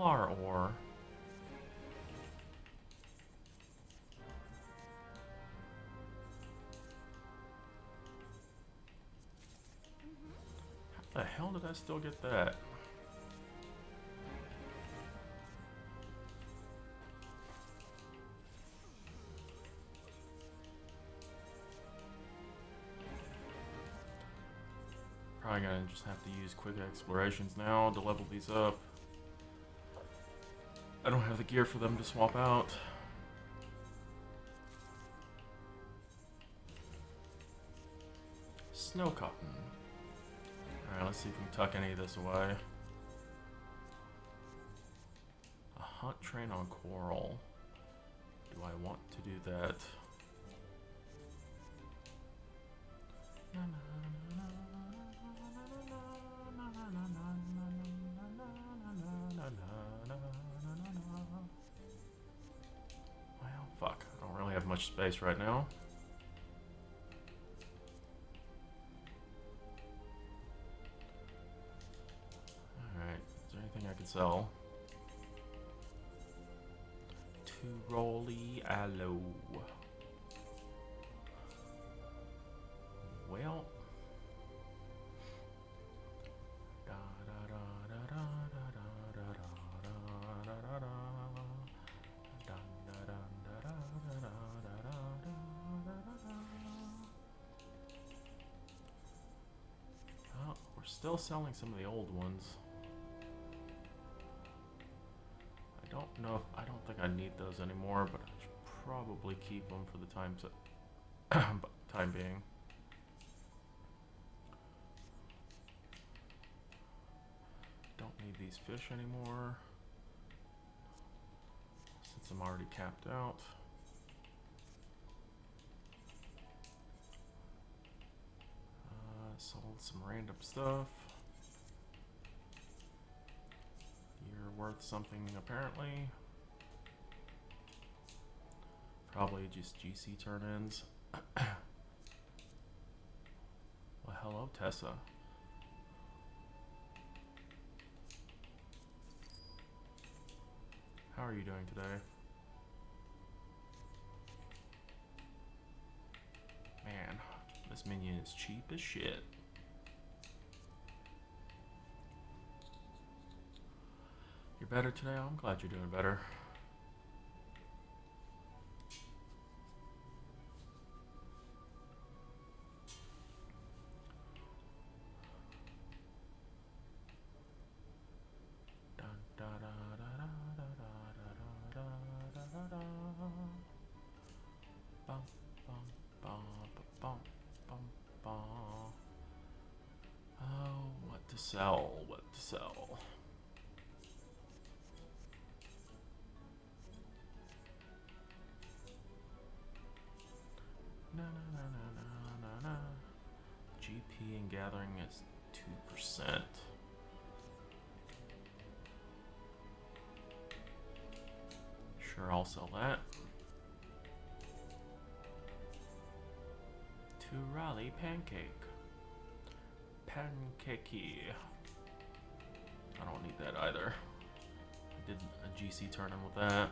Kevlar ore. How the hell did I still get that? Probably gonna just have to use quick explorations now to level these up. I don't have the gear for them to swap out. Snow cotton. Alright, let's see if we can tuck any of this away. A hunt train on coral. Do I want to do that? Well, fuck. I don't really have much space right now. Alright, is there anything I can sell? Rolly aloe. Well, oh, we're still selling some of the old ones. I don't think I need those anymore, but I should probably keep them for the time being. Don't need these fish anymore, since I'm already capped out. Sold some random stuff. You're worth something, apparently. Probably just GC turn-ins. Well, hello, Tessa. How are you doing today? Man, this minion is cheap as shit. You're better today? I'm glad you're doing better. Oh, what to sell? What to sell? Na. GP and gathering is 2%. Sure, I'll sell that. To Raleigh pancake. Pancakey. I don't need that either. I did a GC turn-in with that.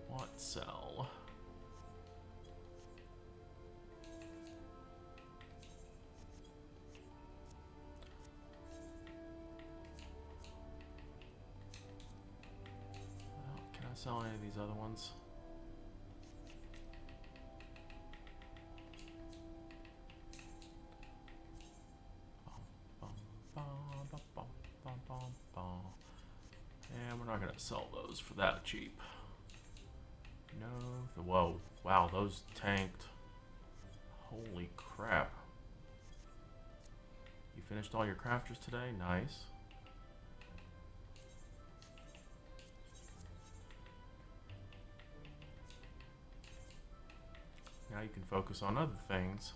What sell? Well, can I sell any of these other ones? And we're not gonna sell those for that cheap. No, whoa, wow, those tanked. Holy crap. You finished all your crafters today? Nice. Now you can focus on other things.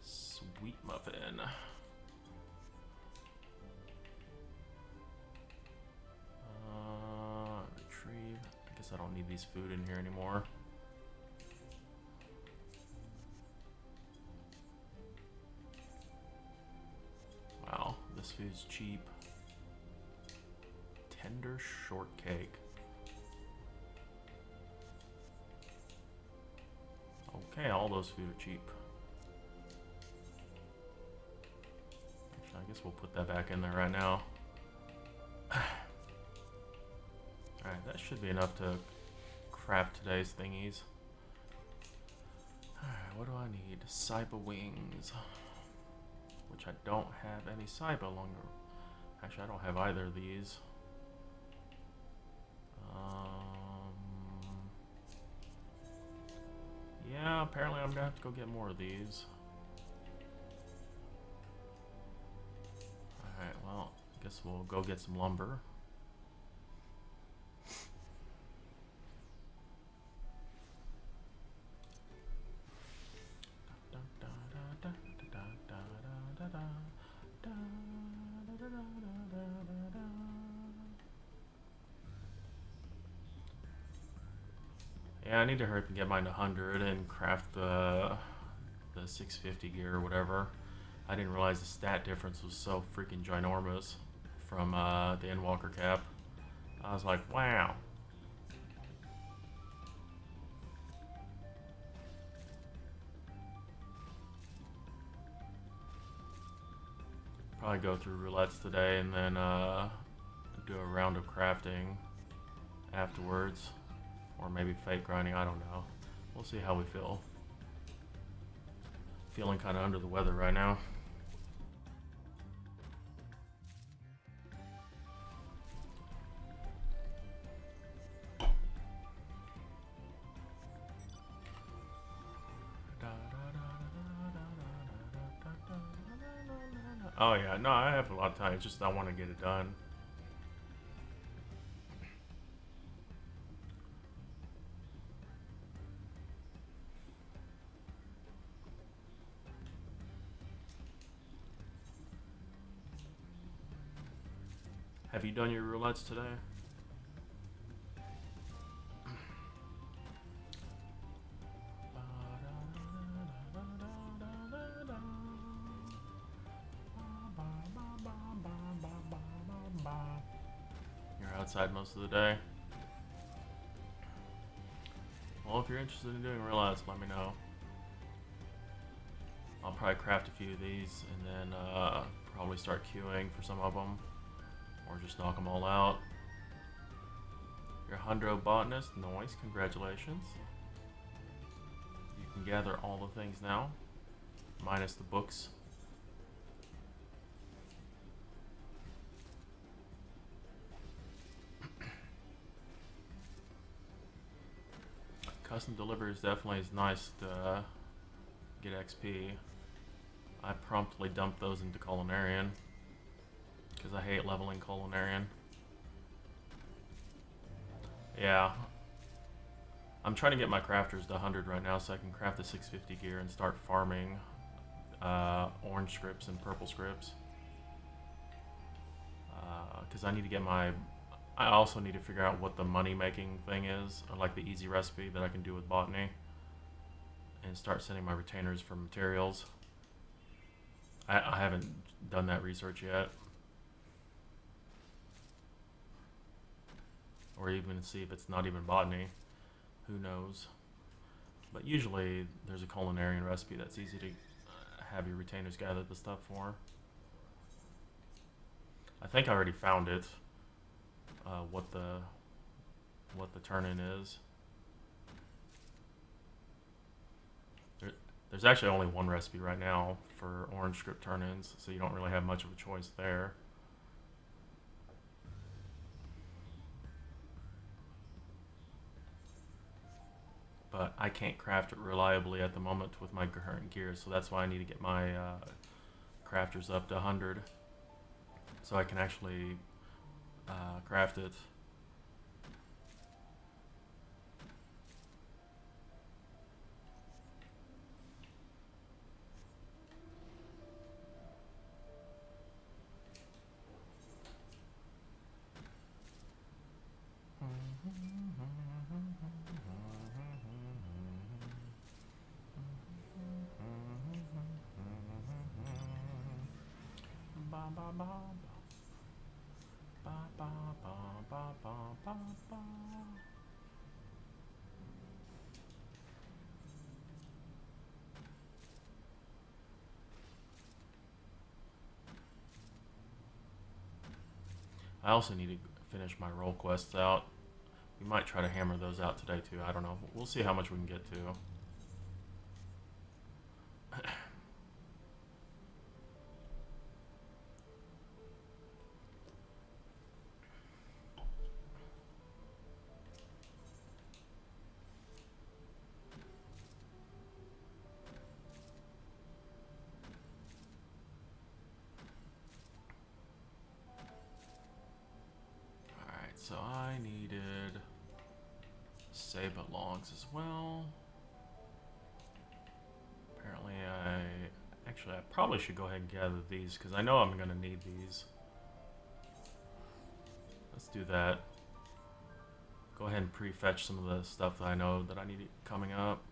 Sweet muffin. Retrieve. I guess I don't need these food in here anymore. Wow, this food's cheap. Tender shortcake. Okay, all those food are cheap. Actually, I guess we'll put that back in there right now. Alright, that should be enough to craft today's thingies. Alright, what do I need? Cyber wings. Which I don't have any cyber longer. Actually, I don't have either of these. Yeah, apparently I'm gonna have to go get more of these. Alright, well, I guess we'll go get some lumber. Yeah, I need to hurry up and get mine to 100 and craft the 650 gear or whatever. I didn't realize the stat difference was so freaking ginormous from the Endwalker cap. I was like, wow. Probably go through roulettes today and then do a round of crafting afterwards. Or maybe fake grinding, I don't know. We'll see how we feel. Feeling kind of under the weather right now. Oh yeah, no, I have a lot of time. It's just I want to get it done. Have you done your roulettes today? You're outside most of the day. Well, if you're interested in doing roulettes, let me know. I'll probably craft a few of these and then probably start queuing for some of them. Or just knock them all out. You're a Hundro botanist. Nice, congratulations. You can gather all the things now, minus the books. Custom deliveries definitely is nice to get XP. I promptly dumped those into Culinarian. Because I hate leveling Culinarian. Yeah. I'm trying to get my crafters to 100 right now so I can craft the 650 gear and start farming orange scripts and purple scripts. Because I need to get my... I also need to figure out what the money making thing is, or like the easy recipe that I can do with botany. And start sending my retainers for materials. I haven't done that research yet. Or even see if it's not even botany. Who knows? But usually there's a culinarian recipe that's easy to have your retainers gather the stuff for. I think I already found it. What the turn-in is. There's actually only one recipe right now for orange script turn-ins, so you don't really have much of a choice there. But I can't craft it reliably at the moment with my current gear, so that's why I need to get my crafters up to 100 so I can actually craft it. I also need to finish my role quests out. We might try to hammer those out today too. I don't know. We'll see how much we can get to. Alright, so I needed Saber logs as well. Apparently I probably should go ahead and gather these because I know I'm going to need these. Let's do that. Go ahead and pre-fetch some of the stuff that I know that I need coming up.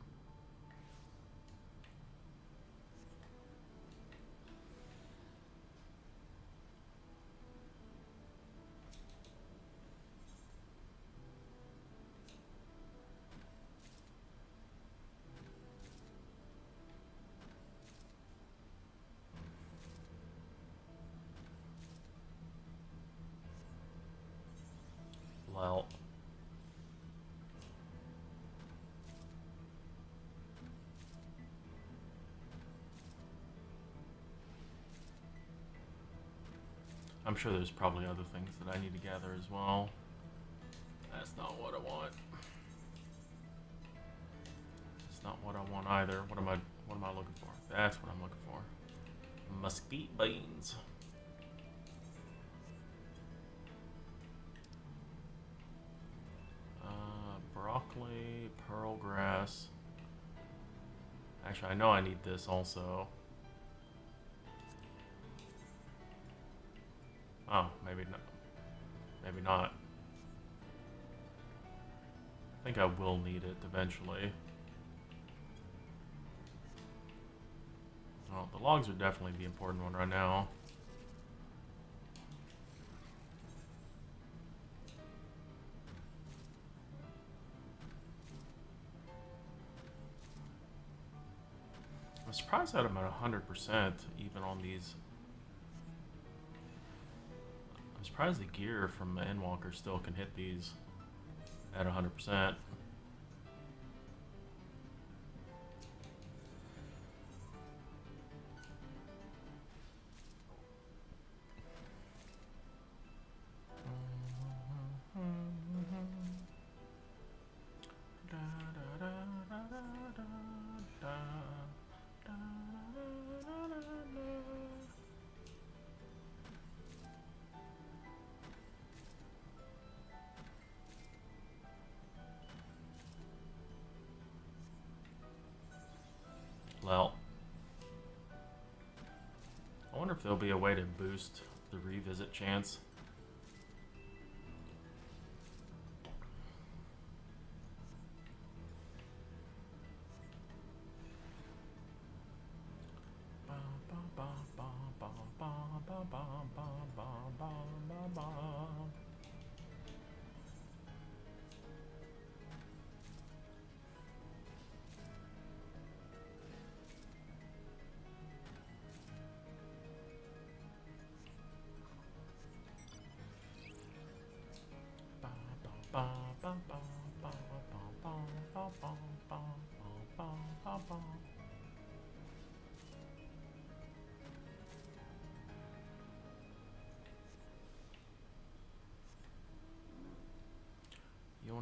Well, I'm sure there's probably other things that I need to gather as well. That's not what I want. It's not what I want either. What am I looking for? That's what I'm looking for. Mesquite beans. Broccoli, pearl grass. Actually, I know I need this also. Oh, maybe not. Maybe not. I think I will need it eventually. Well, the logs are definitely the important one right now. I'm surprised that I'm at 100% even on these. I'm surprised the gear from the Endwalker still can hit these at 100%. Well, I wonder if there'll be a way to boost the revisit chance.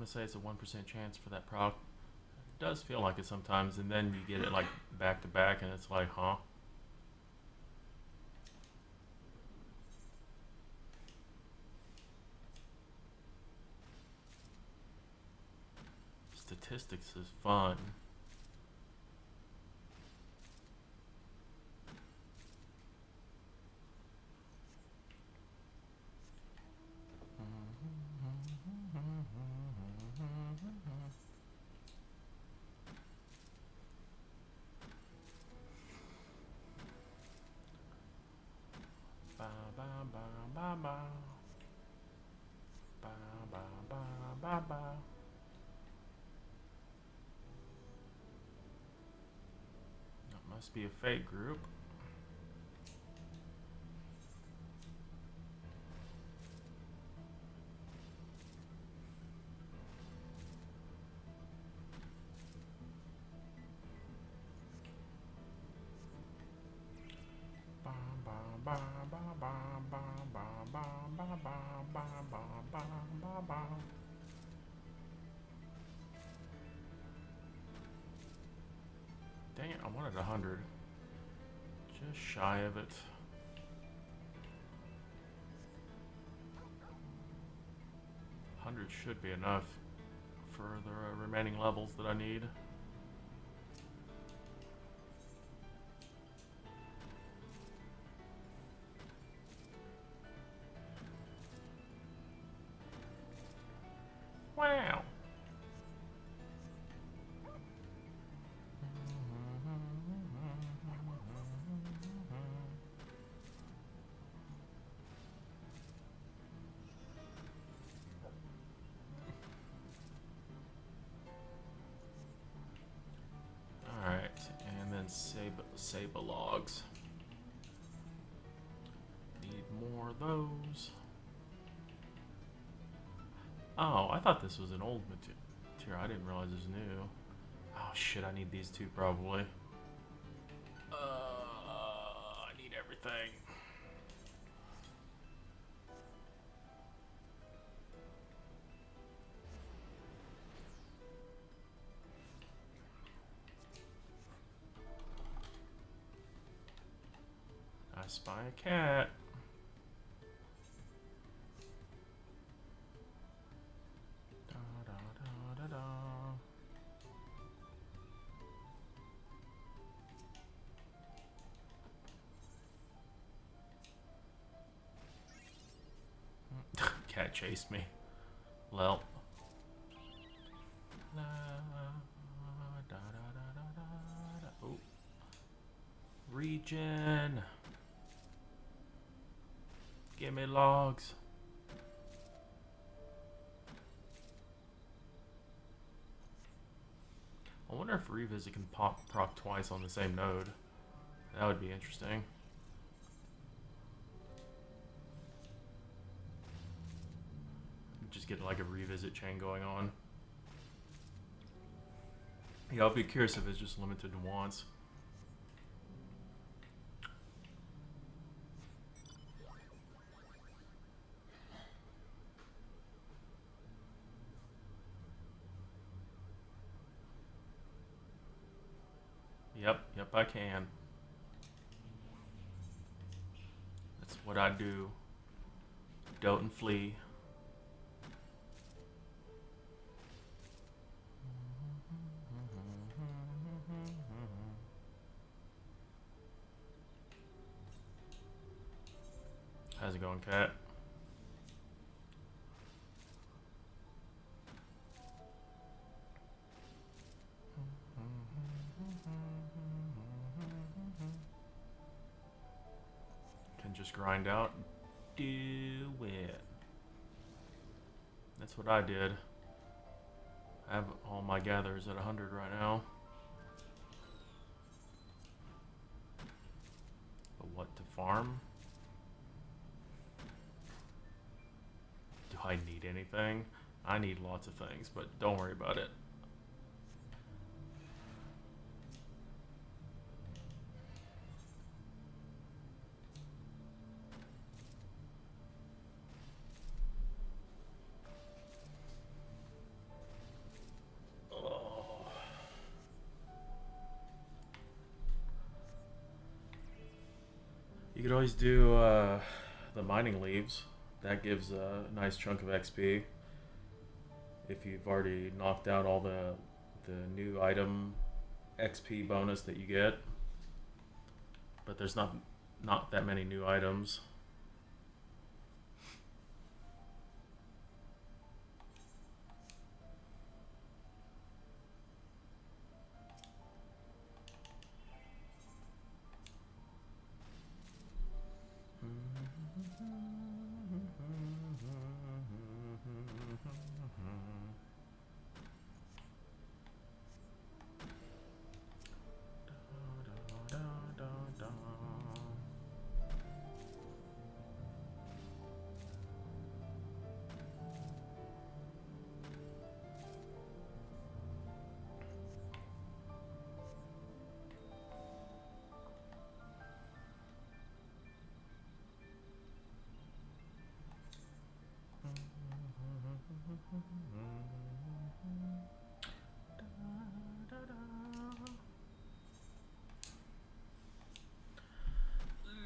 to say it's a 1% chance for that proc. It does feel like it sometimes, and then you get it like back to back, and it's like, huh? Statistics is fun. Ba ba ba ba ba ba ba ba ba ba. That must be a fake group. Dang it, I wanted 100. Just shy of it. Hundred should be enough for the remaining levels that I need. Wow. Alright, and then Saba logs. Need more of those. Oh, I thought this was an old material. I didn't realize it was new. Oh shit, I need these two probably. I need everything. I spy a cat. Da, da, da, da, da. Cat chased me. Lel. La, da, da, da, da, da, da. Oh. Regen. Give me logs. I wonder if Revisit can proc twice on the same node. That would be interesting. Just get like a revisit chain going on. Yeah, I'll be curious if it's just limited to once. Yep, I can. That's what I do. Dote and flee. How's it going, Cat? Can just grind out. Do it. That's what I did. I have all my gatherers at 100 right now. But what to farm? Do I need anything? I need lots of things, but don't worry about it. could always do the mining leaves. That gives a nice chunk of XP if you've already knocked out all the new item XP bonus that you get. But there's not that many new items.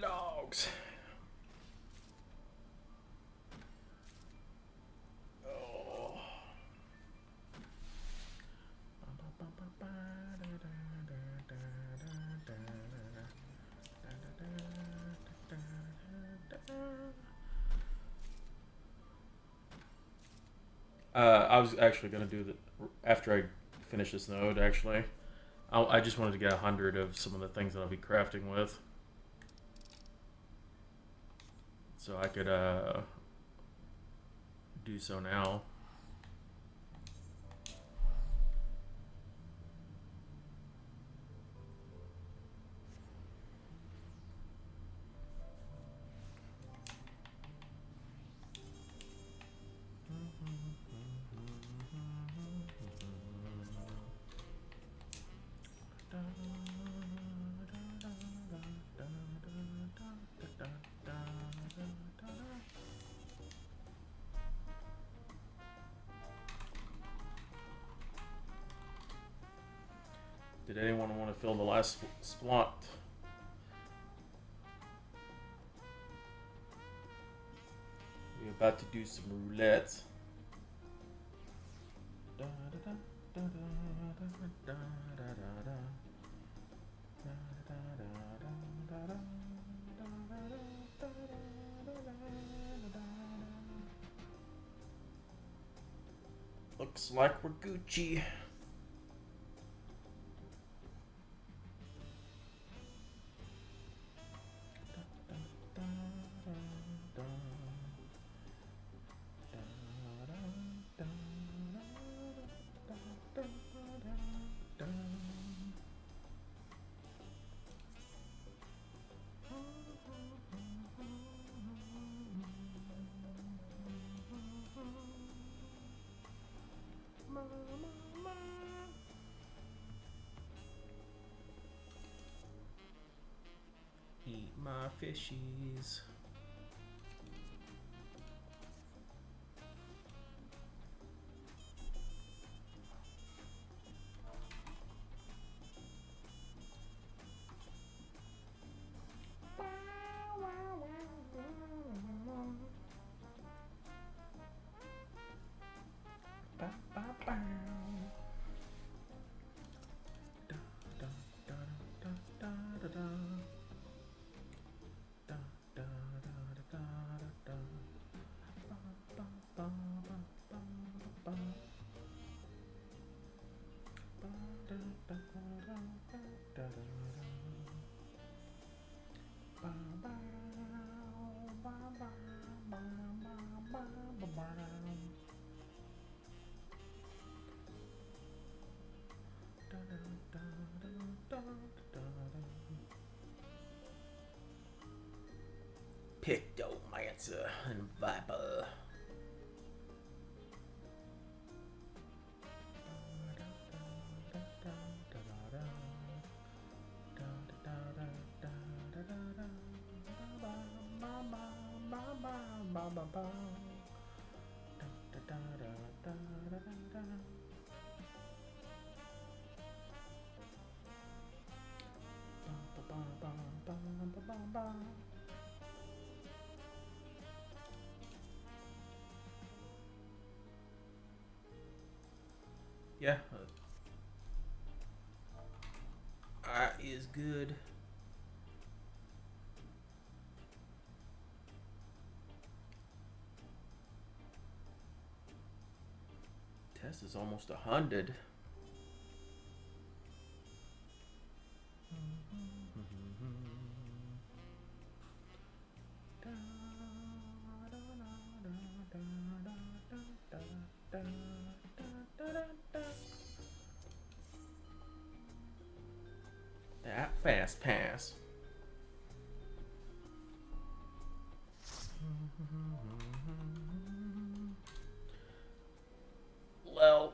Logs. Oh. I was actually gonna do that after I finish this node. Actually, I just wanted to get 100 of some of the things that I'll be crafting with, so I could do so now. Did anyone want to fill the last slot? We're about to do some roulette. Looks like we're Gucci. Eat my fishies. Pictomancer and Viper. Yeah. Is good. Test is almost 100. That fast pass. Well,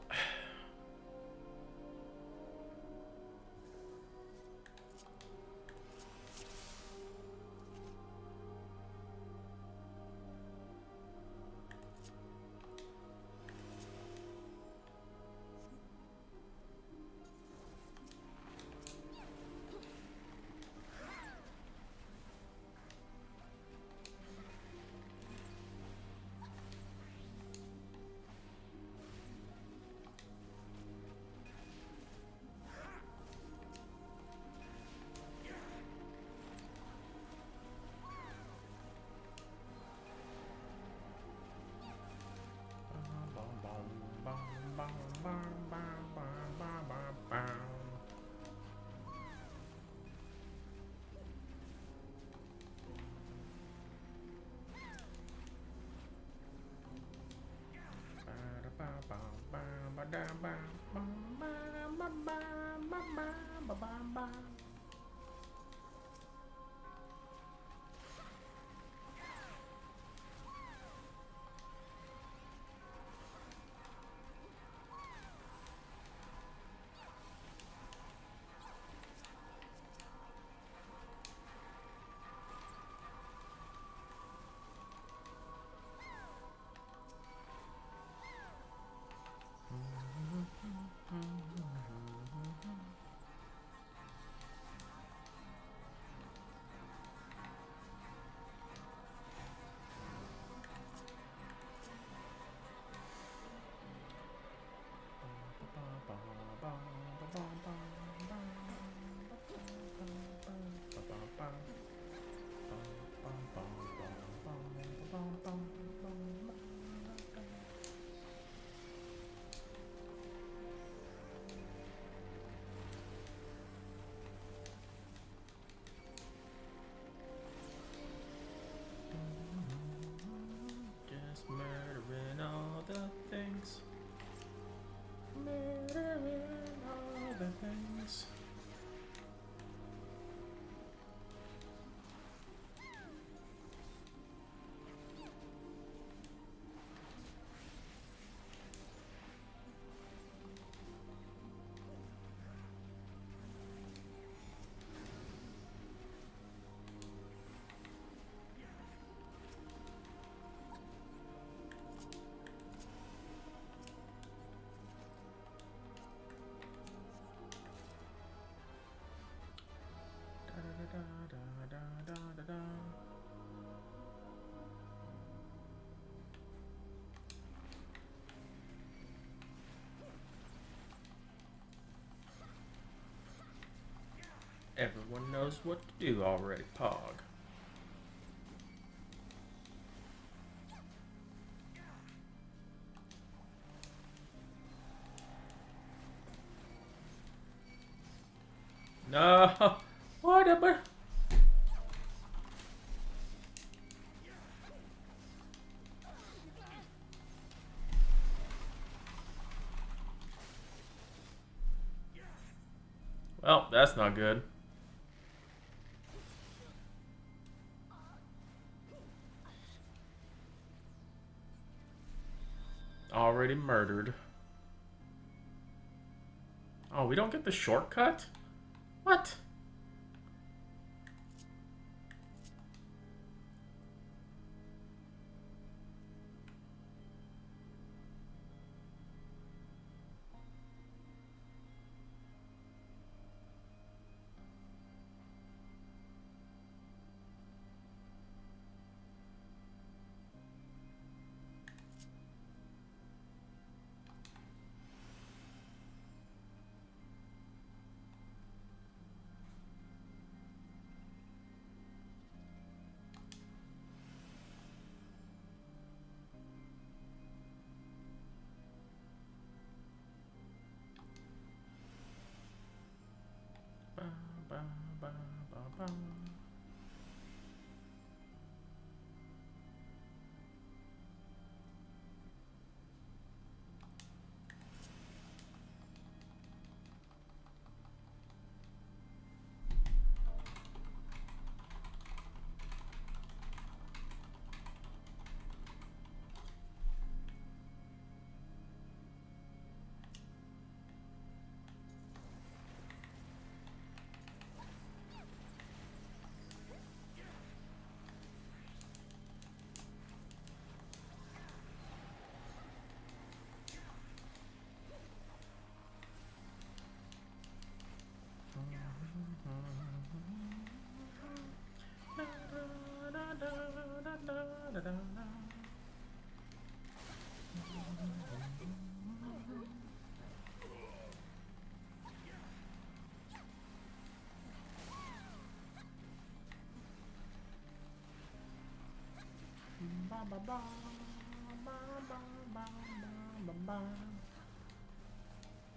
just murdering all the things. Murdering all the things. Everyone knows what to do already, Pog. No! What about... Well, that's not good. Already murdered. Oh, we don't get the shortcut? What?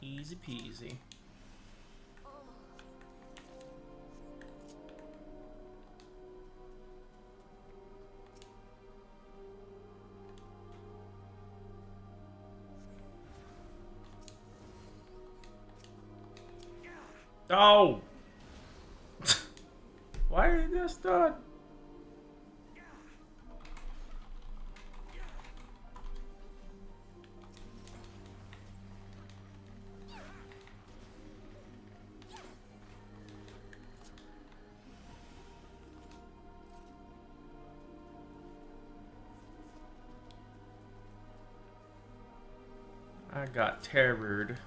Easy peasy. Oh! Why did this done? I got terrored.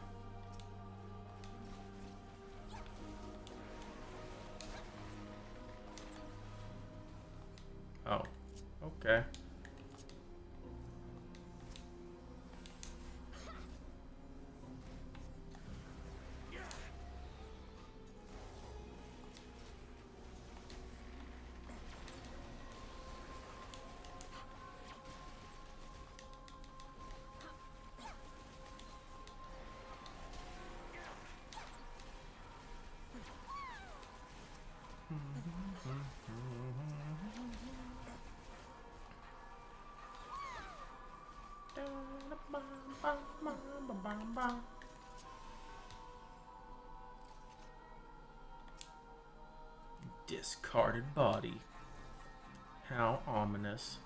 Oh, okay. Discarded body. How ominous.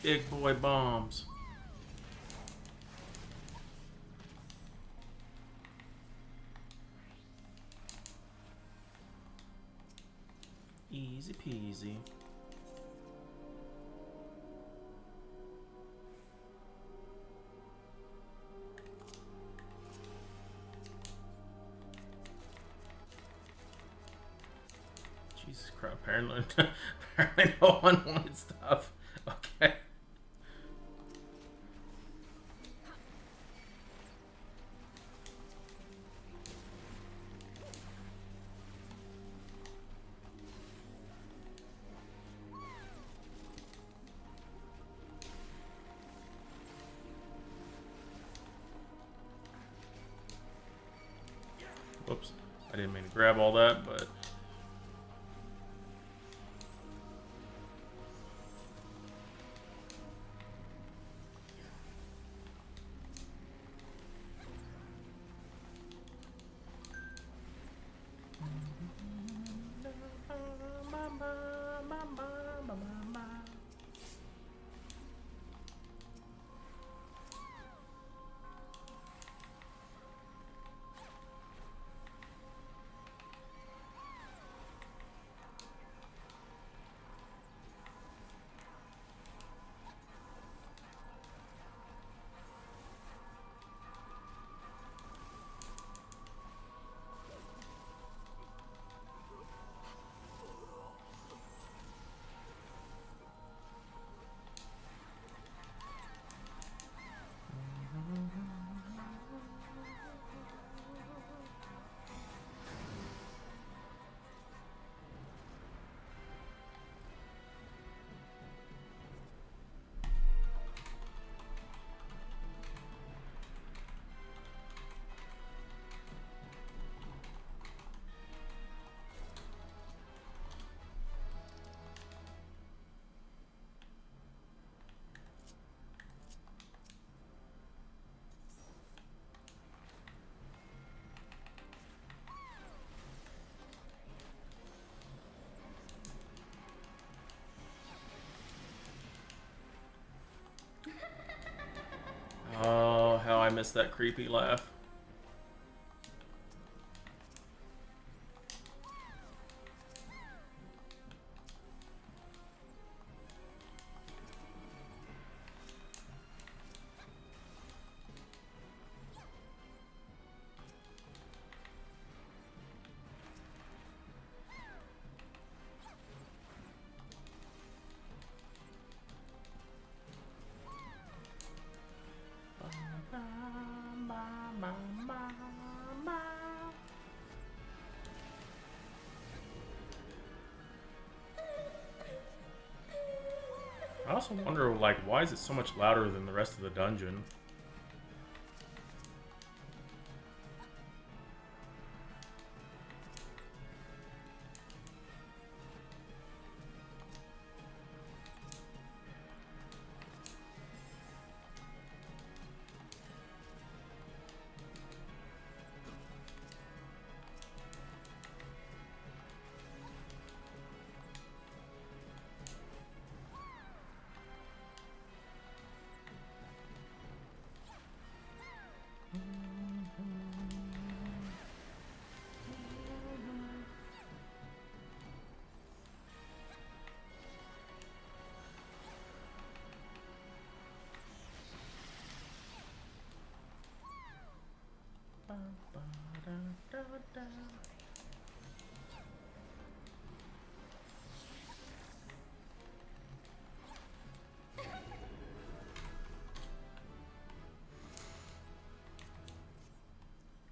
Big boy bombs. Easy peasy. Jesus Christ, apparently no one wanted stuff. Okay. Whoops. I didn't mean to grab all that, but... why I missed that creepy laugh. I also wonder, like, why is it so much louder than the rest of the dungeon?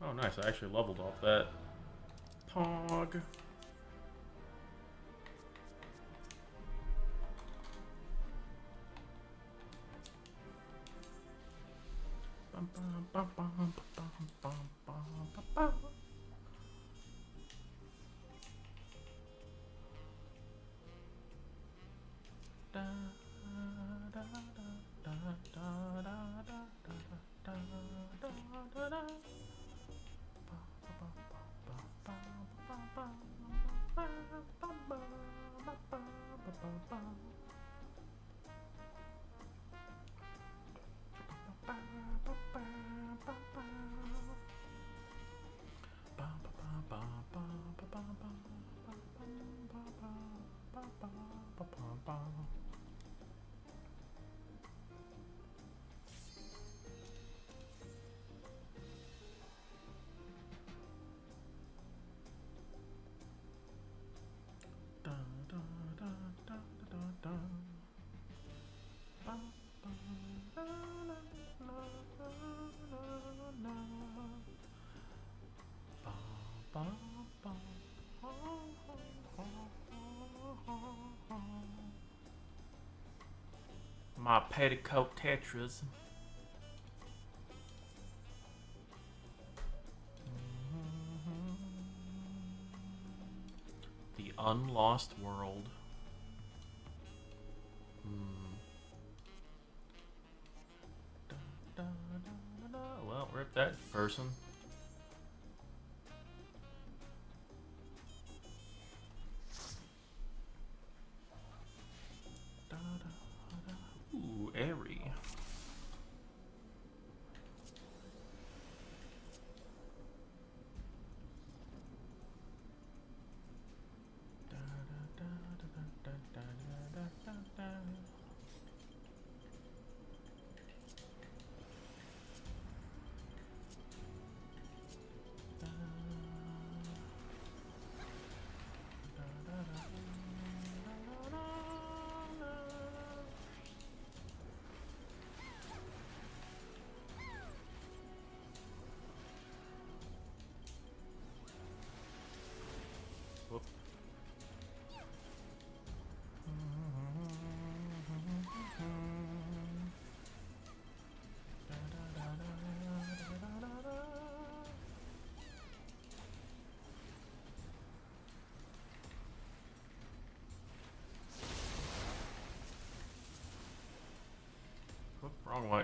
Oh, nice. I actually leveled off that. Pog. My petticoat tetras. The Unlost World. Well, rip that person. Ooh, airy. Wrong way.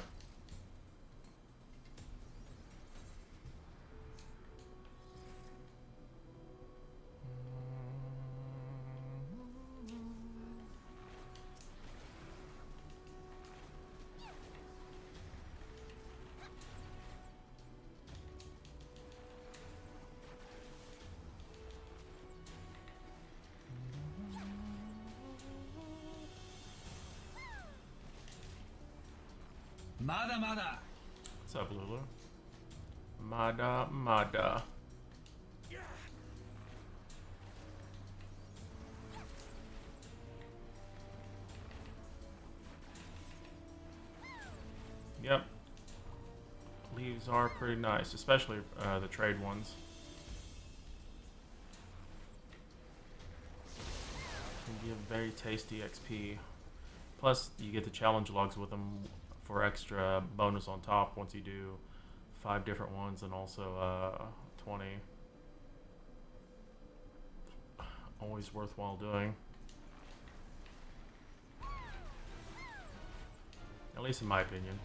Mada mada. What's up, Lulu? Mada, Mada. Yep. Leaves are pretty nice, especially the trade ones. Can give very tasty XP. Plus, you get the challenge logs with them for extra bonus on top once you do 5 different ones and also 20. Always worthwhile doing. At least in my opinion.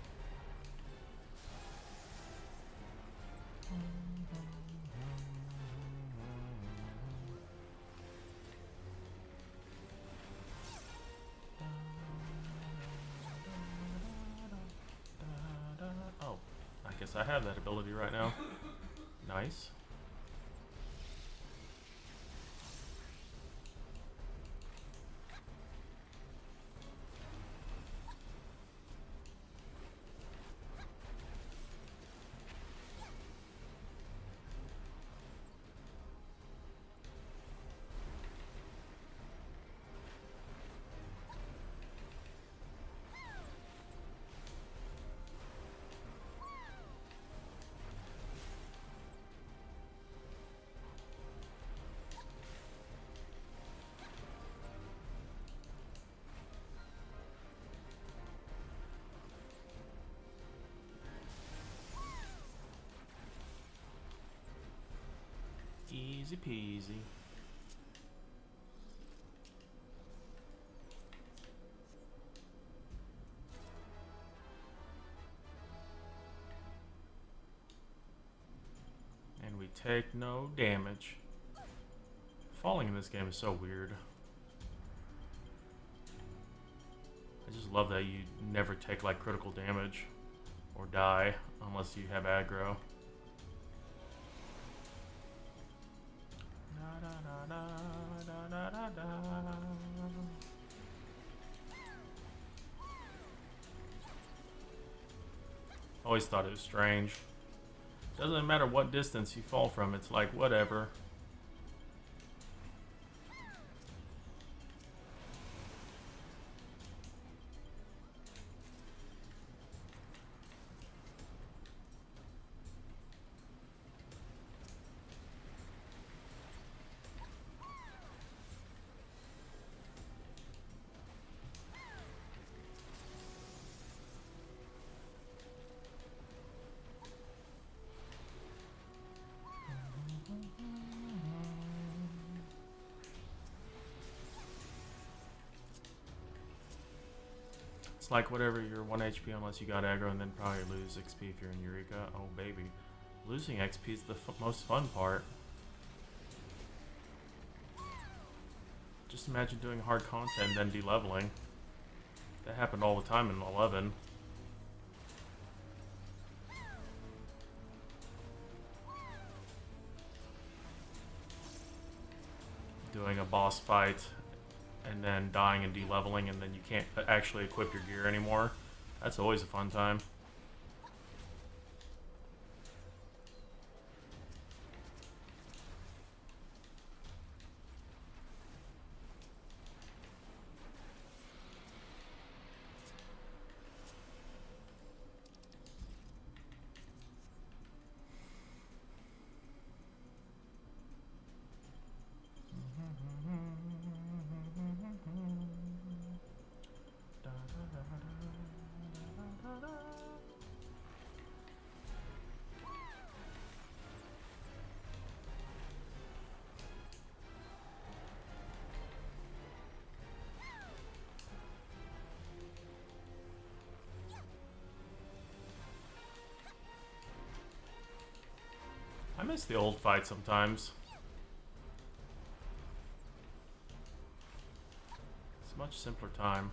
Oh, I guess I have that ability right now. Nice. Easy peasy. And we take no damage. Falling in this game is so weird. I just love that you never take like critical damage or die unless you have aggro. Always thought it was strange. Doesn't matter what distance you fall from, it's like whatever. It's like whatever, you're 1 HP unless you got aggro, and then probably lose XP if you're in Eureka. Oh baby. Losing XP is the most fun part. Just imagine doing hard content and then de-leveling. That happened all the time in 11. Doing a boss fight and then dying and de-leveling, and then you can't actually equip your gear anymore. That's always a fun time. I miss the old fight sometimes. It's a much simpler time.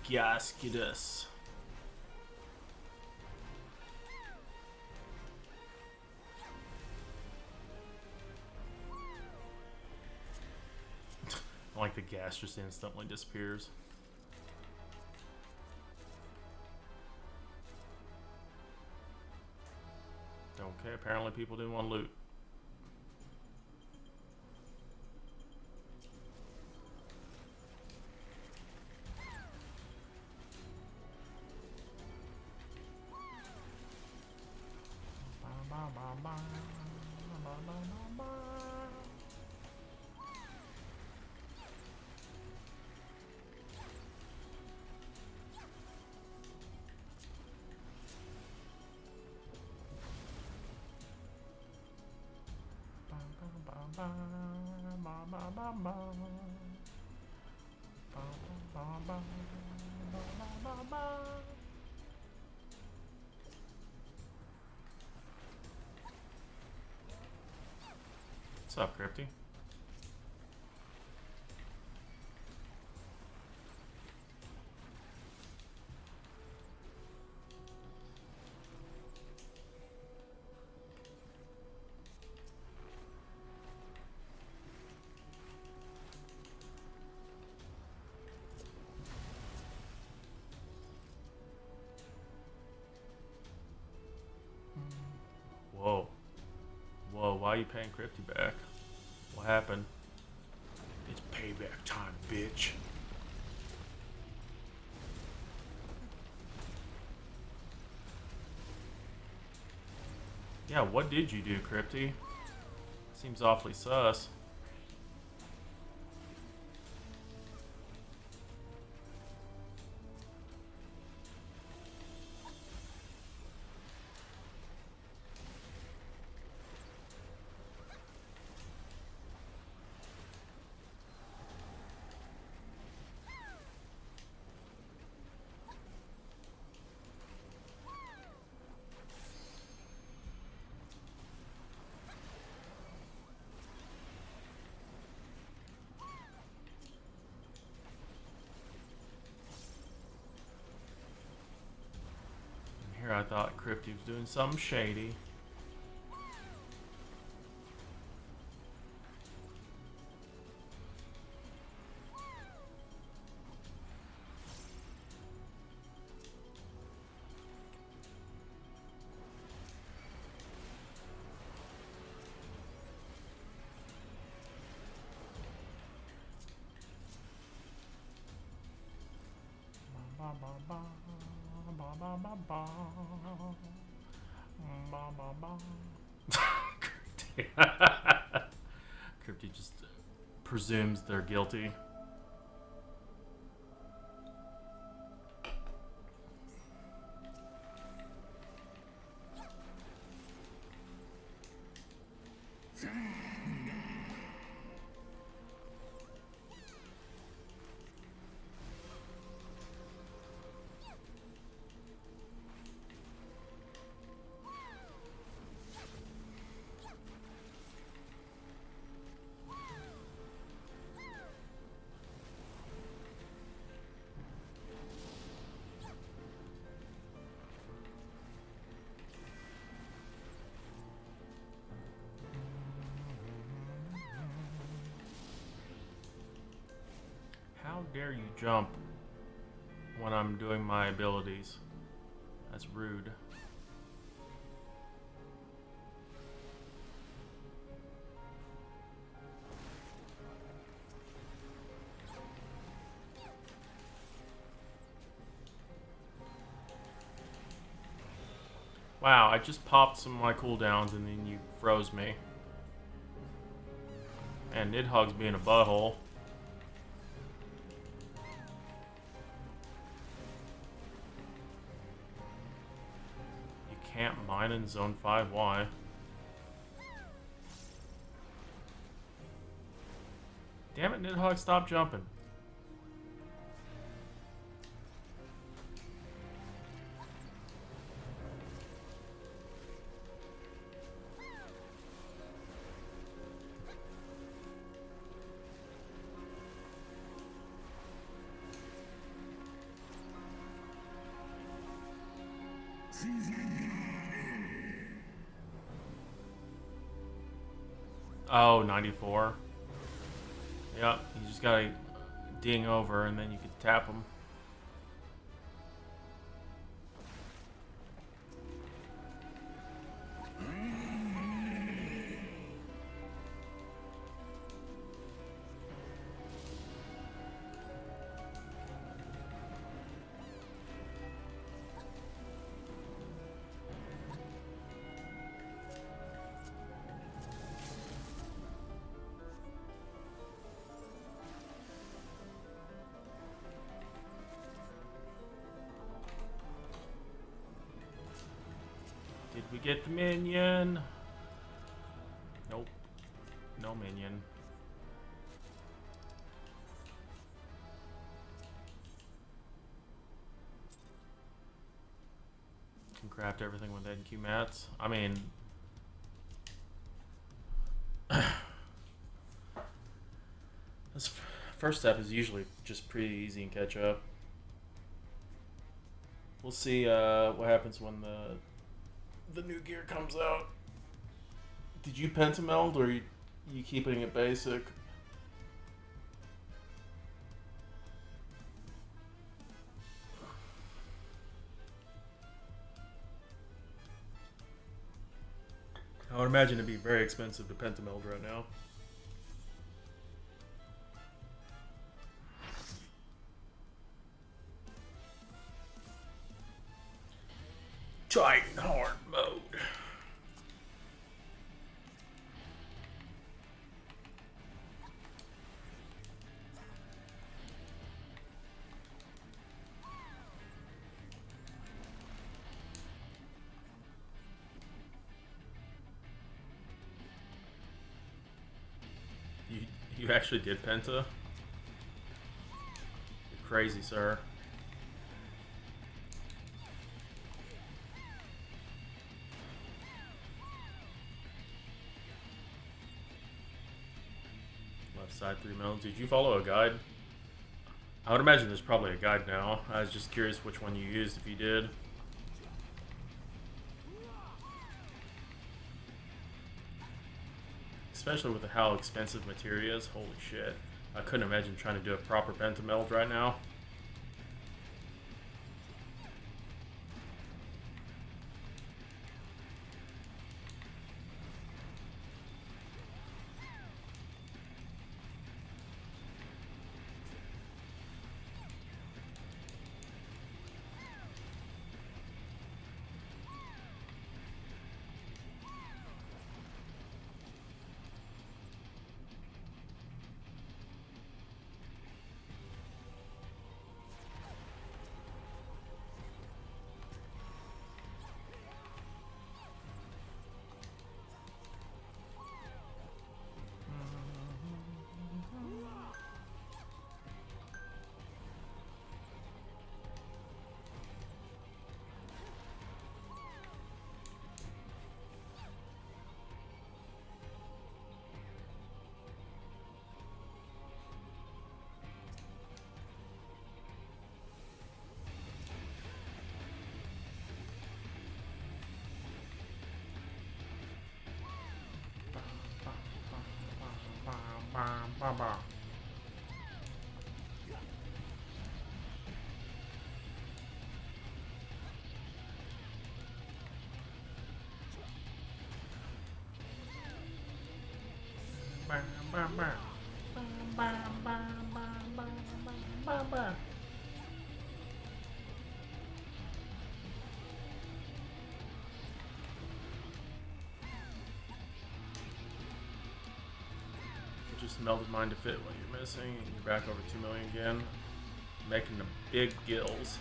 Gascidus. Like the gas just instantly disappears. Okay, apparently people didn't want to loot. What's up, Crypty? Whoa. Whoa, why are you paying Crypty back? What happened? It's payback time, bitch. Yeah, what did you do, Crypty? Seems awfully sus. Here I thought Crypty was doing something shady. Ba ba ba ba ba ba ba ba ba ba. Crypty just presumes they're guilty. How dare you jump when I'm doing my abilities? That's rude. Wow, I just popped some of my cooldowns and then you froze me. And Nidhogg's being a butthole. You can't mine in Zone 5, why? Damn it, Nidhogg, stop jumping. Oh, 94. Yep, you just gotta ding over and then you can tap them. Did we get the minion? Nope. No minion. Can craft everything with NQ mats. I mean, this first step is usually just pretty easy and catch up. We'll see what happens when the new gear comes out. Did you pentameld or are you keeping it basic? I would imagine it'd be very expensive to pentameld right now. Titan hard mode. You actually did penta? You're crazy, sir. Left side 3 mils. Did you follow a guide? I would imagine there's probably a guide now. I was just curious which one you used if you did. Especially with how expensive materia is. Holy shit. I couldn't imagine trying to do a proper pentameld right now. Just melted mine to fit what you're missing, and you're back over 2 million again, making the big gills.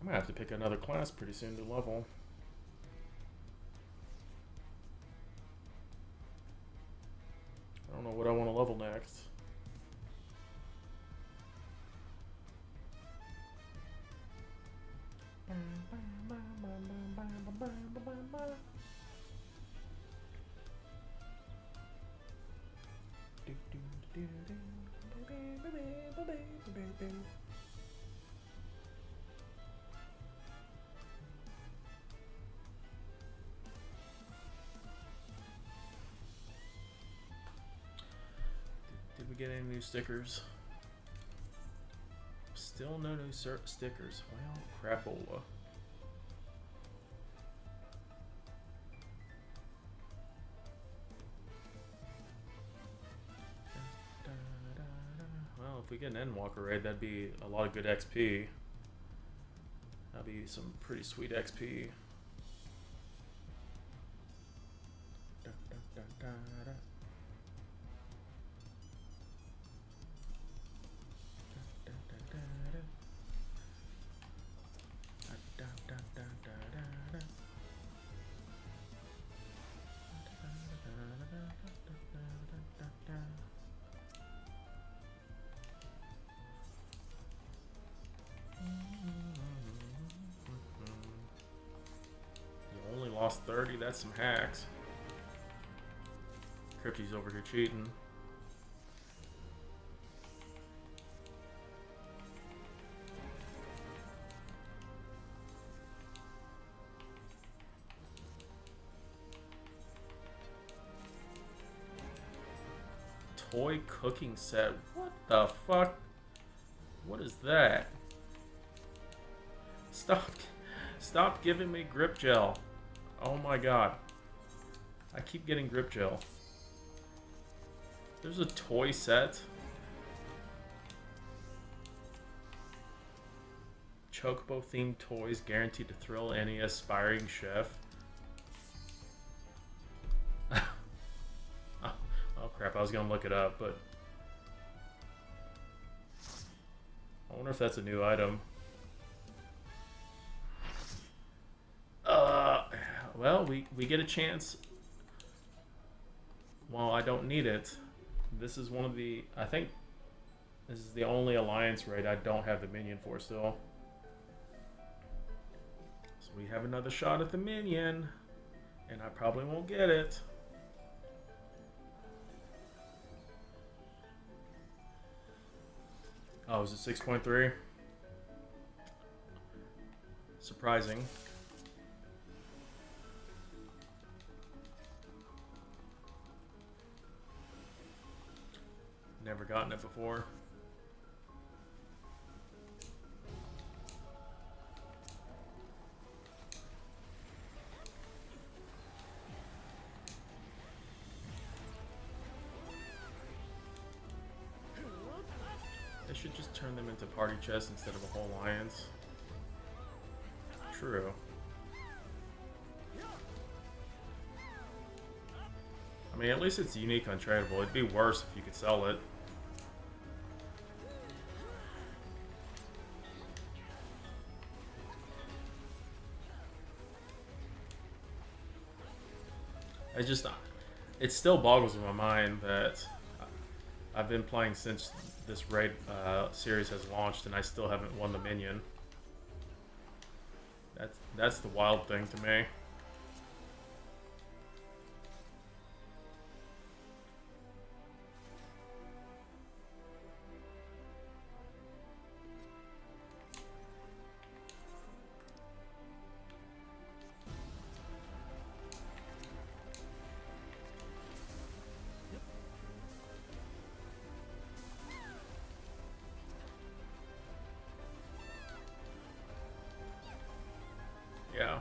might have to pick another class pretty soon to level. I don't know what I want to level next. Did we get any new stickers? Still no new stickers. Well, crapola. Well, if we get an Endwalker raid, that'd be a lot of good XP. That'd be some pretty sweet XP. Lost 30, that's some hacks. Crypty's over here cheating. Toy cooking set. What the fuck? What is that? Stop giving me grip gel. Oh my god. I keep getting grip gel. There's a toy set. Chocobo themed toys guaranteed to thrill any aspiring chef. Oh crap, I was gonna look it up, but I wonder if that's a new item. Well, we get a chance. Well, I don't need it. This is one of the... I think this is the only alliance raid I don't have the minion for still. So we have another shot at the minion. And I probably won't get it. Oh, is it 6.3? Surprising. Never gotten it before. They should just turn them into party chests instead of a whole alliance. True. I mean, at least it's unique untradeable. It'd be worse if you could sell it. It still boggles in my mind that I've been playing since this raid series has launched and I still haven't won the minion. That's the wild thing to me. Yeah.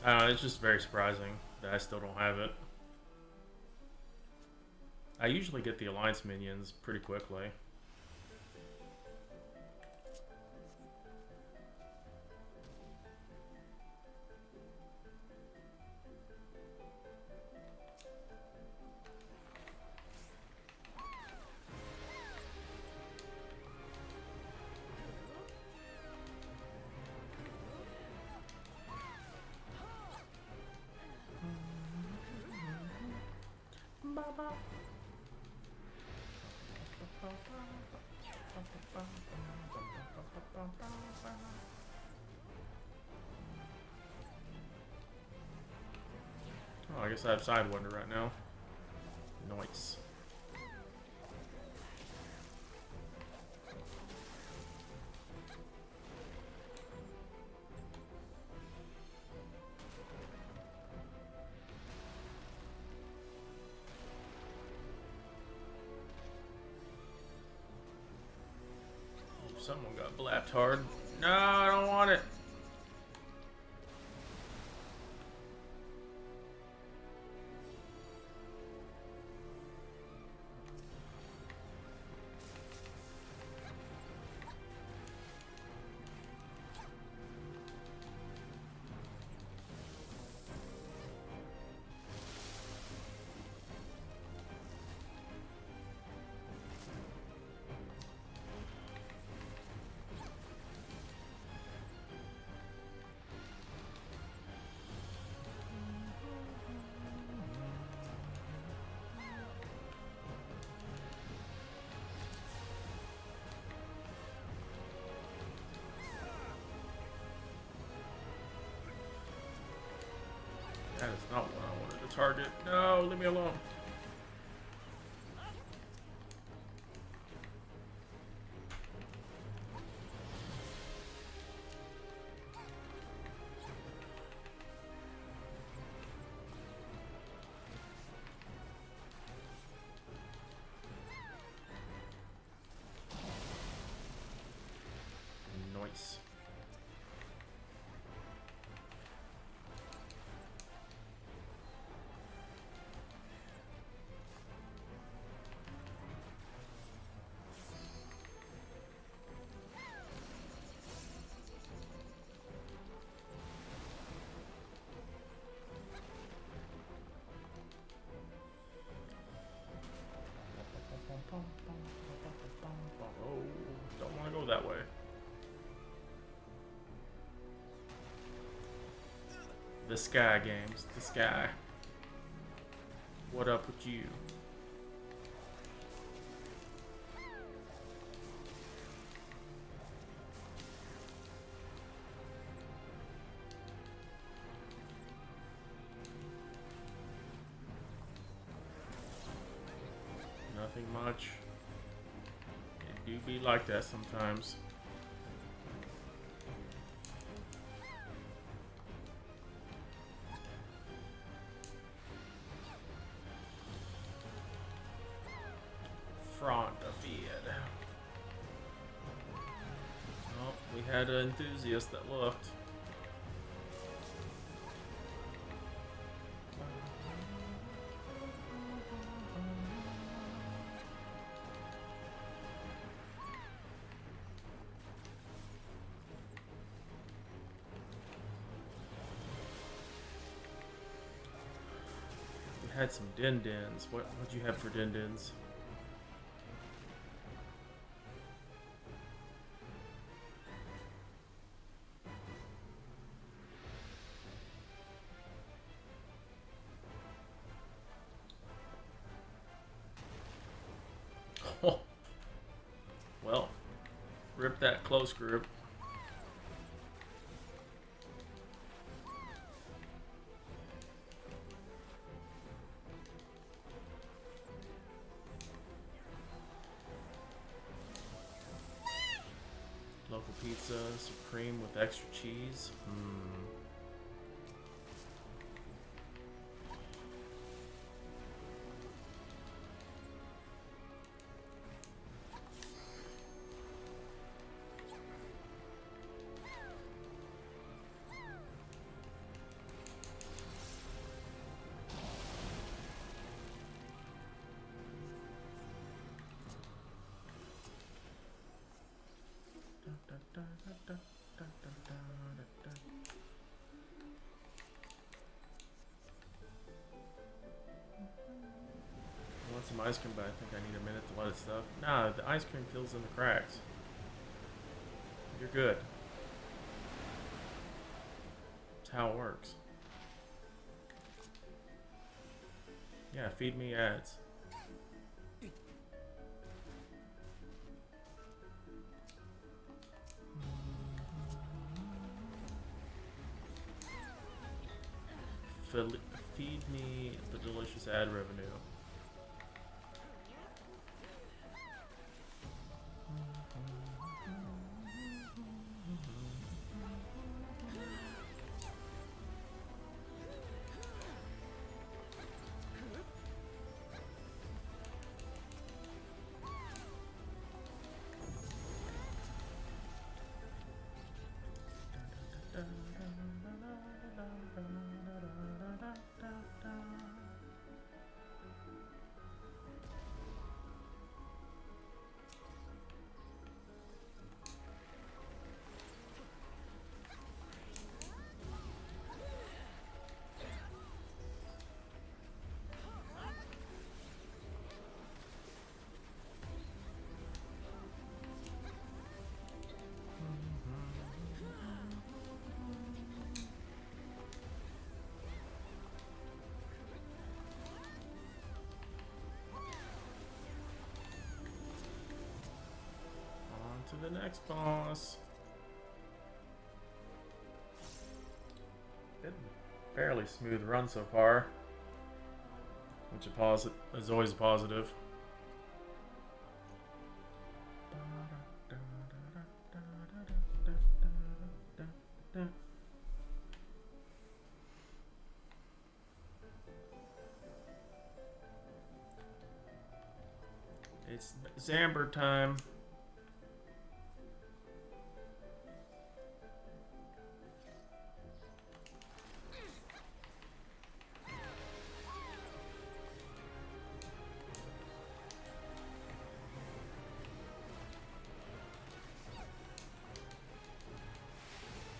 I don't know, it's just very surprising that I still don't have it. I usually get the Alliance minions pretty quickly. Oh, I guess I have Sidewinder right now. Nice. Someone got blapped hard. No, I don't want it. That is not what I wanted to target. No, leave me alone. Nice. Oh, don't want to go that way. The Sky Games. The Sky. What up with you? Nothing much. It do be like that sometimes. Front defeated. Oh, we had an enthusiast that looked. We had some din-dins. What'd you have for din-dins? Oh. Well, rip that close group. Local pizza, supreme with extra cheese. I want some ice cream, but I think I need a minute to let it stuff. Nah, the ice cream fills in the cracks. You're good. That's how it works. Yeah, feed me ads. Feed me the delicious ad revenue. To the next boss. Been fairly smooth run so far, which is always a positive. It's Zamber time.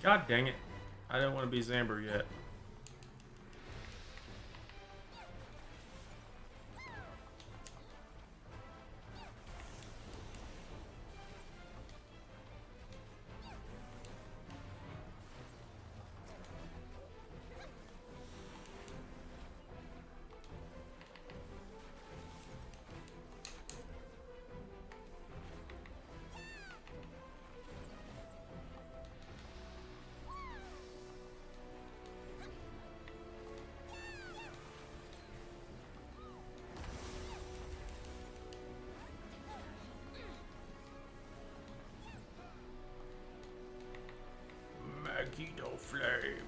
God dang it. I didn't want to be Zamber yet. Magneto Flame.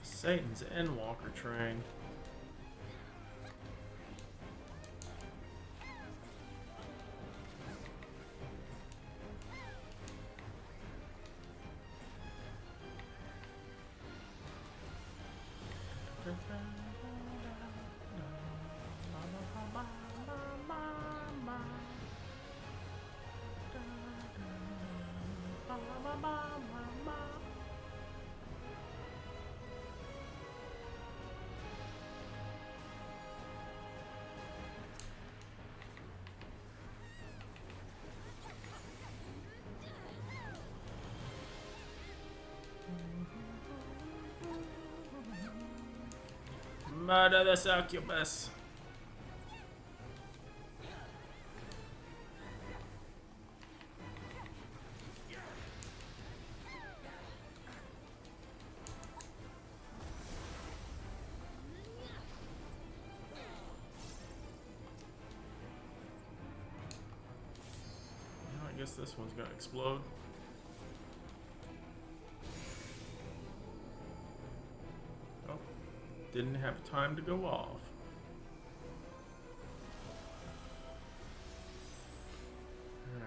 Satan's Endwalker train. Murder the succubus. I guess this one's gonna explode. Oh, didn't have time to go off.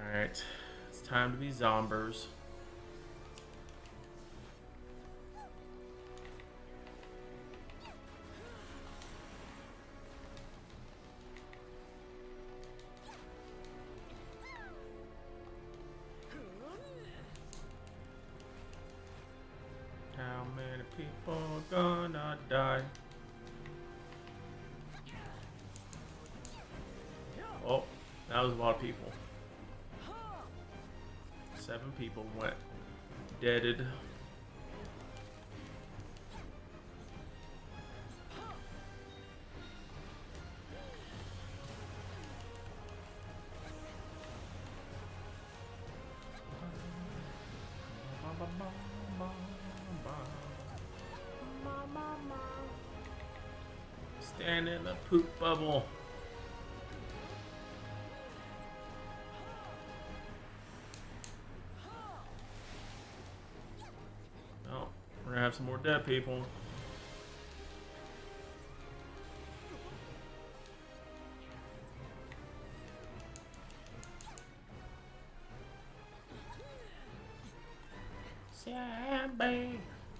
Alright, it's time to be zombers. How many people gonna die? Oh, that was a lot of people. 7 people went deaded. Stand in the poop bubble. Oh, we're gonna have some more dead people. Zombie,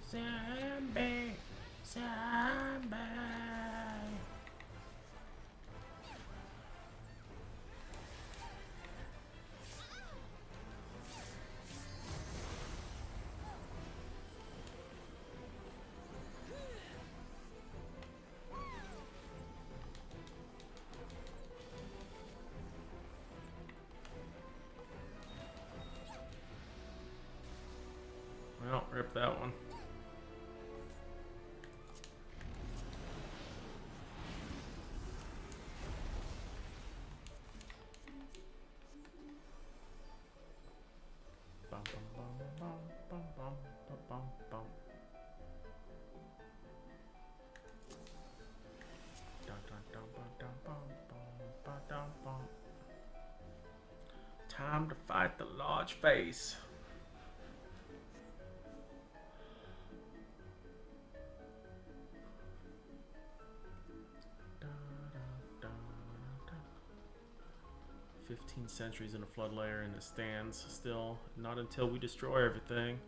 zombie, zombie. Well, rip that one. Bum, bum, bum, bum, bum, bum, bum, bum. Dun, dun, dun, bum, bum, bum, bum, dum, bum. Time to fight the large face. Da, da, da, da. 15 centuries in a flood layer and it stands still. Not until we destroy everything.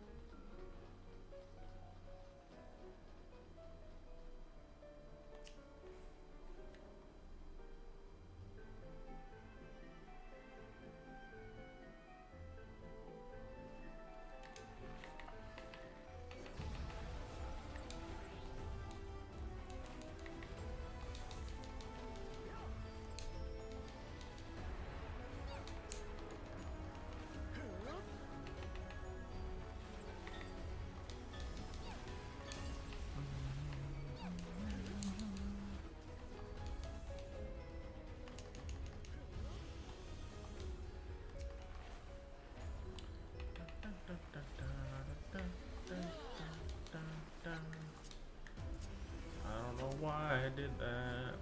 I don't know why I did that.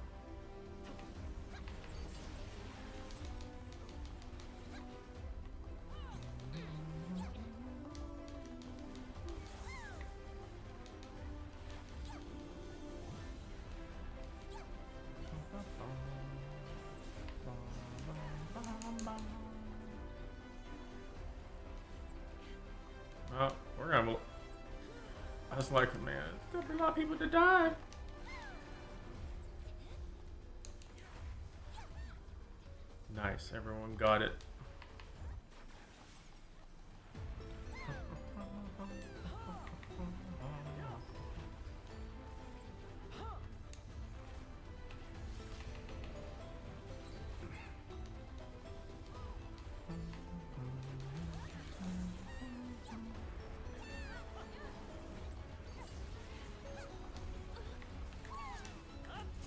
Oh, we're gonna. I was like, man, there's gonna be a lot of people to die. Nice, everyone got it.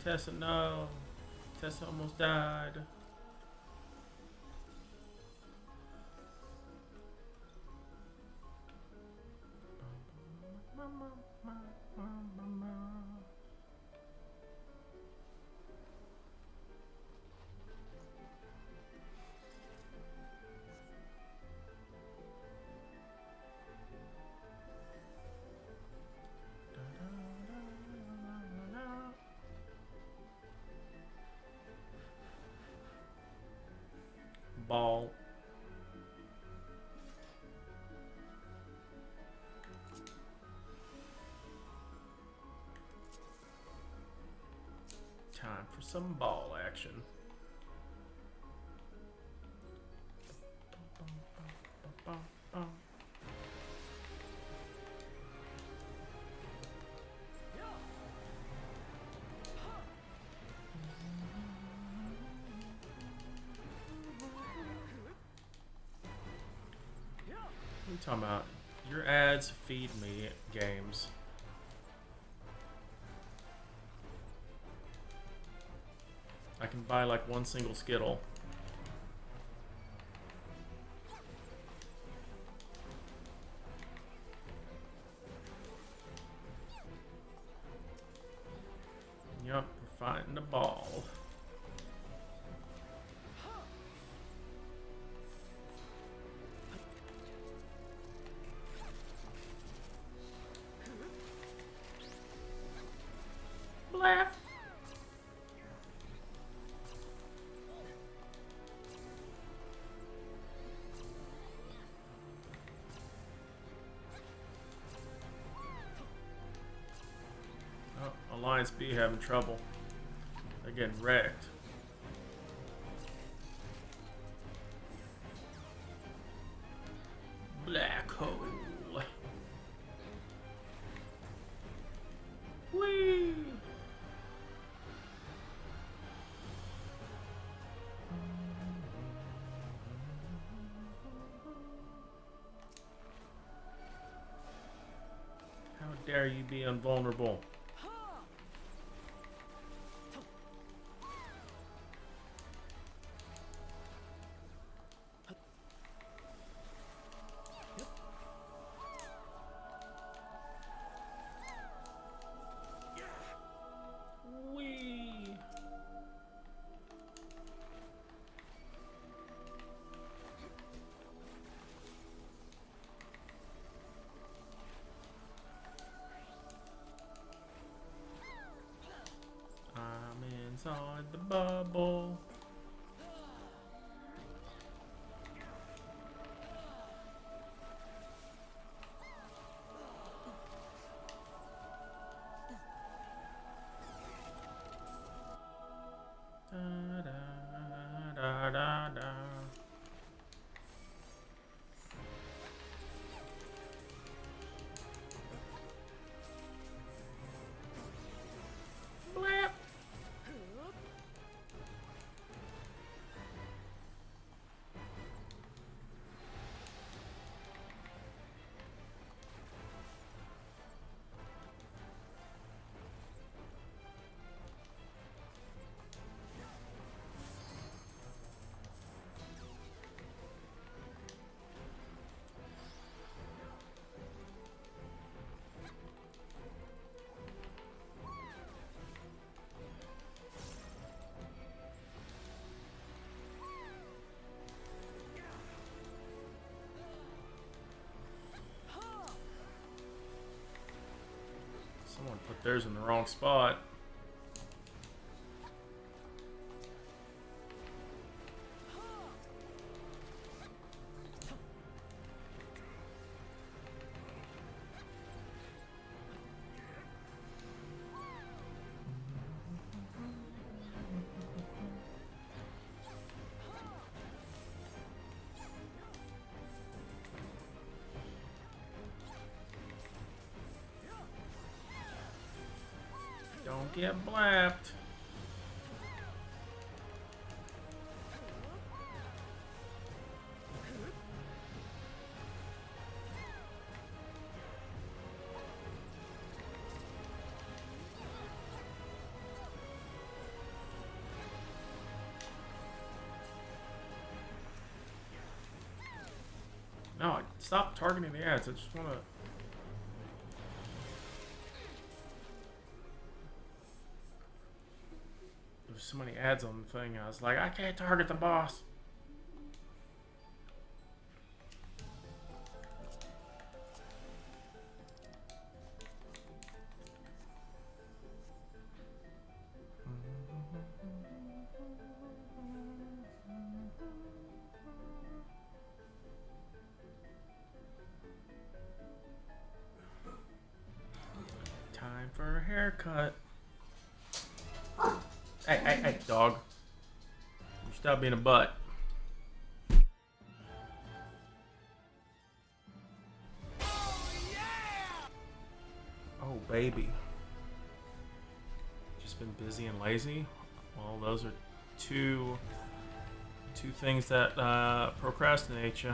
Tessa, no. Tessa almost died. Ball. Time for some ball action. What are you talking about? Your ads feed me games. I can buy like one single Skittle. Yep, we're fine. Alliance B having trouble. They're getting wrecked. Black hole. Whee! How dare you be invulnerable? Inside the bubble. Da, da, da, da, da. Blap. Someone put theirs in the wrong spot. Don't get blapped. No, stop targeting the ads. I just want to... There's so many ads on the thing. I was like, I can't target the boss. Time for a haircut. Hey, dog. You stop being a butt. Oh, baby. Just been busy and lazy? Well, those are two things that procrastinate you.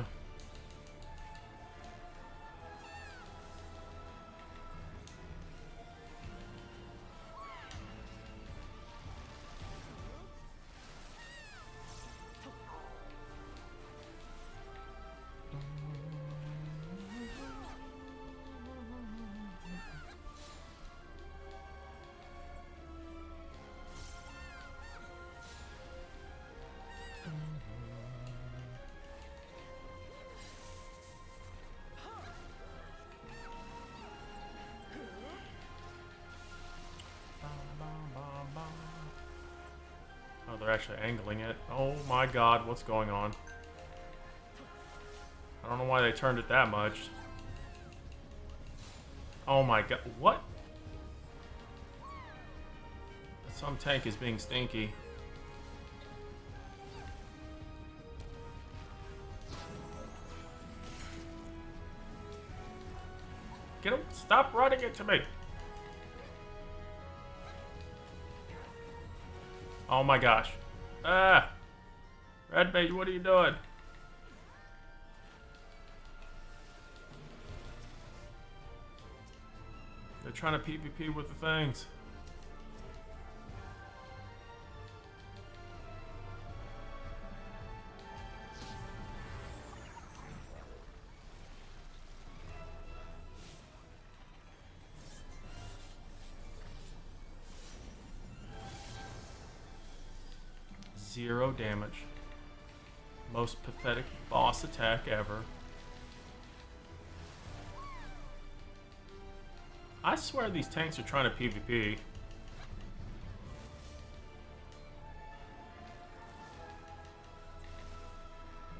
Oh, they're actually angling it. Oh my god, what's going on? I don't know why they turned it that much. Oh my god, what? Some tank is being stinky. Get him! Stop running into me! Oh my gosh. Ah! Red Mage, what are you doing? They're trying to PvP with the things. Zero damage. Most pathetic boss attack ever. I swear these tanks are trying to PvP.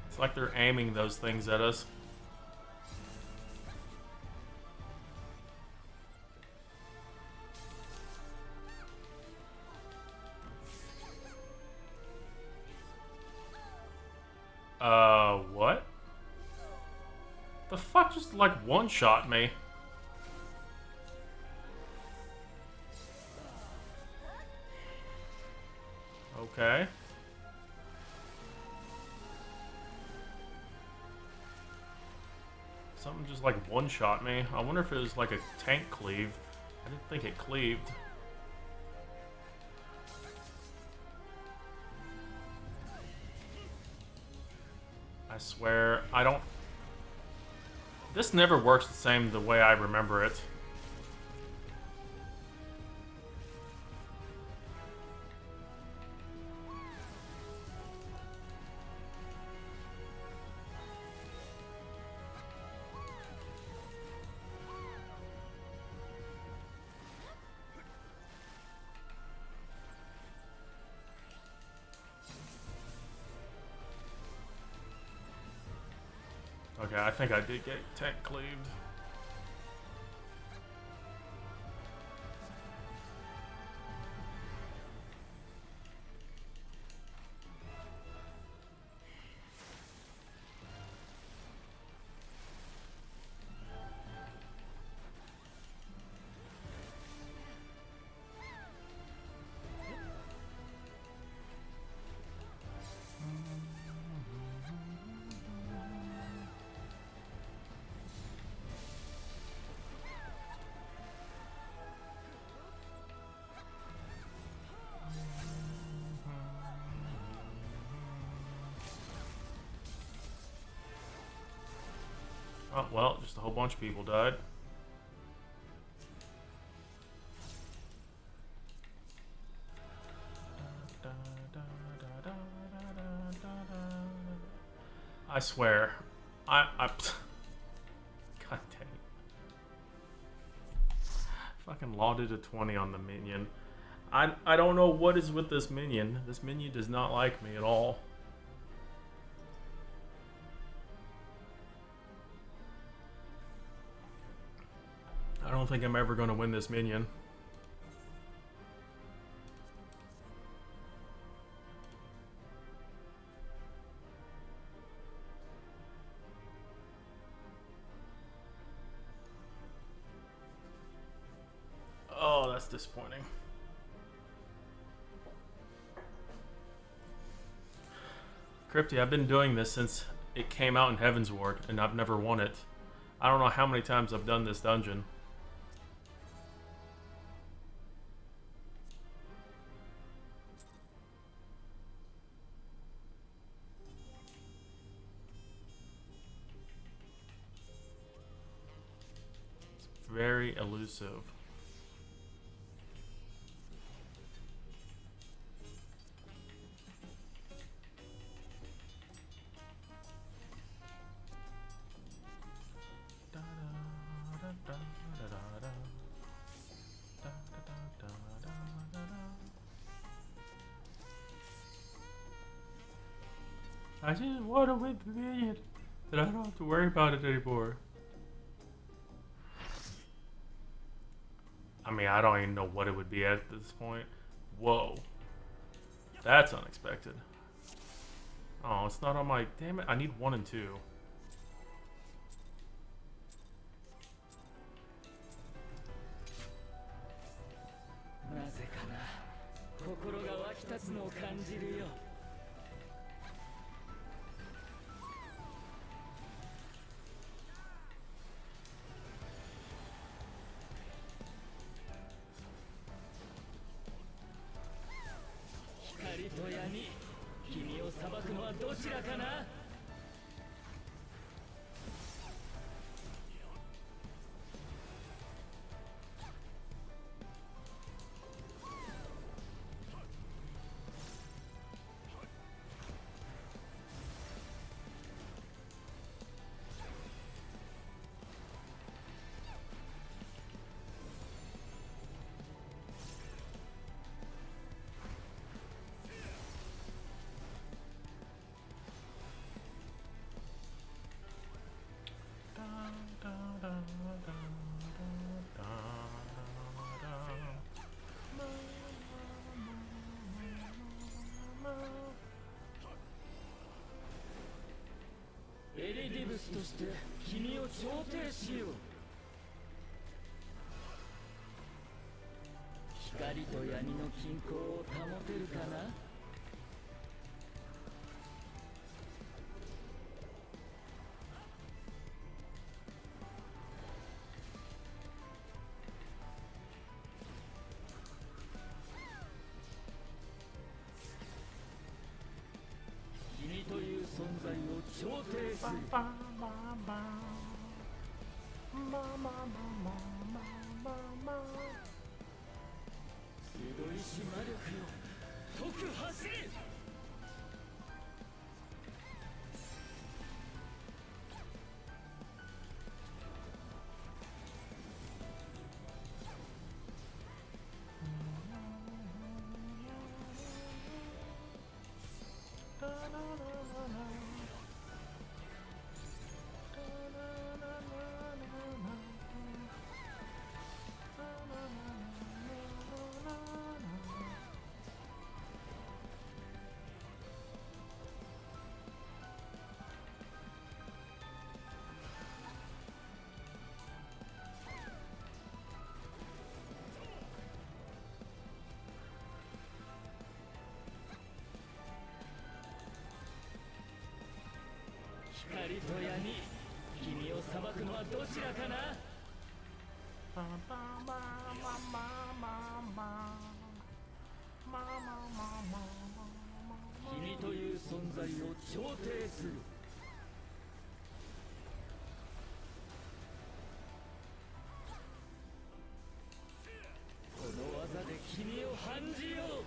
It's like they're aiming those things at us. What? The fuck just like one-shot me? Okay. Something just like one-shot me. I wonder if it was like a tank cleave. I didn't think it cleaved. I swear, I don't... This never works the same the way I remember it. Okay, I think I did get tank cleaved. Oh, well, just a whole bunch of people died. I swear. I God dang it. Fucking lauded a 20 on the minion. I don't know what is with this minion. This minion does not like me at all. I don't think I'm ever going to win this minion. Oh, that's disappointing. Crypty, I've been doing this since it came out in Heaven's Ward, and I've never won it. I don't know how many times I've done this dungeon. Very elusive. I just want to win the minion, and I don't have to worry about it anymore. I mean, I don't even know what it would be at this point. Whoa. That's unexpected. Oh, it's not on my... Damn it, I need 1 and 2.エリディブスとして君を調停しよう。光と闇の均衡を保てるかな。君という存在を調停する。鋭いし魔力よ、解く走れ。光と闇、君を裁くのはどちらかな。君という存在を調停する。この技で君を判じよう。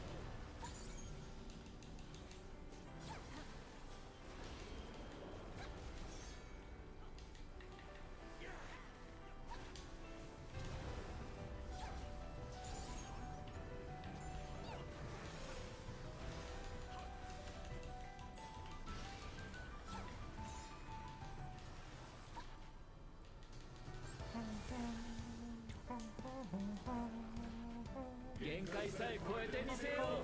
限界さえ超えてみせよう。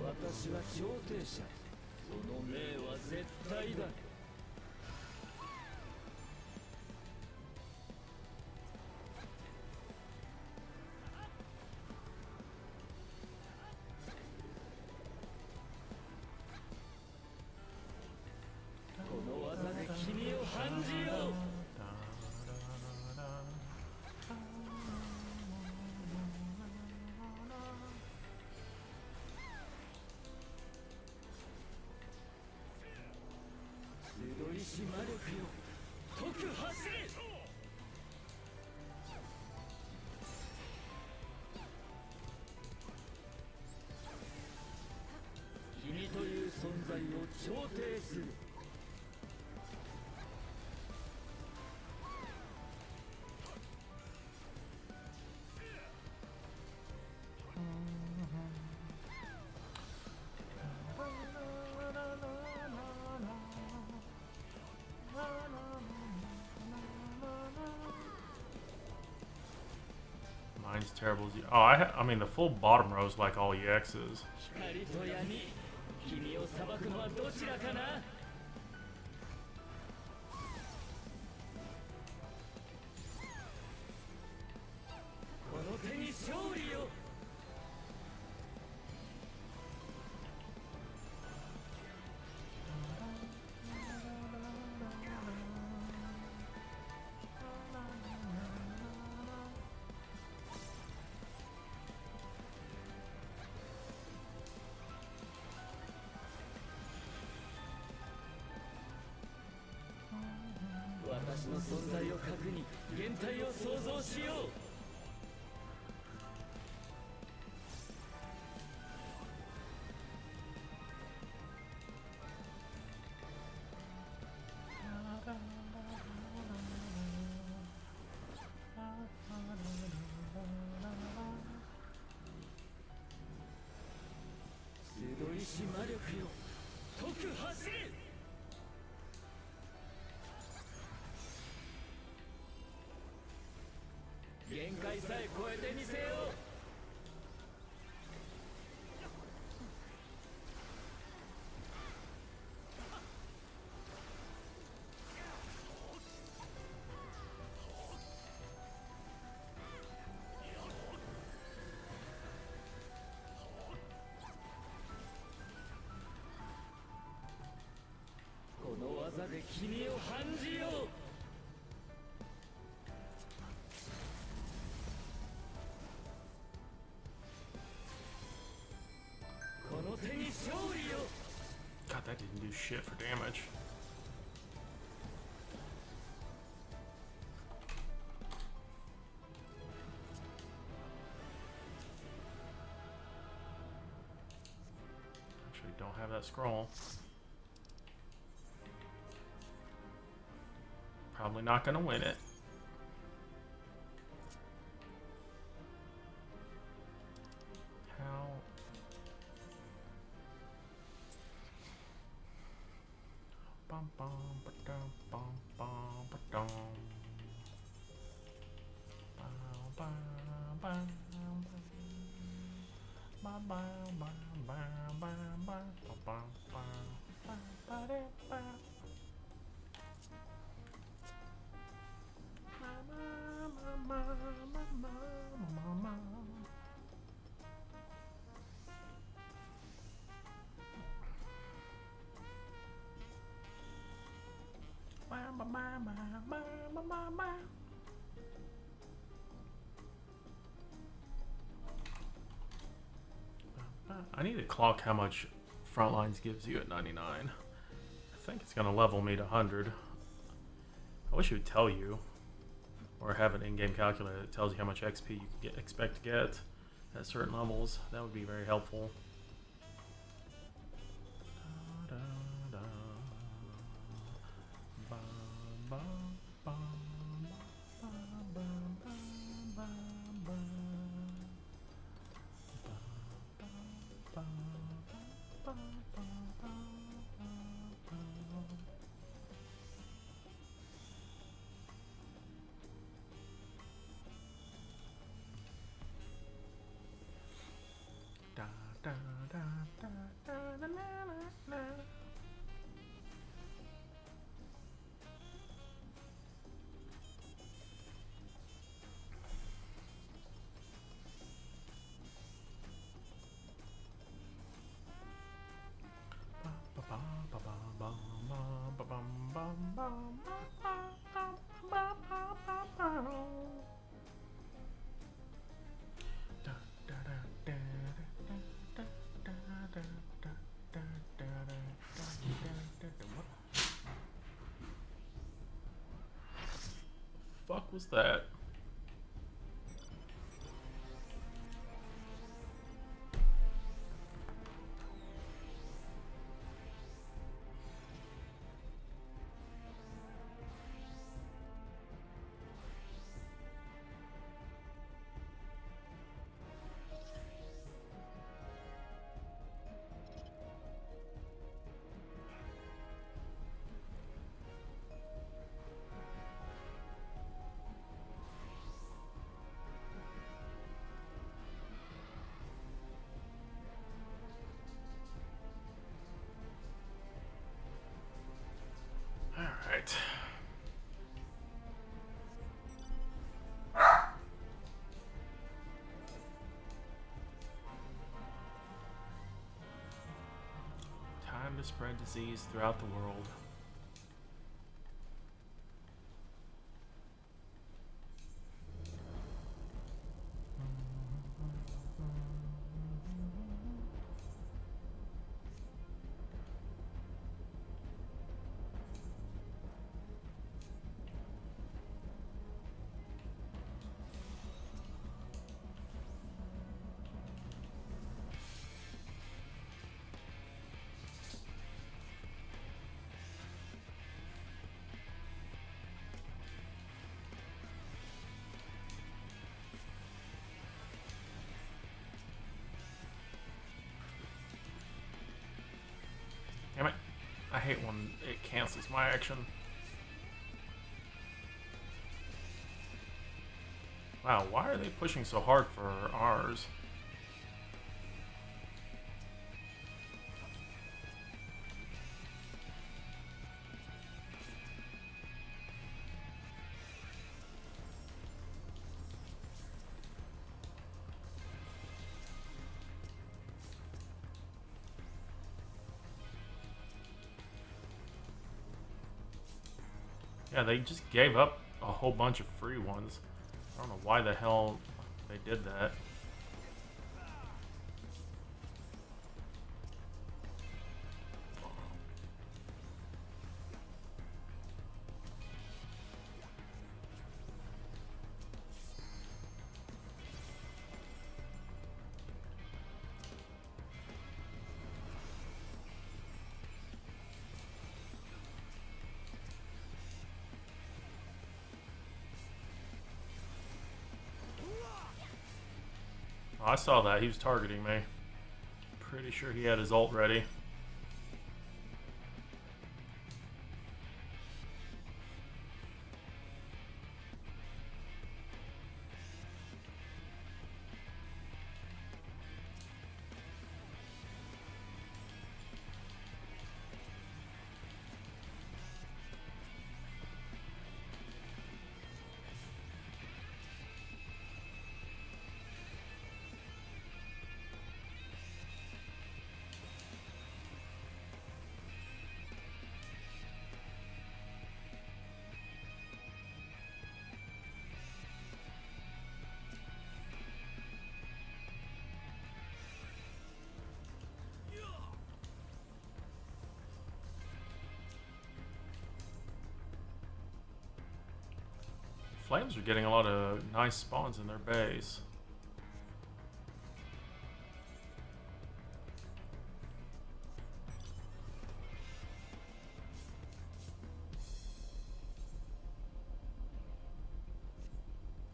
私は調停者。その命は絶対だ。この技で君を判じよう。鋭いし魔力よ、解く走れ。君という存在を調停する。terrible as you. Oh, I mean, the full bottom row is like all EXs. 光と闇君を裁くのはどちらかな。この手に勝利よ。私の存在を確認、現体を創造しよう。鋭いし魔力よ、解く走れ。限界さえ超えてみせよう。この技で君を判じよう。God, that didn't do shit for damage. Actually, don't have that scroll. Probably not gonna win it. How? Bum bum ba-dum bum bum ba-dum. Bum bum bum bum bum bum bum bum bum bum bum ba-da-ba. Mama, mama, mama. I need to clock how much Frontlines gives you at 99. I think it's going to level me to 100. I wish it would tell you, or have an in-game calculator that tells you how much XP you can expect to get at certain levels. That would be very helpful. Fuck was that? trying to spread disease throughout the world. Damn it. I hate when it cancels my action. Wow, why are they pushing so hard for ours? Yeah, they just gave up a whole bunch of free ones. I don't know why the hell they did that. Oh, I saw that. He was targeting me. Pretty sure he had his ult ready. Flames are getting a lot of nice spawns in their base.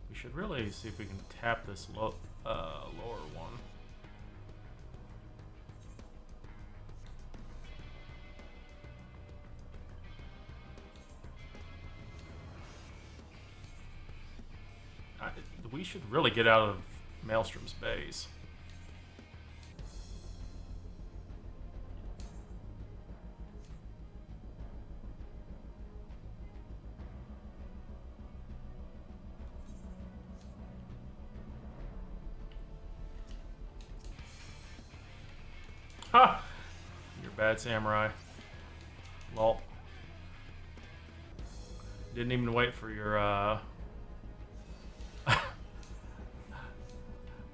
We should really see if we can tap this lower one. We should really get out of Maelstrom's base. Ha! You're a bad samurai. Lol. Didn't even wait for your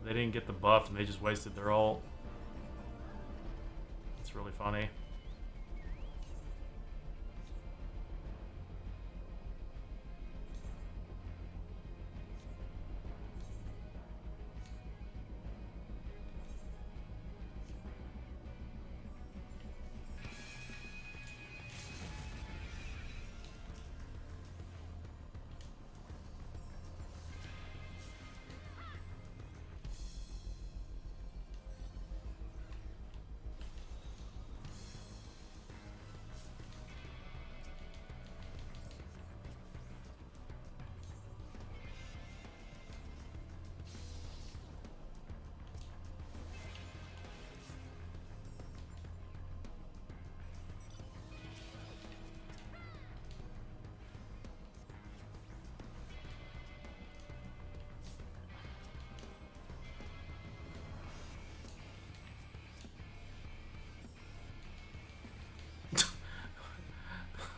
They didn't get the buff and they just wasted their ult. It's really funny.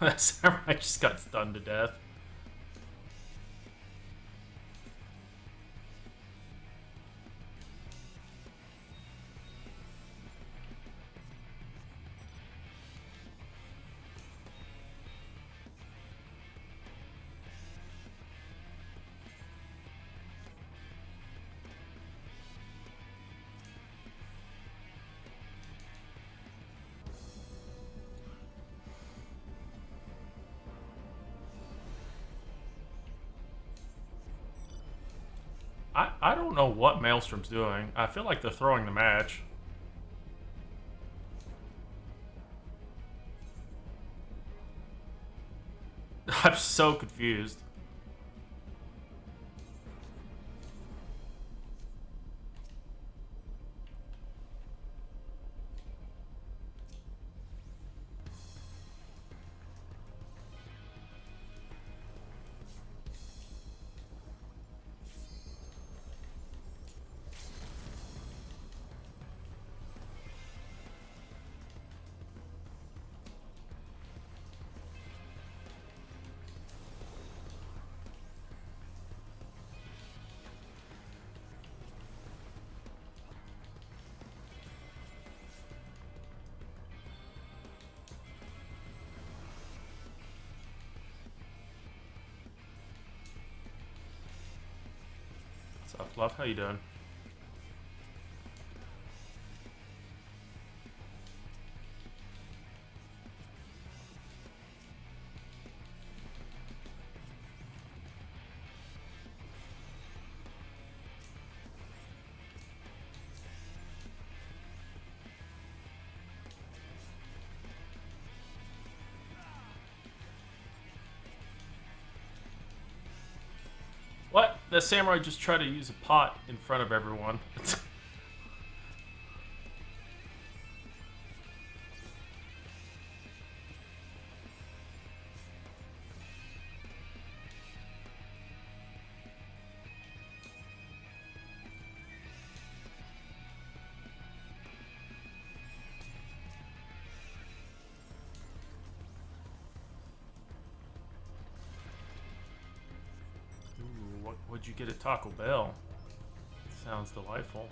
That samurai just got stunned to death. I don't know what Maelstrom's doing. I feel like they're throwing the match. I'm so confused. What's up, love? How you doing? What? The samurai just tried to use a pot in front of everyone. What'd you get at Taco Bell? Sounds delightful.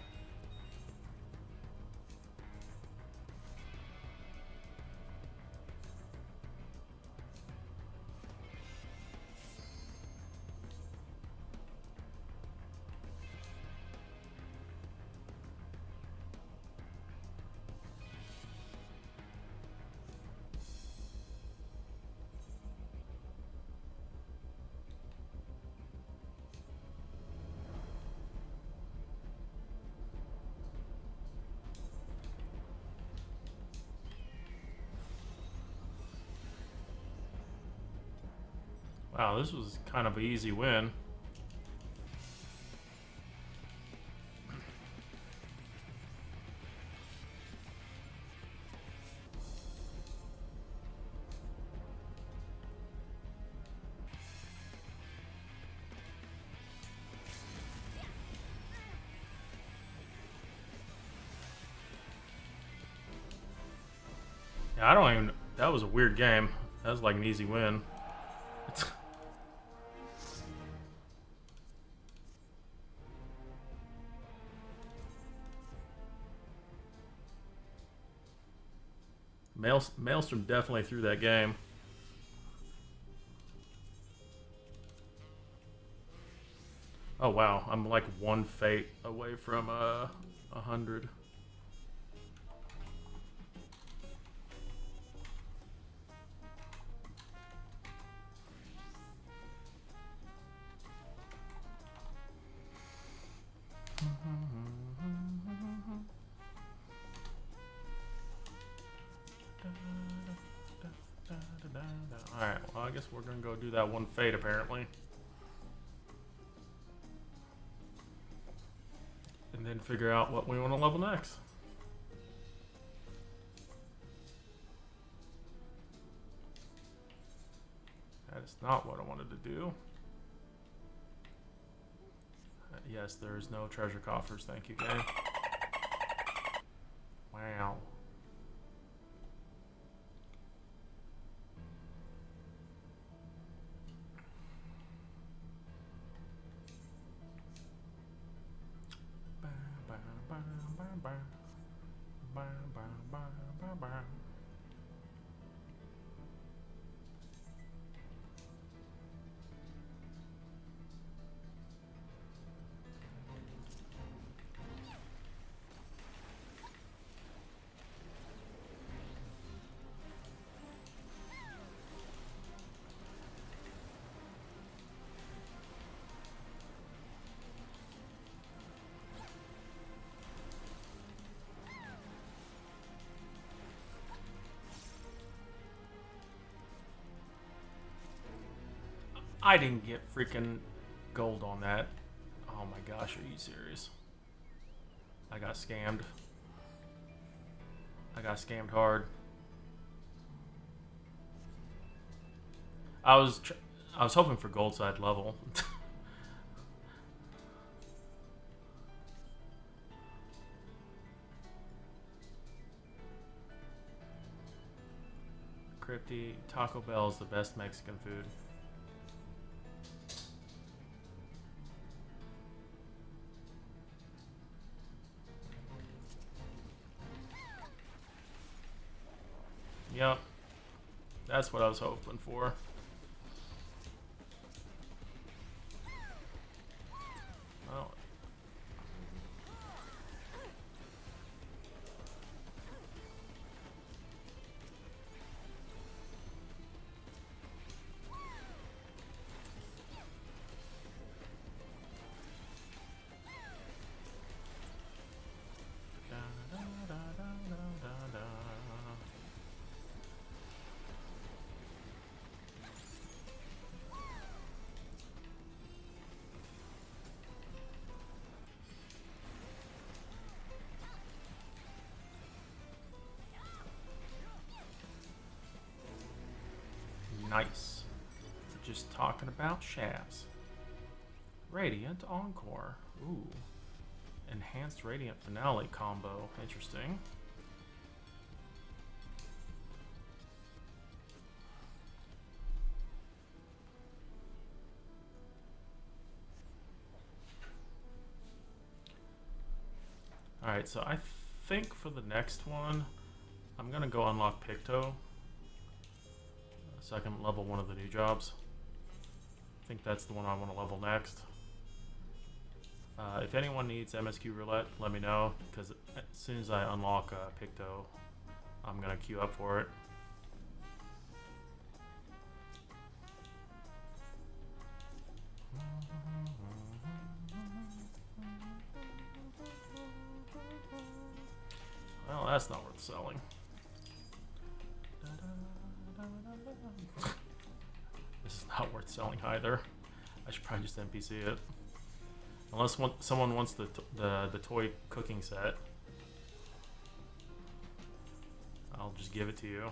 Wow, this was kind of an easy win. Yeah, I don't even... That was a weird game. That was like an easy win. Maelstrom definitely threw that game. Oh wow, I'm like one fate away from 100. Alright, well I guess we're gonna go do that one fate apparently. And then figure out what we want to level next. That is not what I wanted to do. Yes, there is no treasure coffers. Thank you, game. Wow. I didn't get freaking gold on that. Oh my gosh, are you serious? I got scammed. I got scammed hard. I was hoping for gold side level. Crypty, Taco Bell is the best Mexican food. Yep. That's what I was hoping for. Oh. Nice. We're just talking about shafts. Radiant Encore. Ooh. Enhanced Radiant Finale combo. Interesting. Alright, so I think for the next one, I'm gonna go unlock Picto, so I can level one of the new jobs. I think that's the one I want to level next. If anyone needs MSQ Roulette, let me know, because as soon as I unlock Picto, I'm gonna queue up for it. Well, that's not worth selling. This is not worth selling either. I should probably just NPC it. Unless someone wants the toy cooking set. I'll just give it to you.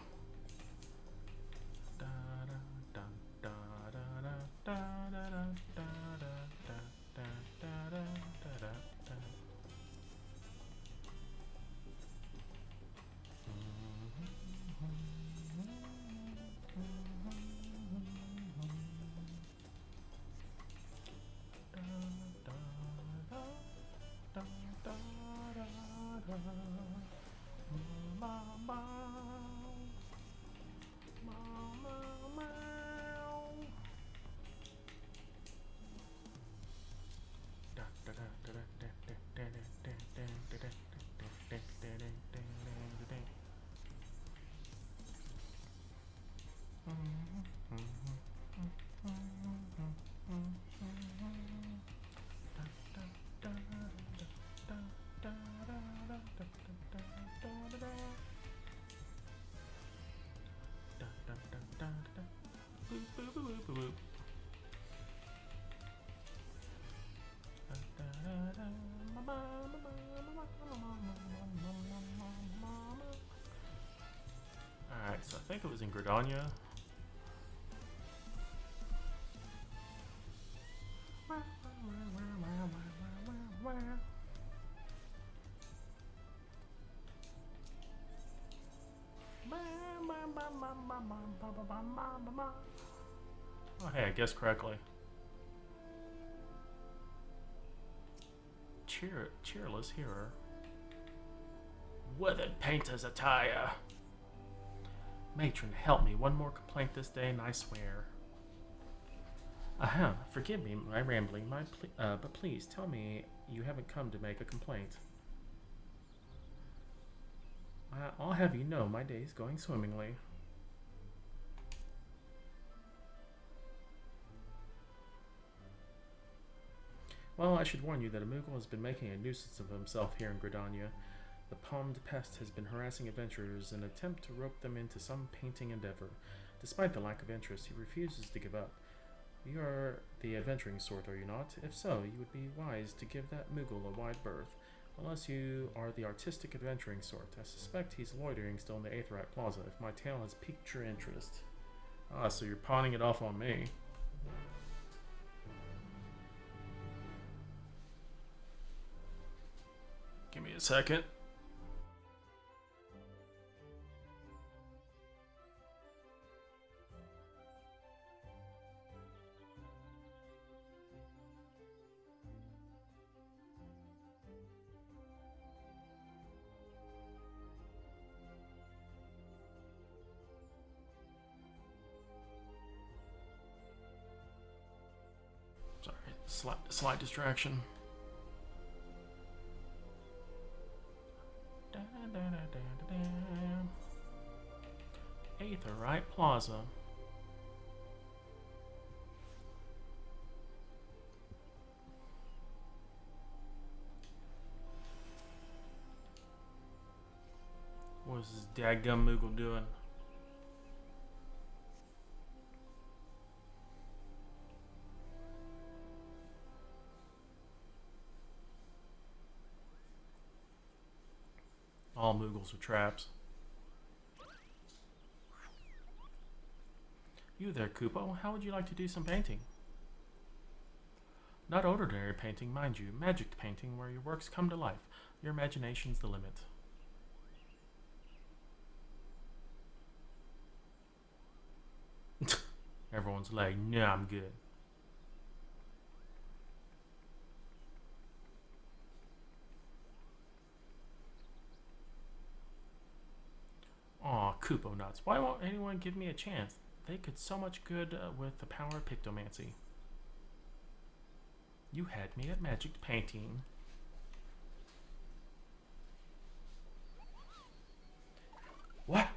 Alright, so I think it was in Gridania. Oh, hey, I guessed correctly. Cheerless hearer. withered painter's attire. Matron, help me. One more complaint this day, and I swear. Ahem, forgive me my rambling, but please tell me you haven't come to make a complaint. I'll have you know my day's going swimmingly. Well, I should warn you that a Moogle has been making a nuisance of himself here in Gridania. The palmed pest has been harassing adventurers in an attempt to rope them into some painting endeavor. Despite the lack of interest, he refuses to give up. You are the adventuring sort, are you not? If so, you would be wise to give that Moogle a wide berth. Unless you are the artistic adventuring sort. I suspect he's loitering still in the Aetherite Plaza, if my tale has piqued your interest. Ah, so you're pawning it off on me. Give me a second. Sorry, slight distraction. Aetherite Plaza. What is this dadgum Moogle doing? All Moogles are traps. You there, Kupo. How would you like to do some painting? Not ordinary painting, mind you. Magic painting where your works come to life. Your imagination's the limit. Everyone's like, nah, I'm good. Aw, Kupo nuts. Why won't anyone give me a chance? They could so much good with the power of pictomancy. You had me at magic painting. What?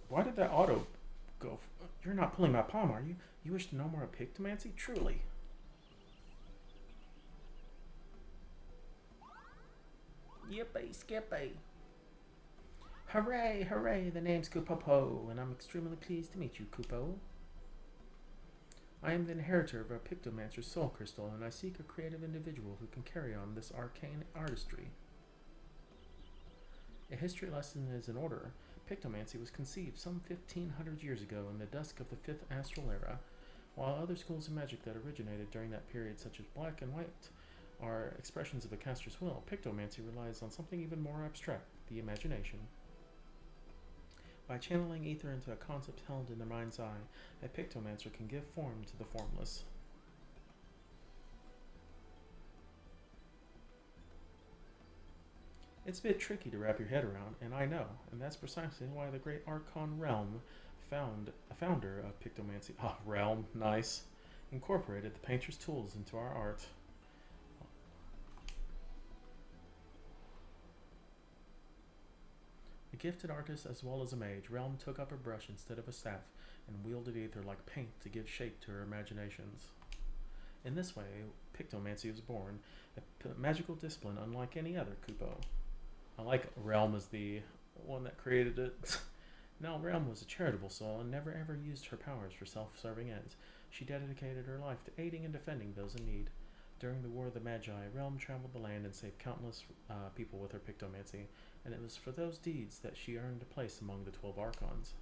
Why did that auto go? You're not pulling my palm, are you? You wish to know more of pictomancy? Truly. Yippee skippy. Hooray, hooray, the name's Kupopo, and I'm extremely pleased to meet you, Kupo. I am the inheritor of a Pictomancer's soul crystal, and I seek a creative individual who can carry on this arcane artistry. A history lesson is in order. Pictomancy was conceived some 1500 years ago in the dusk of the 5th Astral Era, while other schools of magic that originated during that period, such as black and white, are expressions of a caster's will. Pictomancy relies on something even more abstract, the imagination. By channeling ether into a concept held in their mind's eye, a pictomancer can give form to the formless. It's a bit tricky to wrap your head around, and I know, and that's precisely why the great Archon Realm, founder of pictomancy, Realm, nice, incorporated the painter's tools into our art. A gifted artist as well as a mage, Realm took up a brush instead of a staff and wielded ether like paint to give shape to her imaginations. In this way, pictomancy was born, a magical discipline unlike any other, Kupo. I like Realm as the one that created it. Now, Realm was a charitable soul and never ever used her powers for self-serving ends. She dedicated her life to aiding and defending those in need. During the War of the Magi, Realm traveled the land and saved countless people with her pictomancy, and it was for those deeds that she earned a place among the 12 Archons.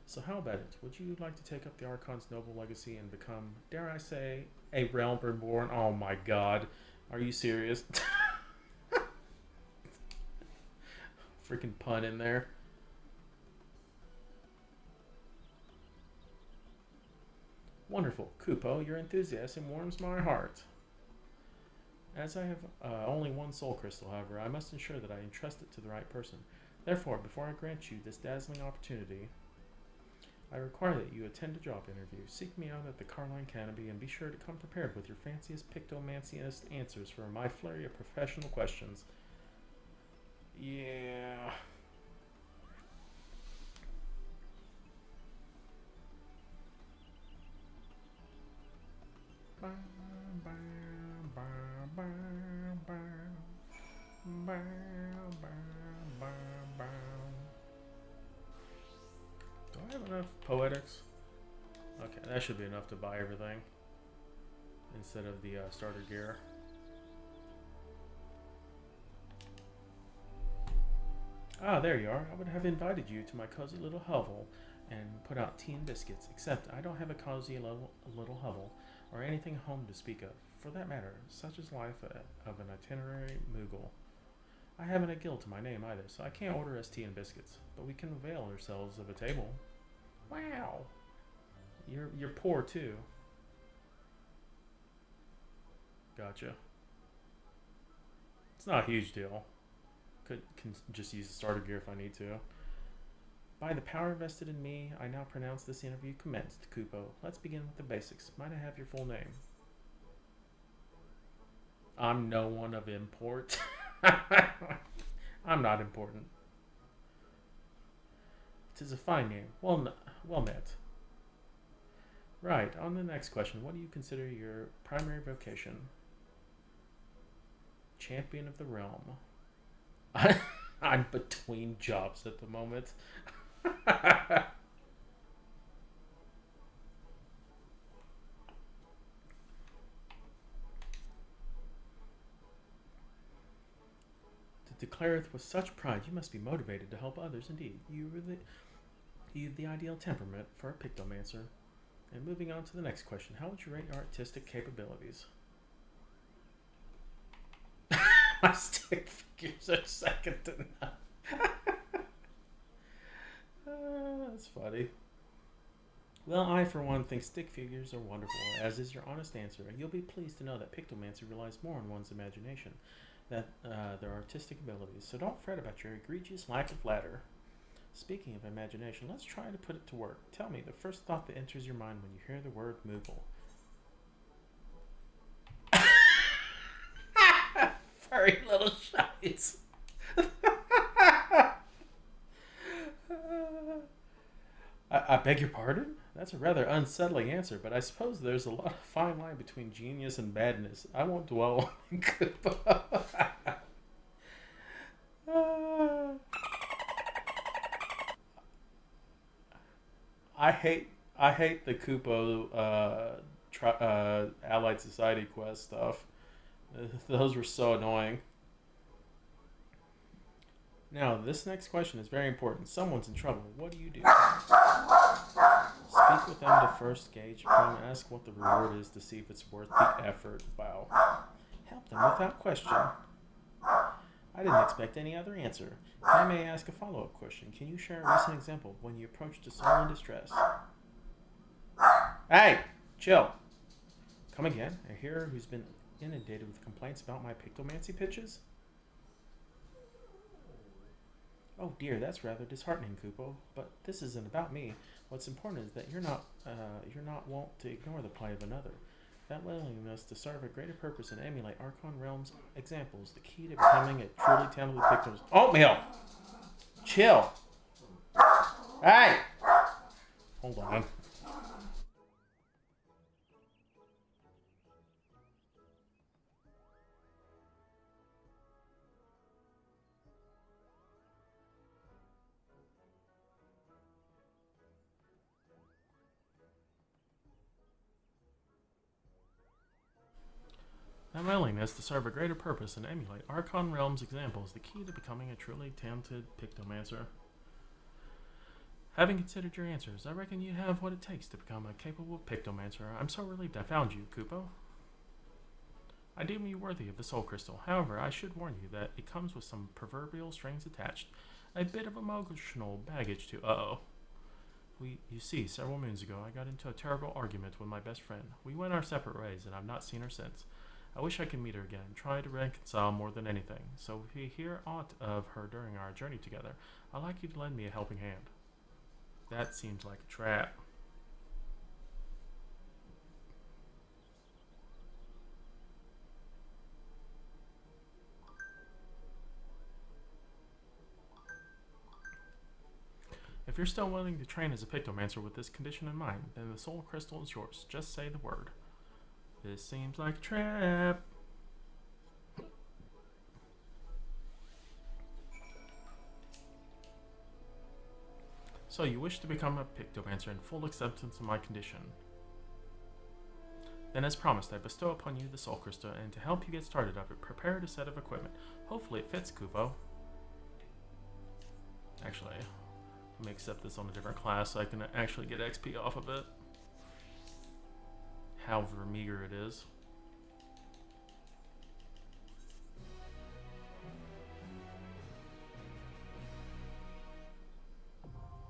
So how about it? Would you like to take up the Archon's noble legacy and become, dare I say, a Realm reborn? Oh my god. Are you serious? Freaking pun in there. Wonderful. Kupo, your enthusiasm warms my heart. As I have only one soul crystal, however, I must ensure that I entrust it to the right person. Therefore, before I grant you this dazzling opportunity, I require that you attend a job interview. Seek me out at the Carline Canopy and be sure to come prepared with your fanciest pictomanciest answers for my flurry of professional questions. Yeah. Do I have enough poetics? Okay, that should be enough to buy everything instead of the starter gear. Ah, there you are. I would have invited you to my cozy little hovel and put out tea and biscuits, except I don't have a cozy little hovel or anything home to speak of. For that matter, such is life of an itinerary Moogle. I haven't a guild to my name either, so I can't order us tea and biscuits, but we can avail ourselves of a table. Wow. You're poor too. Gotcha. It's not a huge deal. Can just use the starter gear if I need to. By the power vested in me, I now pronounce this interview commenced, Kupo. Let's begin with the basics. Might I have your full name? I'm no one of import. I'm not important. 'Tis a fine name. Well met. Right, on the next question. What do you consider your primary vocation? Champion of the realm. I'm between jobs at the moment. To declare it with such pride, you must be motivated to help others. Indeed, you have the ideal temperament for a pictomancer. And moving on to the next question, how would you rate your artistic capabilities? My stick figures are second to none. That's funny. Well, I, for one, think stick figures are wonderful, as is your honest answer. You'll be pleased to know that pictomancy relies more on one's imagination than their artistic abilities, so don't fret about your egregious lack of latter. Speaking of imagination, let's try to put it to work. Tell me the first thought that enters your mind when you hear the word Moogle. Furry little shites. I beg your pardon? That's a rather unsettling answer, but I suppose there's a lot of fine line between genius and madness. I won't dwell on Kupo. I hate the Kupo Allied Society quest stuff. Those were so annoying. Now, this next question is very important. Someone's in trouble. What do you do? Speak with them to first gauge and ask what the reward is to see if it's worth the effort. Wow. Help them without question. I didn't expect any other answer. If I may ask a follow-up question, can you share a recent example of when you approached a soul in distress? Hey! Chill. Come again? A hearer who's been inundated with complaints about my pictomancy pitches? Oh dear, that's rather disheartening, Kupo. But this isn't about me. What's important is that you're not wont to ignore the plight of another. That willingness to serve a greater purpose and emulate Archon Realm's examples, the key to becoming a truly talented pictomancer. Oatmeal! Chill! Hey! Hold on. That willingness to serve a greater purpose and emulate Archon Realm's examples, the key to becoming a truly talented pictomancer. Having considered your answers, I reckon you have what it takes to become a capable pictomancer. I'm so relieved I found you, Kupo. I deem you worthy of the Soul Crystal. However, I should warn you that it comes with some proverbial strings attached. A bit of emotional baggage to... You see, several moons ago, I got into a terrible argument with my best friend. We went our separate ways, and I've not seen her since. I wish I could meet her again, try to reconcile more than anything. So if you hear aught of her during our journey together, I'd like you to lend me a helping hand. That seems like a trap. If you're still willing to train as a pictomancer with this condition in mind, then the soul crystal is yours. Just say the word. This seems like a trap. So you wish to become a pictomancer in full acceptance of my condition. Then as promised, I bestow upon you the soul crystal, and to help you get started, I've prepared a set of equipment. Hopefully it fits, Kuvo. Actually, let me accept this on a different class so I can actually get XP off of it. However meager it is.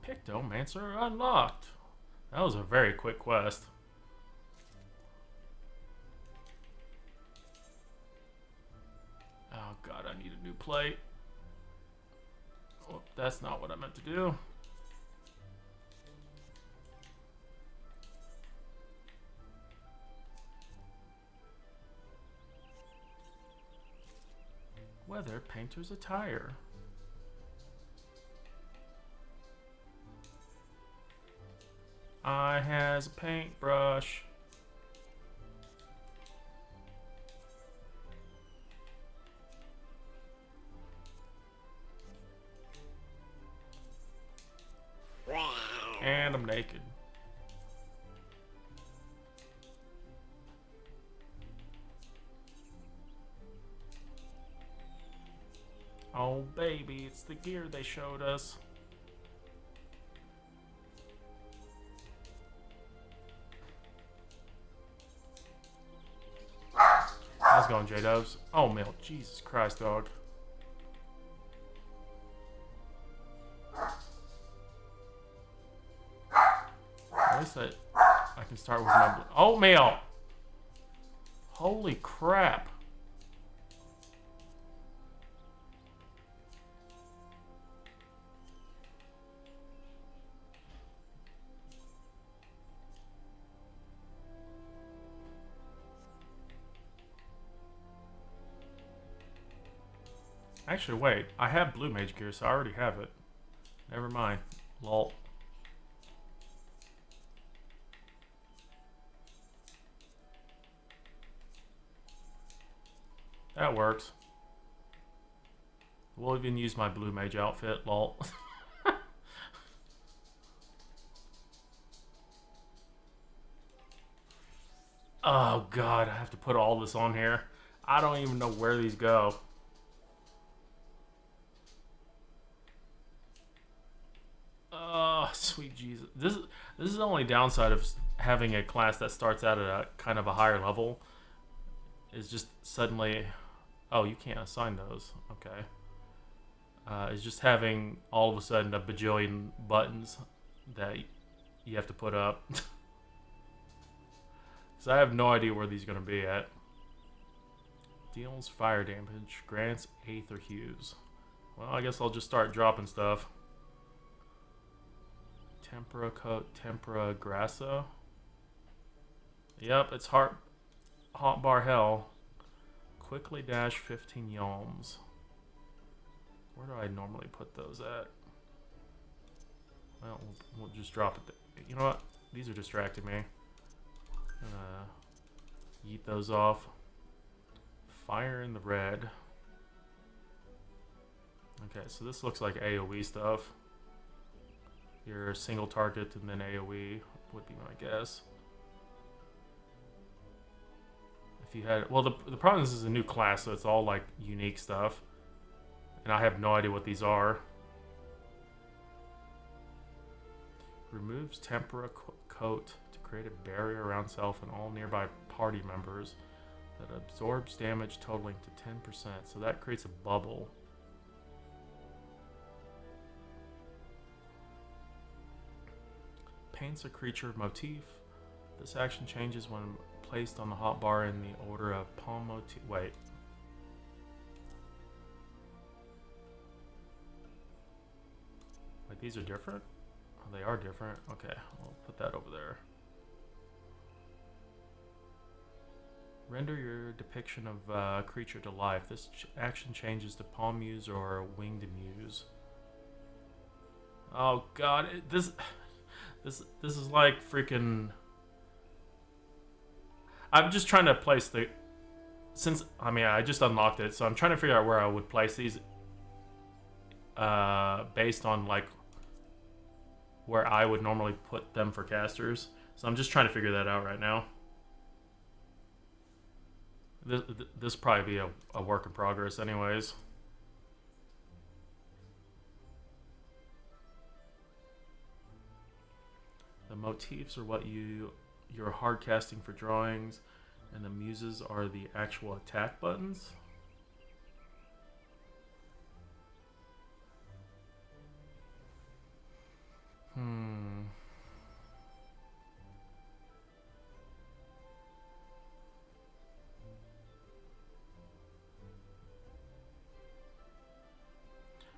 Pictomancer unlocked. That was a very quick quest. Oh god, I need a new plate. Oh, that's not what I meant to do. Weather painter's attire. I has a paintbrush. And I'm naked. Oh baby, it's the gear they showed us. How's it going, J-Dubs? Oh, Mill. Jesus Christ, dog. At least I can start with my... Oatmeal! Holy crap. Actually, wait. I have blue mage gear, so I already have it. Never mind. Lol. That works. We'll even use my blue mage outfit. Lol. Oh god, I have to put all this on here. I don't even know where these go. Oh, sweet Jesus. This is the only downside of having a class that starts out at a kind of a higher level. Is just suddenly... Oh, you can't assign those. Okay. It's just having all of a sudden a bajillion buttons that you have to put up. Because I have no idea where these are going to be at. Deals fire damage. Grants aether hues. Well, I guess I'll just start dropping stuff. Tempera coat, tempera grassa. Yep, it's hot bar hell. Quickly dash 15 yalms. Where do I normally put those at? Well, we'll just drop it there. You know what? These are distracting me. Yeet those off. Fire in the red. Okay, so this looks like AoE stuff. Your single target and then AoE would be my guess. If you had, well, the problem is this is a new class, so it's all like unique stuff, and I have no idea what these are. Removes tempera coat to create a barrier around self and all nearby party members that absorbs damage totaling to 10%. So that creates a bubble. Paints a creature motif. This action changes when placed on the hotbar in the order of palm motif. Wait. Wait, these are different? Oh, they are different. Okay, I'll put that over there. Render your depiction of a creature to life. This action changes to palm muse or winged muse. Oh god, this is like freaking. I'm just trying to place the. Since I mean I just unlocked it, so I'm trying to figure out where I would place these. Based on like where I would normally put them for casters. So I'm just trying to figure that out right now. This probably be a work in progress anyways. The motifs are what you're hard casting for drawings, and the muses are the actual attack buttons.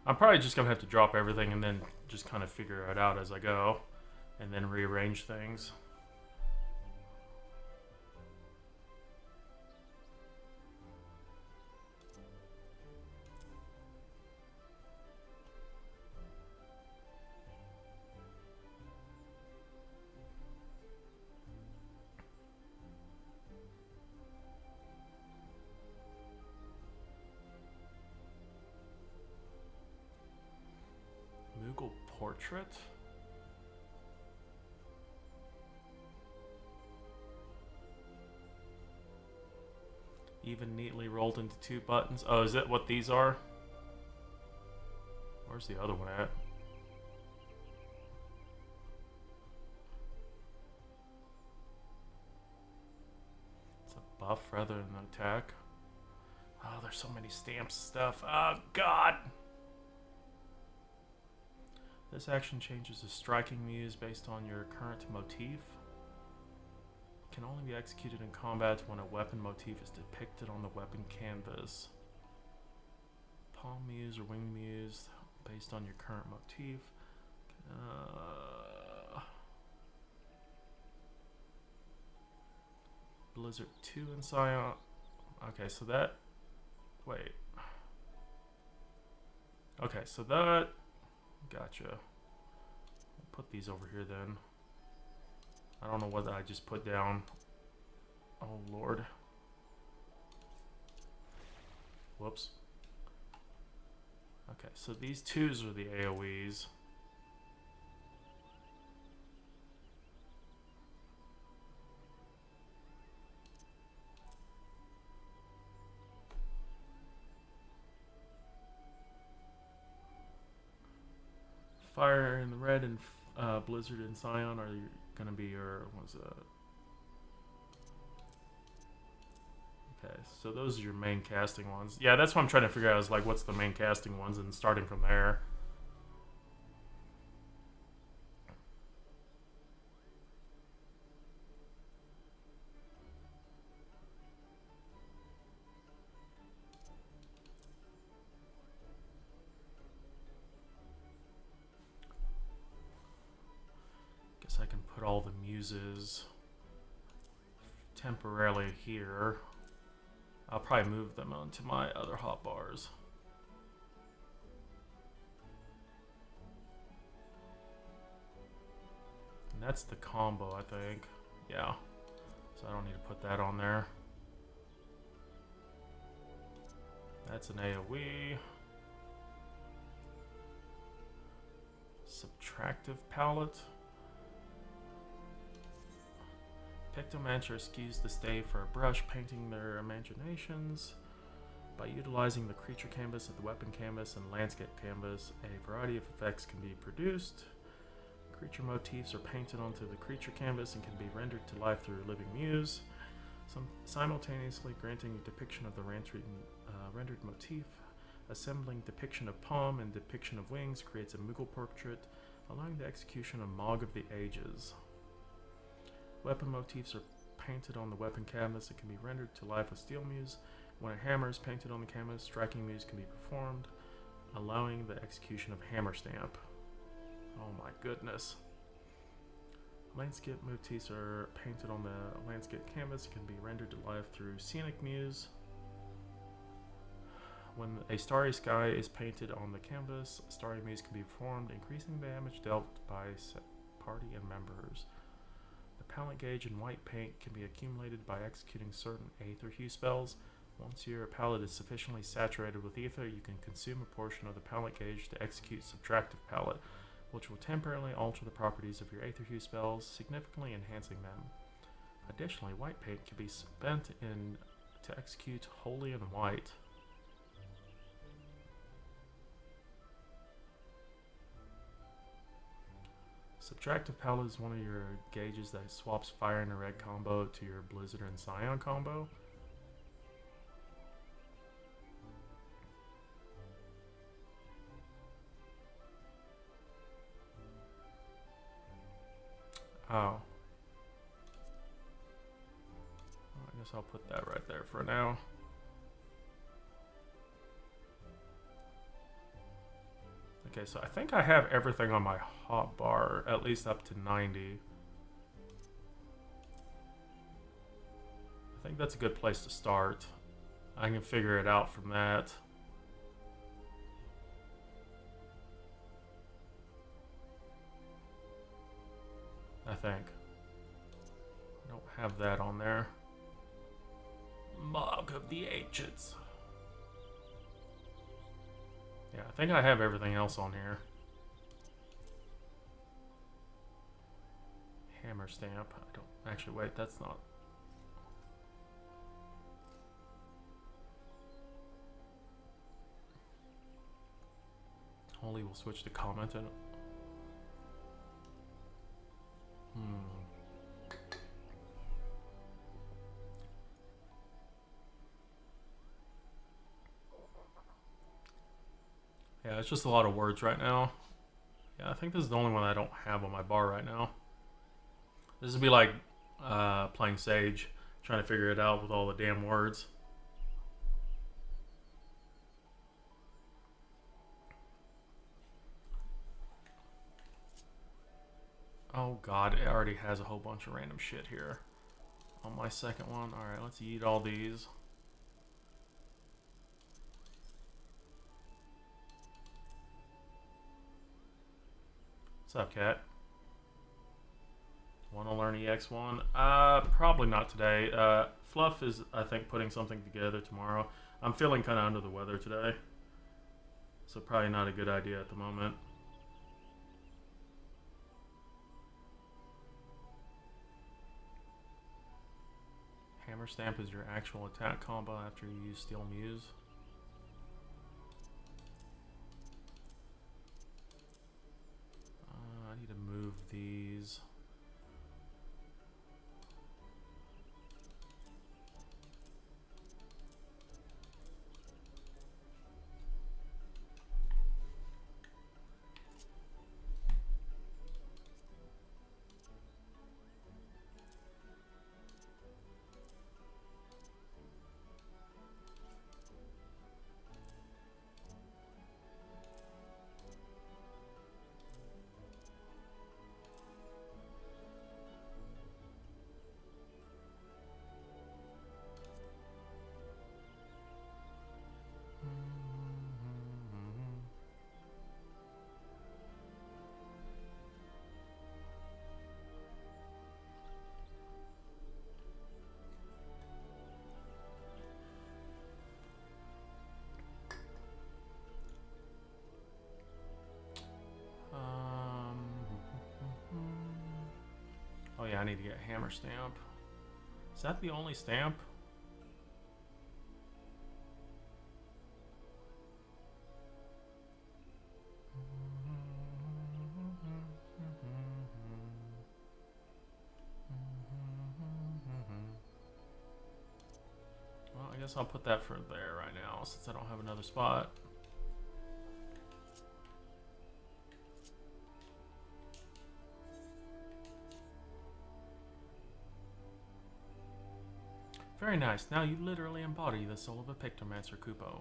I'm probably just gonna have to drop everything and then just kind of figure it out as I go, and then rearrange things. Moogle portrait. Even neatly rolled into 2 buttons. Oh, is that what these are? Where's the other one at? It's a buff rather than an attack. Oh, there's so many stamps and stuff. Oh, God! This action changes to striking muse based on your current motif. It can only be executed in combat when a weapon motif is depicted on the weapon canvas. Palm muse or wing muse based on your current motif. Blizzard 2 and Scion. Okay, so that. Wait. Okay, so that. Gotcha. I'll put these over here then. I don't know what I just put down. Oh lord. Whoops. Okay, so these 2s are the AoEs. Fire and the red and Blizzard and Scion are gonna be your okay, so those are your main casting ones. Yeah, that's what I'm trying to figure out is like what's the main casting ones and starting from there. I can put all the muses temporarily here. I'll probably move them onto my other hotbars. And that's the combo, I think. Yeah. So I don't need to put that on there. That's an AoE. Subtractive palette. Pictomancer skews the stave for a brush, painting their imaginations. By utilizing the creature canvas, the weapon canvas, and landscape canvas, a variety of effects can be produced. Creature motifs are painted onto the creature canvas and can be rendered to life through living muse, simultaneously granting a depiction of the rendered motif. Assembling depiction of palm and depiction of wings creates a Moogle portrait, allowing the execution of Mog of the Ages. Weapon motifs are painted on the weapon canvas, it can be rendered to life with steel muse. When a hammer is painted on the canvas, striking muse can be performed, allowing the execution of hammer stamp. Oh my goodness. Landscape motifs are painted on the landscape canvas. It can be rendered to life through scenic muse. When a starry sky is painted on the canvas, a starry muse can be performed, increasing the damage dealt by party and members. The palette gauge in white paint can be accumulated by executing certain aether hue spells. Once your palette is sufficiently saturated with ether, you can consume a portion of the palette gauge to execute subtractive palette, which will temporarily alter the properties of your aether hue spells, significantly enhancing them. Additionally, white paint can be spent to execute Holy in White. Subtractive palette is one of your gauges that swaps fire and a red combo to your blizzard and scion combo. Oh. I guess I'll put that right there for now. Okay, so I think I have everything on my hotbar, at least up to 90. I think that's a good place to start. I can figure it out from that. I think. I don't have that on there. Mog of the Ancients. Yeah, I think I have everything else on here. Hammer stamp. I don't actually wait, that's not. Holy will switch to comment and yeah, it's just a lot of words right now. Yeah, I think this is the only one I don't have on my bar right now. This would be like playing Sage, trying to figure it out with all the damn words. Oh god, it already has a whole bunch of random shit here on my second one. Alright, let's eat all these. What's up, cat? Want to learn EX1? Probably not today. Fluff is, I think, putting something together tomorrow. I'm feeling kind of under the weather today, so probably not a good idea at the moment. Hammer Stamp is your actual attack combo after you use Steel Muse. I need to move these. Oh yeah, I need to get Hammer Stamp. Is that the only stamp? Well, I guess I'll put that for there right now since I don't have another spot. Very nice. Now you literally embody the soul of a Pictomancer, Kupo.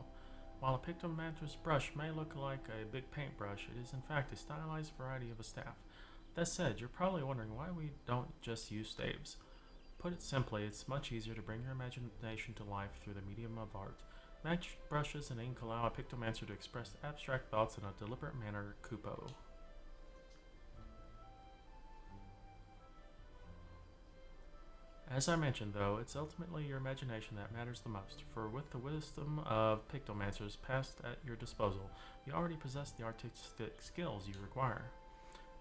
While a Pictomancer's brush may look like a big paintbrush, it is in fact a stylized variety of a staff. That said, you're probably wondering why we don't just use staves. Put it simply, it's much easier to bring your imagination to life through the medium of art. Magic brushes and ink allow a Pictomancer to express abstract thoughts in a deliberate manner, Kupo. As I mentioned, though, it's ultimately your imagination that matters the most, for with the wisdom of Pictomancers passed at your disposal, you already possess the artistic skills you require.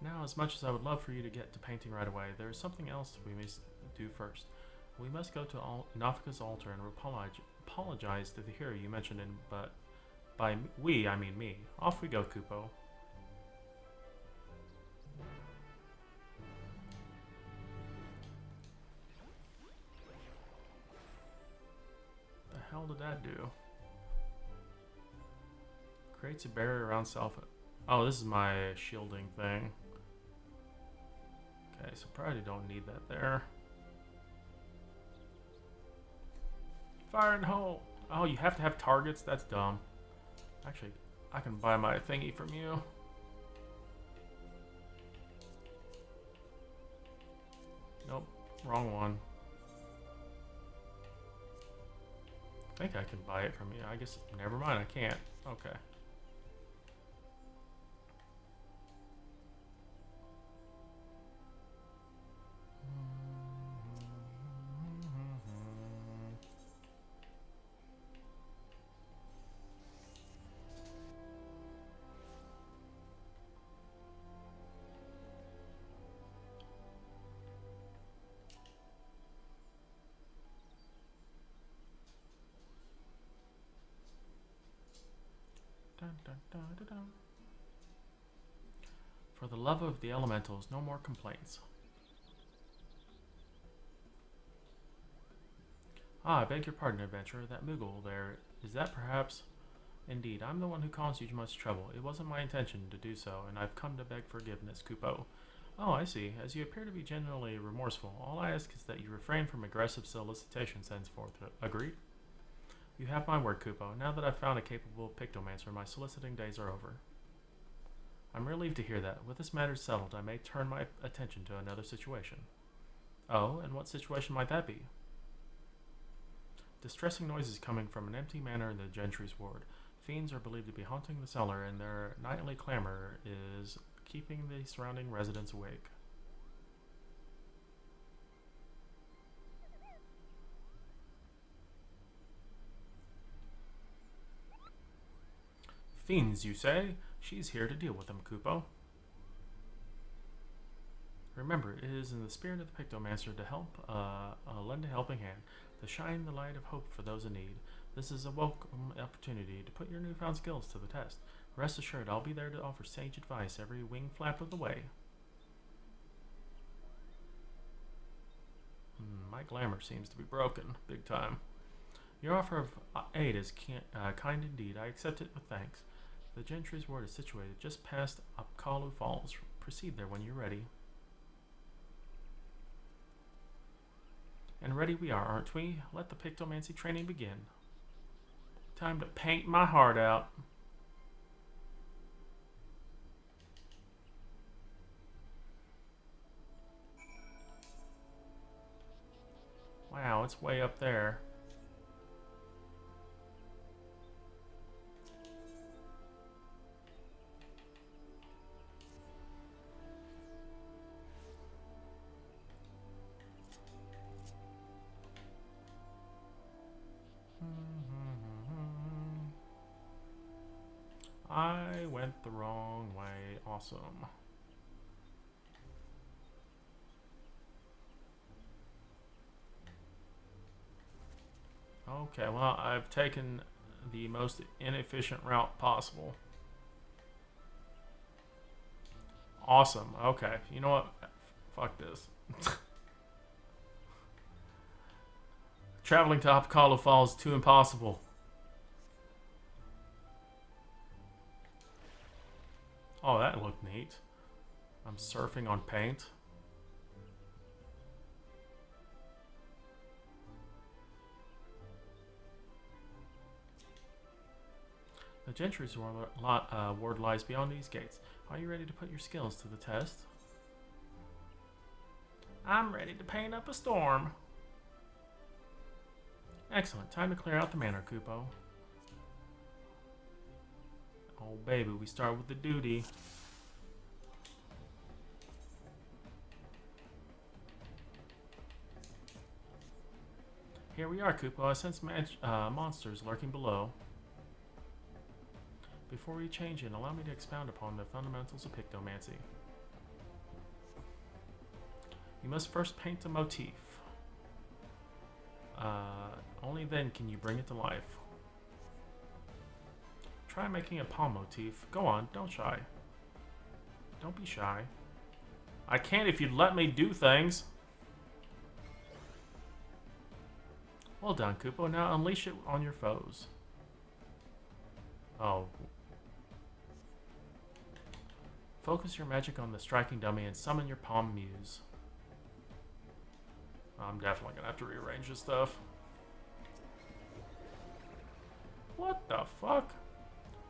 Now, as much as I would love for you to get to painting right away, there is something else we must do first. We must go to Nafika's altar and apologize to the hero you mentioned, but by we, I mean me. Off we go, Kupo. The hell did that do? Creates a barrier around self. Oh, this is my shielding thing. Okay, so probably don't need that there. Fire in the hole! Oh, you have to have targets? That's dumb. Actually, I can buy my thingy from you. Nope, wrong one. I think I can buy it from you. I guess, never mind, I can't. Okay. Dun, dun, dun, dun, dun. For the love of the elementals, no more complaints. Ah, I beg your pardon, adventurer. That Moogle there, is that perhaps... Indeed, I'm the one who caused you much trouble. It wasn't my intention to do so, and I've come to beg forgiveness, Kupo. Oh, I see. As you appear to be genuinely remorseful, all I ask is that you refrain from aggressive solicitations henceforth. Agreed? You have my word, Kupo. Now that I've found a capable Pictomancer, my soliciting days are over. I'm relieved to hear that. With this matter settled, I may turn my attention to another situation. Oh, and what situation might that be? Distressing noises coming from an empty manor in the Gentry's ward. Fiends are believed to be haunting the cellar, and their nightly clamor is keeping the surrounding residents awake. Fiends, you say? She's here to deal with them, Kupo. Remember, it is in the spirit of the Pictomancer to help, lend a helping hand, to shine the light of hope for those in need. This is a welcome opportunity to put your newfound skills to the test. Rest assured, I'll be there to offer sage advice every wing flap of the way. My glamour seems to be broken, big time. Your offer of aid is kind indeed. I accept it with thanks. The Gentry's ward is situated just past Apkalu Falls. Proceed there when you're ready. And ready we are, aren't we? Let the Pictomancy training begin. Time to paint my heart out. Wow, it's way up there. I went the wrong way. Awesome. Okay, well, I've taken the most inefficient route possible. Awesome. Okay, you know what? Fuck this. Traveling to Apakalu Falls is too impossible. Oh, that looked neat. I'm surfing on paint. Gentry's ward lies beyond these gates. Are you ready to put your skills to the test? I'm ready to paint up a storm. Excellent. Time to clear out the manor, Kupo. Oh, baby, we start with the duty. Here we are, Kupo. I sense monsters lurking below. Before we change it, allow me to expound upon the fundamentals of pictomancy. You must first paint a motif. Only then can you bring it to life. Try making a palm motif. Go on, don't shy. Don't be shy. I can't if you'd let me do things. Well done, Kupo. Now unleash it on your foes. Oh. Focus your magic on the striking dummy and summon your palm muse. I'm definitely gonna have to rearrange this stuff. What the fuck?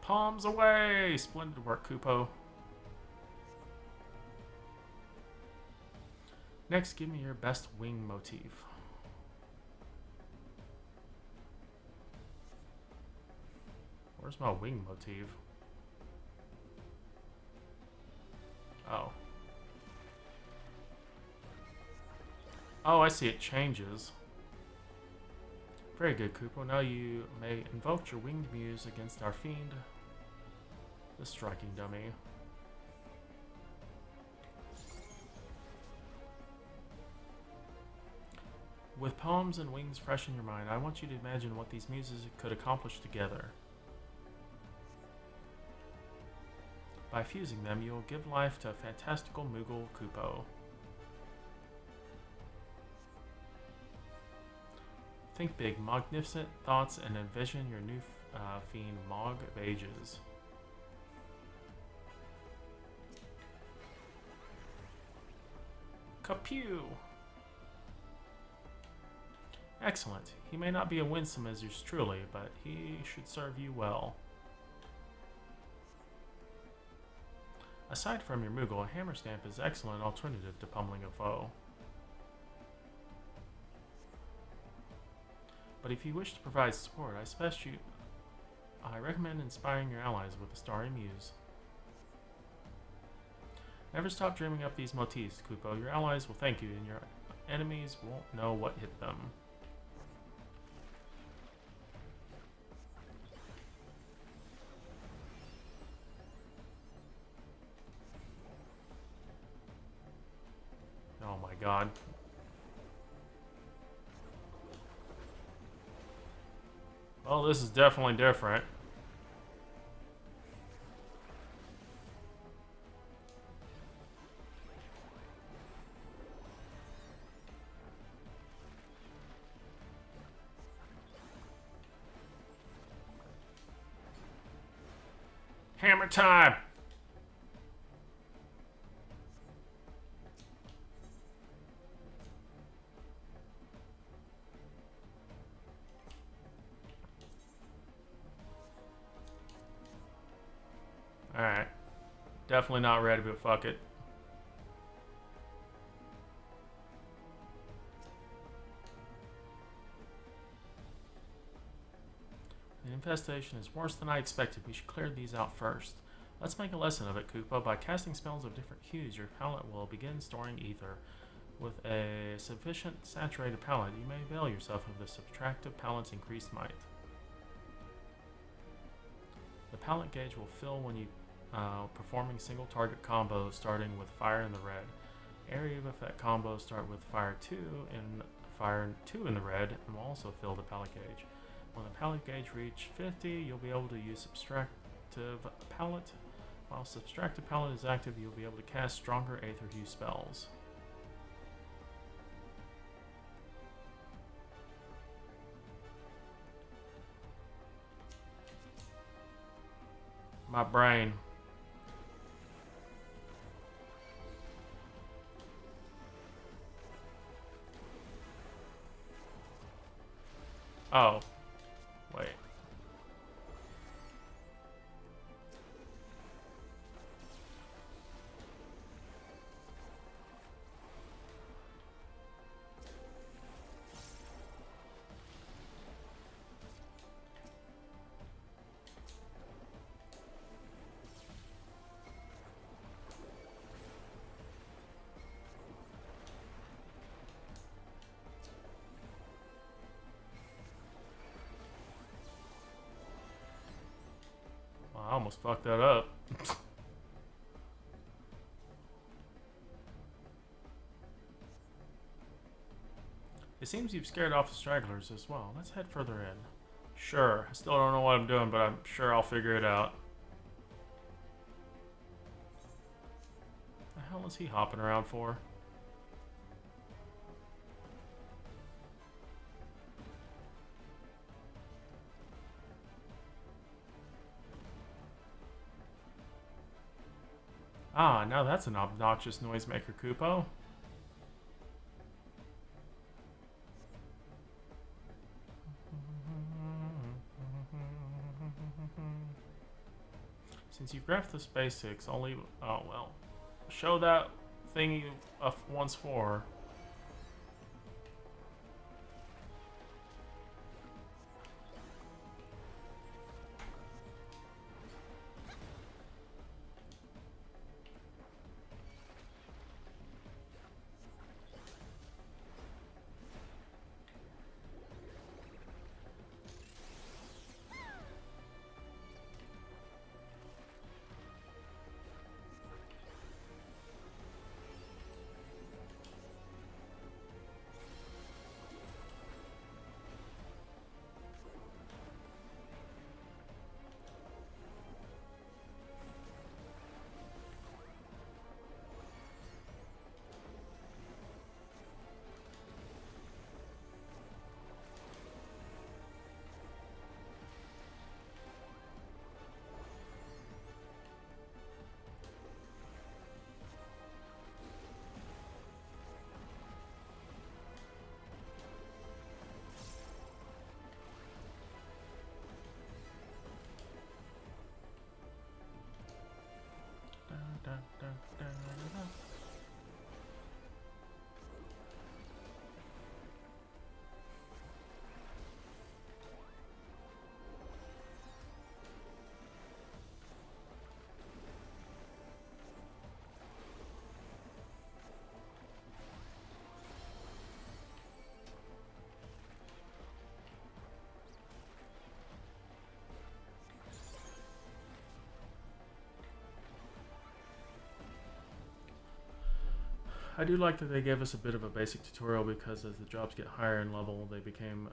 Palms away! Splendid work, Kupo. Next, give me your best wing motif. Where's my wing motif? Oh. Oh, I see, it changes. Very good, Kupo. Now you may invoke your winged muse against our fiend, the striking dummy. With poems and wings fresh in your mind, I want you to imagine what these muses could accomplish together. By fusing them, you will give life to a fantastical Moogle Kupo. Think big, magnificent thoughts, and envision your new fiend Mog of Ages. Kapew! Excellent. He may not be as winsome as yours truly, but he should serve you well. Aside from your Moogle, a hammer stamp is an excellent alternative to pummeling a foe. But if you wish to provide support, I recommend inspiring your allies with a starry muse. Never stop dreaming up these motifs, Kupo. Your allies will thank you, and your enemies won't know what hit them. Oh my god. Well, this is definitely different. Hammer time! Alright. Definitely not ready, but fuck it. The infestation is worse than I expected. We should clear these out first. Let's make a lesson of it, Kupo. By casting spells of different hues, your palette will begin storing ether. With a sufficient saturated palette, you may avail yourself of the subtractive palette's increased might. The palette gauge will fill when you performing single target combos starting with fire in the red. Area of effect combos start with fire 2 in the red and will also fill the palette gauge. When the palette gauge reaches 50, you'll be able to use subtractive palette. While subtractive palette is active, you'll be able to cast stronger Aether Hue spells. My brain. Oh. Wait. almost fucked that up. It seems you've scared off the stragglers as well. Let's head further in. Sure. I still don't know what I'm doing, but I'm sure I'll figure it out. The hell is he hopping around for? Ah, now that's an obnoxious noisemaker, Kupo. Since you've graphed the basics, I'll leave. Oh, well. Show that thing you once for. I do like that they gave us a bit of a basic tutorial because as the jobs get higher in level, they became...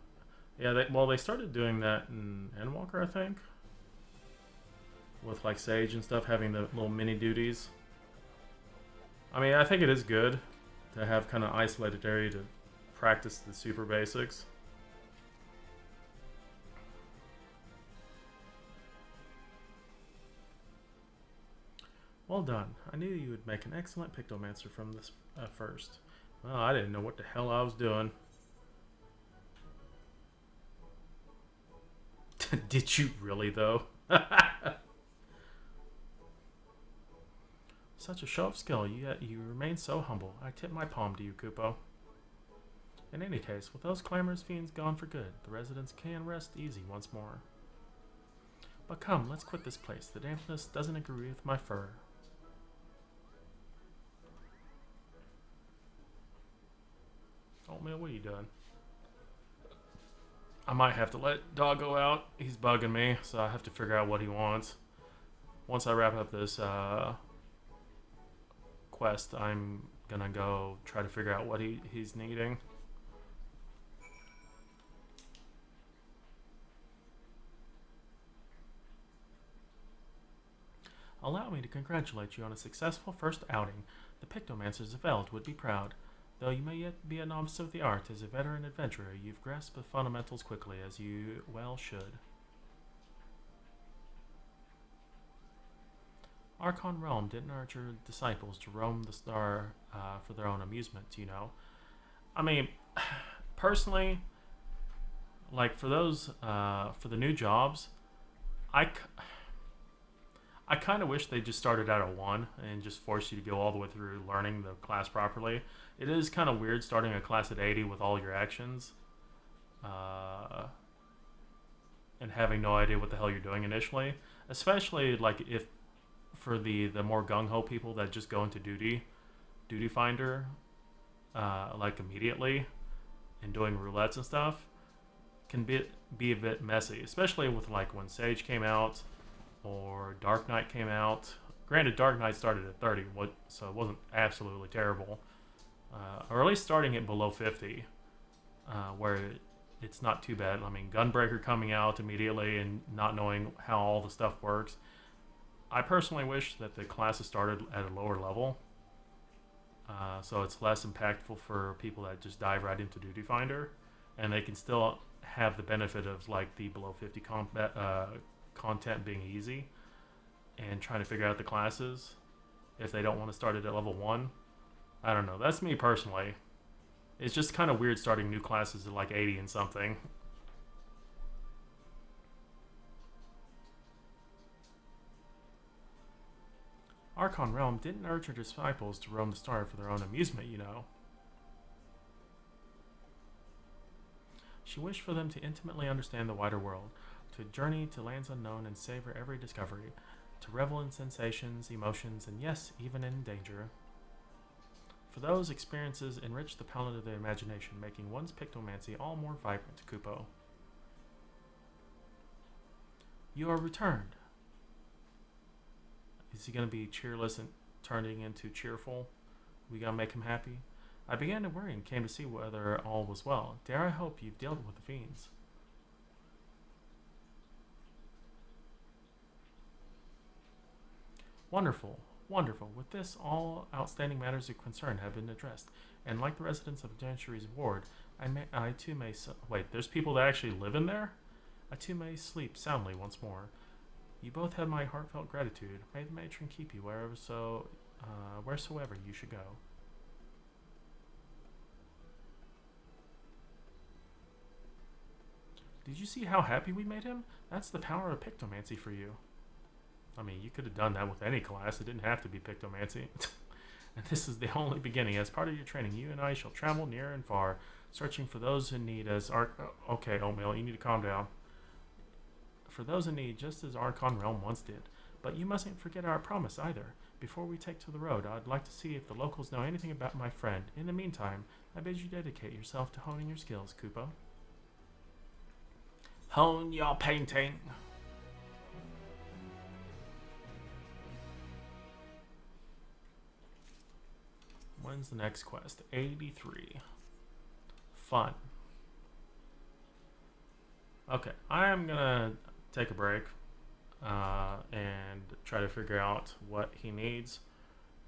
Yeah, they started doing that in Endwalker, I think. With like Sage and stuff, having the little mini duties. I mean, I think it is good to have kind of isolated area to practice the super basics. Well done. I knew you would make an excellent Pictomancer from this first. Well, I didn't know what the hell I was doing. Did you really, though? Such a show of skill, yet you remain so humble. I tip my palm to you, Kupo. In any case, with those clamorous fiends gone for good, the residents can rest easy once more. But come, let's quit this place. The dampness doesn't agree with my fur. Oh man, what are you doing? I might have to let Doggo out. He's bugging me, so I have to figure out what he wants. Once I wrap up this quest, I'm gonna go try to figure out what he's needing. Allow me to congratulate you on a successful first outing. The Pictomancers of Eld would be proud. Though you may yet be a novice of the art, as a veteran adventurer, you've grasped the fundamentals quickly, as you well should. Archon Realm didn't urge your disciples to roam the star for their own amusement, you know. I mean, personally, like for those, for the new jobs, I kind of wish they just started out at 1 and just forced you to go all the way through learning the class properly. It is kind of weird starting a class at 80 with all your actions and having no idea what the hell you're doing initially. Especially like if for the more gung-ho people that just go into duty finder like immediately and doing roulettes and stuff can be a bit messy. Especially with like when Sage came out. or Dark Knight came out. Granted, Dark Knight started at 30, so it wasn't absolutely terrible. Or at least starting it below 50, where it's not too bad. I mean, Gunbreaker coming out immediately and not knowing how all the stuff works. I personally wish that the classes started at a lower level, so it's less impactful for people that just dive right into Duty Finder, and they can still have the benefit of like the below 50 content being easy, and trying to figure out the classes if they don't want to start it at level 1. I don't know. That's me personally. It's just kind of weird starting new classes at like 80 and something. Archon Realm didn't urge her disciples to roam the star for their own amusement, you know. She wished for them to intimately understand the wider world, to journey to lands unknown and savor every discovery, to revel in sensations, emotions, and yes, even in danger. For those experiences enrich the palette of the imagination, making one's pictomancy all more vibrant, Kupo. You are returned. Is he going to be cheerless and turning into cheerful? We going to make him happy? I began to worry and came to see whether all was well. Dare I hope you've dealt with the fiends? Wonderful, wonderful. With this, all outstanding matters of concern have been addressed, and like the residents of Janitry's ward, I too may... Wait, there's people that actually live in there? I too may sleep soundly once more. You both have my heartfelt gratitude. May the matron keep you wheresoever you should go. Did you see how happy we made him? That's the power of pictomancy for you. I mean, you could have done that with any class. It didn't have to be pictomancy. And this is the only beginning. As part of your training, you and I shall travel near and far, searching for those in need as Okay, Oatmeal, you need to calm down. For those in need, just as Archon Realm once did. But you mustn't forget our promise either. Before we take to the road, I'd like to see if the locals know anything about my friend. In the meantime, I bid you dedicate yourself to honing your skills, Kupo. Hone your painting. When's the next quest? 83. Fun. Okay, I am gonna take a break and try to figure out what he needs.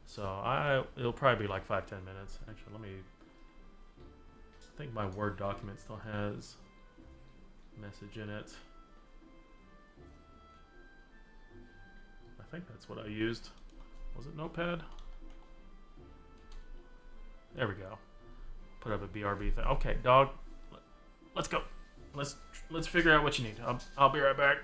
So it'll probably be like 5-10 minutes. Actually, I think my Word document still has message in it. I think that's what I used. Was it Notepad? There we go. Put up a BRB thing. Okay, dog. Let's go. Let's figure out what you need. I'll be right back.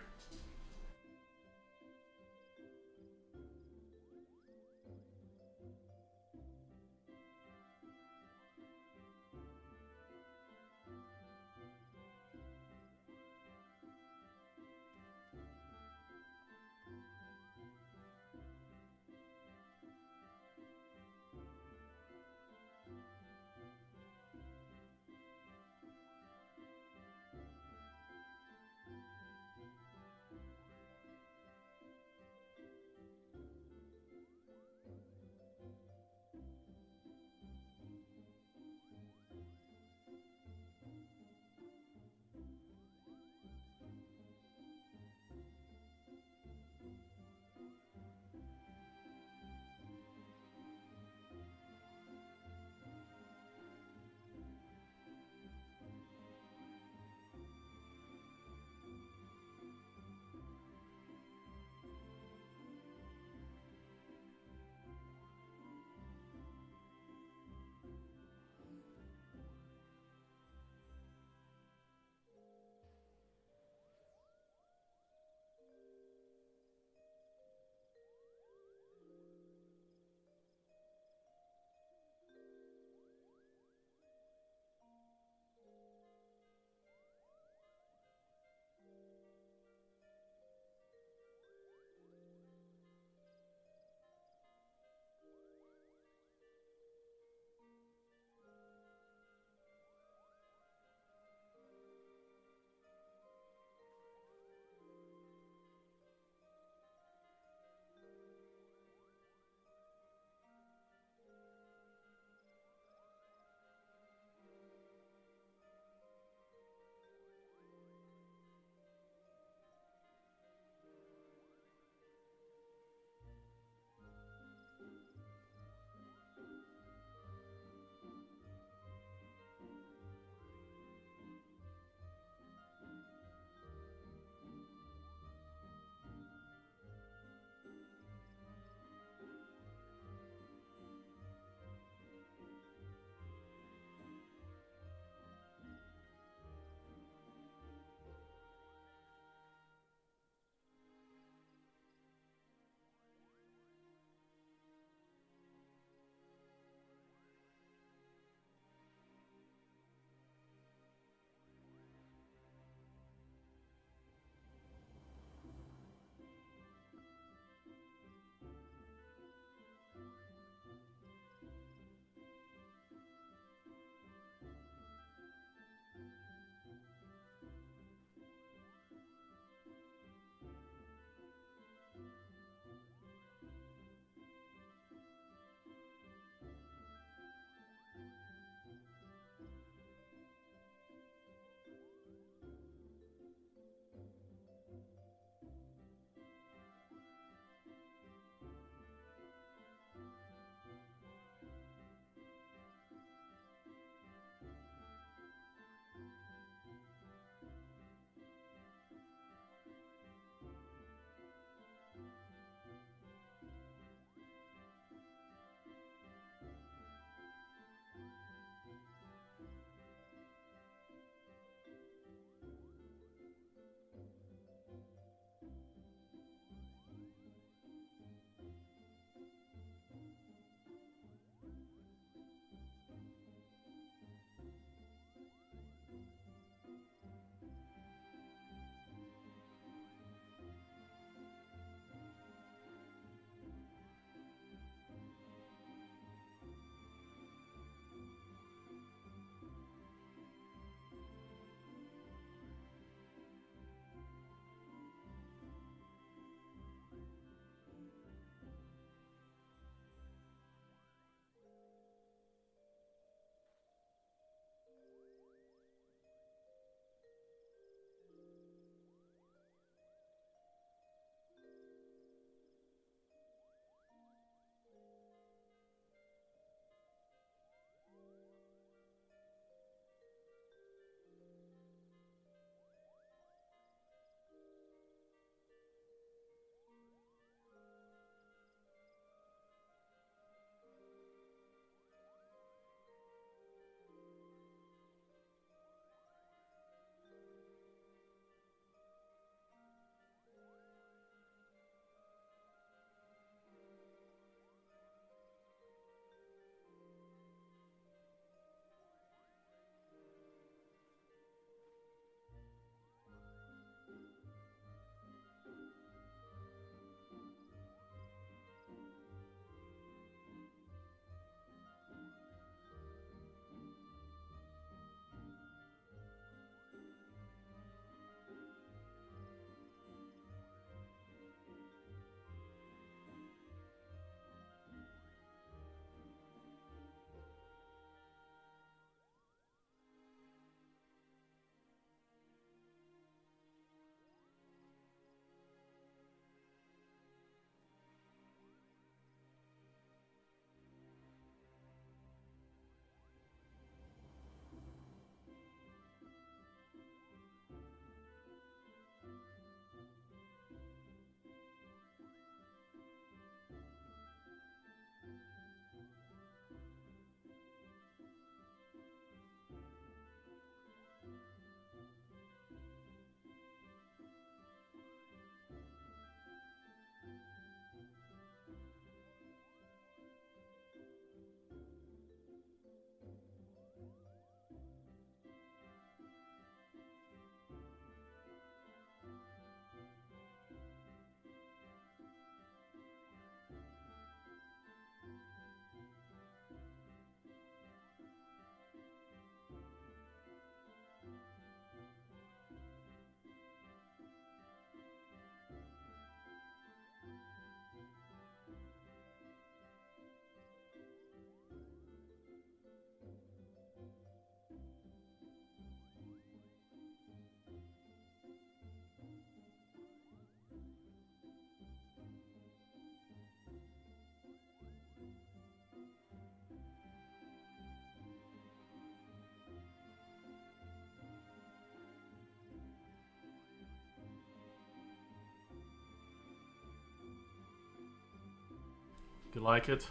You like it?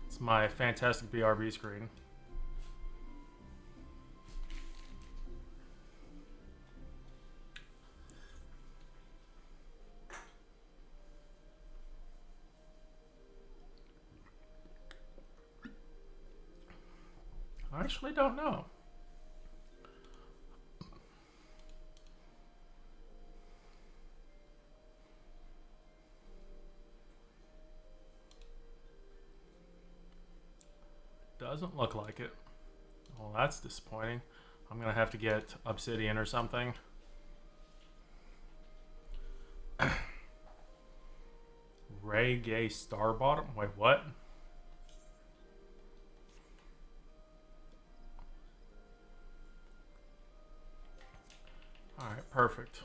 It's my fantastic BRB screen. I actually don't know. Doesn't look like it. Well, that's disappointing. I'm gonna have to get obsidian or something. Reggae Star Bottom? Wait, what? Alright, perfect.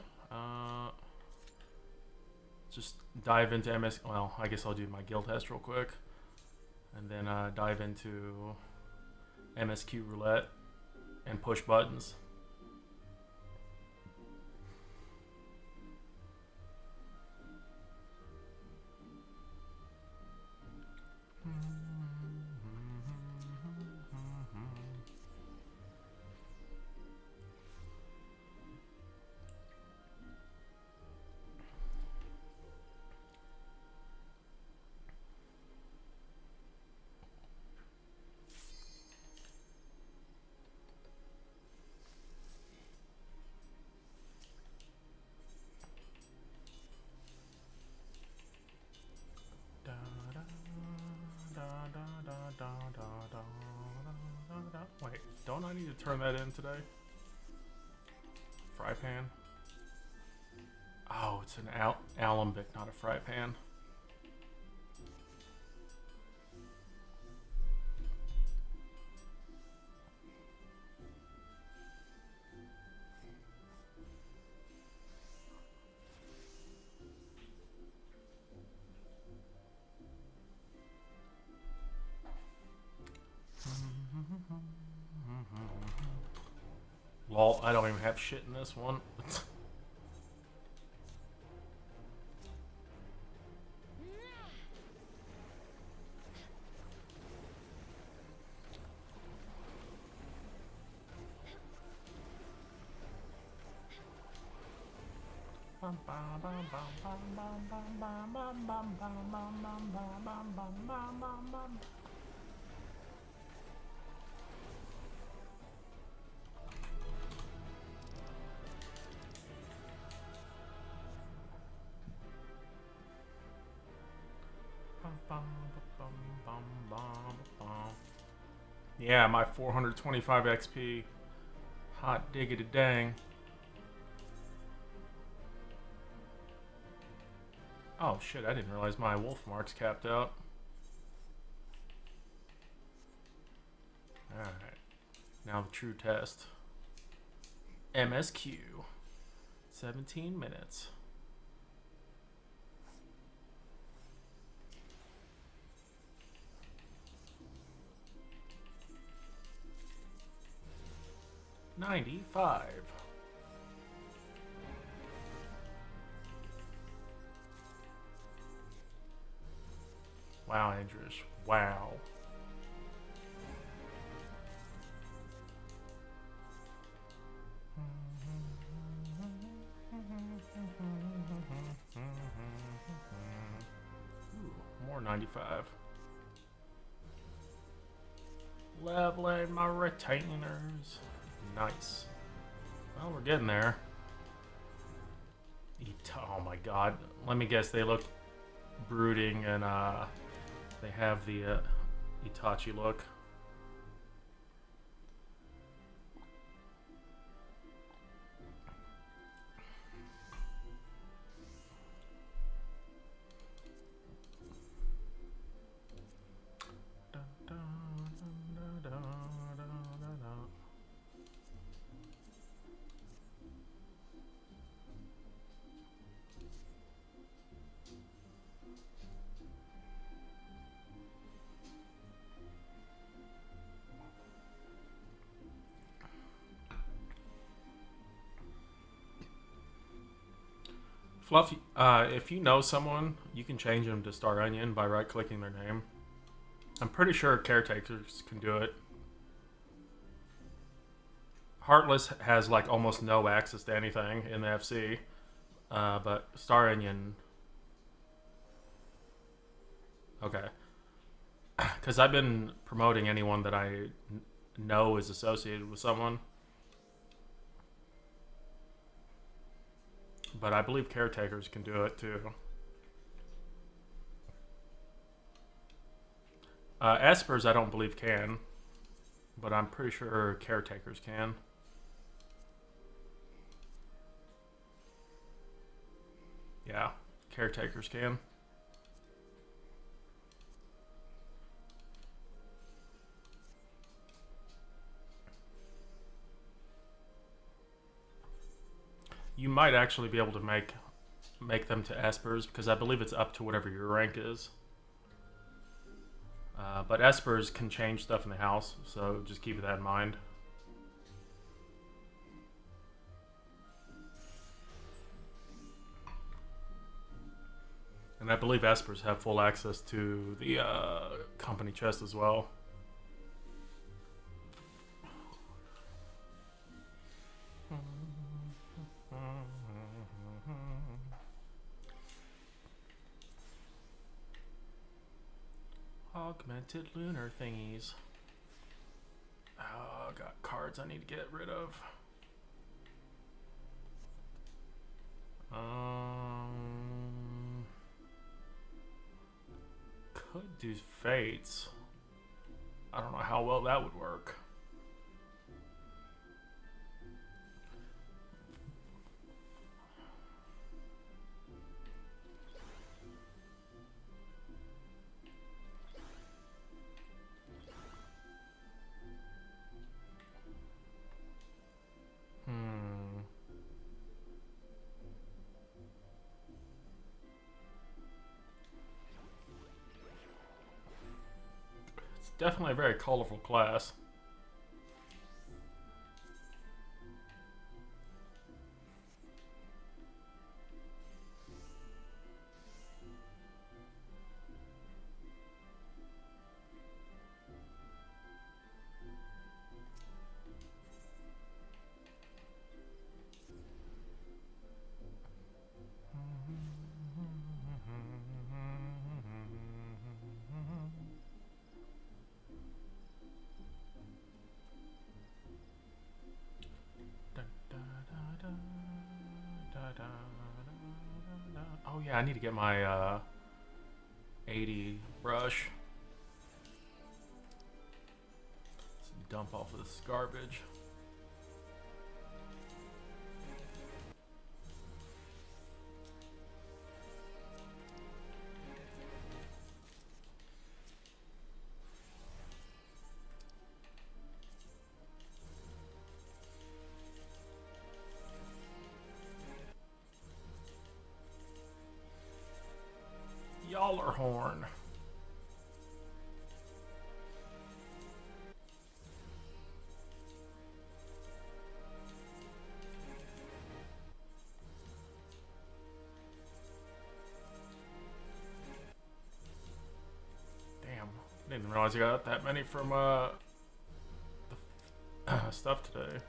Just dive into MS. Well, I guess I'll do my guild test real quick. And then dive into MSQ roulette and push buttons. Wait, don't I need to turn that in today? Fry pan? Oh, it's an alembic, not a fry pan. Lol, I don't even have shit in this one. Yeah, my 425 XP. Hot diggity dang. Oh shit, I didn't realize my wolf mark's capped out. Alright. Now the true test. MSQ. 17 minutes. $95. Wow, Andrews. Wow. Ooh, more 95. Leveling my retainers. Nice. Well, we're getting there. Oh my god. Let me guess, they look brooding and they have the Itachi look. Well, if you know someone, you can change them to Star Onion by right-clicking their name. I'm pretty sure caretakers can do it. Heartless has like almost no access to anything in the FC, but Star Onion. Okay, because I've been promoting anyone that I know is associated with someone, but I believe caretakers can do it too. Espers, I don't believe can, but I'm pretty sure caretakers can. Yeah, caretakers can. You might actually be able to make them to espers because I believe it's up to whatever your rank is. But espers can change stuff in the house, so just keep that in mind. And I believe espers have full access to the company chest as well. Augmented lunar thingies. Oh, I got cards I need to get rid of. Could do fates. I don't know how well that would work. Definitely a very colorful class. Oh yeah, I need to get my 80 brush. Let's dump off of this garbage. Yallerhorn. Damn, didn't realize I got that many from the stuff today.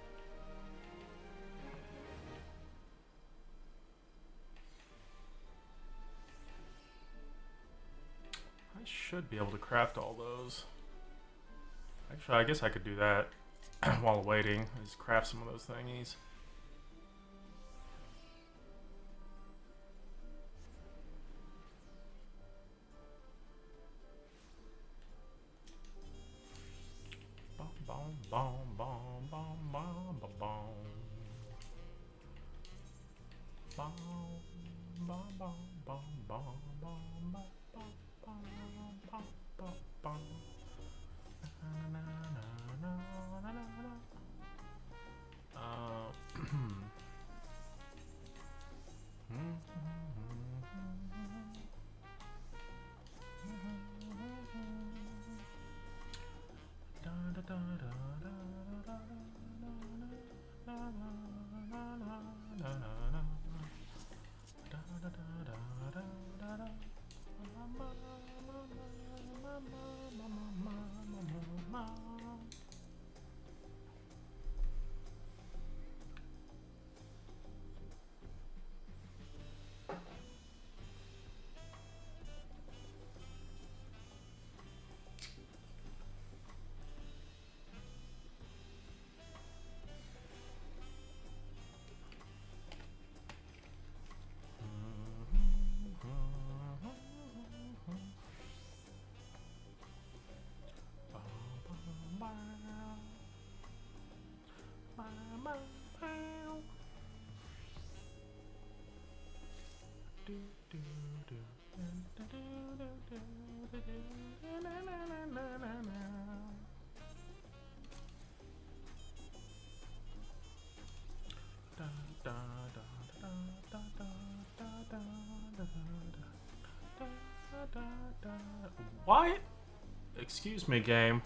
I should be able to craft all those. Actually, I guess I could do that while waiting. Just craft some of those thingies. Boom, boom, boom, boom, boom, boom, boom. Boom, boom, boom, boom, boom, boom, boom. Why? Excuse me, game.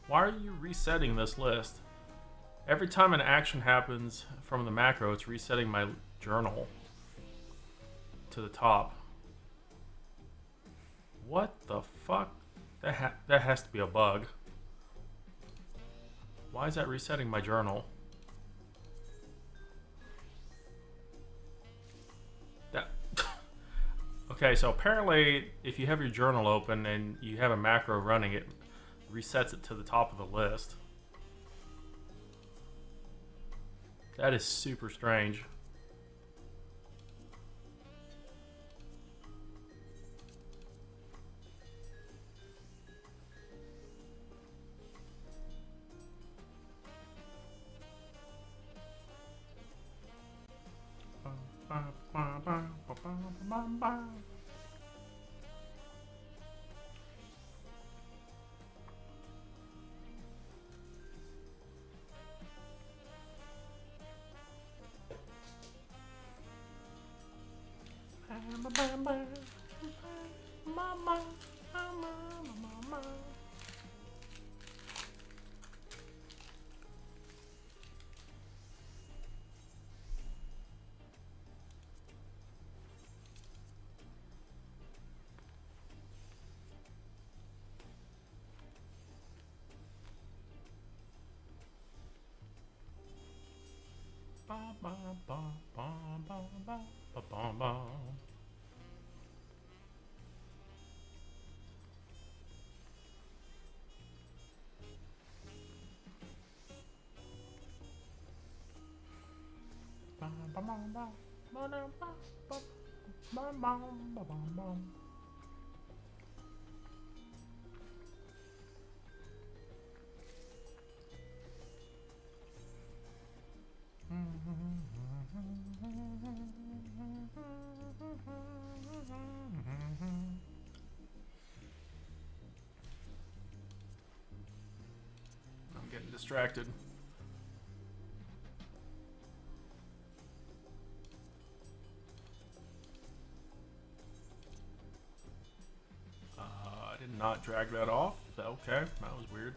Why are you resetting this list? Every time an action happens from the macro, it's resetting my journal to the top. What the fuck? That has to be a bug. Why is that resetting my journal? That okay, so apparently if you have your journal open and you have a macro running, it resets it to the top of the list. That is super strange. I'm getting distracted. I did not drag that off. Okay, that was weird.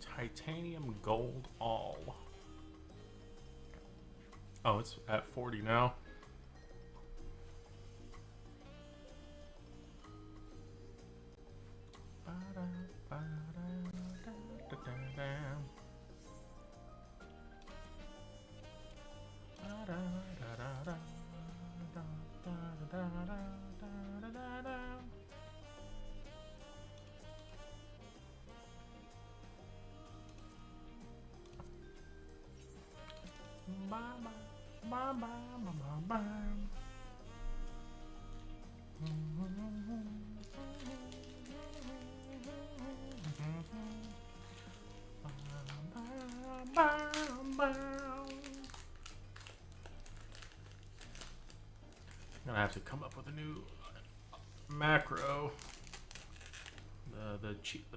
Titanium gold all. Oh, it's at 40 now. have to come up with a new macro.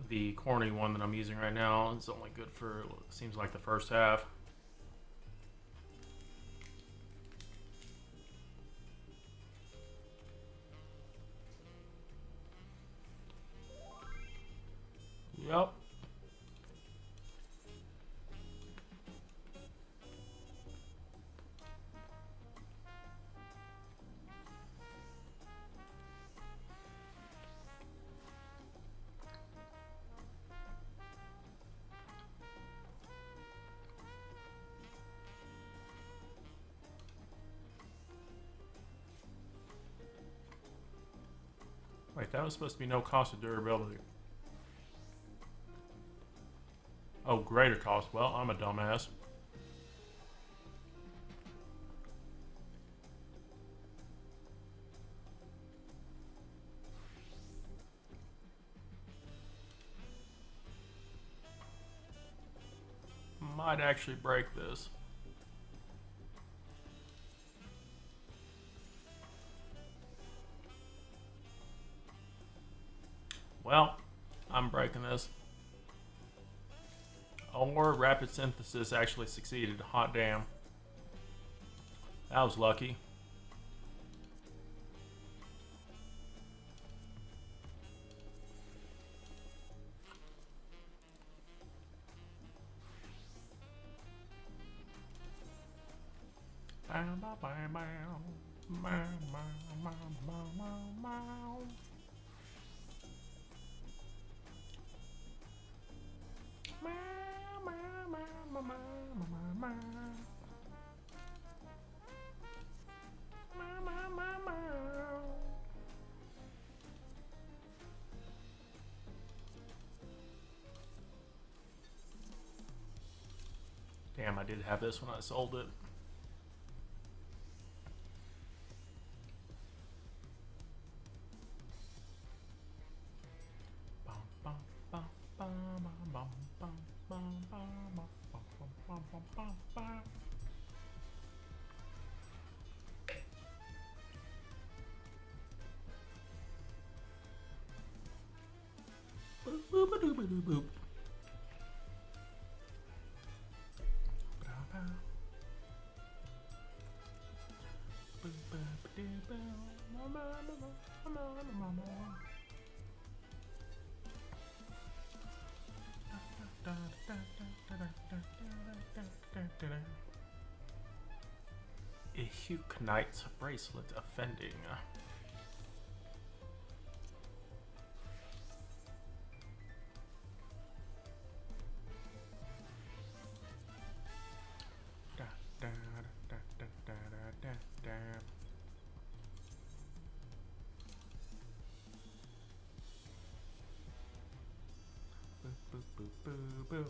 The corny one that I'm using right now is only good for, seems like, the first half. Yep. Wait, that was supposed to be no cost of durability. Oh, greater cost. Well, I'm a dumbass. Might actually break this. Well, I'm breaking this. Or rapid synthesis actually succeeded. Hot damn. That was lucky. Damn, I did have this when I sold it. Boop, boop, boop, boop, boop. A Hugh Knight's bracelet offending. Boop, boop, boop, boop.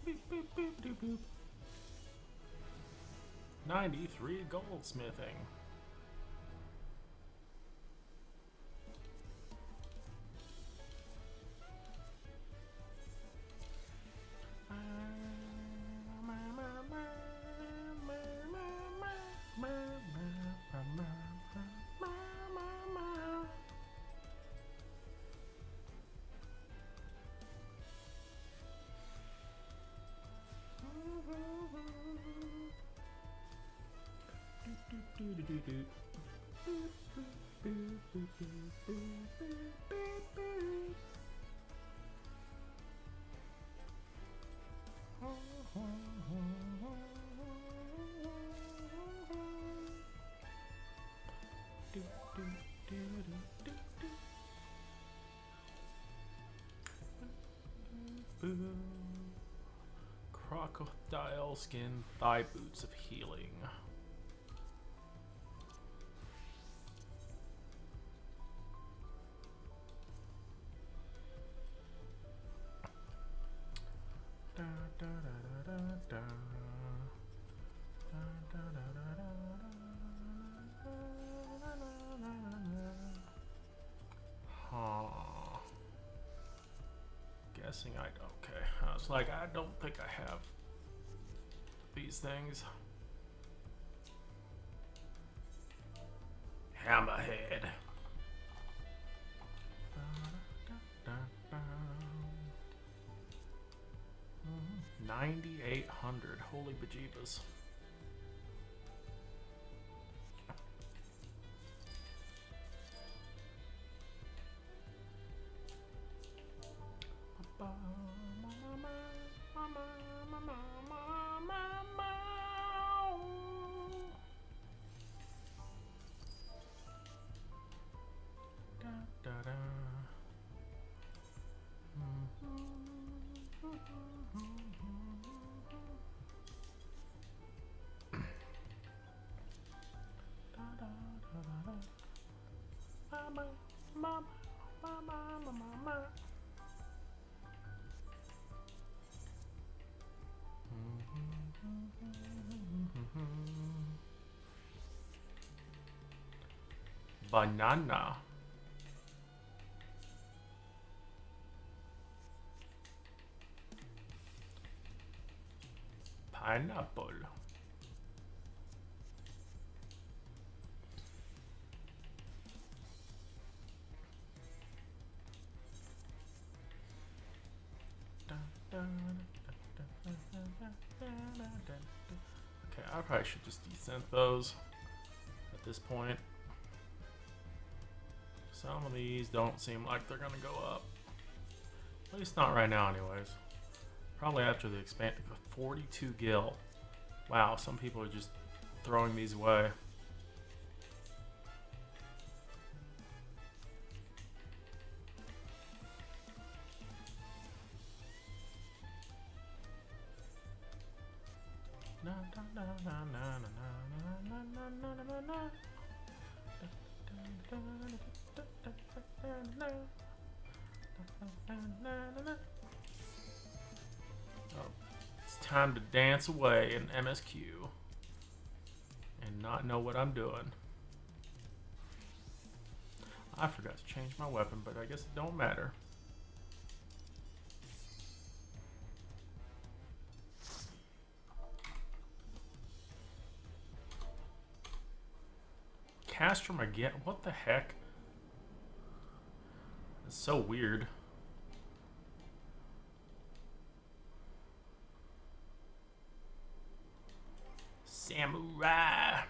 Boop, boop, boop, boop, boop. 93 goldsmithing. Crocodile skin thigh boots of healing. Missing item. Okay. I was like, I don't think I have these things. Hammerhead. 9,800. Holy bejeebus. Banana. Pineapple. Okay, I probably should just desynth those at this point. Some of these don't seem like they're gonna go up. At least not right now anyways. Probably after the expand. 42 gil. Wow, some people are just throwing these away. Oh, it's time to dance away in MSQ and not know what I'm doing. I forgot to change my weapon, but I guess it don't matter. Castrum again? What the heck? It's so weird. Samurai.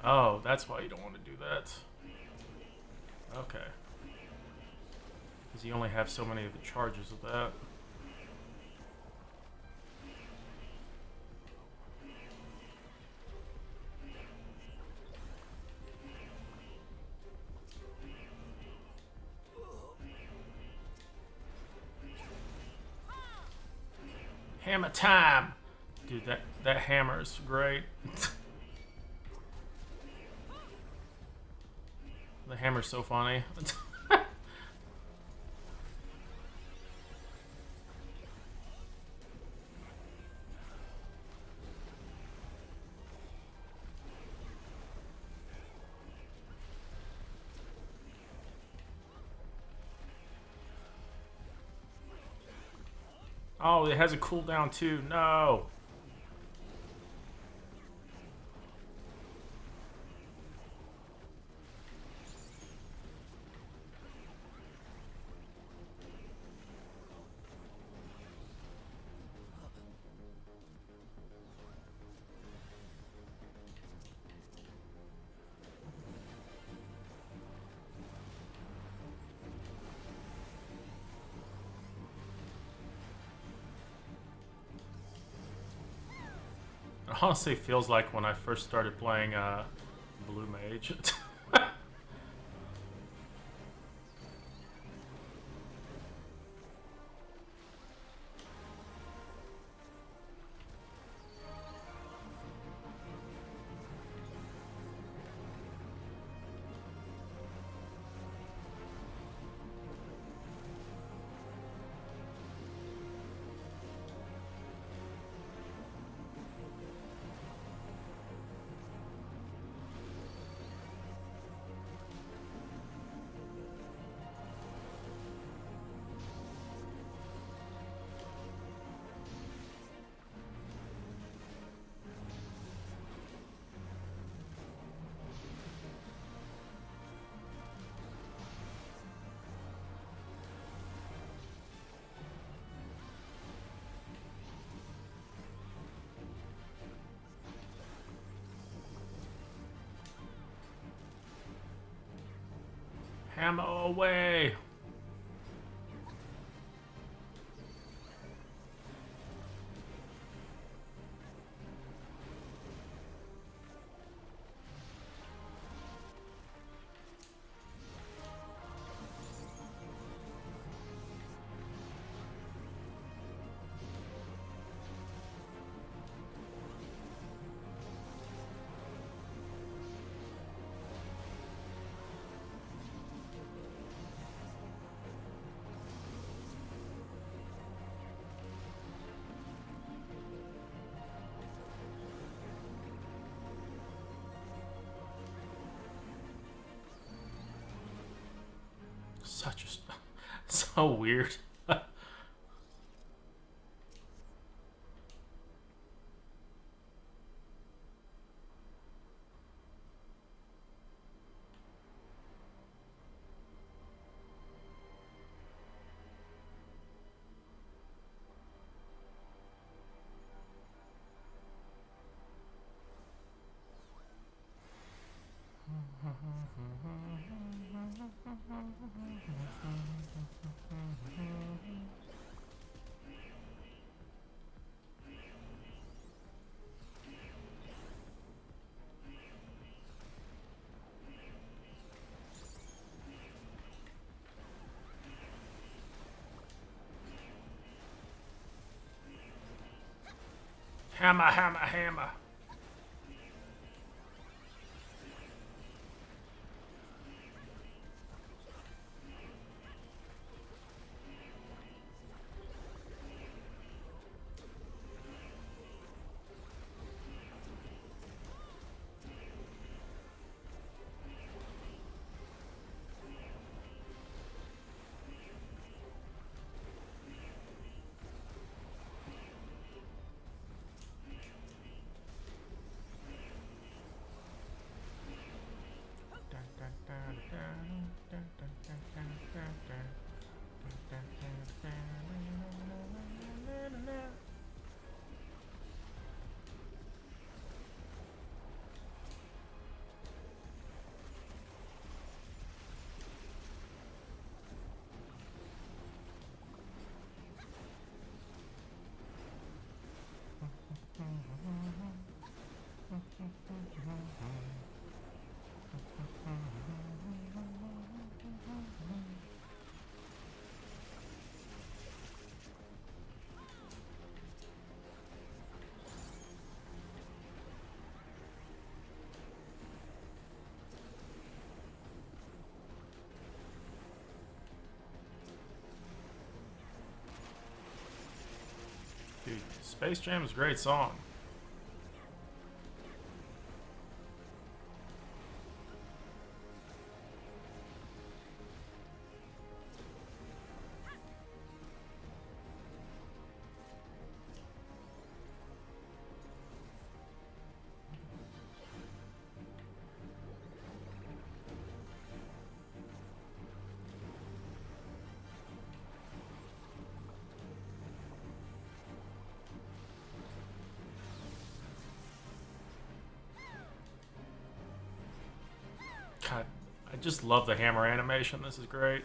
Oh, that's why you don't want to do that. Okay. Because you only have so many of the charges of that. Hammer time! Dude, that hammer is great. The hammer's so funny. Oh, it has a cooldown too. No. It honestly feels like when I first started playing Blue Mage. Hammer away! Such a so weird. Hammer, hammer, hammer. Dude, Space Jam is a great song. God, I just love the hammer animation. This is great.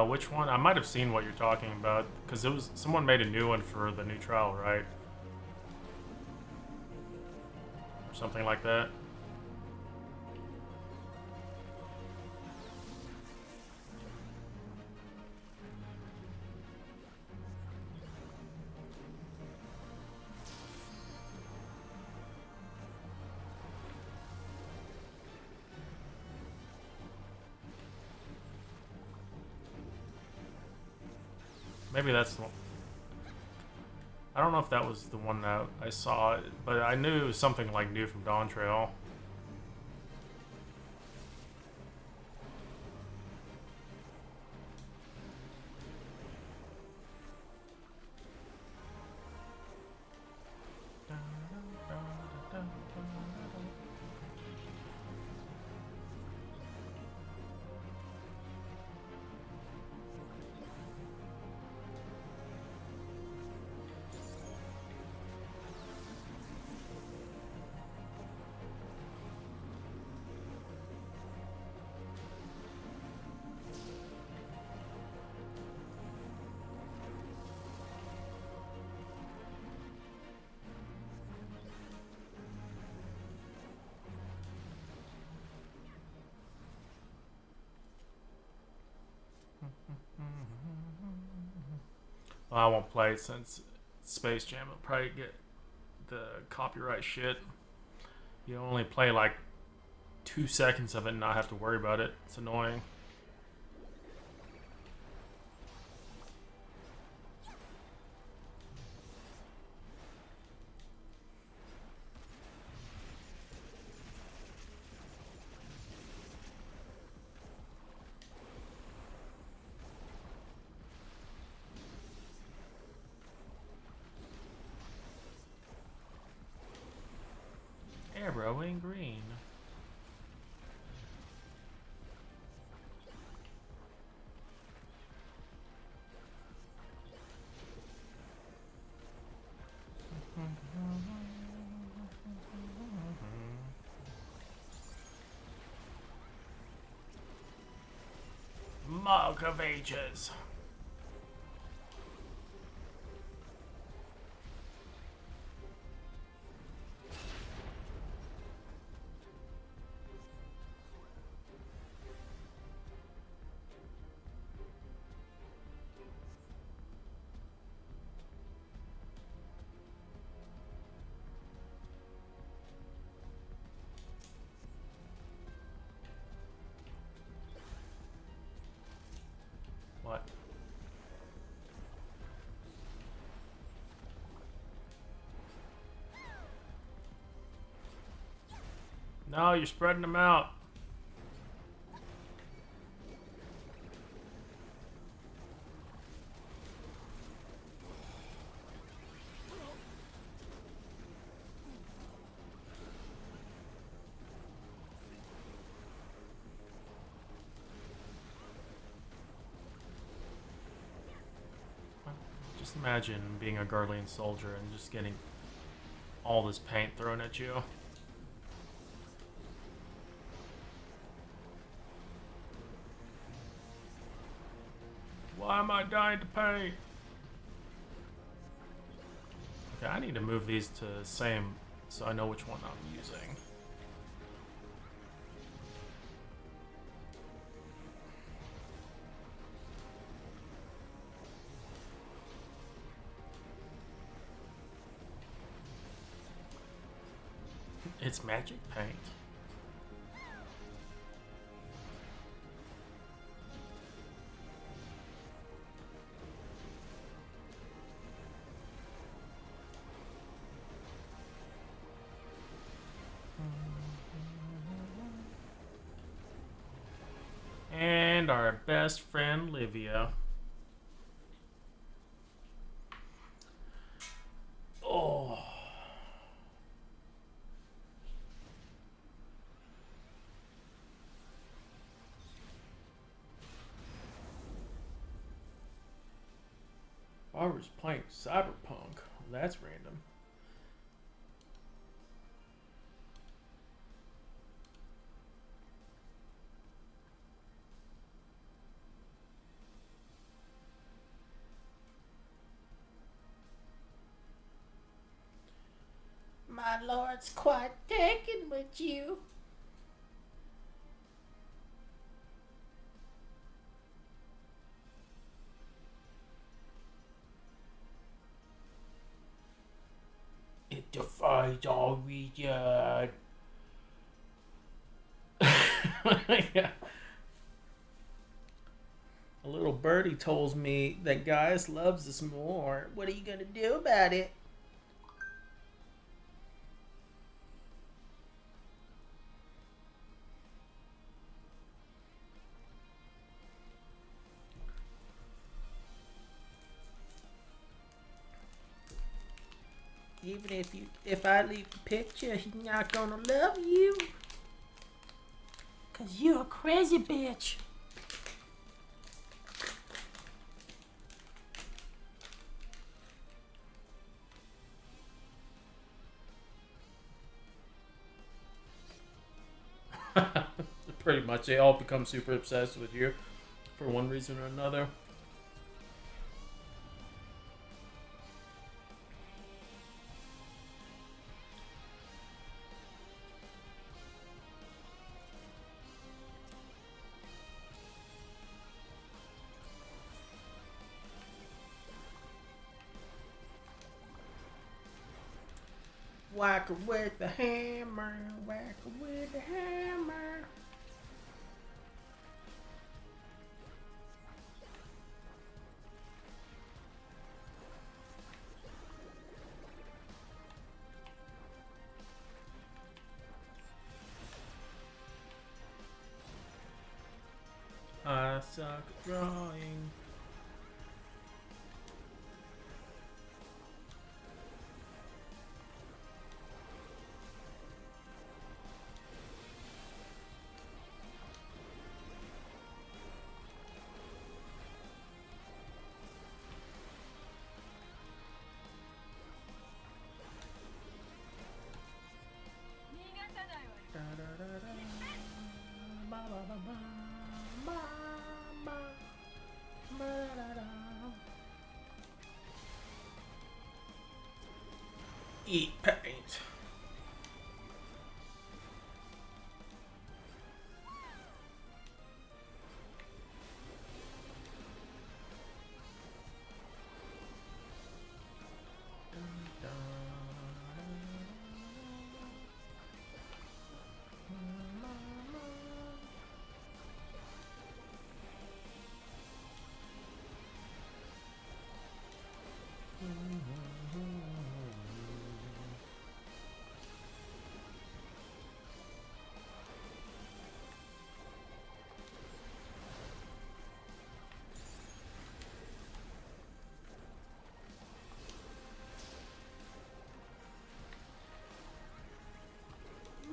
Which one? I might have seen what you're talking about because it was someone made a new one for the new trial, right? Or something like that. Maybe that's the one. I don't know if that was the one that I saw, but I knew it was something like new from Dawn Trail. I won't play it since Space Jam will probably get the copyright shit. You only play like 2 seconds of it and not have to worry about it. It's annoying. Arrow in green. Mark of Ages. What? No, you're spreading them out. Just imagine being a Guardian soldier and just getting all this paint thrown at you. Why am I dying to paint? Okay, I need to move these to the same so I know which one I'm using. It's magic paint. And our best friend, Livia. Oh. Barbara's playing Cyberpunk. That's random. My lord's quite taken with you. It defies all reason. Yeah. A little birdie tells me that Gaius loves us more. What are you gonna do about it? Even if I leave the picture, he's not gonna love you. 'Cause you're a crazy bitch. Pretty much, they all become super obsessed with you for one reason or another. Whack her with the hammer. Whack her with the hammer. I suck at drawing. Da, da, da, da. Ba, ba, ba, ba. Ba, ba. Ba, da, da. Eat paint.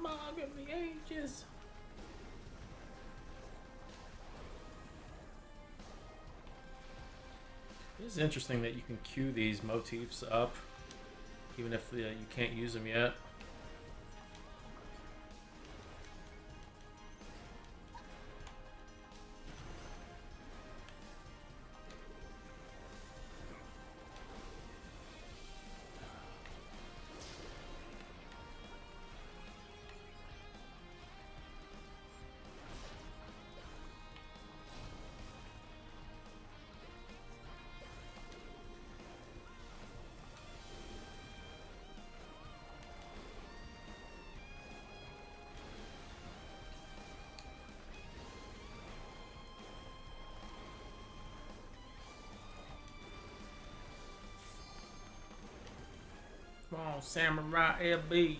Mog of the ages. It's interesting that you can queue these motifs up even if you can't use them yet. Come on, Samurai LB.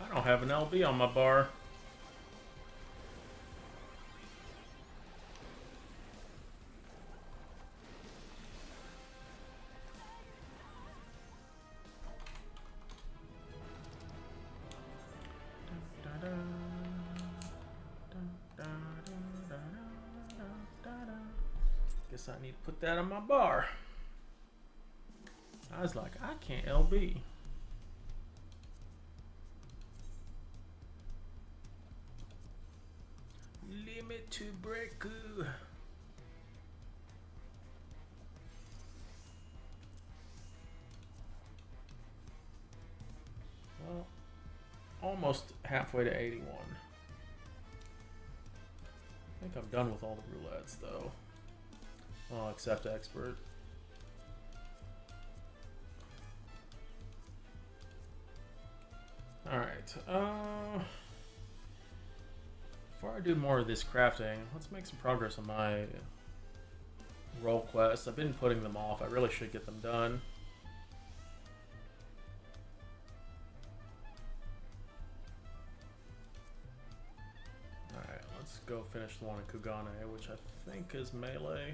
I don't have an LB on my bar. Guess I need to put that on my bar. I was like, I can't LB. Limit to breaku. Well, almost halfway to 81. I think I'm done with all the roulettes though. Well, except expert. Alright, before I do more of this crafting, let's make some progress on my role quests. I've been putting them off. I really should get them done. Alright, let's go finish the one in Kugane, which I think is melee.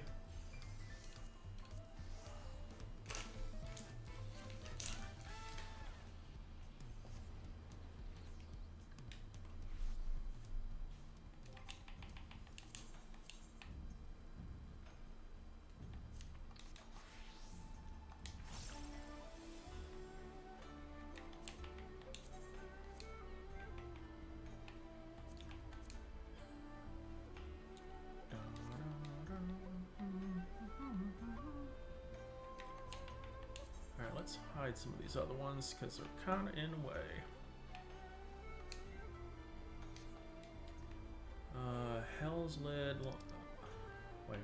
hide some of these other ones because they're kind of in the way. Hell's Lid. Wait.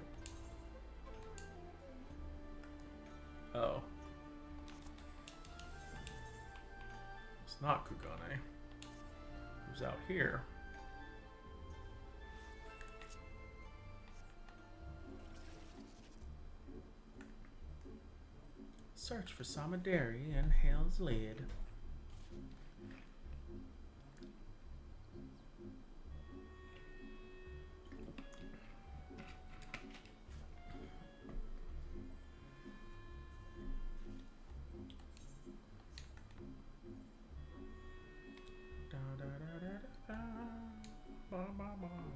Oh. It's not Kugane. Who's out here? Search for Samadari and Hell's Lid.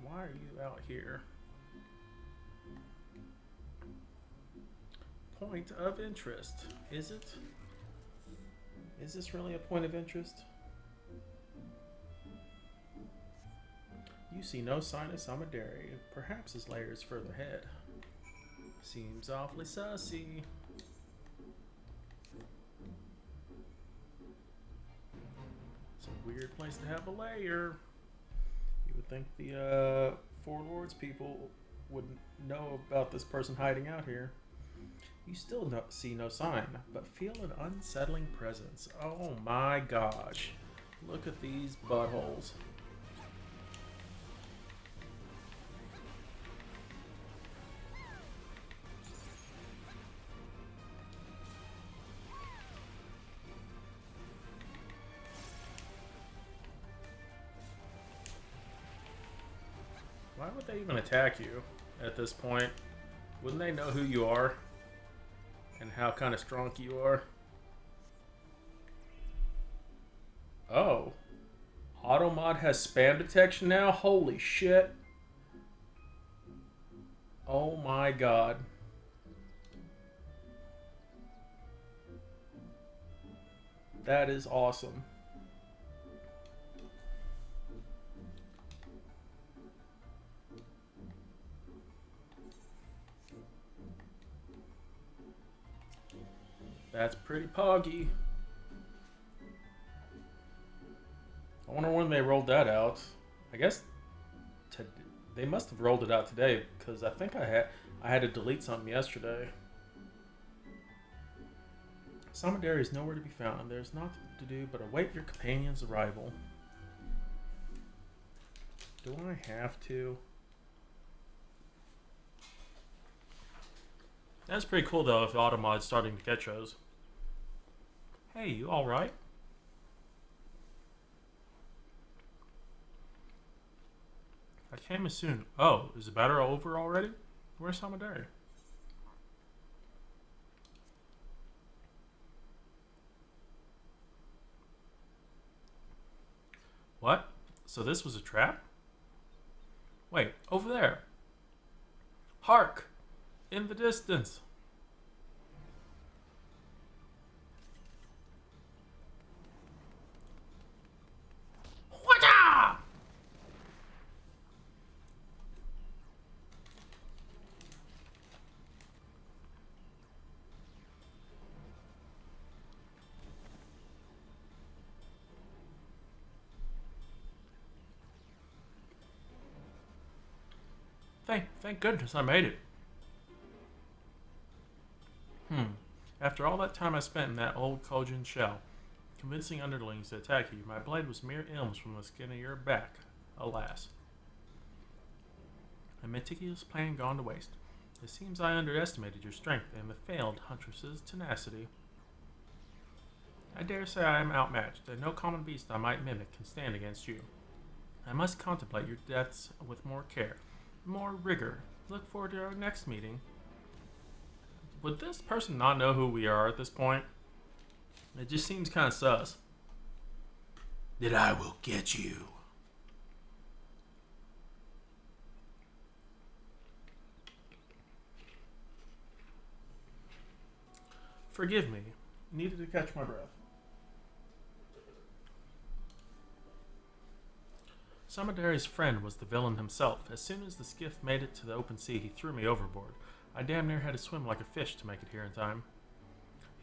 Why are you out here? Point of interest. Is it? Is this really a point of interest? You see no sign of Samadari. Perhaps his lair is further ahead. Seems awfully sussy. It's a weird place to have a lair. You would think the Four Lords people would know about this person hiding out here. You still see no sign, but feel an unsettling presence. Oh my gosh. Look at these buttholes. Why would they even attack you at this point? Wouldn't they know who you are? And how kind of strong you are? Oh. Automod has spam detection now? Holy shit. Oh my god. That is awesome. That's pretty poggy. I wonder when they rolled that out. I guess they must have rolled it out today because I think I had to delete something yesterday. Samadari is nowhere to be found. There's nothing to do but await your companion's arrival. Do I have to? That's pretty cool though if Automod's starting to catch those. Hey, you alright? I came as soon. Oh, is the battle over already? Where's Samadari? What? So this was a trap? Wait, over there. Hark! In the distance. Whatcha! Thank goodness I made it. After all that time I spent in that old Kojin shell, convincing underlings to attack you, my blade was mere ilms from the skin of your back, alas. A meticulous plan gone to waste. It seems I underestimated your strength and the failed huntress's tenacity. I dare say I am outmatched, and no common beast I might mimic can stand against you. I must contemplate your deaths with more care, more rigor. Look forward to our next meeting. Would this person not know who we are at this point? It just seems kind of sus. That I will get you. Forgive me. Needed to catch my breath. Samadari's friend was the villain himself. As soon as the skiff made it to the open sea, he threw me overboard. I damn near had to swim like a fish to make it here in time.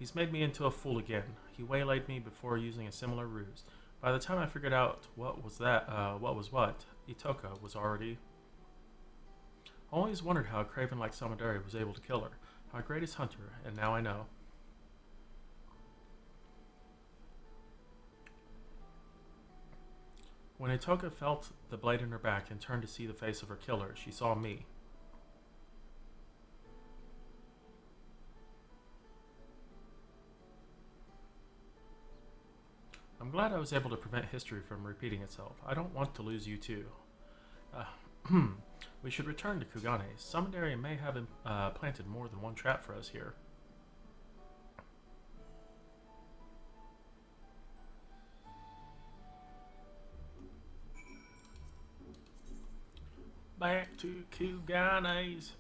He's made me into a fool again. He waylaid me before using a similar ruse. By the time I figured out what was what, Itoka was already... I always wondered how a craven like Samadari was able to kill her. My greatest hunter, and now I know. When Itoka felt the blade in her back and turned to see the face of her killer, she saw me. I'm glad I was able to prevent history from repeating itself. I don't want to lose you too. We should return to Kugane. Samadari may have planted more than one trap for us here. Back to Kugane's.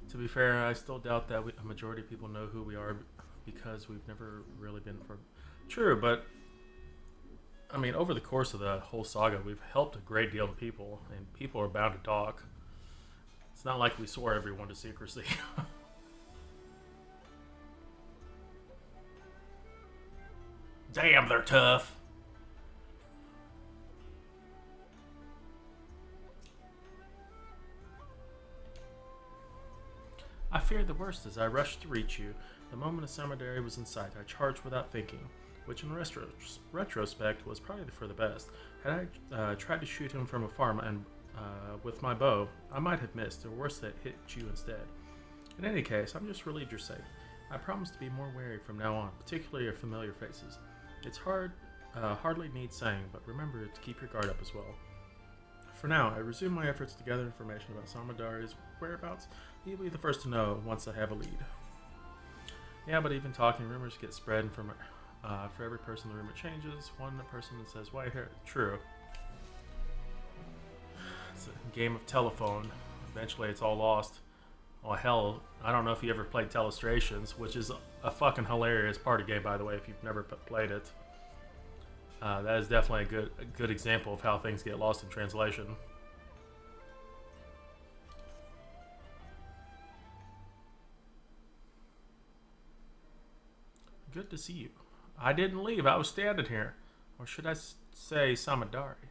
To be fair, I still doubt that a majority of people know who we are because we've never really been for... True, but I mean, over the course of the whole saga, we've helped a great deal of people, and people are bound to talk. It's not like we swore everyone to secrecy. Damn, they're tough. I feared the worst as I rushed to reach you. The moment a Samadari was in sight, I charged without thinking, which in retrospect was probably for the best. Had I tried to shoot him from afar and with my bow, I might have missed, or worse, that hit you instead. In any case, I'm just relieved you're safe. I promise to be more wary from now on, particularly of familiar faces. It's hardly needs saying, but remember to keep your guard up as well. For now, I resume my efforts to gather information about Samadari's whereabouts. You'll be the first to know once I have a lead. Yeah, but even talking, rumors get spread, and for every person the rumor changes, one person says white hair. True. It's a game of telephone. Eventually it's all lost. Oh hell, I don't know if you ever played Telestrations, which is a fucking hilarious party game, by the way, if you've never played it. That is definitely a good example of how things get lost in translation. Good to see you. I didn't leave, I was standing here. Or should I say Samadari?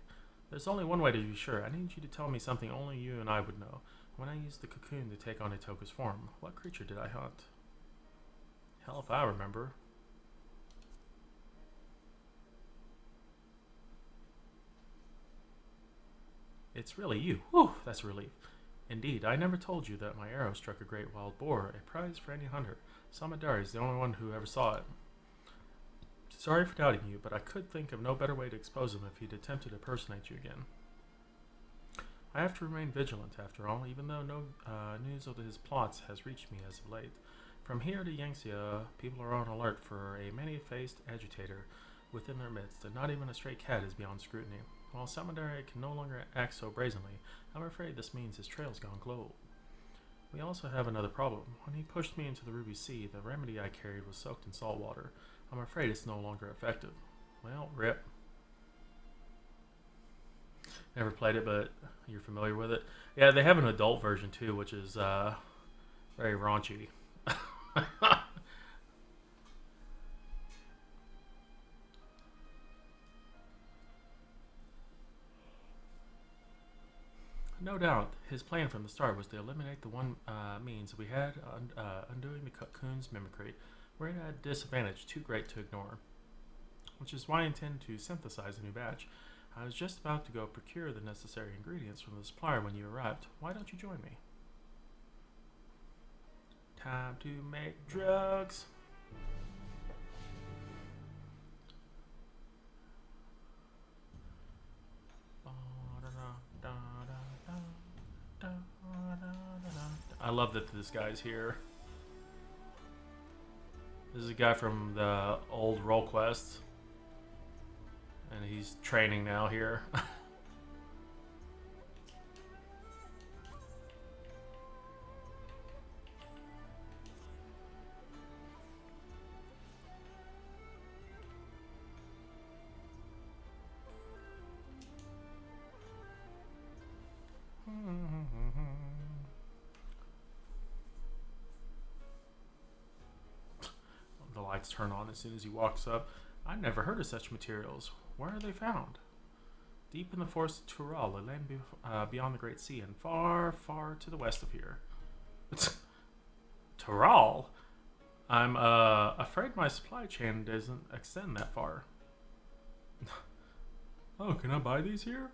There's only one way to be sure. I need you to tell me something only you and I would know. When I used the cocoon to take on Itoka's form, what creature did I hunt? Hell if I remember. It's really you. Whew, that's a relief. Indeed, I never told you that my arrow struck a great wild boar, a prize for any hunter. Samadari is the only one who ever saw it. Sorry for doubting you, but I could think of no better way to expose him if he'd attempted to impersonate you again. I have to remain vigilant, after all, even though no news of his plots has reached me as of late. From here to Yangtze, people are on alert for a many-faced agitator within their midst, and not even a stray cat is beyond scrutiny. While Samadari can no longer act so brazenly, I'm afraid this means his trail's gone global. We also have another problem. When he pushed me into the Ruby Sea, the remedy I carried was soaked in salt water. I'm afraid it's no longer effective. Well, rip. Never played it, but you're familiar with it. Yeah, they have an adult version too, which is very raunchy. No doubt, his plan from the start was to eliminate the one means we had undoing the cocoon's mimicry. We're at a disadvantage too great to ignore, which is why I intend to synthesize a new batch. I was just about to go procure the necessary ingredients from the supplier when you arrived. Why don't you join me? Time to make drugs. I love that this guy's here. This is a guy from the old Roll Quest, and he's training now here. lights turn on as soon as he walks up. I never heard of such materials. Where are they found? Deep in the forest of Tural, a land beyond the Great Sea, and far, far to the west of here. Tural? I'm afraid my supply chain doesn't extend that far. Oh, can I buy these here?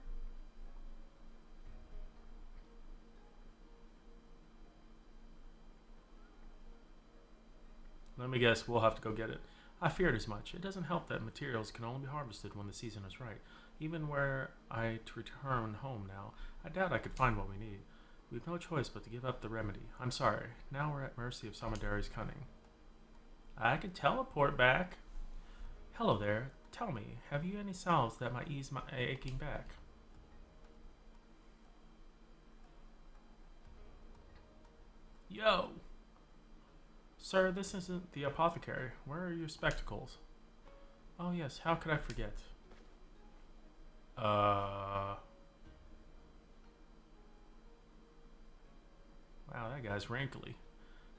Let me guess, we'll have to go get it. I feared as much. It doesn't help that materials can only be harvested when the season is right. Even were I to return home now, I doubt I could find what we need. We've no choice but to give up the remedy. I'm sorry. Now we're at mercy of Samadari's cunning. I could teleport back. Hello there. Tell me, have you any salves that might ease my aching back? Yo! Sir, this isn't the apothecary. Where are your spectacles? Oh yes, how could I forget? Wow, that guy's wrinkly.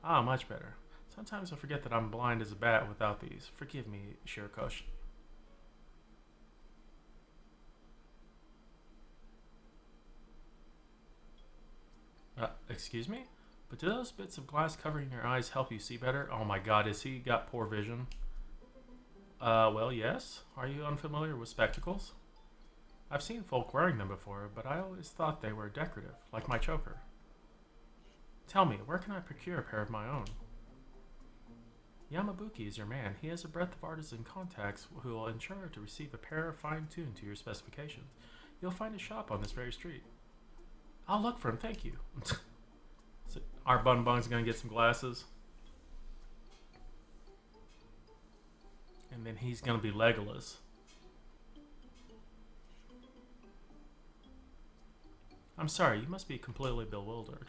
Ah, much better. Sometimes I forget that I'm blind as a bat without these. Forgive me, Shirkosh. Excuse me? But do those bits of glass covering your eyes help you see better? Oh my god, has he got poor vision? Well, yes. Are you unfamiliar with spectacles? I've seen folk wearing them before, but I always thought they were decorative, like my choker. Tell me, where can I procure a pair of my own? Yamabuki is your man. He has a breadth of artisan contacts who will ensure to receive a pair fine-tuned to your specifications. You'll find a shop on this very street. I'll look for him, thank you. So our Bun Bung's gonna get some glasses. And then he's gonna be Legolas. I'm sorry, you must be completely bewildered.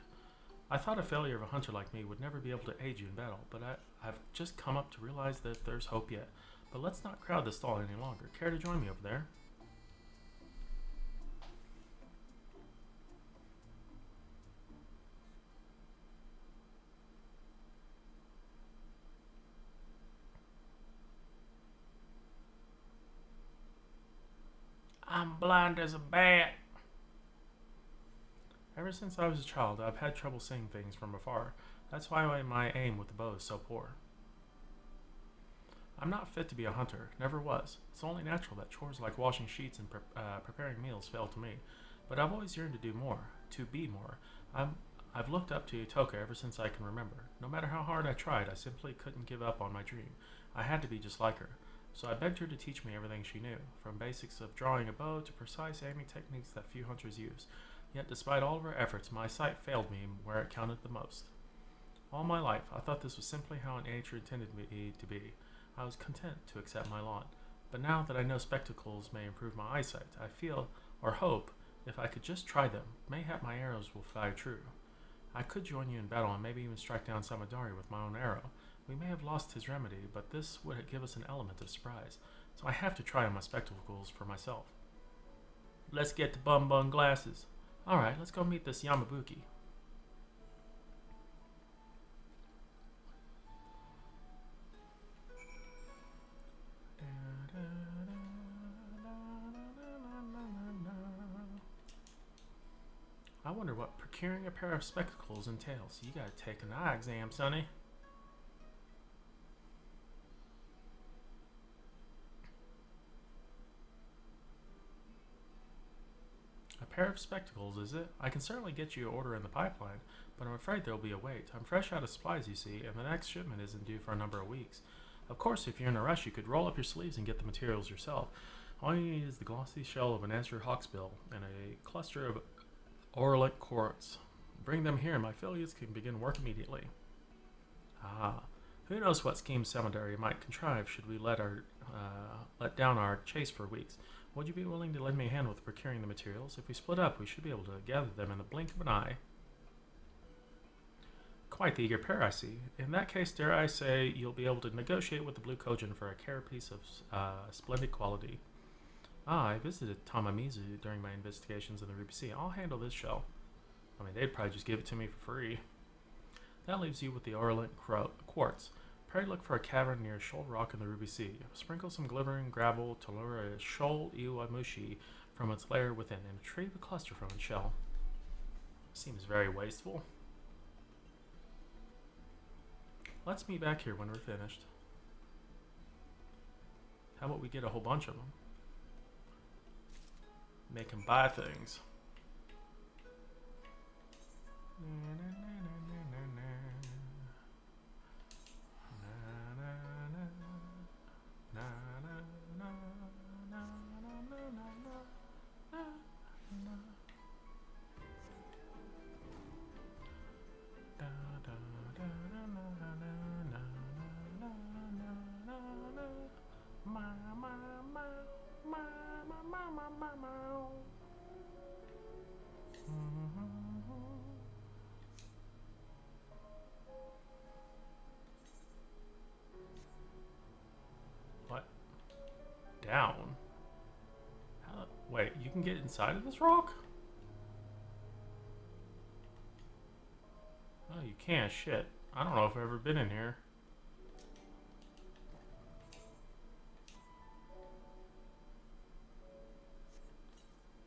I thought a failure of a hunter like me would never be able to aid you in battle, but I've just come up to realize that there's hope yet. But let's not crowd this stall any longer. Care to join me over there? I'm blind as a bat. Ever since I was a child, I've had trouble seeing things from afar. That's why my aim with the bow is so poor. I'm not fit to be a hunter, never was. It's only natural that chores like washing sheets and preparing meals fail to me. But I've always yearned to do more, to be more. I've looked up to Utoka ever since I can remember. No matter how hard I tried, I simply couldn't give up on my dream. I had to be just like her. So I begged her to teach me everything she knew, from basics of drawing a bow to precise aiming techniques that few hunters use. Yet despite all of her efforts, my sight failed me where it counted the most. All my life, I thought this was simply how nature intended me to be. I was content to accept my lot. But now that I know spectacles may improve my eyesight, I feel, or hope, if I could just try them, mayhap my arrows will fly true. I could join you in battle and maybe even strike down Samadari with my own arrow. We may have lost his remedy, but this would give us an element of surprise. So I have to try on my spectacles for myself. Let's get the Bum Bun glasses. Alright, let's go meet this Yamabuki. I wonder what procuring a pair of spectacles entails. You gotta take an eye exam, sonny. A pair of spectacles, is it? I can certainly get you an order in the pipeline, but I'm afraid there'll be a wait. I'm fresh out of supplies, you see, and the next shipment isn't due for a number of weeks. Of course, if you're in a rush, you could roll up your sleeves and get the materials yourself. All you need is the glossy shell of an azure hawksbill and a cluster of aurelic quartz. Bring them here and my affiliates can begin work immediately. Ah, who knows what scheme Samadari might contrive should we let down our chase for weeks. Would you be willing to lend me a hand with procuring the materials? If we split up, we should be able to gather them in the blink of an eye. Quite the eager pair, I see. In that case, dare I say, you'll be able to negotiate with the Blue Kojin for a carapace of splendid quality. Ah, I visited Tamamizu during my investigations in the Ruby Sea. I'll handle this shell. I mean, they'd probably just give it to me for free. That leaves you with the aurelic quartz. Pray look for a cavern near Shoal Rock in the Ruby Sea. Sprinkle some glittering gravel to lure a Shoal Iwamushi from its lair within and retrieve a cluster from its shell. Seems very wasteful. Let's meet back here when we're finished. How about we get a whole bunch of them? Make him buy things. What? Down? How? Wait, you can get inside of this rock? Oh, you can't. Shit. I don't know if I've ever been in here.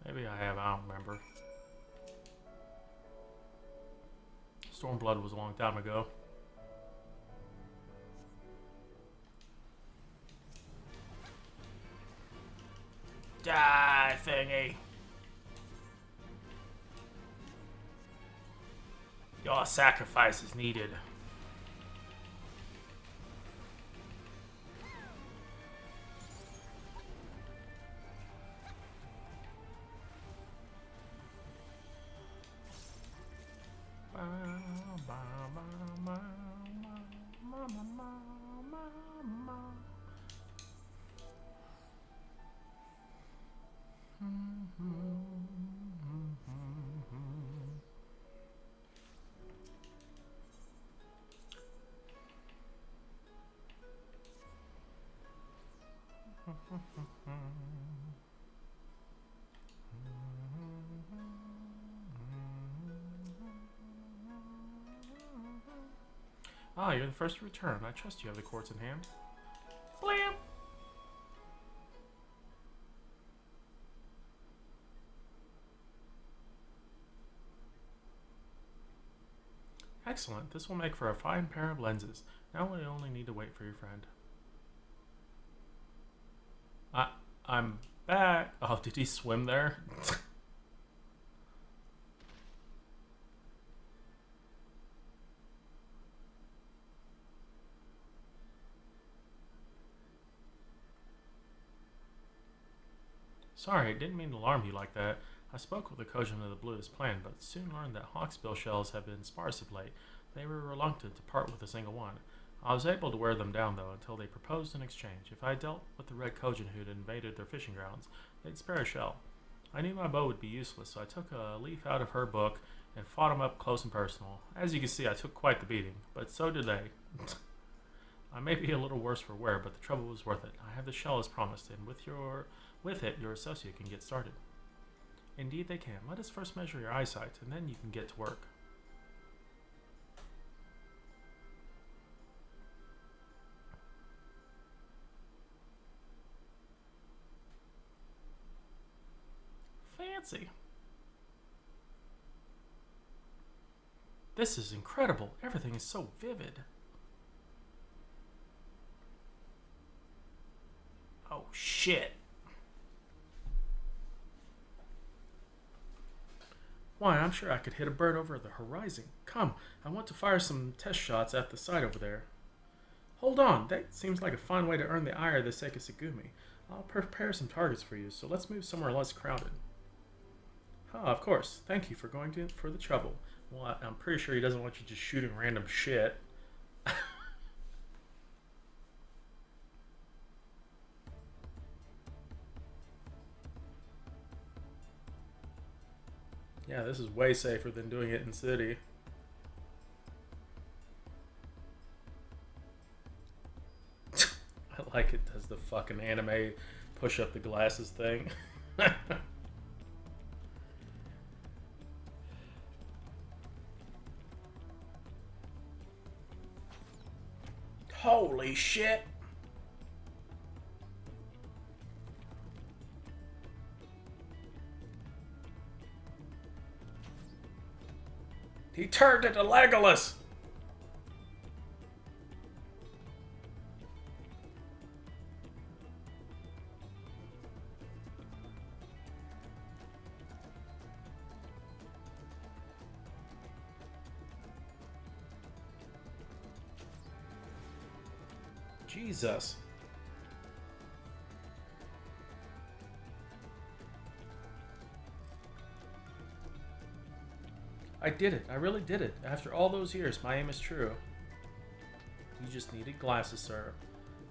Maybe I have, I don't remember. Stormblood was a long time ago. Die, thingy! Your sacrifice is needed. Ah, you're the first to return. I trust you have the quartz in hand. Blam! Excellent. This will make for a fine pair of lenses. Now we only need to wait for your friend. I'm back. Oh, did he swim there? Sorry, didn't mean to alarm you like that. I spoke with the Kojin of the Blue as planned, but soon learned that hawksbill shells have been sparse of late. They were reluctant to part with a single one. I was able to wear them down, though, until they proposed an exchange. If I dealt with the red Kojin who'd invaded their fishing grounds, they'd spare a shell. I knew my bow would be useless, so I took a leaf out of her book and fought him up close and personal. As you can see, I took quite the beating, but so did they. I may be a little worse for wear, but the trouble was worth it. I have the shell as promised, and with it, your associate can get started. Indeed they can. Let us first measure your eyesight, and then you can get to work. Fancy. This is incredible. Everything is so vivid. Oh, shit. Why, I'm sure I could hit a bird over the horizon. Come, I want to fire some test shots at the site over there. Hold on, that seems like a fine way to earn the ire of the Sekisagumi. I'll prepare some targets for you, so let's move somewhere less crowded. Ah, of course. Thank you for going for the trouble. Well, I'm pretty sure he doesn't want you just shooting random shit. Yeah, this is way safer than doing it in city. I like it does the fucking anime push up the glasses thing. Holy shit! He turned into Legolas! Jesus. I did it. I really did it. After all those years, my aim is true. You just needed glasses, sir.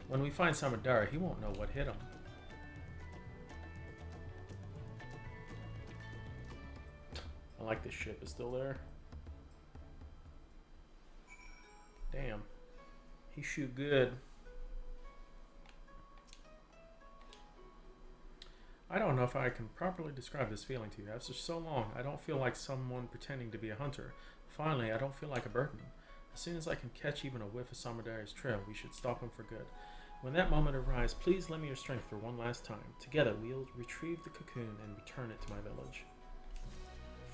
When we find Samadara, he won't know what hit him. I like this ship is still there. Damn. He shoot good. I don't know if I can properly describe this feeling to you. After so long, I don't feel like someone pretending to be a hunter. Finally, I don't feel like a burden. As soon as I can catch even a whiff of Samadari's trail, we should stop him for good. When that moment arrives, please lend me your strength for one last time. Together, we'll retrieve the cocoon and return it to my village.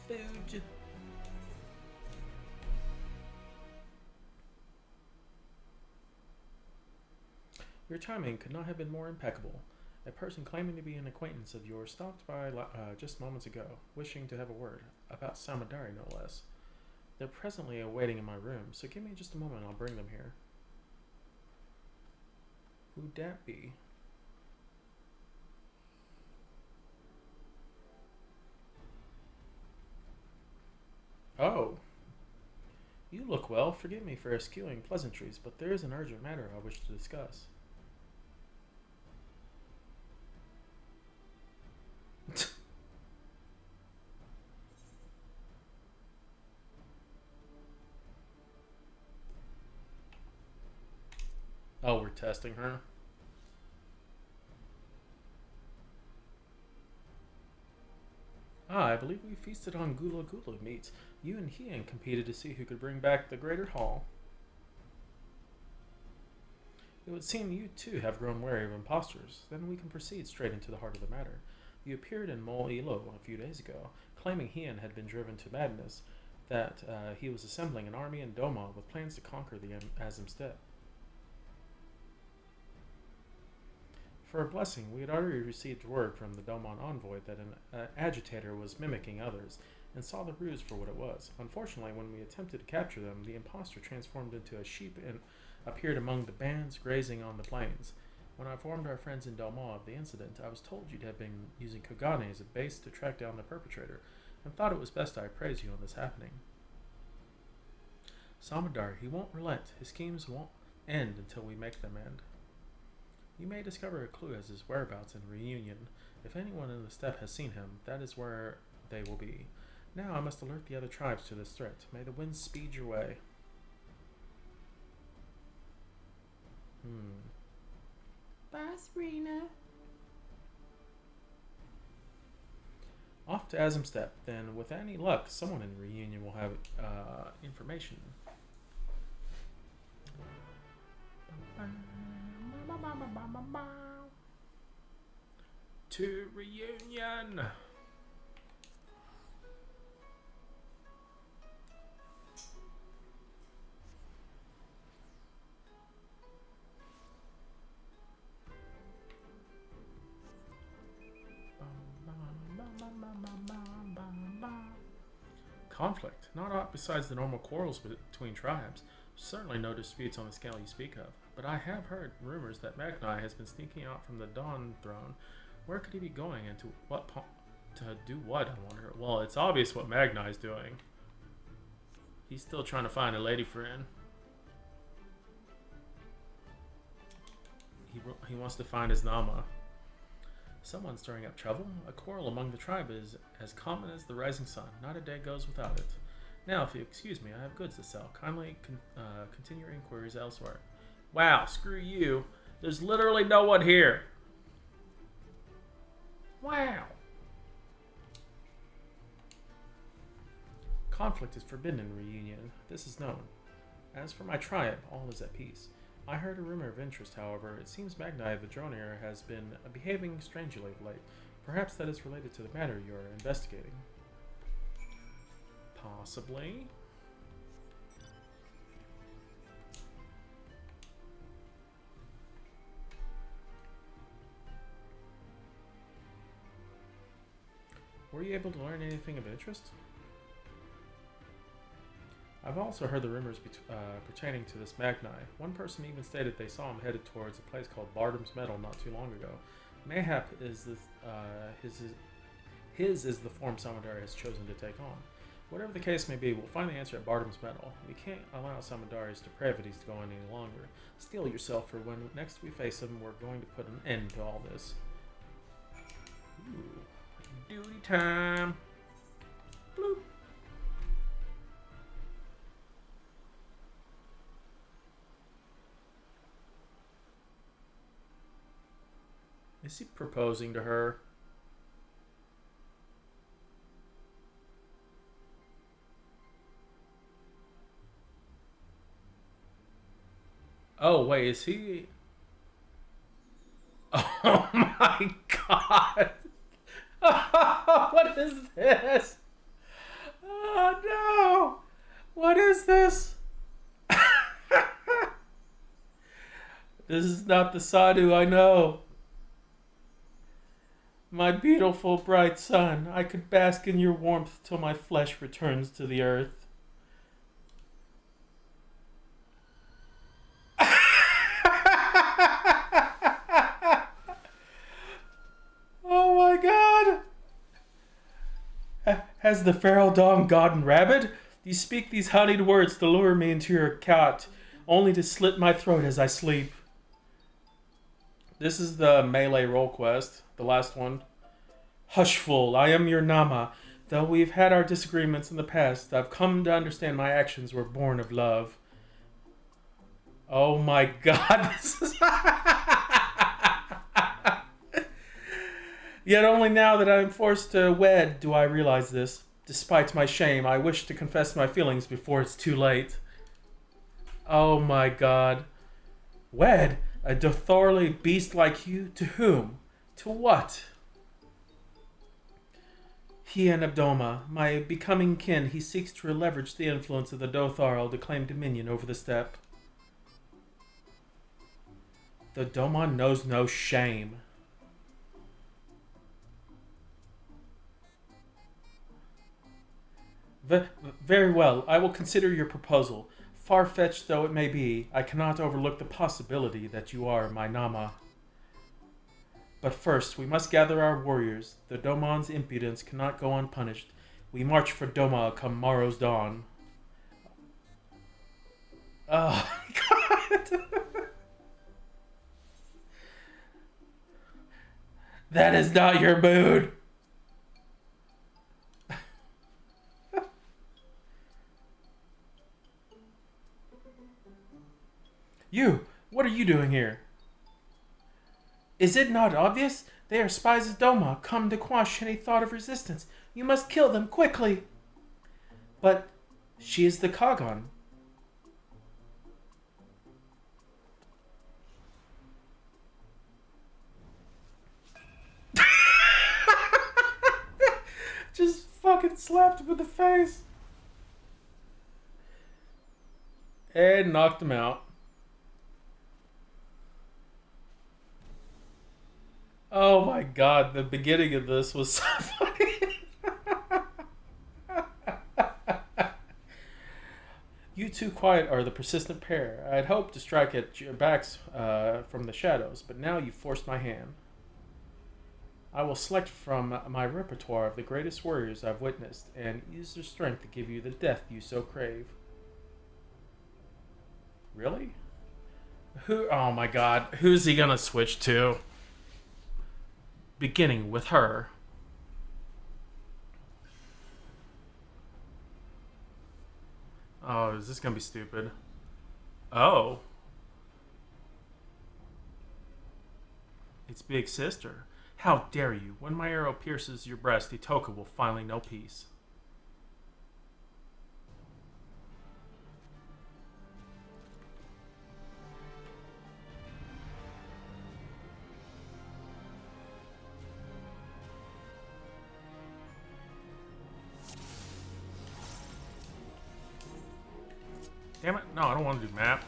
Food. Your timing could not have been more impeccable. A person claiming to be an acquaintance of yours stopped by just moments ago, wishing to have a word, about Samadari no less. They're presently awaiting in my room, so give me just a moment and I'll bring them here. Who'd that be? Oh. You look well. Forgive me for eschewing pleasantries, but there is an urgent matter I wish to discuss. Oh, we're testing her. Ah, I believe we feasted on gula gula meat. You and Hien competed to see who could bring back the greater haul. It would seem you too have grown wary of impostors. Then we can proceed straight into the heart of the matter. You appeared in Mol Ilo a few days ago, claiming Hien had been driven to madness, that he was assembling an army in Doma with plans to conquer the Azim Steppe. For a blessing, we had already received word from the Domon envoy that an agitator was mimicking others, and saw the ruse for what it was. Unfortunately, when we attempted to capture them, the impostor transformed into a sheep and appeared among the bands grazing on the plains. When I informed our friends in Doma of the incident, I was told you'd have been using Kogane as a base to track down the perpetrator, and thought it was best I praise you on this happening. Samadar, he won't relent. His schemes won't end until we make them end. You may discover a clue as his whereabouts in Reunion. If anyone in the steppe has seen him, that is where they will be. Now I must alert the other tribes to this threat. May the winds speed your way. Bye, Serena. Off to Azim Steppe. Then, with any luck, someone in Reunion will have information. To Reunion. Conflict. Not aught besides the normal quarrels between tribes. Certainly no disputes on the scale you speak of. But I have heard rumors that Magnai has been sneaking out from the Dawn Throne. Where could he be going, and to what to do what, I wonder? Well, it's obvious what Magnai is doing. He's still trying to find a lady friend. He wants to find his Nama. Someone's stirring up trouble. A quarrel among the tribe is as common as the rising sun. Not a day goes without it. Now, if you excuse me, I have goods to sell. Kindly continue your inquiries elsewhere. Wow, screw you. There's literally no one here. Wow. Conflict is forbidden in Reunion. This is known. As for my tribe, all is at peace. I heard a rumor of interest, however. It seems Magnai the Dronir has been behaving strangely of late. Perhaps that is related to the matter you are investigating. Possibly. Were you able to learn anything of interest? I've also heard the rumors pertaining to this Magnai. One person even stated they saw him headed towards a place called Bardam's Meadow not too long ago. Mayhap is his is the form Samudari has chosen to take on. Whatever the case may be, we'll find the answer at Bardam's Meadow. We can't allow Samudari's depravities to go on any longer. Steel yourself, for when next we face him, we're going to put an end to all this. Ooh. Duty time! Bloop. Is he proposing to her? Oh, wait, is he... Oh my god! What is this? Oh no! What is this? This is not the Sadhu I know. My beautiful bright sun, I could bask in your warmth till my flesh returns to the earth. Oh my god! Has the feral dog gone rabid? You speak these honeyed words to lure me into your cot, only to slit my throat as I sleep. This is the melee role quest, the last one. Hush, fool, I am your Nama. Though we've had our disagreements in the past, I've come to understand my actions were born of love. Oh my god, this is... Yet only now that I am forced to wed do I realize this. Despite my shame, I wish to confess my feelings before it's too late. Oh my god. Wed? A Dothorly beast like you? To whom? To what? He and Abdoma, my becoming kin, he seeks to leverage the influence of the Dotharl to claim dominion over the steppe. The Domon knows no shame. Very well, I will consider your proposal. Far-fetched though it may be, I cannot overlook the possibility that you are my Nama. But first, we must gather our warriors. The Domon's impudence cannot go unpunished. We march for Doma come morrow's dawn. Oh, God. That is not your mood. You, what are you doing here? Is it not obvious? They are spies of Doma, come to quash any thought of resistance. You must kill them quickly. But she is the Kagan. Just fucking slapped him in the face. And knocked him out. Oh my god, the beginning of this was so funny. You two quiet are the persistent pair. I'd hoped to strike at your backs from the shadows, but now you've forced my hand. I will select from my repertoire of the greatest warriors I've witnessed, and use their strength to give you the death you so crave. Really? Who? Oh my god, who's he gonna switch to? Beginning with her. Oh, is this gonna be stupid? Oh. It's Big Sister. How dare you? When my arrow pierces your breast, Itoka will finally know peace. Damn it. No, I don't want to do map.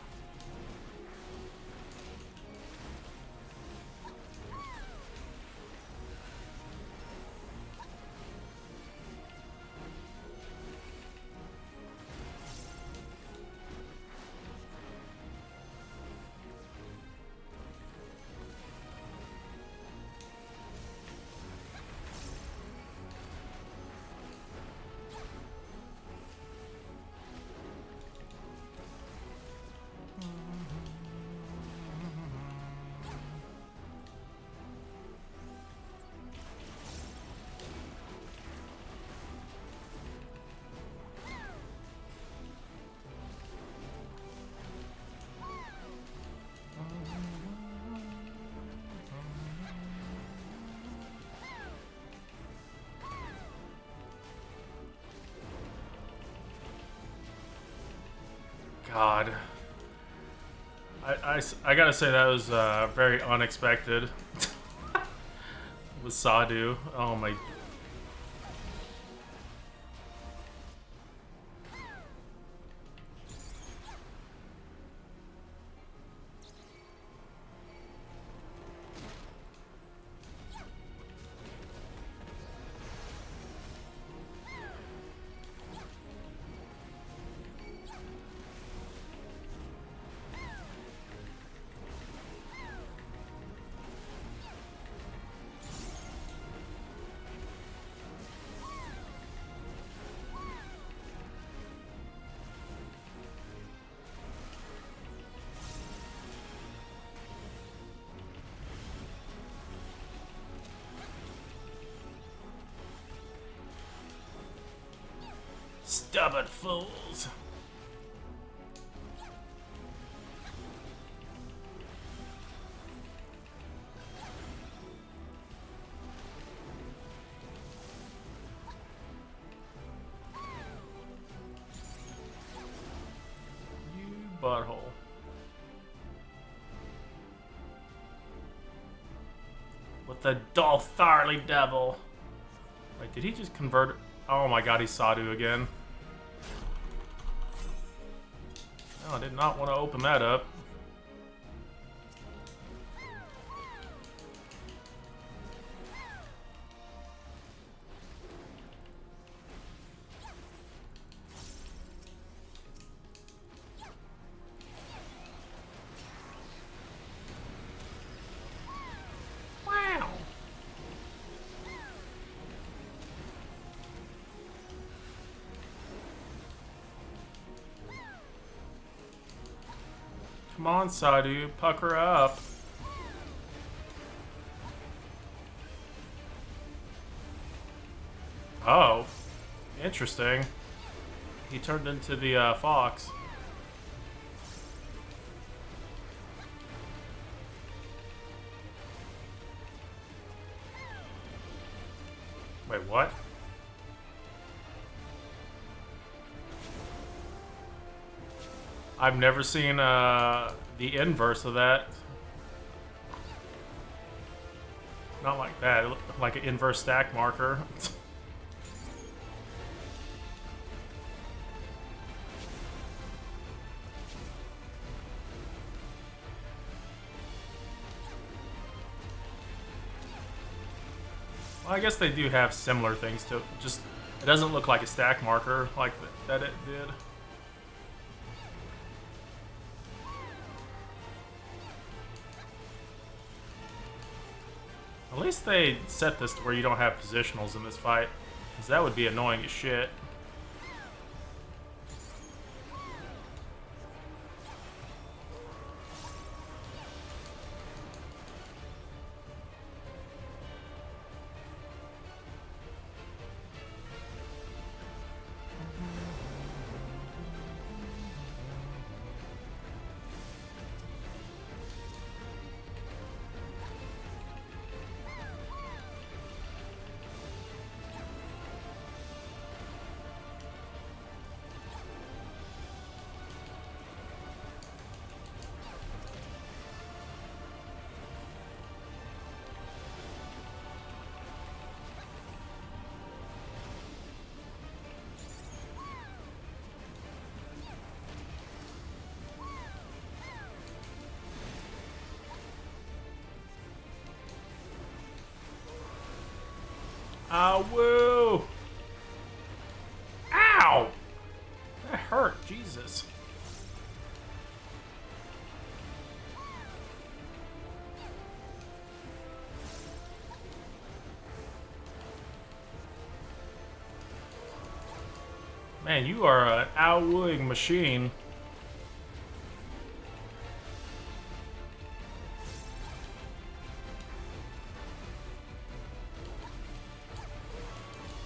God. I gotta say that was very unexpected. With Sadu. Oh my. Stubborn fools. You butthole. With the Doltharly Devil. Wait, did he just convert? Oh my god, he's Sadu again. No, I did not want to open that up. Wow. Come on, Sadu, pucker up. Oh, interesting. He turned into the fox. Wait, what? I've never seen the inverse of that. Not like that. It looked like an inverse stack marker. Well, I guess they do have similar things to it. Just it doesn't look like a stack marker like that it did. At least they set this to where you don't have positionals in this fight, because that would be annoying as shit. Ah, woo! Ow! That hurt, Jesus. Man, you are an ow-wooing machine.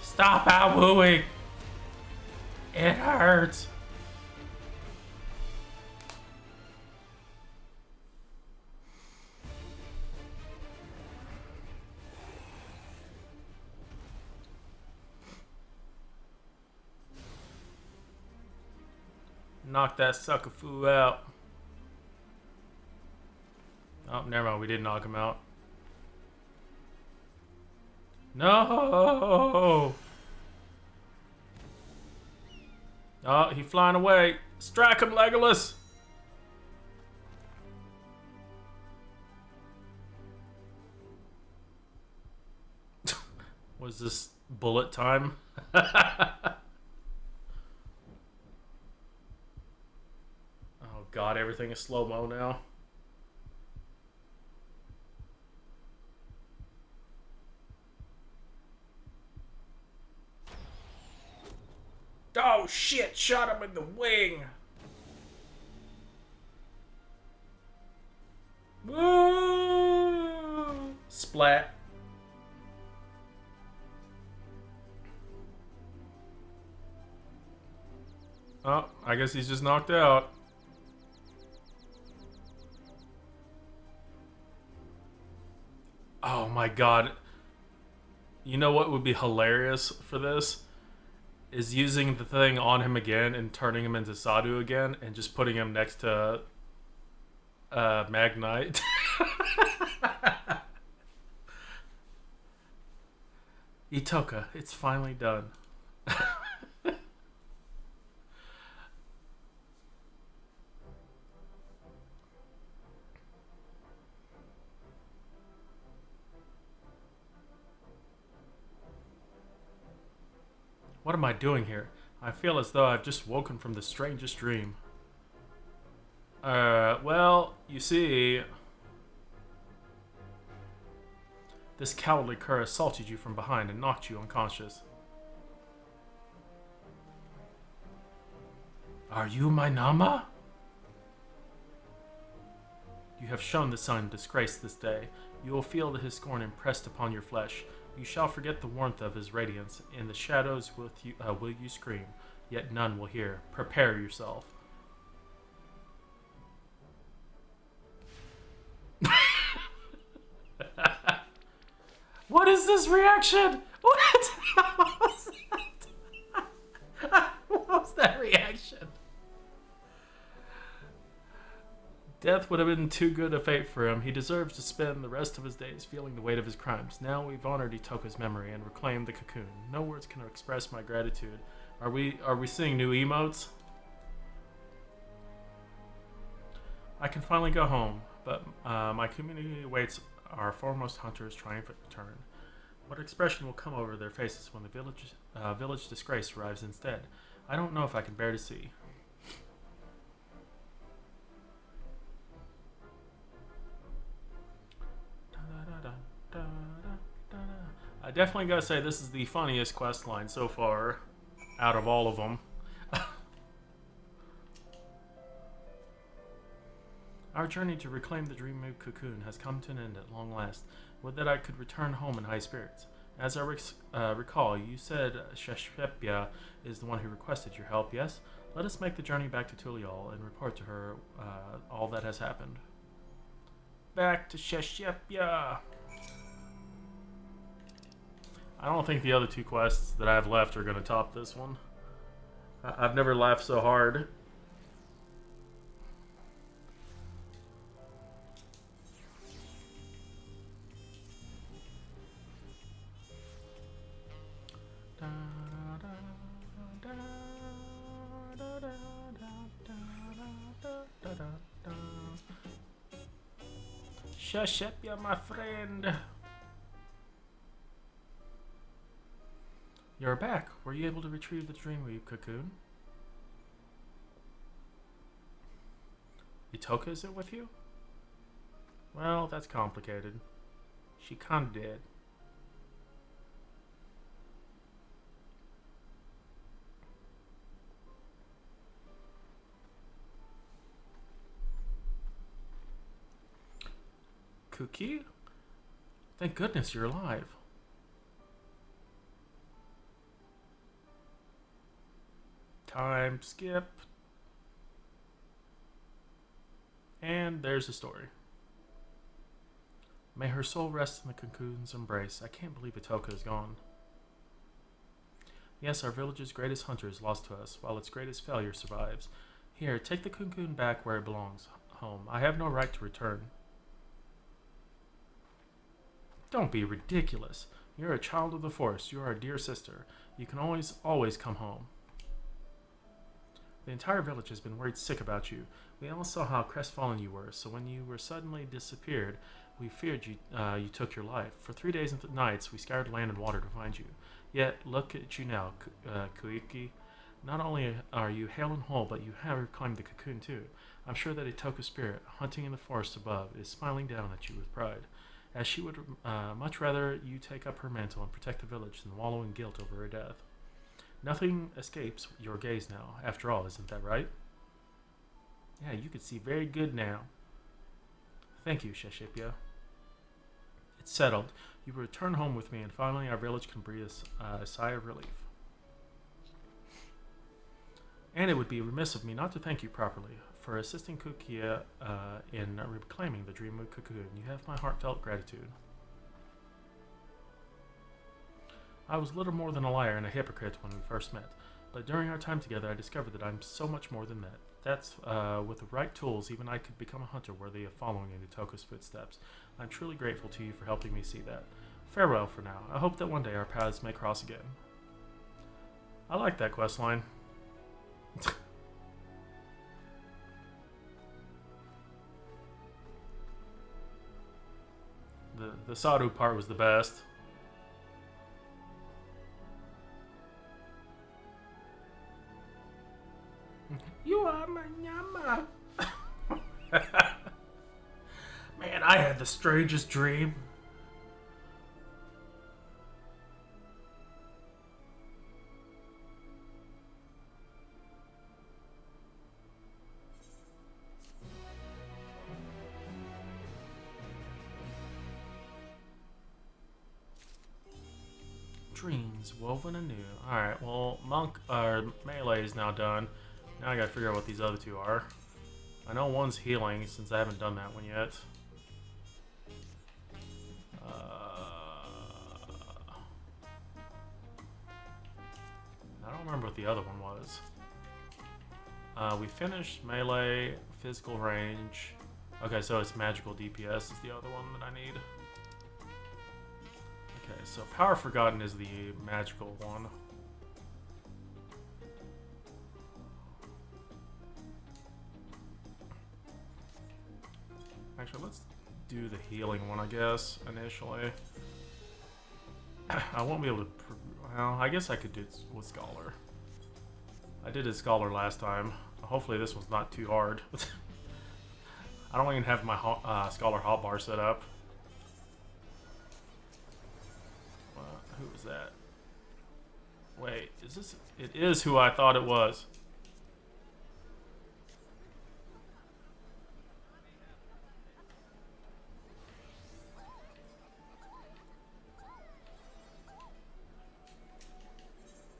Stop ow-wooing! It hurts. Knock that sucker foo out. Oh, never mind. We did knock him out. No! Oh, he's flying away. Strike him, Legolas! Was this bullet time? Oh god, everything is slow-mo now. Oh shit, shot him in the wing! Woo! Splat. Oh, I guess he's just knocked out. Oh my god. You know what would be hilarious for this? Is using the thing on him again and turning him into Sadu again and just putting him next to Magnite. Itoka, it's finally done. What am I doing here? I feel as though I've just woken from the strangest dream. Well, you see... This cowardly cur assaulted you from behind and knocked you unconscious. Are you my Nama? You have shown the sun disgrace this day. You will feel his scorn impressed upon your flesh. You shall forget the warmth of his radiance. In the shadows will you scream, yet none will hear. Prepare yourself. What is this reaction? What? What was that? What was that reaction? Death would have been too good a fate for him. He deserves to spend the rest of his days feeling the weight of his crimes. Now we've honored Itoka's memory and reclaimed the cocoon. No words can express my gratitude. Are we seeing new emotes? I can finally go home, but my community awaits our foremost hunter's triumphant return. What expression will come over their faces when the village disgrace arrives instead? I don't know if I can bear to see. I definitely gotta say this is the funniest quest line so far out of all of them. Our journey to reclaim the Dream Mood cocoon has come to an end at long last. Would that I could return home in high spirits. As I recall, you said Sheshpepia is the one who requested your help, yes? Let us make the journey back to Tulial and report to her all that has happened. Back to Sheshpepia! I don't think the other two quests that I have left are going to top this one. I've never laughed so hard. Sheshpepia, my friend. You're back. Were you able to retrieve the Dreamweave cocoon? Itoka is it with you? Well, that's complicated. She kinda did. Kuki? Thank goodness you're alive. Time skip. And there's the story. May her soul rest in the cocoon's embrace. I can't believe Itoka is gone. Yes, our village's greatest hunter is lost to us, while its greatest failure survives. Here, take the cocoon back where it belongs, home. I have no right to return. Don't be ridiculous. You're a child of the forest. You are a dear sister. You can always come home. The entire village has been worried sick about you. We all saw how crestfallen you were, so when you were suddenly disappeared, we feared you took your life. For 3 days and nights, we scoured land and water to find you. Yet, look at you now, Kuiki. Not only are you hale and whole, but you have reclaimed the cocoon too. I'm sure that Itoka's spirit, hunting in the forest above, is smiling down at you with pride, as she would much rather you take up her mantle and protect the village than wallow in guilt over her death. Nothing escapes your gaze now, after all, isn't that right? Yeah, you can see very good now. Thank you, Sheshipia. It's settled. You will return home with me, and finally our village can breathe a sigh of relief. And it would be remiss of me not to thank you properly for assisting Kukia in reclaiming the Dreamweave cocoon. You have my heartfelt gratitude. I was little more than a liar and a hypocrite when we first met, but during our time together I discovered that I'm so much more than that. That's, with the right tools, even I could become a hunter worthy of following in Itoka's footsteps. I'm truly grateful to you for helping me see that. Farewell for now. I hope that one day our paths may cross again. I like that questline. The Sadhu part was the best. You are my nyama. Man, I had the strangest dream. Dreams woven anew. Alright, well, melee is now done. Now I gotta figure out what these other two are. I know one's healing, since I haven't done that one yet. I don't remember what the other one was. We finished melee, physical range. Okay, so it's magical DPS is the other one that I need. Okay, so Power Forgotten is the magical one. Actually, let's do the healing one, I guess, initially. I won't be able to... Well, I guess I could do it with Scholar. I did it Scholar last time. Hopefully this one's not too hard. I don't even have my Scholar hotbar set up. Who is that? Wait, is this... It is who I thought it was.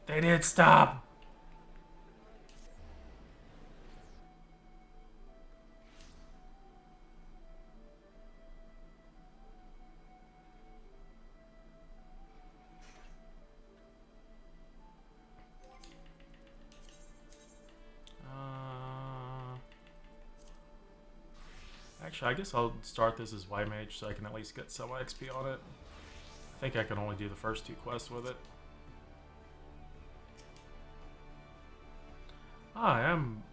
They did stop! Actually, I guess I'll start this as Y Mage so I can at least get some XP on it. I think I can only do the first 2 quests with it. Hi, I'm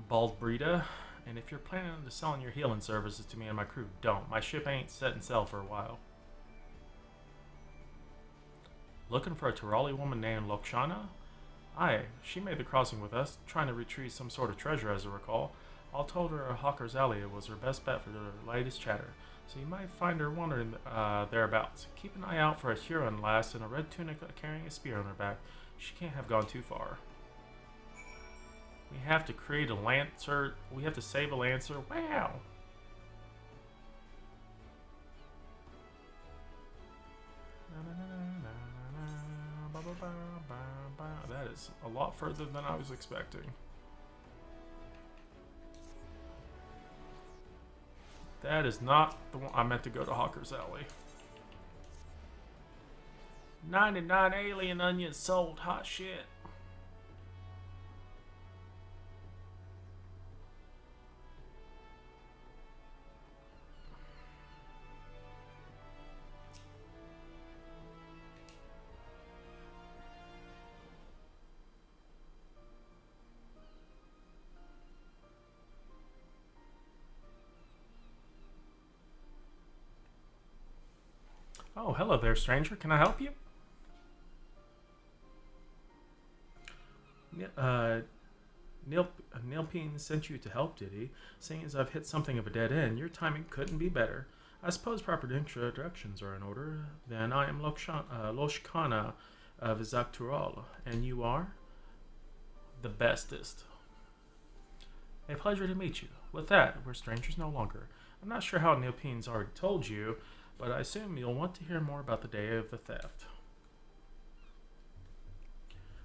Bald Brita, and if you're planning on selling your healing services to me and my crew, don't. My ship ain't set in sail for a while. Looking for a Turali woman named Lokshana? Aye, she made the crossing with us, trying to retrieve some sort of treasure, as I recall. I told her Hawker's Alley was her best bet for the latest chatter, so you might find her wandering thereabouts. Keep an eye out for a Huron lass in a red tunic carrying a spear on her back. She can't have gone too far. We have to create a lancer. We have to save a lancer. Wow! That is a lot further than I was expecting. That is not the one I meant to go to Hawker's Alley. 99 alien onions sold. Hot shit. Oh, hello there, stranger. Can I help you? Neil Peen sent you to help, did he? Seeing as I've hit something of a dead end, your timing couldn't be better. I suppose proper introductions are in order. Then I am Loshkana of Zaktural, and you are? The bestest. A pleasure to meet you. With that, we're strangers no longer. I'm not sure how Neil Peen's already told you, but I assume you'll want to hear more about the day of the theft.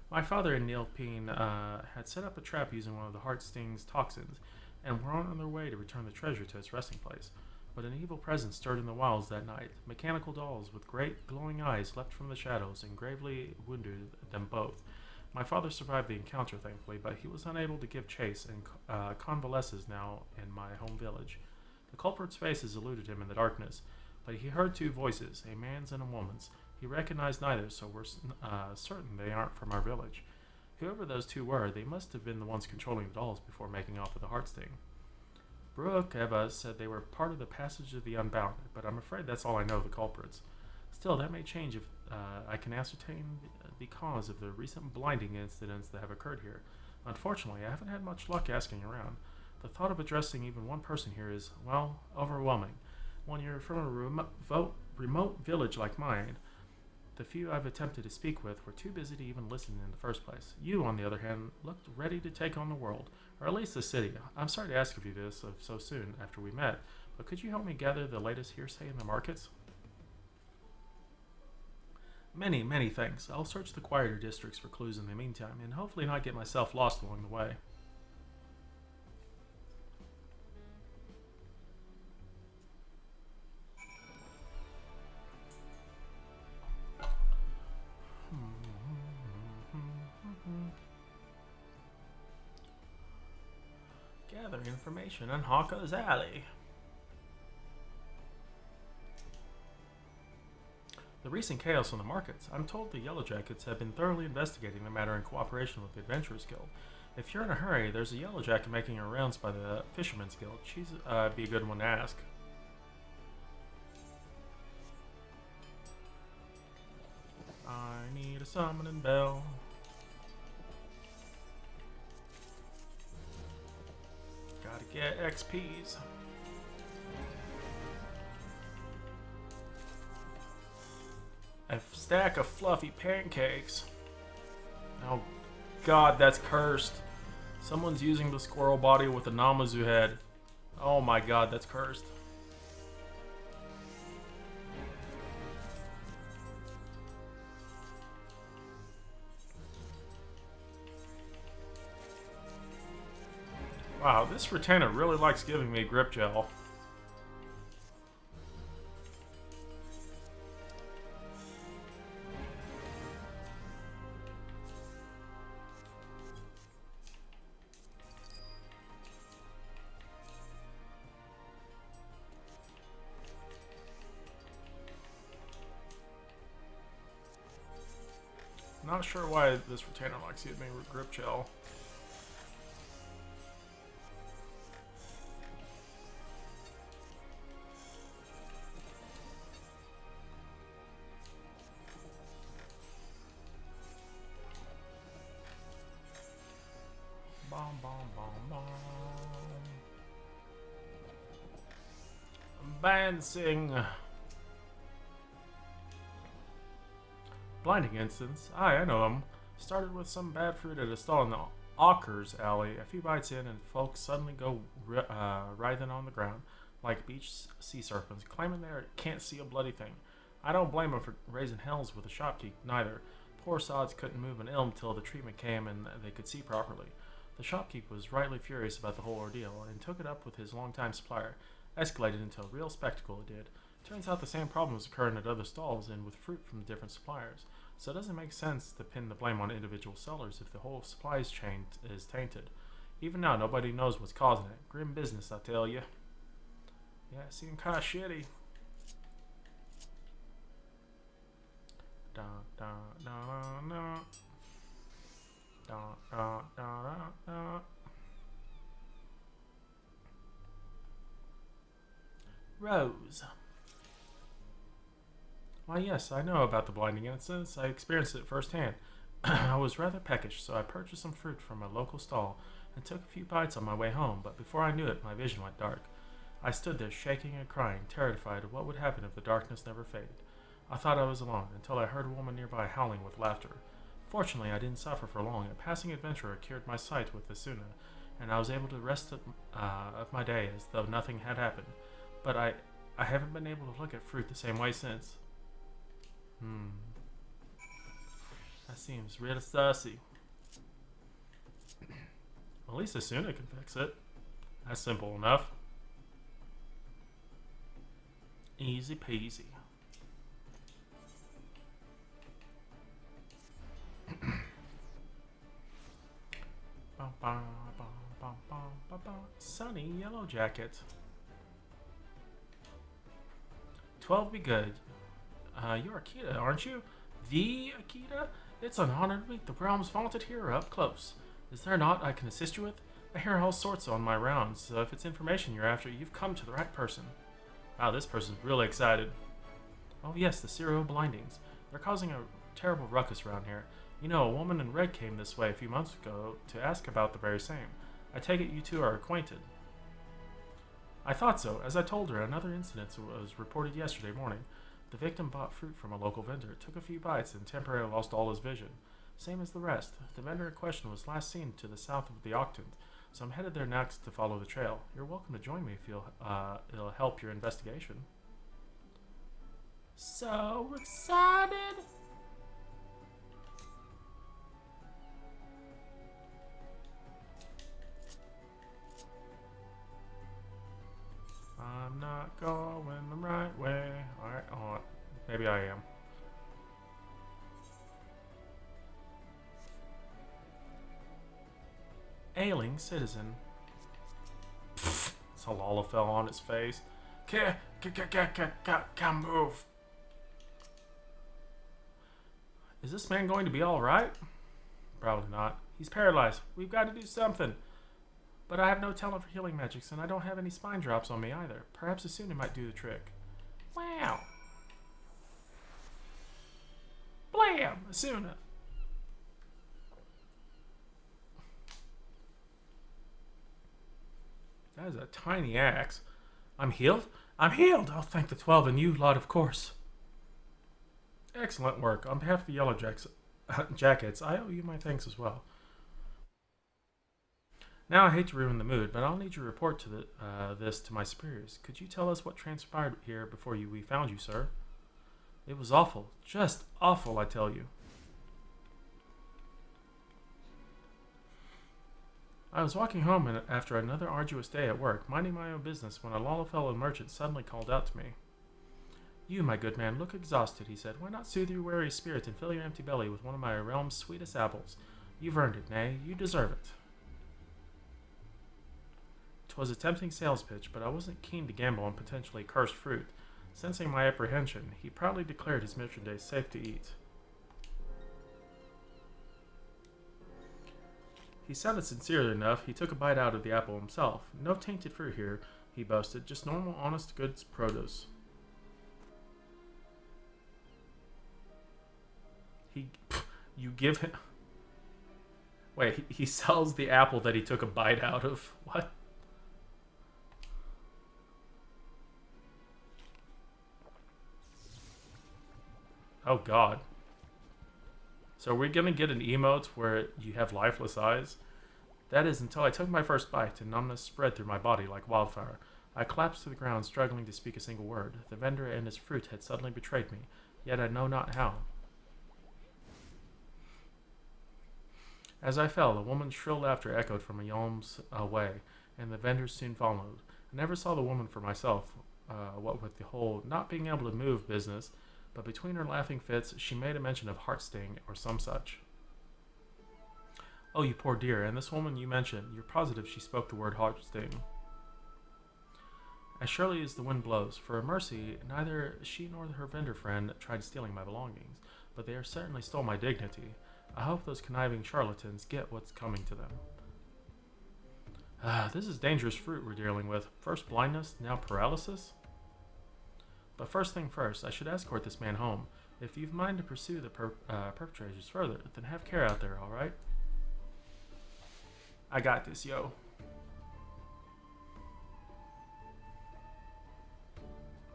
My father and Neil Peen had set up a trap using one of the Heartsting's toxins, and were on their way to return the treasure to its resting place. But an evil presence stirred in the wilds that night. Mechanical dolls with great glowing eyes leapt from the shadows and gravely wounded them both. My father survived the encounter, thankfully, but he was unable to give chase and convalesces now in my home village. The culprit's faces eluded him in the darkness, but he heard two voices, a man's and a woman's. He recognized neither, so we're certain they aren't from our village. Whoever those two were, they must have been the ones controlling the dolls before making off with the Heartsting. Brooke Eva said they were part of the Passage of the Unbound, but I'm afraid that's all I know of the culprits. Still, that may change if I can ascertain the cause of the recent blinding incidents that have occurred here. Unfortunately, I haven't had much luck asking around. The thought of addressing even one person here is, well, overwhelming. When you're from a remote village like mine, the few I've attempted to speak with were too busy to even listen in the first place. You, on the other hand, looked ready to take on the world, or at least the city. I'm sorry to ask of you this so soon after we met, but could you help me gather the latest hearsay in the markets? Many, many thanks. I'll search the quieter districts for clues in the meantime, and hopefully not get myself lost along the way. Gather information on Hawker's Alley. The recent chaos on the markets. I'm told the Yellow Jackets have been thoroughly investigating the matter in cooperation with the Adventurers Guild. If you're in a hurry, there's a Yellow Jacket making her rounds by the Fisherman's Guild. She's be a good one to ask. I need a summoning bell. Gotta get XPs. A stack of fluffy pancakes. Oh god, that's cursed. Someone's using the squirrel body with a Namazu head. Oh my god, that's cursed. Wow, this retainer really likes giving me grip gel. Not sure why this retainer likes giving me grip gel. Bansing. Blinding instance. I know him. Started with some bad fruit at a stall in the Ockers alley. A few bites in, and folks suddenly go writhing on the ground like beach sea serpents, claiming they can't see a bloody thing. I don't blame them for raising hells with a shopkeep, neither. Poor sods couldn't move an elm till the treatment came and they could see properly. The shopkeep was rightly furious about the whole ordeal and took it up with his longtime supplier. Escalated into a real spectacle, it did. Turns out the same problem was occurring at other stalls and with fruit from different suppliers. So it doesn't make sense to pin the blame on individual sellers if the whole supplies chain is tainted. Even now, nobody knows what's causing it. Grim business, I tell you. Yeah, it seemed kind of shitty. Da, da, da, da, da. Da, da, da, da, da. Rose. Why, yes, I know about the blinding incidents. I experienced it firsthand. I was rather peckish, so I purchased some fruit from a local stall and took a few bites on my way home, but before I knew it, my vision went dark. I stood there shaking and crying, terrified of what would happen if the darkness never faded. I thought I was alone, until I heard a woman nearby howling with laughter. Fortunately, I didn't suffer for long. A passing adventurer cured my sight with the Suna, and I was able to rest of my day as though nothing had happened. But I haven't been able to look at fruit the same way since. That seems real sussy. At least the Suna can fix it. That's simple enough. Easy peasy. Sunny Yellow Jacket. 12 be good. You're Akita, aren't you? The Akita? It's an honor to meet the realm's vaunted hero up close. Is there naught I can assist you with? I hear all sorts on my rounds, so if it's information you're after, you've come to the right person. Wow, this person's really excited. Oh yes, the serial blindings. They're causing a terrible ruckus around here. You know, a woman in red came this way a few months ago to ask about the very same. I take it you two are acquainted. I thought so. As I told her, another incident was reported yesterday morning. The victim bought fruit from a local vendor, took a few bites, and temporarily lost all his vision. Same as the rest. The vendor in question was last seen to the south of the Octant, so I'm headed there next to follow the trail. You're welcome to join me if it'll help your investigation. So excited! I'm not going the right way. Alright, hold on. Maybe I am. Ailing citizen. Salala fell on his face. Can't move. Is this man going to be alright? Probably not. He's paralyzed. We've got to do something. But I have no talent for healing magics, and I don't have any spine drops on me either. Perhaps Asuna might do the trick. Wow. Blam! Asuna. That is a tiny axe. I'm healed? I'm healed! I'll thank the 12 and you lot, of course. Excellent work. On behalf of the Yellow Jackets, I owe you my thanks as well. Now, I hate to ruin the mood, but I'll need your report to this to my superiors. Could you tell us what transpired here before we found you, sir? It was awful. Just awful, I tell you. I was walking home after another arduous day at work, minding my own business, when a Lalafell merchant suddenly called out to me. You, my good man, look exhausted, he said. Why not soothe your weary spirit and fill your empty belly with one of my realm's sweetest apples? You've earned it, nay, you deserve it. 'Twas a tempting sales pitch, but I wasn't keen to gamble on potentially cursed fruit. Sensing my apprehension, he proudly declared his merchandise safe to eat. He sounded sincere enough. He took a bite out of the apple himself. No tainted fruit here, he boasted, just normal, honest goods produce. You give him... Wait, he sells the apple that he took a bite out of. What? Oh god. So are we gonna get an emote where you have lifeless eyes? That is until I took my first bite and numbness spread through my body like wildfire. I collapsed to the ground, struggling to speak a single word. The vendor and his fruit had suddenly betrayed me, yet I know not how. As I fell, a woman's shrill laughter echoed from a yalms away, and the vendor soon followed. I never saw the woman for myself, what with the whole not being able to move business, but between her laughing fits, she made a mention of heart sting or some such. Oh, you poor dear, and this woman you mentioned, you're positive she spoke the word heart sting. As surely as the wind blows, for a mercy, neither she nor her vendor friend tried stealing my belongings, but they certainly stole my dignity. I hope those conniving charlatans get what's coming to them. This is dangerous fruit we're dealing with. First blindness, now paralysis? But first thing first, I should escort this man home. If you've mind to pursue the perpetrators further, then have care out there, alright? I got this, yo.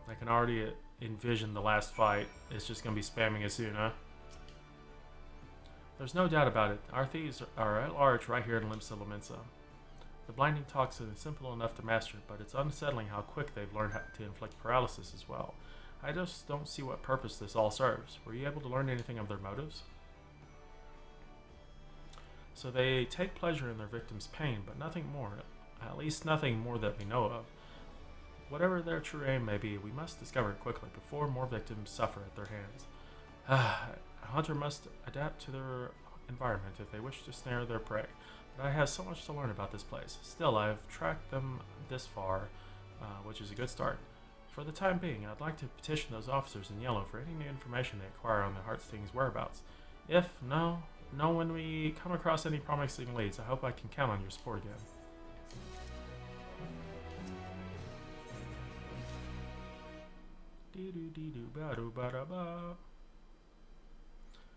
I can already envision the last fight. It's just going to be spamming as soon, huh? There's no doubt about it. Our thieves are at large right here in Limsa Lominsa. The blinding toxin is simple enough to master, but it's unsettling how quick they've learned how to inflict paralysis as well. I just don't see what purpose this all serves. Were you able to learn anything of their motives? So they take pleasure in their victims' pain, but nothing more. At least nothing more that we know of. Whatever their true aim may be, we must discover it quickly before more victims suffer at their hands. A hunter must adapt to their environment if they wish to snare their prey. But I have so much to learn about this place. Still, I've tracked them this far, which is a good start. For the time being, I'd like to petition those officers in yellow for any new information they acquire on the Heartsting's whereabouts. If no, when we come across any promising leads, I hope I can count on your support again.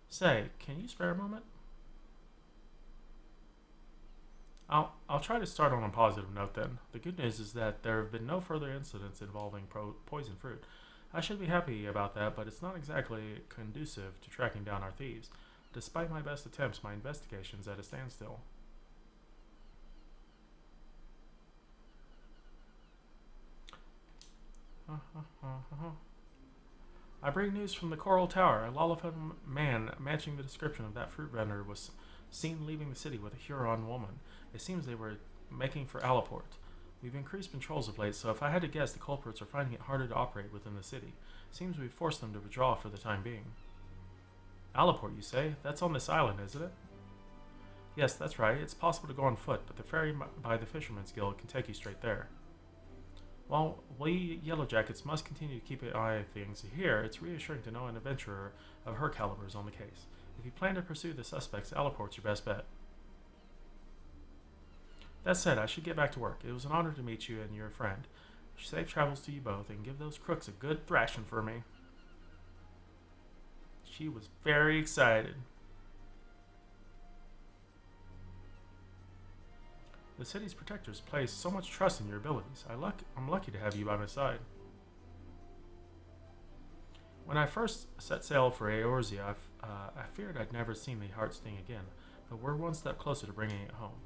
Say, can you spare a moment? I'll try to start on a positive note then. The good news is that there have been no further incidents involving poison fruit. I should be happy about that, but it's not exactly conducive to tracking down our thieves. Despite my best attempts, my investigation's at a standstill. I bring news from the Coral Tower. A Lollipop man matching the description of that fruit vendor was seen leaving the city with a Huron woman. It seems they were making for Allaport. We've increased patrols of late, so if I had to guess, the culprits are finding it harder to operate within the city. Seems we've forced them to withdraw for the time being. Allaport, you say? That's on this island, isn't it? Yes, that's right. It's possible to go on foot, but the ferry by the Fisherman's Guild can take you straight there. While we Yellowjackets must continue to keep an eye on things here, it's reassuring to know an adventurer of her caliber is on the case. If you plan to pursue the suspects, Allaport's your best bet. That said, I should get back to work. It was an honor to meet you and your friend. Safe travels to you both, and give those crooks a good thrashing for me. She was very excited. The city's protectors place so much trust in your abilities. I'm lucky to have you by my side. When I first set sail for Eorzea, I feared I'd never seen the Heartsting again, but we're one step closer to bringing it home.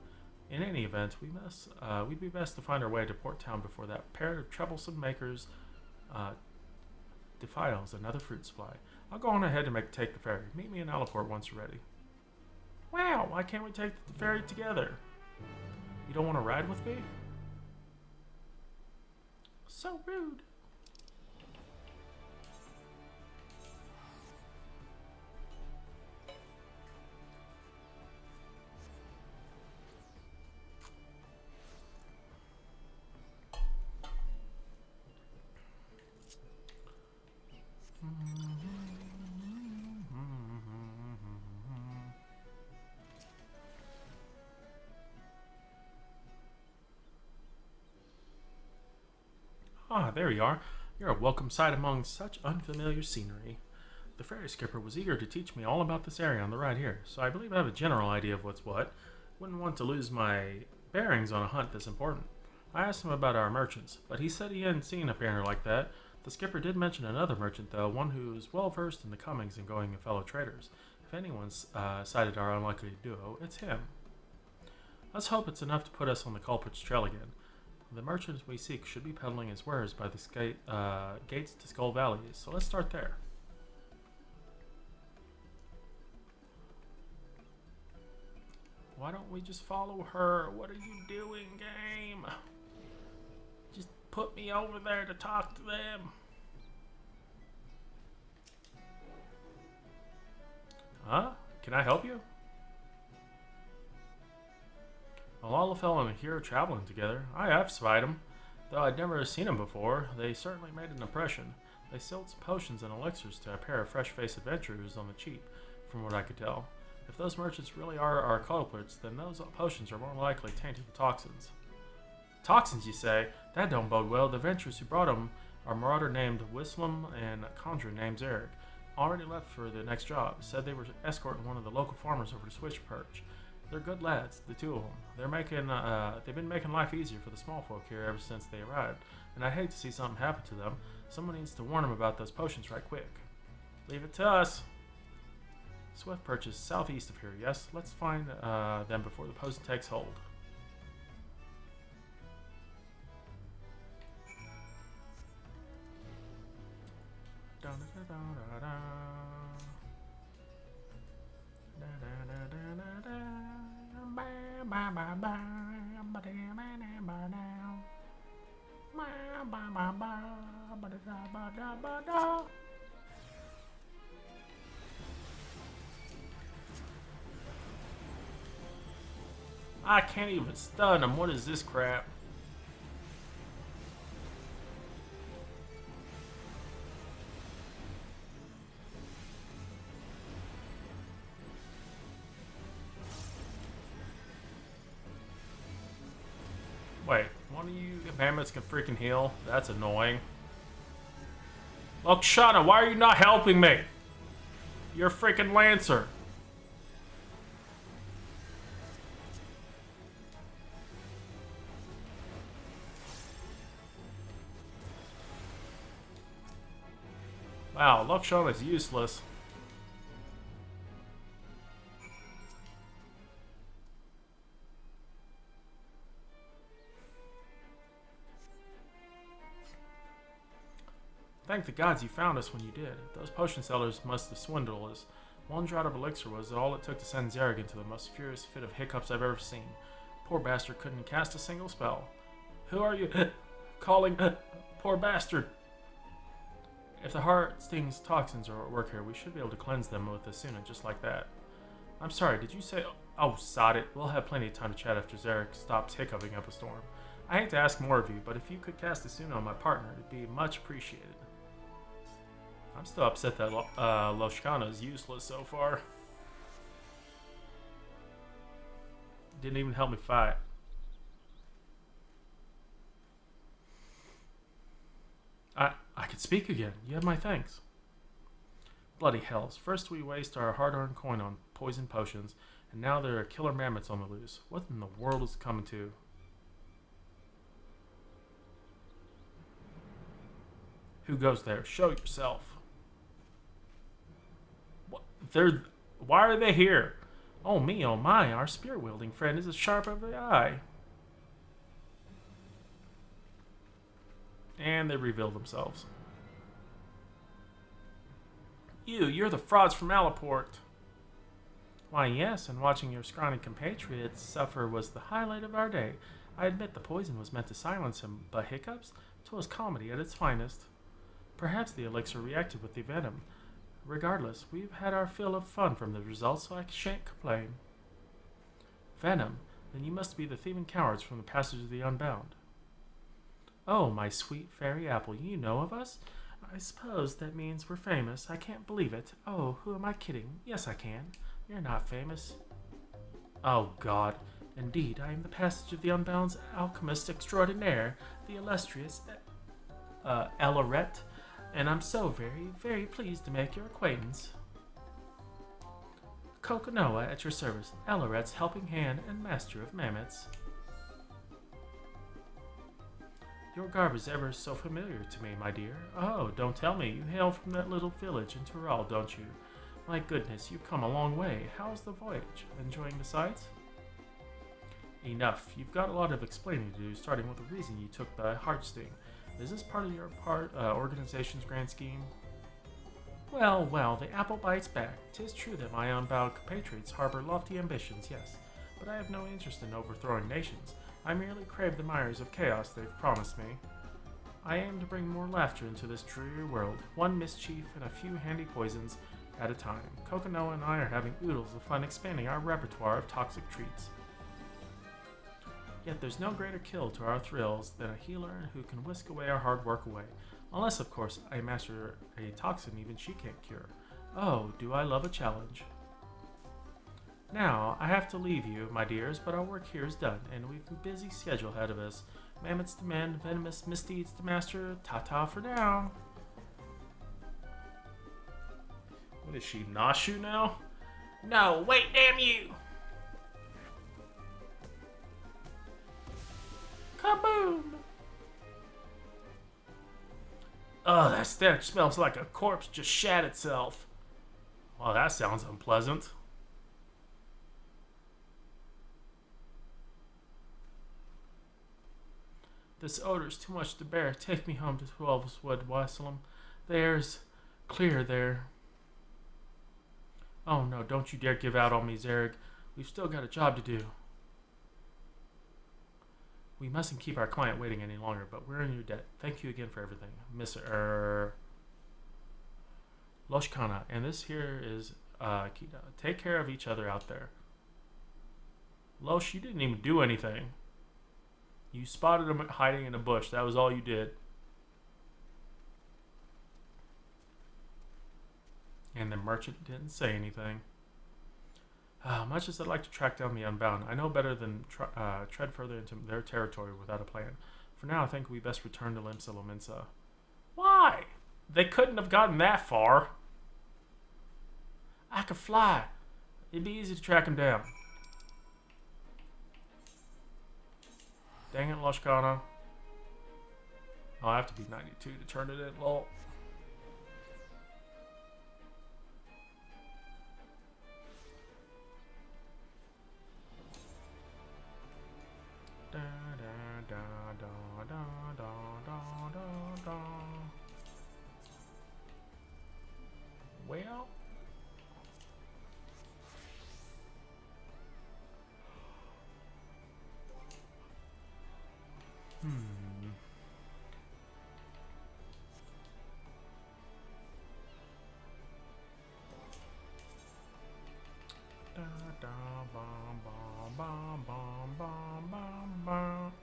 In any event, we'd be best to find our way to Port Town before that pair of troublesome makers defiles another fruit supply. I'll go on ahead and take the ferry. Meet me in Allaport once you're ready. Wow, why can't we take the ferry together? You don't want to ride with me? So rude. Ah, there you are. You're a welcome sight among such unfamiliar scenery. The ferry skipper was eager to teach me all about this area on the ride here, so I believe I have a general idea of what's what. Wouldn't want to lose my bearings on a hunt this important. I asked him about our merchants, but he said he hadn't seen a painter like that. The skipper did mention another merchant, though, one who's well versed in the comings and going of fellow traders. If anyone's sighted our unlikely duo, it's him. Let's hope it's enough to put us on the culprit's trail again. The merchants we seek should be peddling his wares by the gates to Skull Valley, so let's start there. Why don't we just follow her? What are you doing, game? Just put me over there to talk to them. Huh? Can I help you? Well, all the fellows here are traveling together. I have spied them. Though I'd never seen them before, they certainly made an impression. They sold some potions and elixirs to a pair of fresh-faced adventurers on the cheap, from what I could tell. If those merchants really are our culprits, then those potions are more likely tainted with toxins. Toxins, you say? That don't bode well. The adventurers who brought them are a marauder named Wislam and a conjurer named Eric. Already left for the next job. Said they were escorting one of the local farmers over to Switch Perch. They're good lads, the two of them. They've been making life easier for the small folk here ever since they arrived, and I'd hate to see something happen to them. Someone needs to warn them about those potions right quick. Leave it to us. Swift Perch is southeast of here, yes? Let's find them before the potion takes hold. I can't even stun him. What is this crap? Wait, one of you mammoths can freaking heal? That's annoying. Look, Shauna, why are you not helping me? You're a freaking Lancer. Wow, Luxon is useless. Thank the gods you found us when you did. Those potion sellers must have swindled us. One draught of elixir was all it took to send Zarek into the most furious fit of hiccups I've ever seen. Poor bastard couldn't cast a single spell. Who are you calling poor bastard? If the heart stings toxins are at work here, we should be able to cleanse them with Asuna just like that. I'm sorry, did you say... Oh, sod it. We'll have plenty of time to chat after Zarek stops hiccuping up a storm. I hate to ask more of you, but if you could cast Asuna on my partner, it'd be much appreciated. I'm still upset that Loshkana is useless so far. Didn't even help me fight. I could speak again. You have my thanks. Bloody hells. First we waste our hard-earned coin on poison potions, and now there are killer mammoths on the loose. What in the world is coming to? Who goes there? Show yourself. What? Why are they here? Oh me, oh my, our spear-wielding friend is as sharp as the eye. And they reveal themselves. You're the frauds from Malaport. Why, yes, and watching your scrawny compatriots suffer was the highlight of our day. I admit the poison was meant to silence him, but hiccups? 'Twas comedy at its finest. Perhaps the elixir reacted with the venom. Regardless, we've had our fill of fun from the results, so I shan't complain. Venom? Then you must be the thieving cowards from the Passage of the Unbound. Oh, my sweet fairy apple, you know of us? I suppose that means we're famous. I can't believe it. Oh, who am I kidding? Yes, I can. You're not famous. Oh, God. Indeed, I am the Passage of the Unbound's alchemist extraordinaire, the illustrious Elaret. And I'm so very, very pleased to make your acquaintance. Kokonoa at your service, Elaret's helping hand and master of mammoths. Your garb is ever so familiar to me, my dear. Oh, don't tell me. You hail from that little village in Tyrol, don't you? My goodness, you've come a long way. How's the voyage? Enjoying the sights? Enough. You've got a lot of explaining to do, starting with the reason you took the Heartsting. Is this part of your organization's grand scheme? Well, well, the apple bites back. 'Tis true that my unbound compatriots harbor lofty ambitions, yes, but I have no interest in overthrowing nations. I merely crave the mires of chaos they've promised me. I aim to bring more laughter into this dreary world, one mischief and a few handy poisons at a time. Kokonoa and I are having oodles of fun expanding our repertoire of toxic treats. Yet there's no greater kill to our thrills than a healer who can whisk away our hard work away. Unless, of course, I master a toxin even she can't cure. Oh, do I love a challenge. Now, I have to leave you, my dears, but our work here is done, and we've a busy schedule ahead of us. Mammoths to mend, venomous misdeeds to master. Ta-ta for now. What is she, Nashu now? No, wait, damn you! Kaboom! Oh, that stench smells like a corpse just shat itself. Well, that sounds unpleasant. This odor's too much to bear. Take me home to 12's Wood, Wassalam. There's clear there. Oh no, don't you dare give out on me, Zarek. We've still got a job to do. We mustn't keep our client waiting any longer, but we're in your debt. Thank you again for everything. Miss Loshkana, and this here is Kita. Take care of each other out there. Losh, you didn't even do anything. You spotted him hiding in a bush. That was all you did. And the merchant didn't say anything. Much as I'd like to track down the Unbound, I know better than tread further into their territory without a plan. For now, I think we best return to Limsa Lominsa. Why? They couldn't have gotten that far. I could fly. It'd be easy to track him down. Dang it, Loshkana. I'll have to be 92 to turn it in, lol. Da, da, da, da, da, da, da, da. Well, Da, da, bum, bum, bum, bum, bum, bum, bum.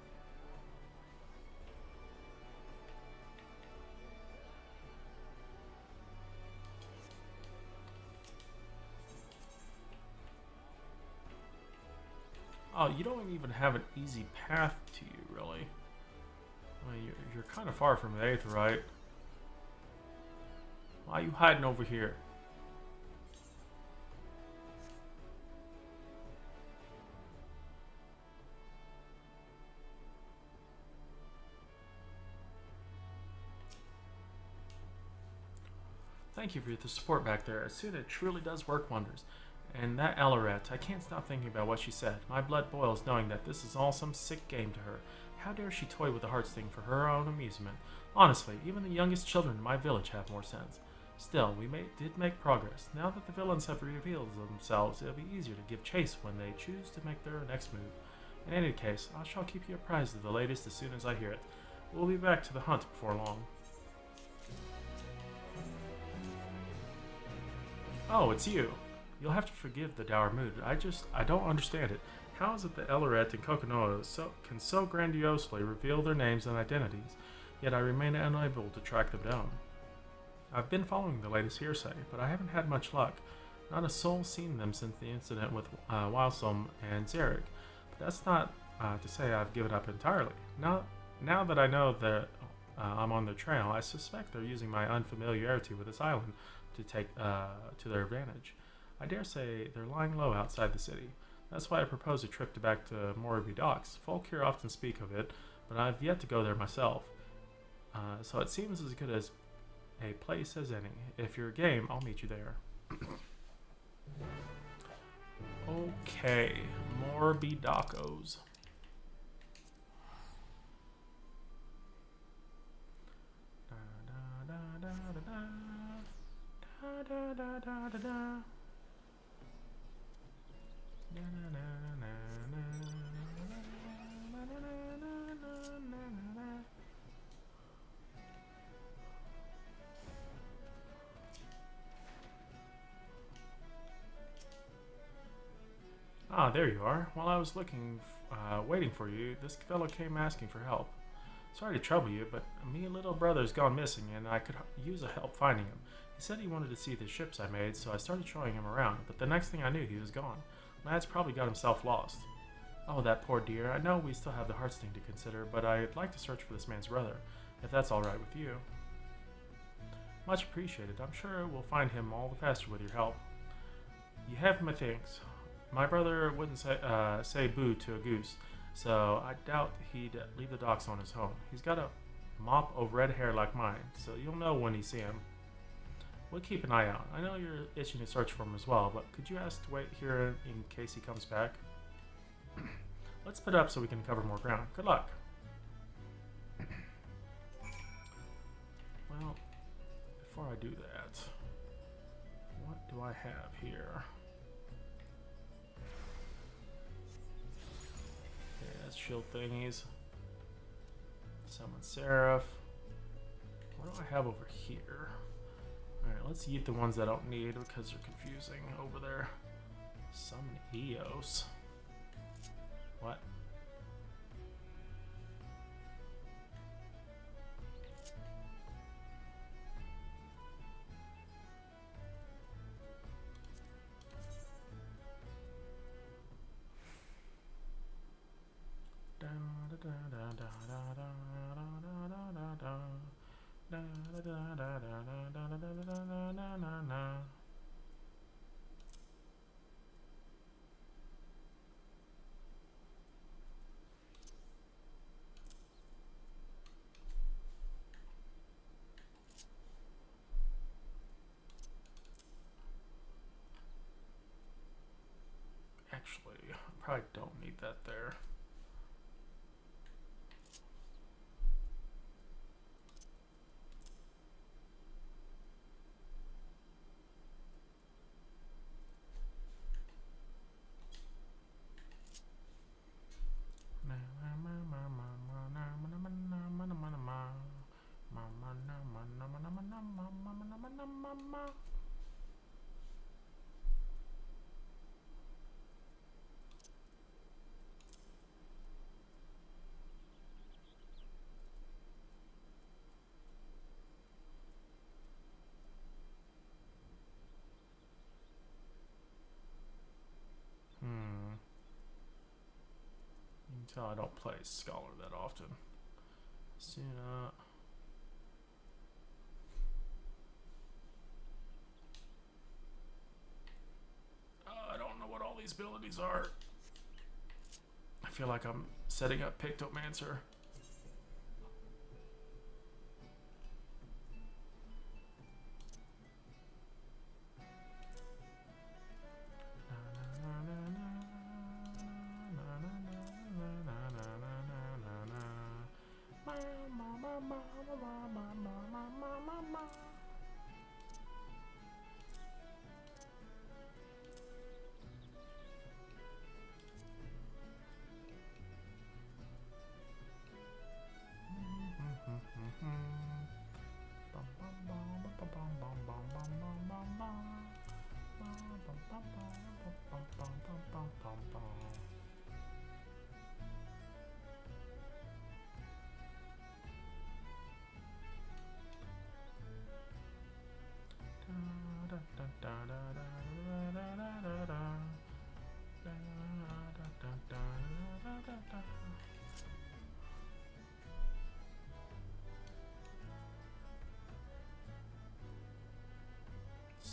Oh, you don't even have an easy path to you, really. I mean, you're kind of far from the 8th, right? Why are you hiding over here? Thank you for the support back there. Asuna truly does work wonders. And that Elaret, I can't stop thinking about what she said. My blood boils knowing that this is all some sick game to her. How dare she toy with the Heartsting for her own amusement? Honestly, even the youngest children in my village have more sense. Still, we did make progress. Now that the villains have revealed themselves, it'll be easier to give chase when they choose to make their next move. In any case, I shall keep you apprised of the latest as soon as I hear it. We'll be back to the hunt before long. Oh, it's you. You'll have to forgive the dour mood. I don't understand it. How is it that Elaret and Kokonoa can so grandiosely reveal their names and identities, yet I remain unable to track them down? I've been following the latest hearsay, but I haven't had much luck. Not a soul seen them since the incident with Wilsom and Zarek. But that's not to say I've given up entirely. Now that I know that I'm on their trail. I suspect they're using my unfamiliarity with this island to take to their advantage. I dare say they're lying low outside the city. That's why I propose a trip back to Moribi Docks. Folk here often speak of it, but I've yet to go there myself. So it seems as good as a place as any. If you're game, I'll meet you there. Okay, Moribi Docos. Ah, there you are. While I was waiting for you, this fellow came asking for help. Sorry to trouble you, but me little brother's gone missing, and I could use a help finding him. He said he wanted to see the ships I made, so I started showing him around, but the next thing I knew, he was gone. Lad's probably got himself lost. Oh, that poor dear. I know we still have the Hearts thing to consider, but I'd like to search for this man's brother, if that's all right with you. Much appreciated. I'm sure we'll find him all the faster with your help. You have my thanks. My brother wouldn't say boo to a goose, so I doubt he'd leave the docks on his own. He's got a mop of red hair like mine, so you'll know when you see him. We'll keep an eye out. I know you're itching to search for him as well, but could you ask to wait here in case he comes back? Let's split up so we can cover more ground. Good luck. Well, before I do that, what do I have here? Okay, that's shield thingies. Summon Seraph. What do I have over here? Alright, let's eat the ones that I don't need because they're confusing over there. Summon Eos. What? Actually, I probably don't need that there. You can tell I don't play Scholar that often. Suna. I don't know what all these abilities are. I feel like I'm setting up Pictomancer.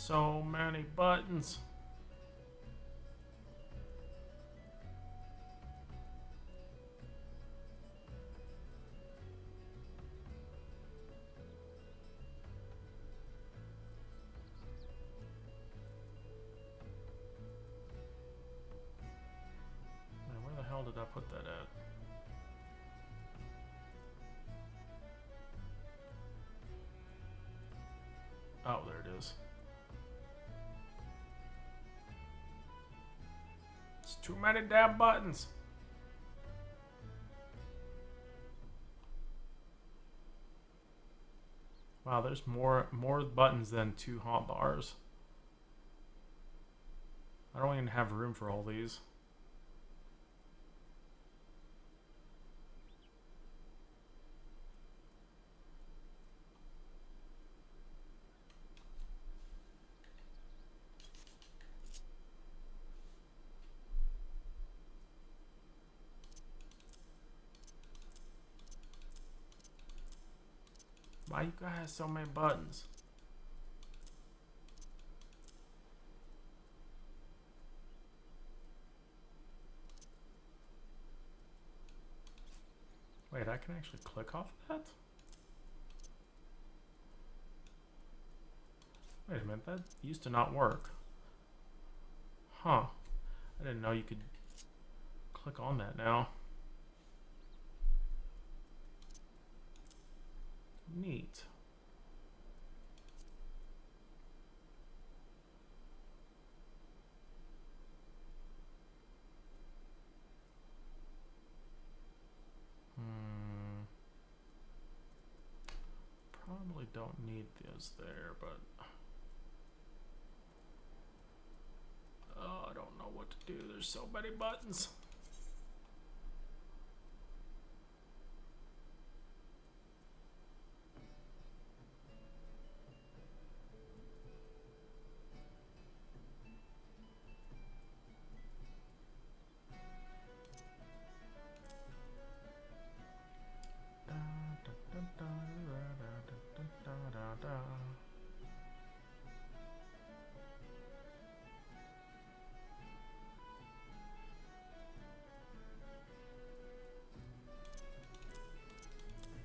So many buttons. Man, where the hell did I put that at? Oh, there it is. It's too many damn buttons. Wow, there's more buttons than 2 hotbars. I don't even have room for all these. Why you guys so many buttons? Wait, I can actually click off that? Wait a minute, that used to not work. Huh. I didn't know you could click on that now. Neat. Probably don't need those there, but oh, I don't know what to do. There's so many buttons.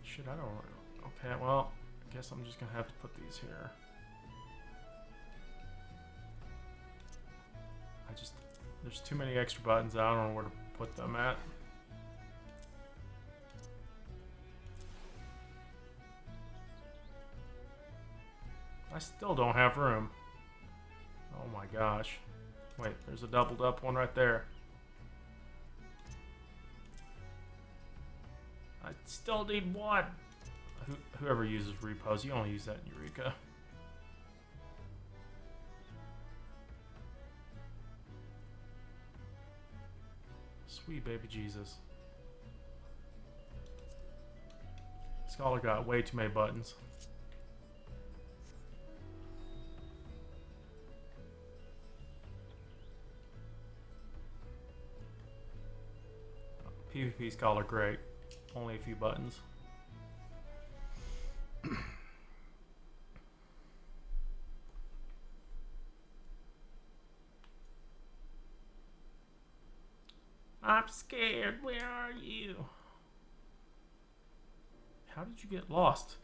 Shit, I don't. Okay, well, I guess I'm just gonna have to put these here. There's too many extra buttons. I don't know where to put them at. I still don't have room. Oh my gosh. Wait, there's a doubled up one right there. I still need one. Whoever uses repos, you only use that in Eureka. Sweet baby Jesus. Scholar got way too many buttons. PvP Scholar, great. Only a few buttons. I'm scared. Where are you? How did you get lost?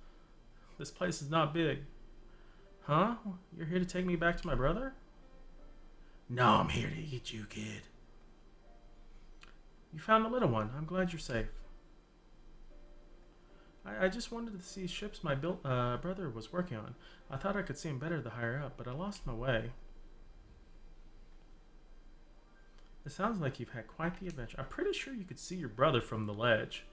This place is not big. Huh? You're here to take me back to my brother? No, I'm here to get you, kid. You found the little one. I'm glad you're safe. I just wanted to see ships my brother was working on. I thought I could see him better the higher up, but I lost my way. It sounds like you've had quite the adventure. I'm pretty sure you could see your brother from the ledge.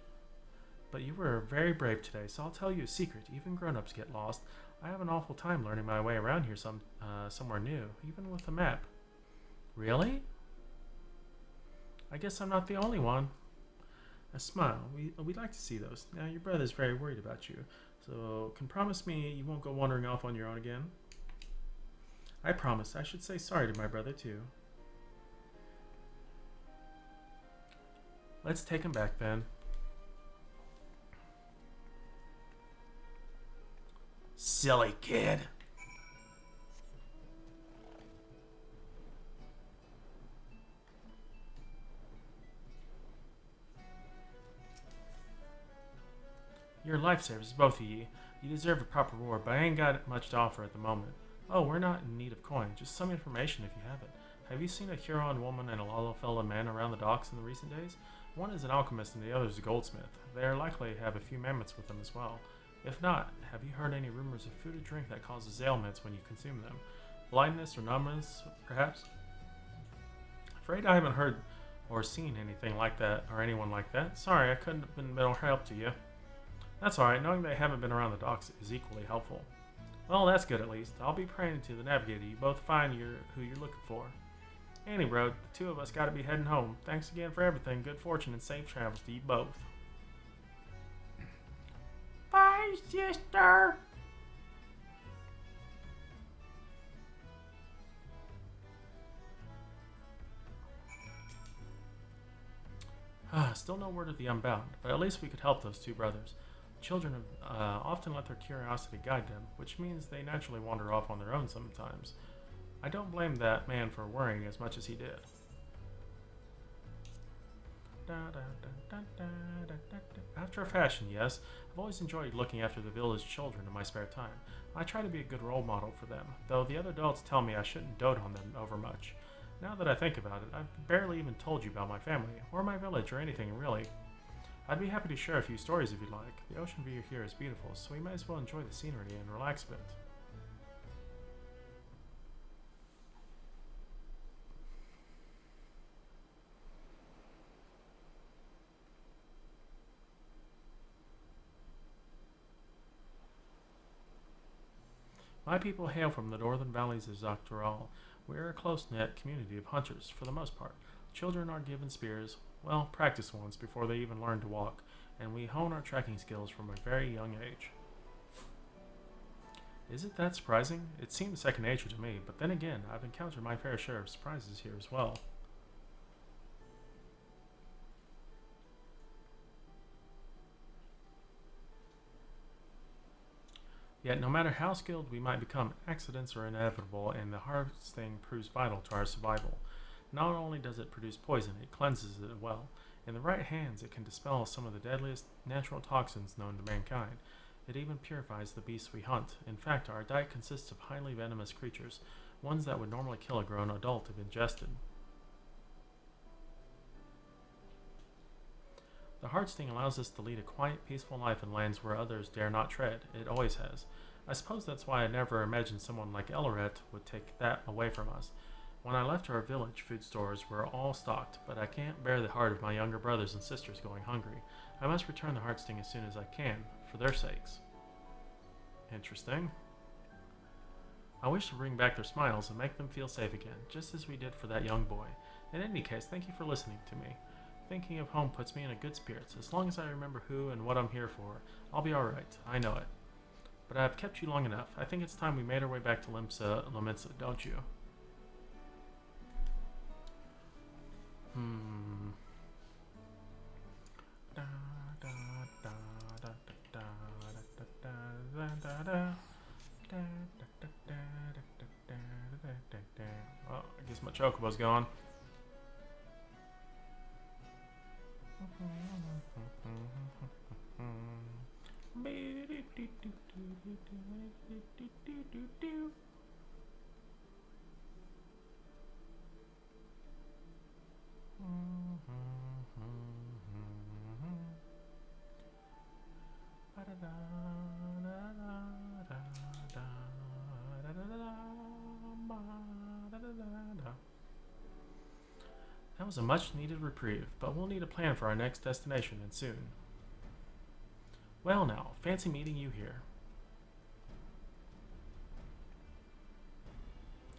But you were very brave today, so I'll tell you a secret. Even grown-ups get lost. I have an awful time learning my way around here somewhere new, even with a map. Really? I guess I'm not the only one. A smile. We'd like to see those. Now, your brother's very worried about you, so can promise me you won't go wandering off on your own again? I promise. I should say sorry to my brother, too. Let's take him back, then. Silly kid. You're lifesavers, both of ye. You deserve a proper reward, but I ain't got much to offer at the moment. Oh, we're not in need of coin, just some information if you have it. Have you seen a Huron woman and a Lalafella man around the docks in the recent days? One is an alchemist and the other is a goldsmith. They are likely to have a few mammoths with them as well. If not, have you heard any rumors of food or drink that causes ailments when you consume them? Blindness or numbness, perhaps? Afraid I haven't heard or seen anything like that or anyone like that. Sorry, I couldn't have been more help to you. That's alright, knowing they haven't been around the docks is equally helpful. Well, that's good at least. I'll be praying to the navigator you both find who you're looking for. Annie Road, the two of us gotta be heading home. Thanks again for everything. Good fortune and safe travels to you both. Bye, sister! Still no word of the Unbound, but at least we could help those two brothers. Children often let their curiosity guide them, which means they naturally wander off on their own sometimes. I don't blame that man for worrying as much as he did. After a fashion, yes. I've always enjoyed looking after the village children in my spare time. I try to be a good role model for them, though the other adults tell me I shouldn't dote on them overmuch. Now that I think about it, I've barely even told you about my family, or my village, or anything really. I'd be happy to share a few stories if you'd like. The ocean view here is beautiful, so we may as well enjoy the scenery and relax a bit. My people hail from the northern valleys of Zaktoral. We are a close-knit community of hunters, for the most part. Children are given spears, well, practice ones before they even learn to walk, and we hone our tracking skills from a very young age. Is it that surprising? It seems second nature to me, but then again, I've encountered my fair share of surprises here as well. Yet no matter how skilled we might become, accidents are inevitable and the harvesting proves vital to our survival. Not only does it produce poison, it cleanses it well. In the right hands, it can dispel some of the deadliest natural toxins known to mankind. It even purifies the beasts we hunt. In fact, our diet consists of highly venomous creatures, ones that would normally kill a grown adult if ingested. The heart sting allows us to lead a quiet, peaceful life in lands where others dare not tread. It always has. I suppose that's why I never imagined someone like Elleret would take that away from us. When I left our village, food stores were all stocked, but I can't bear the heart of my younger brothers and sisters going hungry. I must return the heart sting as soon as I can, for their sakes. Interesting. I wish to bring back their smiles and make them feel safe again, just as we did for that young boy. In any case, thank you for listening to me. Thinking of home puts me in a good spirits. As long as I remember who and what I'm here for, I'll be alright. I know it. But I've kept you long enough. I think it's time we made our way back to Limsa, don't you? Well, I guess my chocobo's gone. That was a much-needed reprieve, but we'll need a plan for our next destination, and soon. Well now, fancy meeting you here.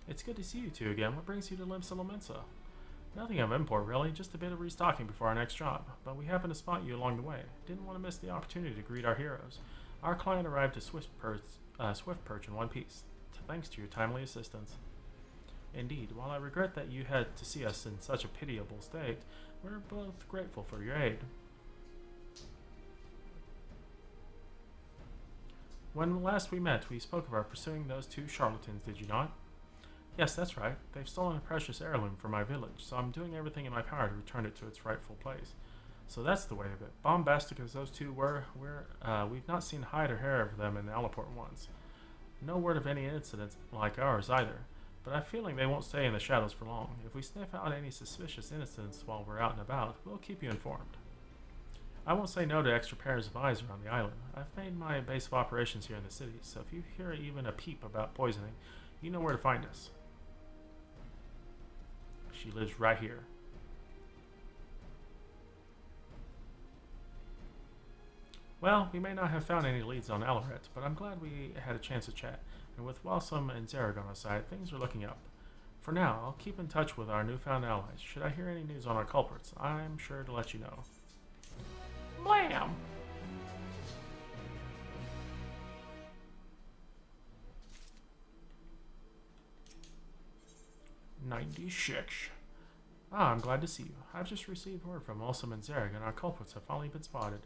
It's good to see you two again. What brings you to Limsa Lomensa? Nothing of import, really. Just a bit of restocking before our next job. But we happened to spot you along the way. Didn't want to miss the opportunity to greet our heroes. Our client arrived at Swift Perch in one piece, thanks to your timely assistance. Indeed, while I regret that you had to see us in such a pitiable state, we're both grateful for your aid. When last we met, we spoke of our pursuing those two charlatans, did you not? Yes, that's right. They've stolen a precious heirloom from my village, so I'm doing everything in my power to return it to its rightful place. So that's the way of it. Bombastic as those two were, we've not seen hide or hair of them in Allaport once. No word of any incidents like ours either, but I'm feeling they won't stay in the shadows for long. If we sniff out any suspicious incidents while we're out and about, we'll keep you informed. I won't say no to extra pairs of eyes around the island. I've made my base of operations here in the city, so if you hear even a peep about poisoning, you know where to find us. She lives right here. Well, we may not have found any leads on Alaret, but I'm glad we had a chance to chat, and with Walsum and Zarek on our side, things are looking up. For now, I'll keep in touch with our newfound allies. Should I hear any news on our culprits, I'm sure to let you know. Blam! 96. I'm glad to see you. I've just received word from Olsum and Zarek, and our culprits have finally been spotted.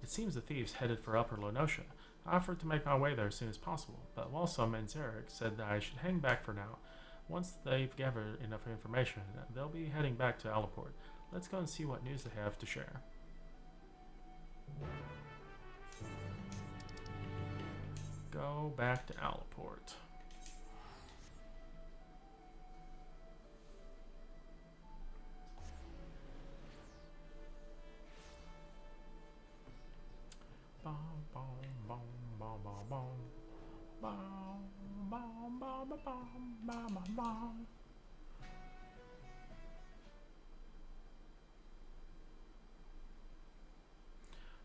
It seems the thieves headed for Upper Lenosha. I offered to make my way there as soon as possible, but Walsum and Zarek said that I should hang back for now. Once they've gathered enough information, they'll be heading back to Allaport. Let's go and see what news they have to share. Go back to Allaport. Bom, bom, bom, bom, bom, bom. Bom, bom, bom, bom, bom, bom, bom.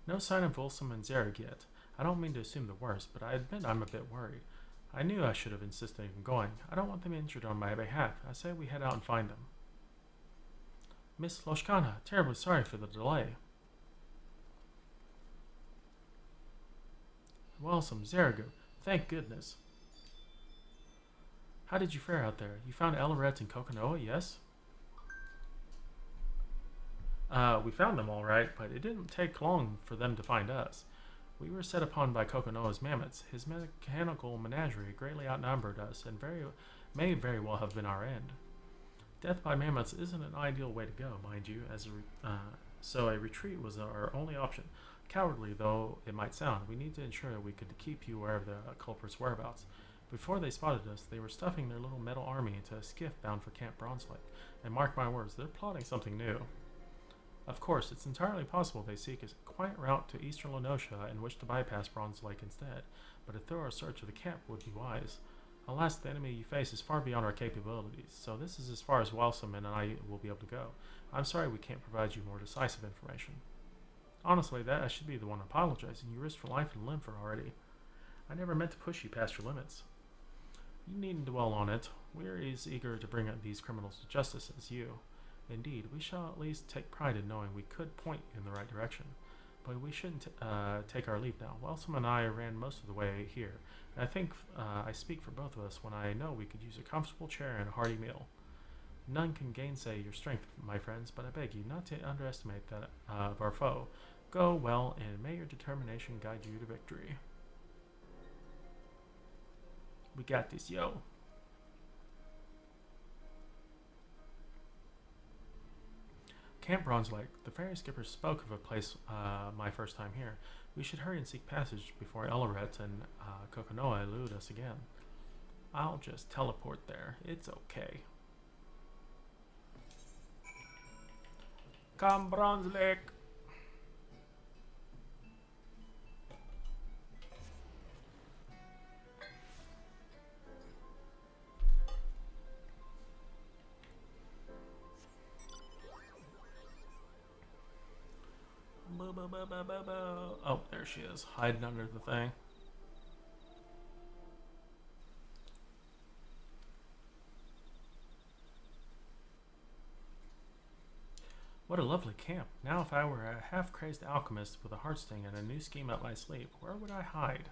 No sign of Volsum and Zarek yet. I don't mean to assume the worst, but I admit I'm a bit worried. I knew I should have insisted on going. I don't want them injured on my behalf. I say we head out and find them. Miss Loshkana, terribly sorry for the delay. Walsum, Zaragu, thank goodness. How did you fare out there? You found Alaret and Kokonoa, yes? We found them all right, but it didn't take long for them to find us. We were set upon by Kokonoa's mammoths. His mechanical menagerie greatly outnumbered us and may very well have been our end. Death by mammoths isn't an ideal way to go, mind you, so a retreat was our only option. Cowardly though it might sound, we need to ensure we could keep you aware of the culprit's whereabouts. Before they spotted us, they were stuffing their little metal army into a skiff bound for Camp Bronze Lake, and mark my words, they're plotting something new. Of course, it's entirely possible they seek a quiet route to eastern Lenosha and wish to bypass Bronze Lake instead, but a thorough search of the camp would be wise. Alas, the enemy you face is far beyond our capabilities, so this is as far as Walsum and I will be able to go. I'm sorry we can't provide you more decisive information. Honestly, that I should be the one apologizing. You risked your life and limb for already. I never meant to push you past your limits. You needn't dwell on it. We're as eager to bring up these criminals to justice as you. Indeed, we shall at least take pride in knowing we could point you in the right direction. But we shouldn't take our leave now. Walsum and I ran most of the way here, and I think I speak for both of us when I know we could use a comfortable chair and a hearty meal. None can gainsay your strength, my friends, but I beg you not to underestimate that of our foe. Go well, and may your determination guide you to victory. We got this, yo. Camp Bronze Lake. The ferry skipper spoke of a place my first time here. We should hurry and seek passage before Alaret and Kokonoa elude us again. I'll just teleport there. It's okay. Come, Bronze Lake. Oh, there she is, hiding under the thing. What a lovely camp. Now if I were a half-crazed alchemist with a heartsting and a new scheme up my sleeve, where would I hide?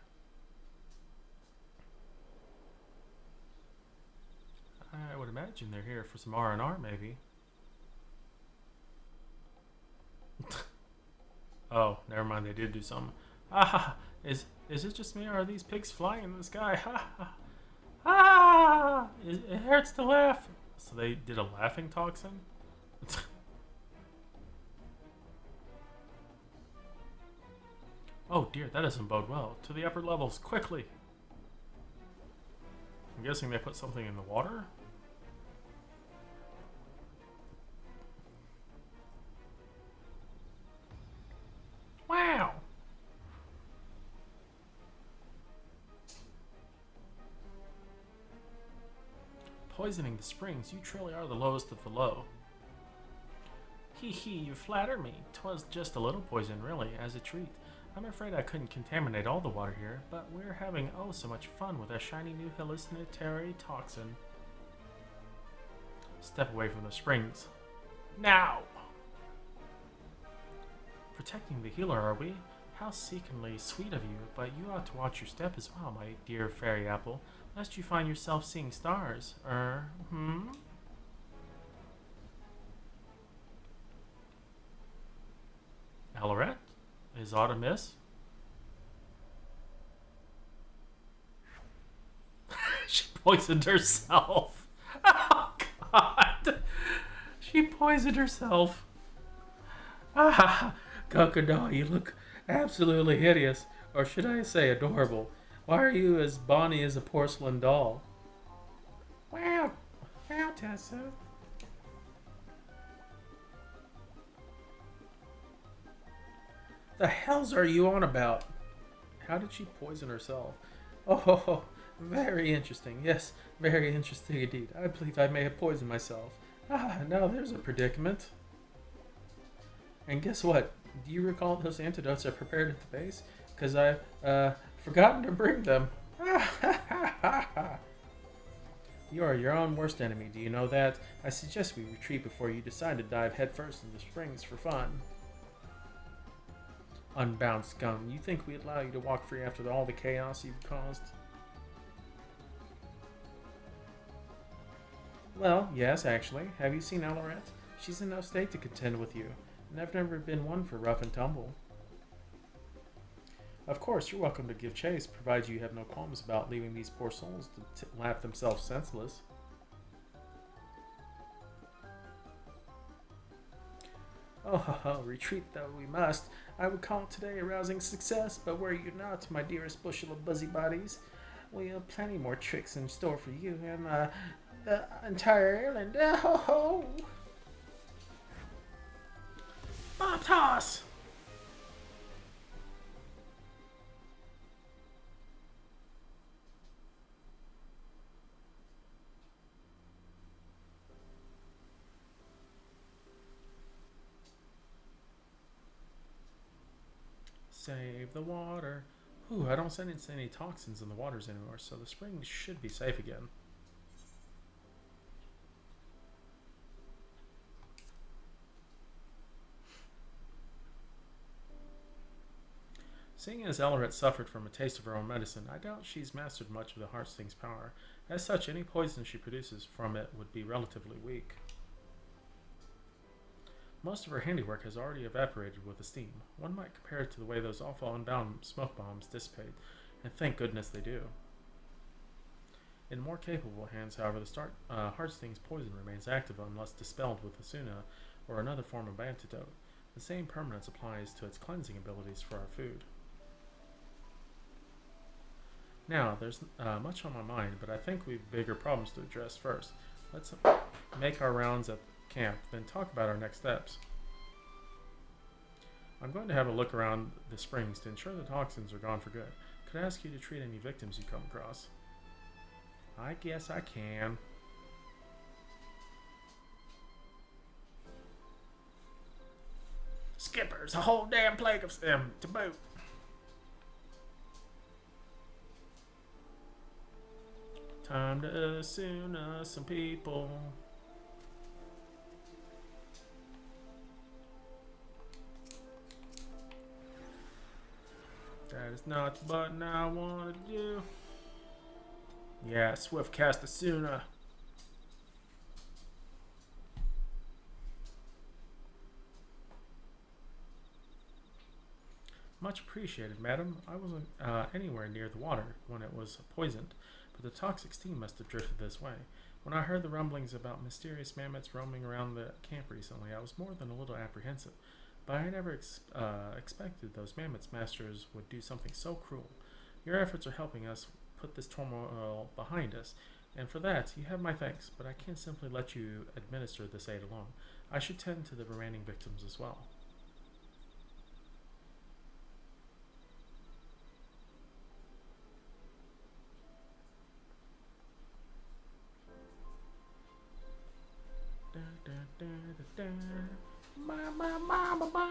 I would imagine they're here for some R&R, maybe. Oh, never mind, they did do something. Ah, is it just me, or are these pigs flying in the sky? Ha ha. Ah, it hurts to laugh. So they did a laughing toxin? Oh dear, that doesn't bode well. To the upper levels, quickly! I'm guessing they put something in the water? Wow! Poisoning the springs, you truly are the lowest of the low. Hee hee, you flatter me. 'Twas just a little poison, really, as a treat. I'm afraid I couldn't contaminate all the water here, but we're having oh so much fun with our shiny new hallucinatory toxin. Step away from the springs. Now! Protecting the healer, are we? How seekingly sweet of you, but you ought to watch your step as well, my dear fairy apple, lest you find yourself seeing stars. Alorette? Is aught amiss? She poisoned herself. Oh, God. She poisoned herself. Ah, Crocodile, you look absolutely hideous. Or should I say adorable? Why are you as bonny as a porcelain doll? Wow. Wow, Tessa. The hells are you on about? How did she poison herself? Oh, very interesting. Yes, very interesting indeed. I believe I may have poisoned myself. Ah, now there's a predicament. And guess what? Do you recall those antidotes I prepared at the base? Because I've forgotten to bring them. You are your own worst enemy, do you know that? I suggest we retreat before you decide to dive headfirst into the springs for fun. Unbound scum, you think we'd allow you to walk free after all the chaos you've caused? Well, yes, actually. Have you seen Alorette? She's in no state to contend with you, and I've never been one for rough and tumble. Of course, you're welcome to give chase, provided you have no qualms about leaving these poor souls to laugh themselves senseless. Oh, retreat though we must. I would call today a rousing success, but worry you not, my dearest bushel of busybodies. We have plenty more tricks in store for you and the entire island. Oh! Bob toss! Save the water. Ooh, I don't sense any toxins in the waters anymore, so the springs should be safe again. Seeing as Elorette suffered from a taste of her own medicine, I doubt she's mastered much of the Heartsting's power. As such, any poison she produces from it would be relatively weak. Most of her handiwork has already evaporated with the steam. One might compare it to the way those awful unbound smoke bombs dissipate, and thank goodness they do. In more capable hands, however, the Heartsting's poison remains active unless dispelled with Asuna or another form of antidote. The same permanence applies to its cleansing abilities for our food. Now, there's much on my mind, but I think we've bigger problems to address first. Let's make our rounds at camp, then talk about our next steps. I'm going to have a look around the springs to ensure the toxins are gone for good. Could I ask you to treat any victims you come across? I guess I can. Skippers, a whole damn plague of them to boot. Time to Asuna some people. That is not the button I want to do. Yeah, swift cast Asuna. Much appreciated, madam. I wasn't anywhere near the water when it was poisoned, but the toxic steam must have drifted this way. When I heard the rumblings about mysterious mammoths roaming around the camp recently, I was more than a little apprehensive. but I never expected those mammoth's masters would do something so cruel. Your efforts are helping us put this turmoil behind us, and for that you have my thanks, but I can't simply let you administer this aid alone. I should tend to the remaining victims as well. Da, da, da, da, da. Ba, ba, ba, ba, ba.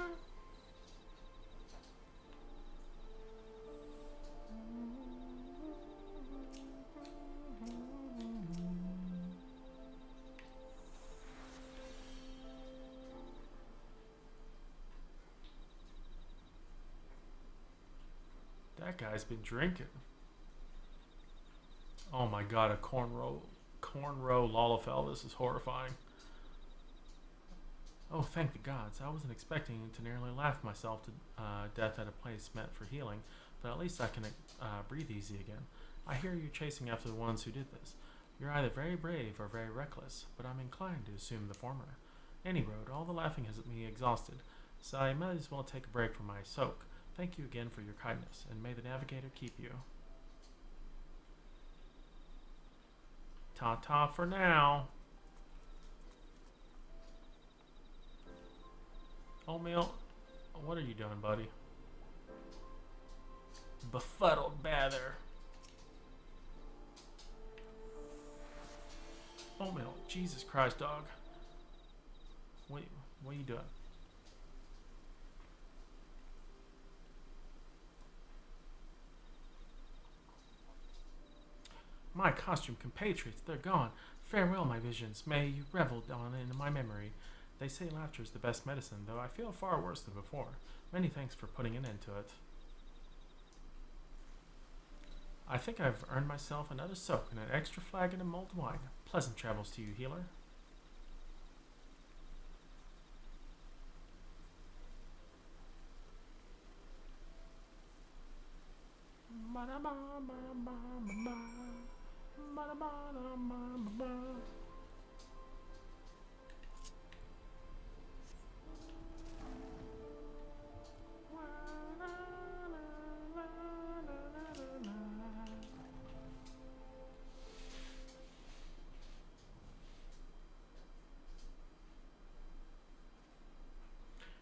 That guy's been drinking. Oh my god, a cornrow Lalafell. This is horrifying. Oh, thank the gods. I wasn't expecting to nearly laugh myself to death at a place meant for healing, but at least I can breathe easy again. I hear you chasing after the ones who did this. You're either very brave or very reckless, but I'm inclined to assume the former. Any road, all the laughing has me exhausted, so I might as well take a break from my soak. Thank you again for your kindness, and may the navigator keep you. Ta-ta for now. Oatmeal, what are you doing, buddy? Befuddled bather. Oatmeal, Jesus Christ, dog. What are you doing? My costume compatriots, they're gone. Farewell, my visions. May you revel on in my memory. They say laughter is the best medicine, though I feel far worse than before. Many thanks for putting an end to it. I think I've earned myself another soak and an extra flagon of mulled wine. Pleasant travels to you, healer.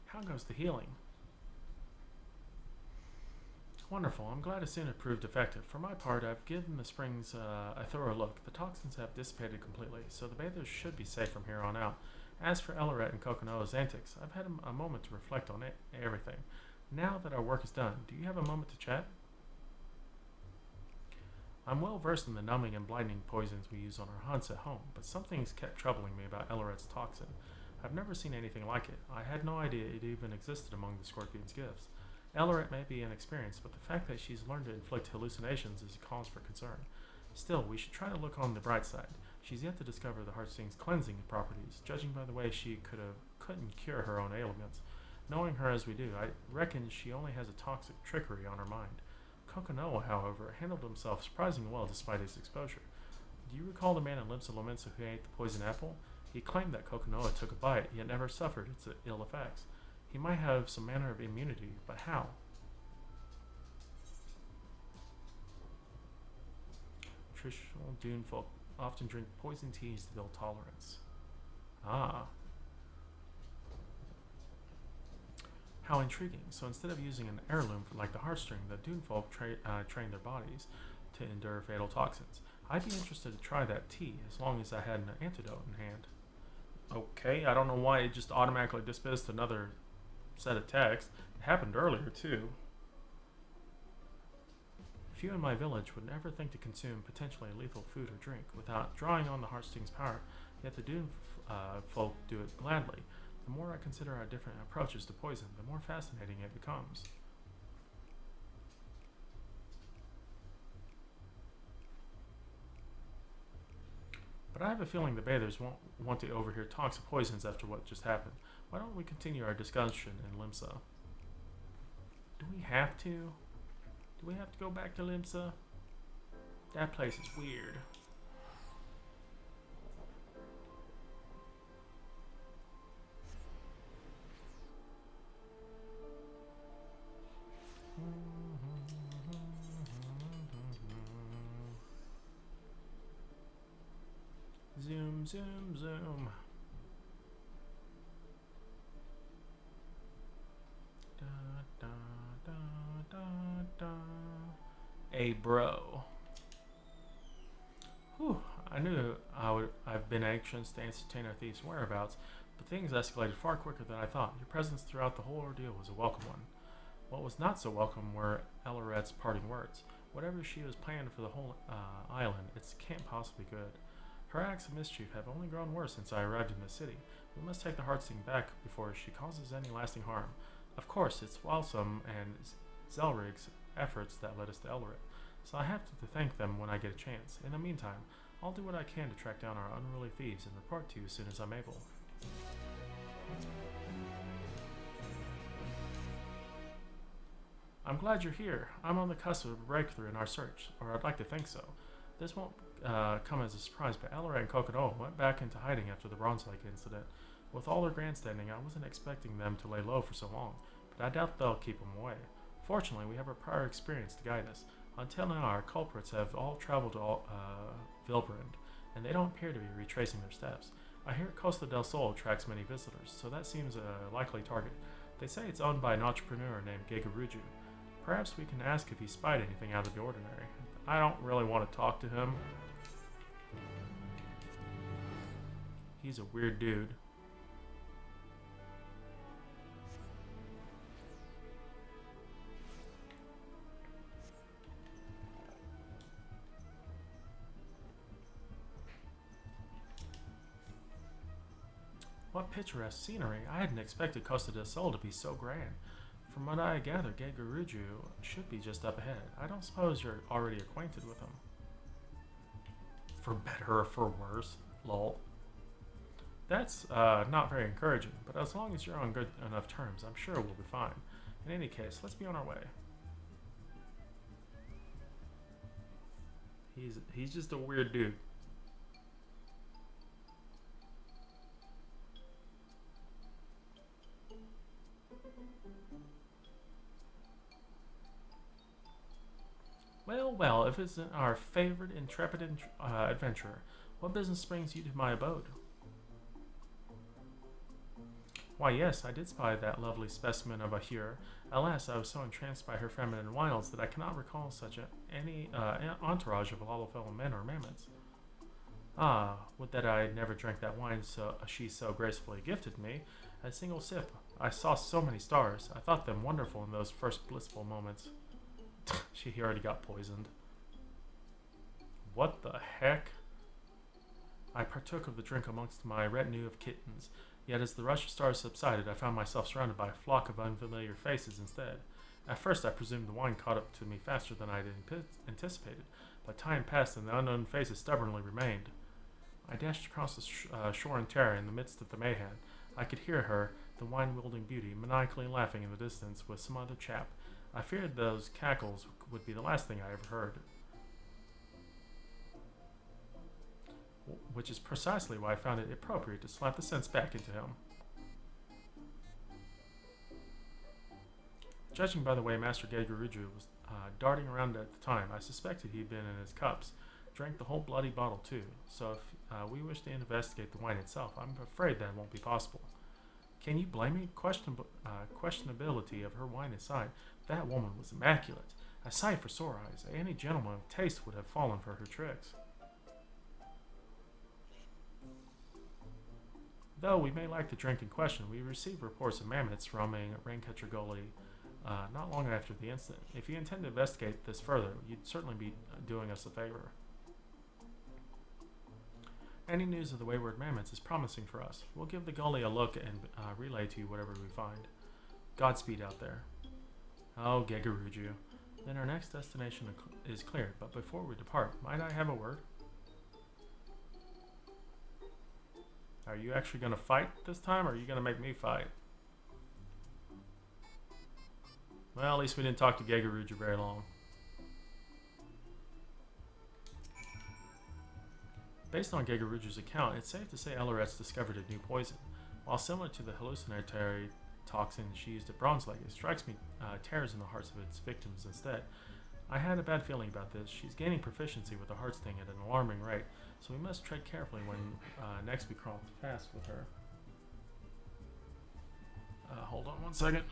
How goes the healing? Wonderful. I'm glad it soon it proved effective. For my part, I've given the springs a thorough look. The toxins have dissipated completely, so the bathers should be safe from here on out. As for Elleret and Kokonoa's antics, I've had a moment to reflect on everything. Now that our work is done, do you have a moment to chat? I'm well versed in the numbing and blinding poisons we use on our hunts at home, but something's kept troubling me about Elleret's toxin. I've never seen anything like it. I had no idea it even existed among the Scorpion's gifts. Elleret may be inexperienced, but the fact that she's learned to inflict hallucinations is a cause for concern. Still, we should try to look on the bright side. She's yet to discover the Heartsting's cleansing properties, judging by the way she couldn't cure her own ailments. Knowing her as we do, I reckon she only has a toxic trickery on her mind. Kokonoa, however, handled himself surprisingly well despite his exposure. Do you recall the man in Limsa Lominsa who ate the poison apple? He claimed that Kokonoa took a bite, yet never suffered its ill effects. He might have some manner of immunity, but how? Traditional dune folk often drink poison teas to build tolerance. Ah. How intriguing. So instead of using an heirloom like the heartstring, the dune folk train their bodies to endure fatal toxins. I'd be interested to try that tea, as long as I had an antidote in hand. Okay, I don't know why it just automatically dismissed another set of text. It happened earlier, too. Few in my village would never think to consume potentially lethal food or drink without drawing on the Heartsting's power, yet the dune folk do it gladly. The more I consider our different approaches to poison, the more fascinating it becomes. But I have a feeling the bathers won't want to overhear talks of poisons after what just happened. Why don't we continue our discussion in Limsa? Do we have to? Do we have to go back to Limsa? That place is weird. Zoom, zoom, zoom. Da, da, da, da, da. Hey, bro. Whew, I knew I've been anxious to ascertain our thief's whereabouts, but things escalated far quicker than I thought. Your presence throughout the whole ordeal was a welcome one. What was not so welcome were Elleret's parting words. Whatever she was planning for the whole island, it can't possibly be good. Her acts of mischief have only grown worse since I arrived in the city. We must take the Heartsting back before she causes any lasting harm. Of course, it's Walsum and Zelrig's efforts that led us to Elleret, so I have to thank them when I get a chance. In the meantime, I'll do what I can to track down our unruly thieves and report to you as soon as I'm able. I'm glad you're here. I'm on the cusp of a breakthrough in our search, or I'd like to think so. This won't come as a surprise, but Elleret and Cocoa went back into hiding after the Bronze Lake incident. With all their grandstanding, I wasn't expecting them to lay low for so long, but I doubt they'll keep them away. Fortunately, we have a prior experience to guide us. Until now, our culprits have all traveled to Vilbrand, and they don't appear to be retracing their steps. I hear Costa del Sol attracts many visitors, so that seems a likely target. They say it's owned by an entrepreneur named Gegaruju. Perhaps we can ask if he spied anything out of the ordinary. I don't really want to talk to him. He's a weird dude. What picturesque scenery! I hadn't expected Costa del Sol to be so grand. From what I gather, Gegaruju should be just up ahead. I don't suppose you're already acquainted with him. For better or for worse, lol. That's not very encouraging, but as long as you're on good enough terms, I'm sure we'll be fine. In any case, let's be on our way. He's just a weird dude. Well, if it's our favorite intrepid adventurer, what business brings you to my abode? Why, yes, I did spy that lovely specimen of a Hure. Alas, I was so entranced by her feminine wiles that I cannot recall such any entourage of fellow men or mammoths. Ah, would that I had never drank that wine she so gracefully gifted me. At a single sip, I saw so many stars. I thought them wonderful in those first blissful moments. She already got poisoned. What the heck? I partook of the drink amongst my retinue of kittens, yet as the rush of stars subsided, I found myself surrounded by a flock of unfamiliar faces instead. At first I presumed the wine caught up to me faster than I had anticipated, but time passed and the unknown faces stubbornly remained. I dashed across the shore in terror in the midst of the mayhem. I could hear her, the wine-wielding beauty, maniacally laughing in the distance with some other chap. I feared those cackles would be the last thing I ever heard. Which is precisely why I found it appropriate to slap the sense back into him. Judging by the way Master Gegaruju was darting around at the time, I suspected he'd been in his cups. Drank the whole bloody bottle too, so if we wish to investigate the wine itself, I'm afraid that won't be possible. Can you blame me? Questionability of her wine aside, that woman was immaculate. A sight for sore eyes. Any gentleman of taste would have fallen for her tricks. Though we may like the drink in question, we received reports of mammoths roaming Raincatcher Gully not long after the incident. If you intend to investigate this further, you'd certainly be doing us a favor. Any news of the wayward mammoths is promising for us. We'll give the gully a look and relay to you whatever we find. Godspeed out there. Oh, Gegaruju. Then our next destination is cleared, but before we depart, might I have a word? Are you actually going to fight this time, or are you going to make me fight? Well, at least we didn't talk to Gegaruju very long. Based on Gegaruju's account, it's safe to say Elleret's discovered a new poison. While similar to the hallucinatory toxin she used at Bronze Lake, it strikes me tears in the hearts of its victims instead. I had a bad feeling about this. She's gaining proficiency with the heart sting at an alarming rate, so we must tread carefully when next we cross paths with her. Hold on one second.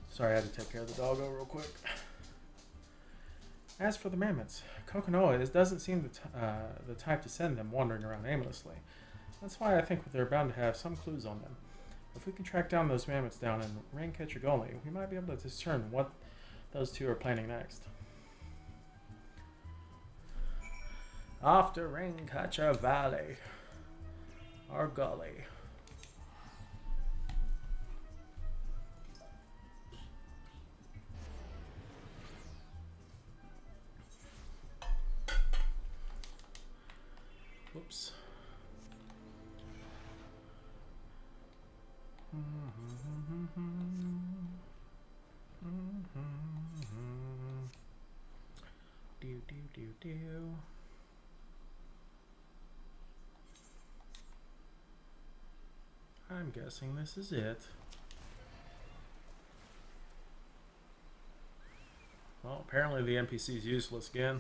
Sorry, I had to take care of the doggo real quick. As for the mammoths, Kokonoa doesn't seem the type to send them wandering around aimlessly. That's why I think they're bound to have some clues on them. If we can track down those mammoths down in Raincatcher Gully, we might be able to discern what those two are planning next. Off to Raincatcher Valley. Or Gully. Whoops. Do do do do. I'm guessing this is it. Well, apparently the NPC is useless again.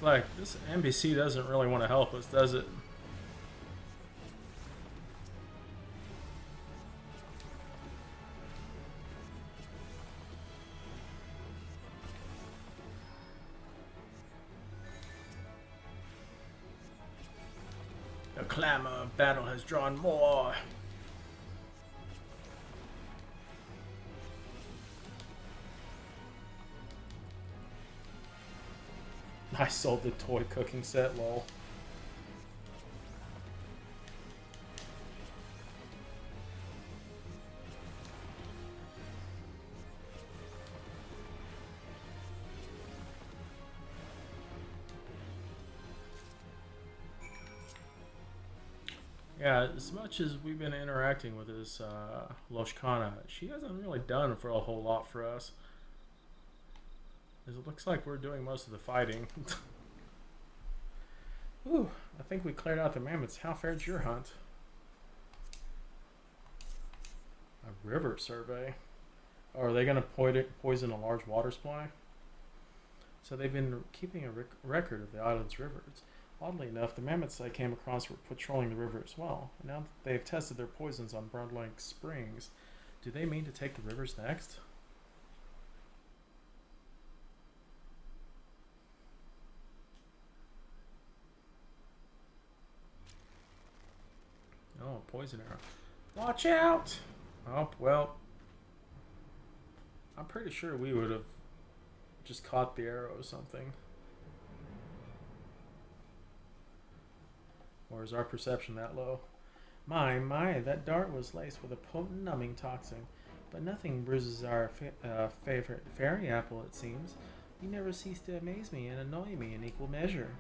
Like, this NPC doesn't really want to help us, does it? clamor of battle has drawn more. I sold the toy cooking set, lol. Yeah, as much as we've been interacting with this Loshkana, she hasn't really done for a whole lot for us. As it looks like we're doing most of the fighting. Ooh, I think we cleared out the mammoths. How fared your hunt? A river survey. Oh, are they going to poison a large water supply? So they've been keeping a record of the island's rivers. Oddly enough, the mammoths I came across were patrolling the river as well. And now that they've tested their poisons on Broad Lake Springs, do they mean to take the rivers next? Oh, poison arrow. Watch out! Oh, well. I'm pretty sure we would have just caught the arrow or something. Or is our perception that low? My, that dart was laced with a potent numbing toxin. But nothing bruises our favorite fairy apple, it seems. You never cease to amaze me and annoy me in equal measure.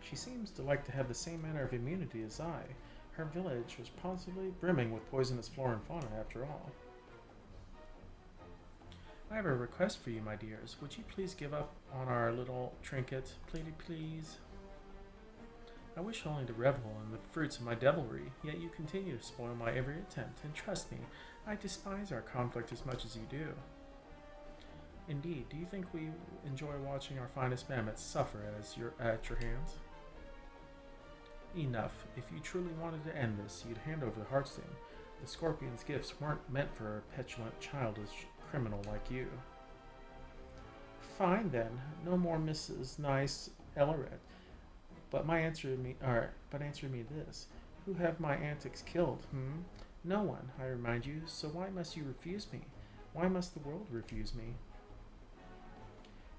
She seems to like to have the same manner of immunity as I. Her village was possibly brimming with poisonous flora and fauna after all. I have a request for you, my dears. Would you please give up on our little trinket? Please. I wish only to revel in the fruits of my devilry, yet you continue to spoil my every attempt, and trust me, I despise our conflict as much as you do. Indeed, do you think we enjoy watching our finest mammoths suffer at your hands? Enough. If you truly wanted to end this, you'd hand over the Heartstone. The Scorpion's gifts weren't meant for a petulant, childish criminal like you. Fine then, no more Mrs. Nice Elleret. But answer me this: who have my antics killed? No one, I remind you. So why must you refuse me? Why must the world refuse me?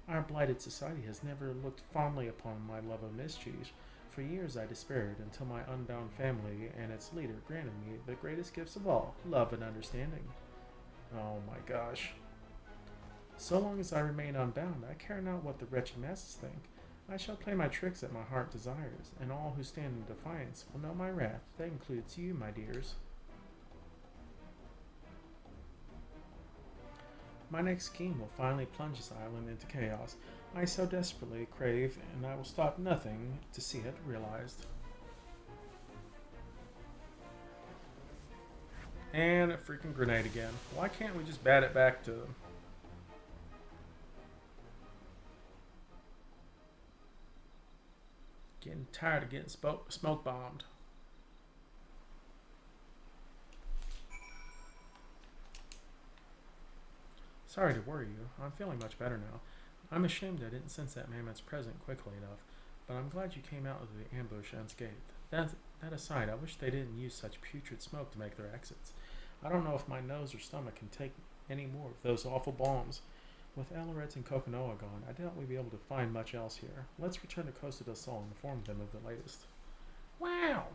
Our blighted society has never looked fondly upon my love of mischief. For years I despaired, until my unbound family and its leader granted me the greatest gifts of all, love and understanding. Oh my gosh. So long as I remain unbound, I care not what the wretched masses think. I shall play my tricks that my heart desires, and all who stand in defiance will know my wrath. That includes you, my dears. My next scheme will finally plunge this island into chaos. I so desperately crave, and I will stop nothing to see it realized. And a freaking grenade again. Why can't we just bat it back to them? Getting tired of getting smoke bombed. Sorry to worry you. I'm feeling much better now. I'm ashamed I didn't sense that mammoth's presence quickly enough, but I'm glad you came out of the ambush unscathed. That aside, I wish they didn't use such putrid smoke to make their exits. I don't know if my nose or stomach can take any more of those awful bombs. With Alarets and Kokonoa gone, I doubt we'll be able to find much else here. Let's return to Costa del Sol and inform them of the latest. Wow!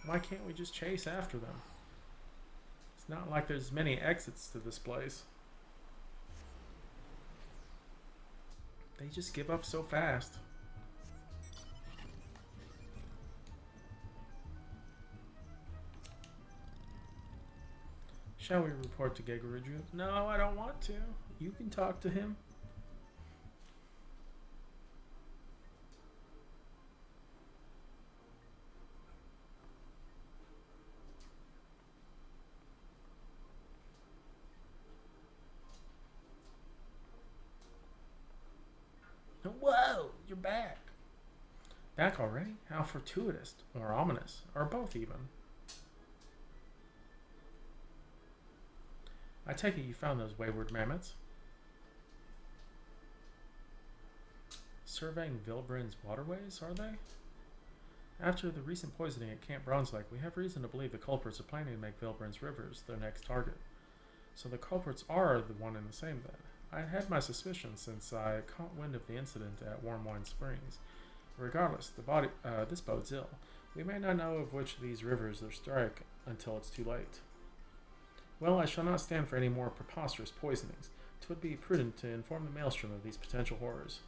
Why can't we just chase after them? It's not like there's many exits to this place. They just give up so fast. Shall we report to Gegoriju? No, I don't want to. You can talk to him. Whoa, you're back. Back already? How fortuitous, or ominous, or both even. I take it you found those wayward mammoths. Surveying Vilbrin's waterways, are they? After the recent poisoning at Camp Bronze Lake, we have reason to believe the culprits are planning to make Vilbrin's rivers their next target. So the culprits are the one and the same then. I had my suspicions since I caught wind of the incident at Warm Wine Springs. Regardless, this bodes ill. We may not know of which of these rivers they strike until it's too late. Well, I shall not stand for any more preposterous poisonings. 'Twould be prudent to inform the Maelstrom of these potential horrors.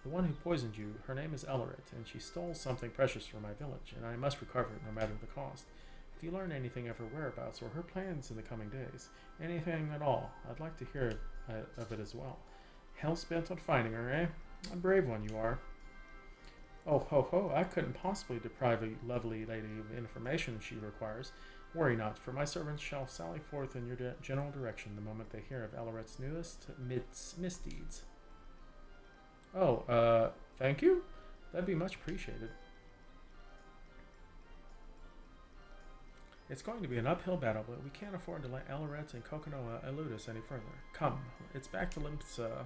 The one who poisoned you, her name is Ellerit, and she stole something precious from my village, and I must recover it no matter the cost. If you learn anything of her whereabouts or her plans in the coming days, anything at all, I'd like to hear of it as well. Hell-bent on finding her, eh? A brave one you are. Oh, ho, ho, I couldn't possibly deprive a lovely lady of information she requires. Worry not, for my servants shall sally forth in your general direction the moment they hear of Ellerit's newest misdeeds. Oh, thank you? That'd be much appreciated. It's going to be an uphill battle, but we can't afford to let Ellerit and Kokonoha elude us any further. Come, it's back to Lominsa.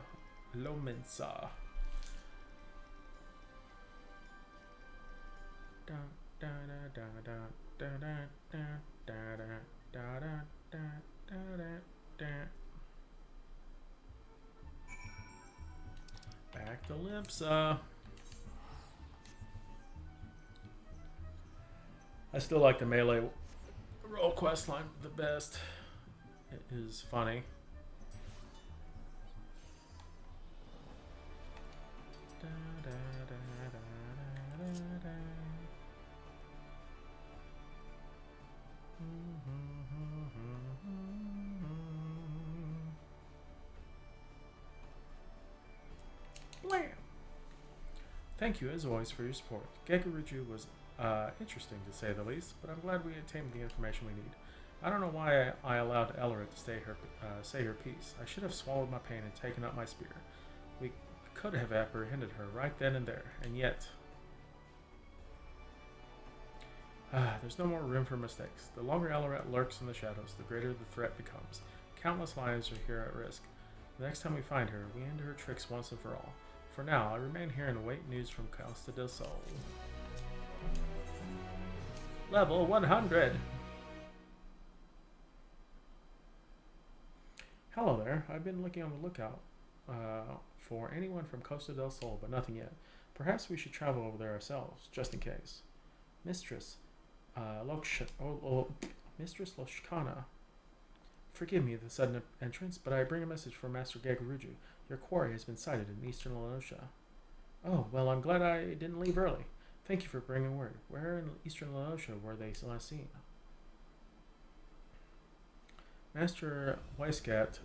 Back to Limsa. I still like the melee role quest line the best. It is funny. Blam! Thank you as always for your support. Geguruju was interesting to say the least, but I'm glad we obtained the information we need. I don't know why I allowed Ellerit to say her piece. I should have swallowed my pain and taken up my spear. We could have apprehended her right then and there, and yet... there's no more room for mistakes. The longer Ellerit lurks in the shadows, the greater the threat becomes. Countless lives are here at risk. The next time we find her, we end her tricks once and for all. For now, I remain here and await news from Costa del Sol. Level 100! Hello there. I've been looking on the lookout for anyone from Costa del Sol, but nothing yet. Perhaps we should travel over there ourselves, just in case. Mistress Loshkana. Forgive me the sudden entrance, but I bring a message from Master Geguruju. Your quarry has been sighted in eastern Lanosha. Oh, well, I'm glad I didn't leave early. Thank you for bringing word. Where in eastern Lanosha were they last seen? Master Weisgat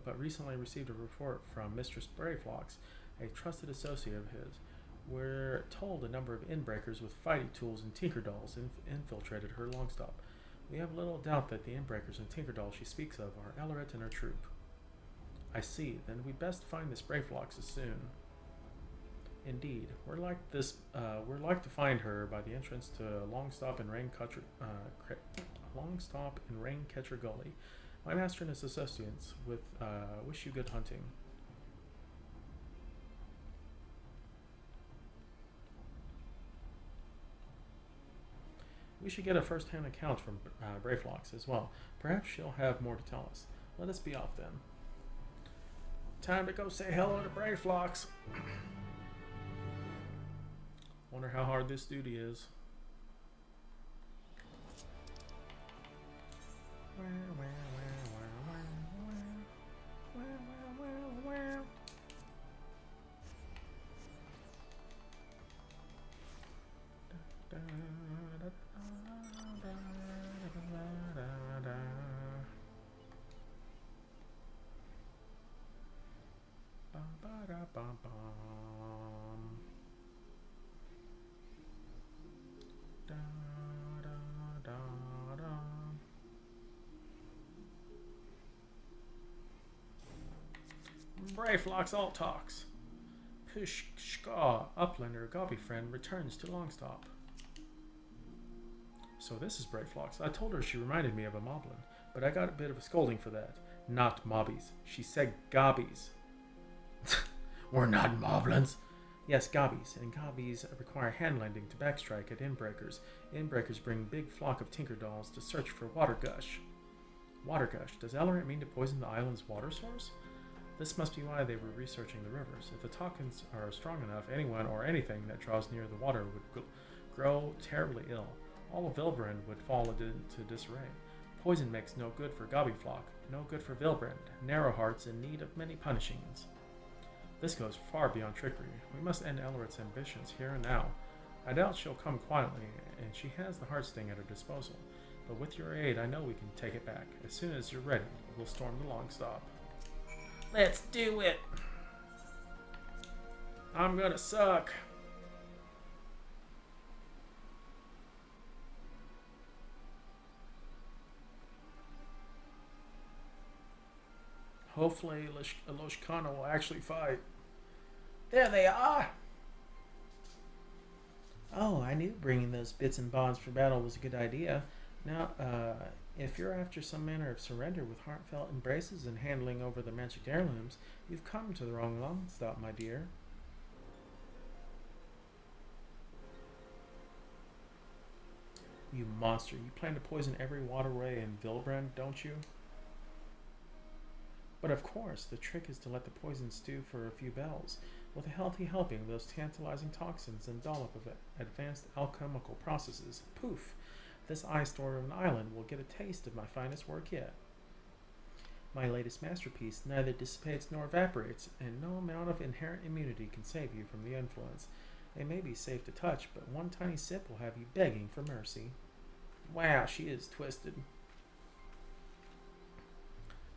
but recently received a report from Mistress Brayflox, a trusted associate of his. We're told a number of inbreakers with fighting tools and tinkerdolls infiltrated her Longstop. We have little doubt that the inbreakers and tinkerdolls she speaks of are Ellerit and her troop. I see. Then we'd best find this Brayflox as soon. Indeed, we're like to find her by the entrance to Longstop and Raincatcher Gully. My master and his associates wish you good hunting. We should get a first-hand account from Brayflox as well. Perhaps she'll have more to tell us. Let us be off then. Time to go say hello to Brayflox. Wonder how hard this duty is. Brayflox all talks. Pushka, Uplander, Gobby friend, returns to Longstop. So this is Brayflox. I told her she reminded me of a moblin, but I got a bit of a scolding for that. Not mobbies. She said gobbies. We're not moblins. Yes, gobbies, and gobbies require hand landing to backstrike at inbreakers. Inbreakers bring big flock of tinker dolls to search for water gush. Water gush. Does Elorant mean to poison the island's water source? This must be why they were researching the rivers. If the toxins are strong enough, anyone or anything that draws near the water would grow terribly ill. All of Vilbrand would fall into disarray. Poison makes no good for Gobbyflock, no good for Vilbrand, narrow hearts in need of many punishings. This goes far beyond trickery. We must end Elorant's ambitions here and now. I doubt she'll come quietly, and she has the Heartsting at her disposal. But with your aid, I know we can take it back. As soon as you're ready, we'll storm the Longstop. Let's do it! I'm gonna suck. Hopefully, Loshkana will actually fight. There they are! Oh, I knew bringing those bits and bonds for battle was a good idea. Now, if you're after some manner of surrender with heartfelt embraces and handling over the magic heirlooms, you've come to the wrong Longstop, my dear. You monster, you plan to poison every waterway in Vilbrand, don't you? But of course, the trick is to let the poison stew for a few bells. With a healthy helping of those tantalizing toxins and dollop of advanced alchemical processes, poof, this eye store of an island will get a taste of my finest work yet. My latest masterpiece neither dissipates nor evaporates, and no amount of inherent immunity can save you from the influence. It may be safe to touch, but one tiny sip will have you begging for mercy. Wow, she is twisted.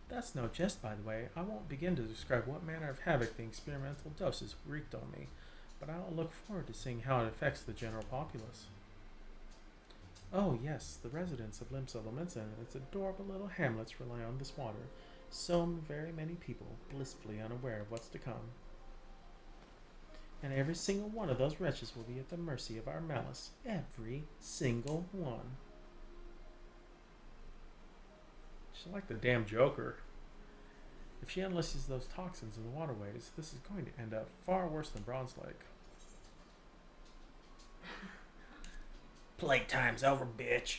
That's no jest, by the way. I won't begin to describe what manner of havoc the experimental doses wreaked on me, but I'll look forward to seeing how it affects the general populace. Oh yes, the residents of Limsa Lominsa and its adorable little hamlets rely on this water. So very many people blissfully unaware of what's to come. And every single one of those wretches will be at the mercy of our malice. Every single one. She's like the damn Joker. If she unleashes those toxins in the waterways, this is going to end up far worse than Bronze Lake. Playtime's over, bitch.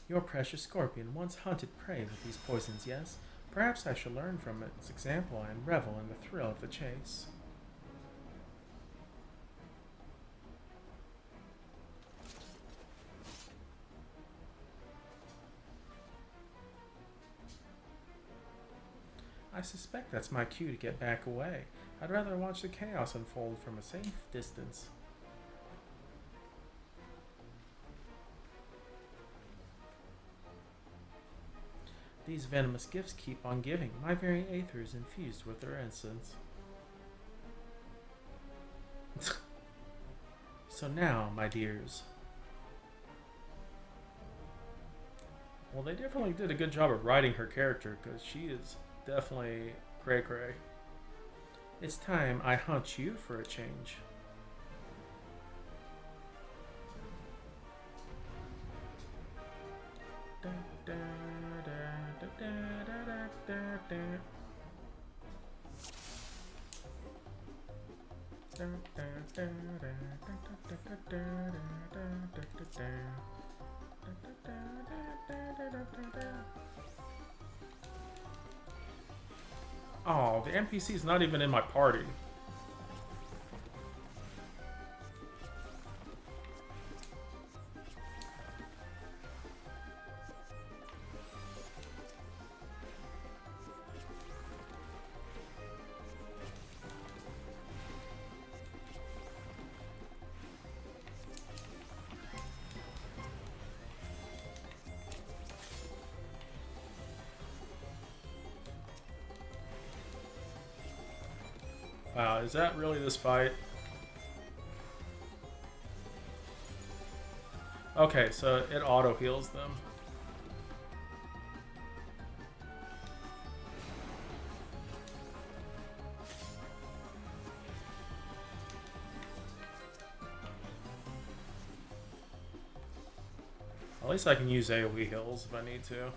Your precious scorpion once hunted prey with these poisons, yes? Perhaps I shall learn from its example and revel in the thrill of the chase. I suspect that's my cue to get back away. I'd rather watch the chaos unfold from a safe distance. These venomous gifts keep on giving. My very aether is infused with their essence. So now, my dears. Well, they definitely did a good job of writing her character, because she is definitely cray-cray. It's time I hunt you for a change. Da, da, da, da, da, da, da, da. Da, da, da, da, da, da, da, da, da, da, da. Oh, the NPC is not even in my party. Wow, is that really this fight? Okay, so it auto heals them. At least I can use AoE heals if I need to.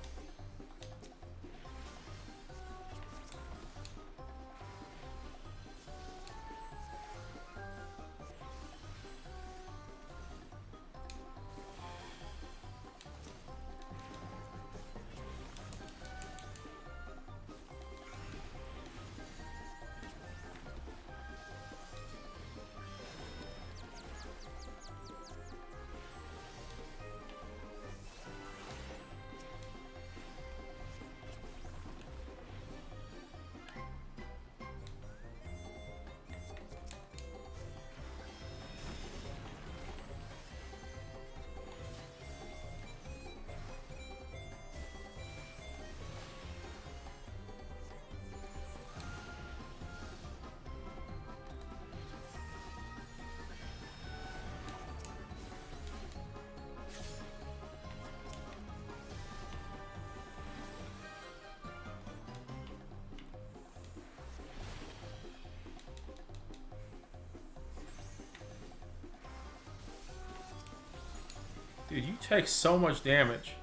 Dude, you take so much damage.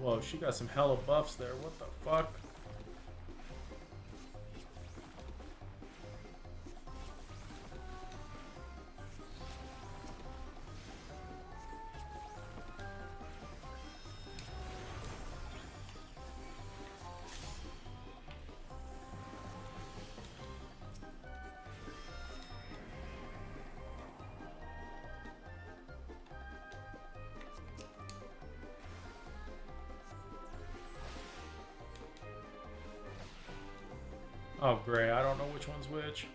Whoa, she got some hella buffs there. What the fuck? Oh, great. I don't know which one's which.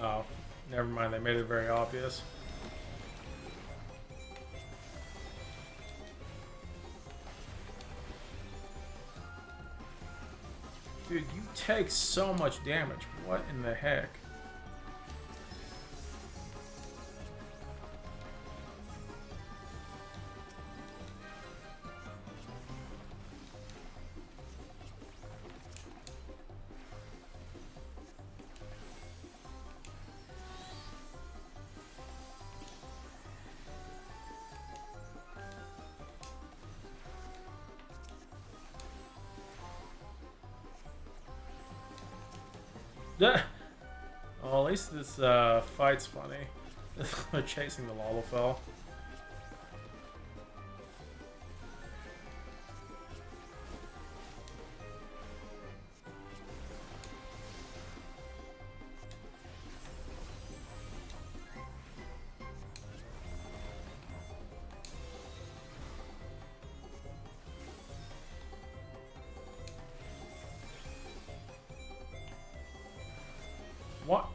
Oh, never mind. They made it very obvious. Dude, you take so much damage. What in the heck? Well, at least this fight's funny. They're chasing the Lalafell. What?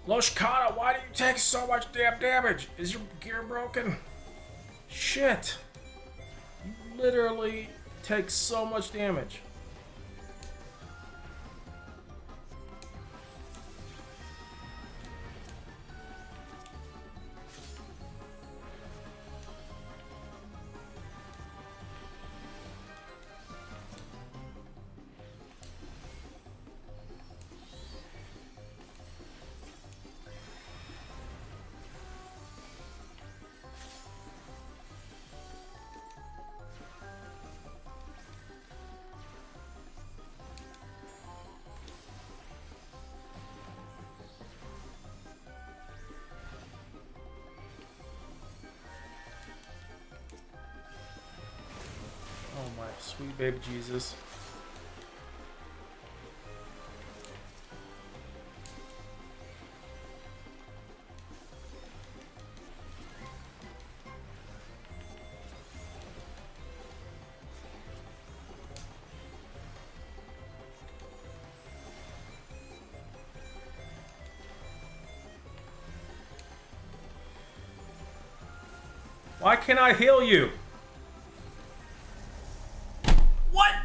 Loshkana, why do you take so much damn damage? Is your gear broken? Shit. You literally take so much damage. Oh my sweet baby Jesus. Why can't I heal you? What?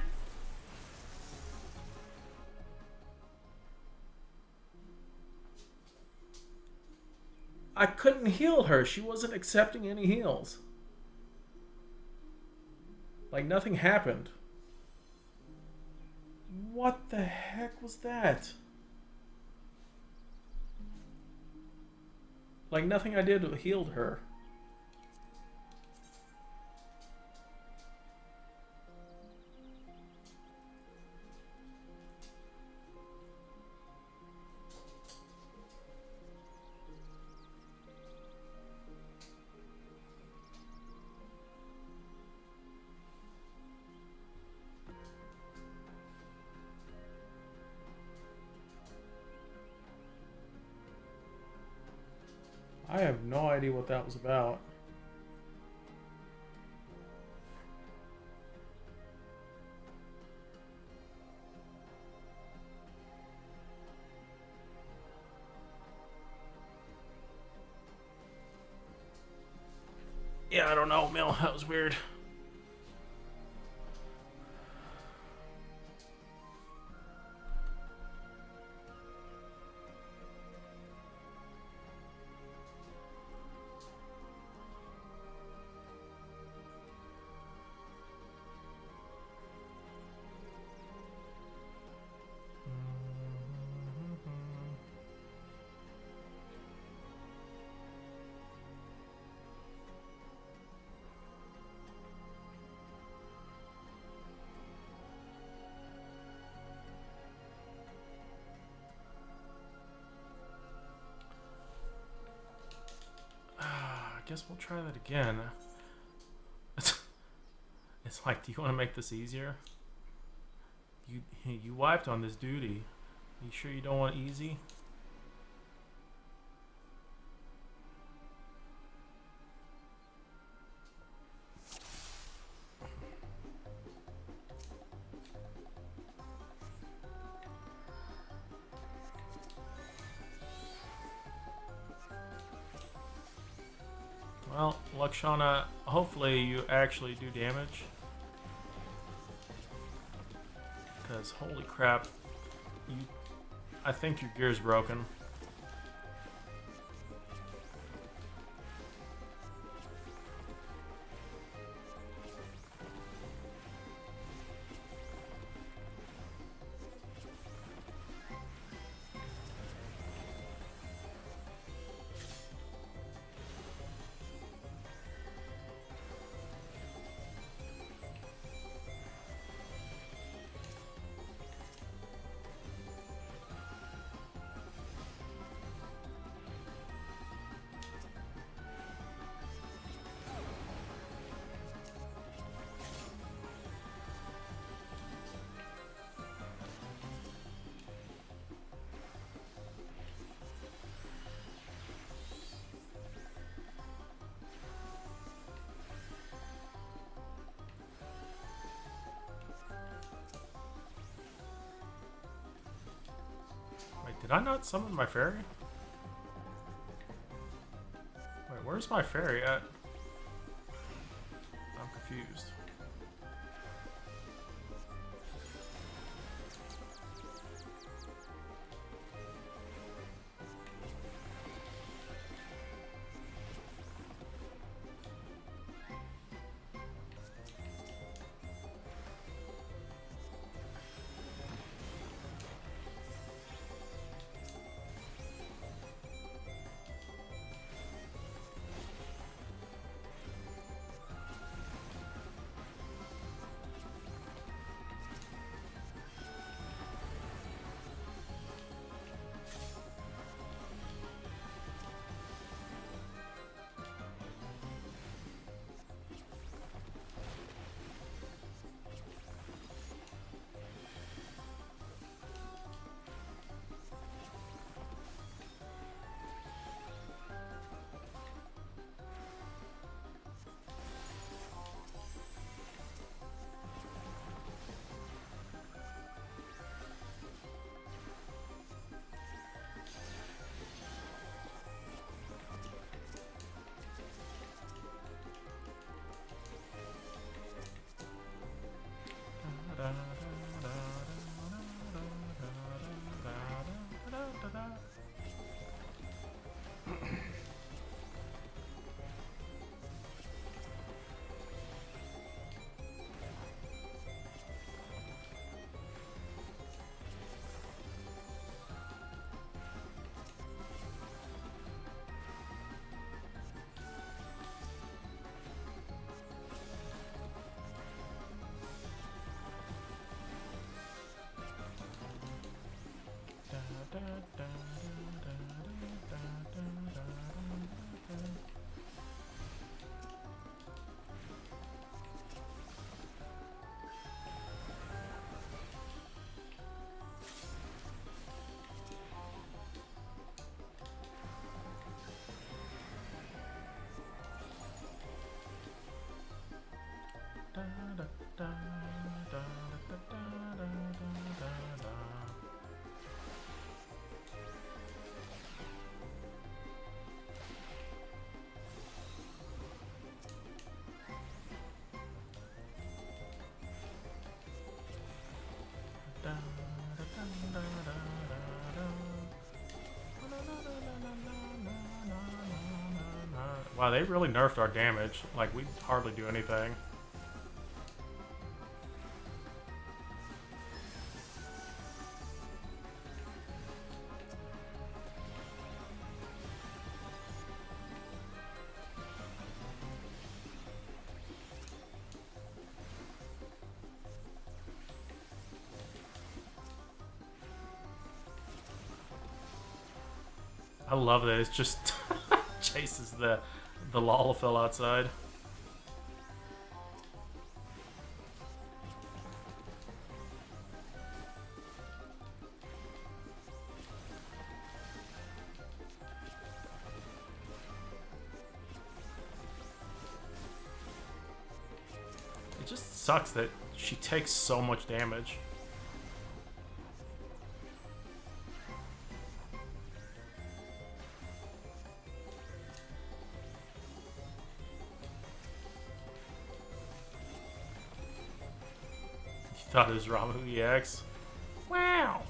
I couldn't heal her. She wasn't accepting any heals. Like nothing happened. What the heck was that? Like nothing I did healed her. I have no idea what that was about. Yeah, I don't know, Mil. That was weird. I guess we'll try that again. It's like, do you want to make this easier? You wiped on this duty. You sure you don't want easy? Well, Lakshana, hopefully you actually do damage. Because holy crap, I think your gear's broken. Did I not summon my fairy? Where's my fairy at? I'm confused. Wow, they really nerfed our damage. Like, we hardly do anything. I love that. It's just chases the Lalafell outside. It just sucks that she takes so much damage. Thought it was Ramu EX. Wow.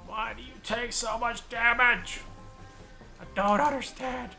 Why do you take so much damage? I don't understand.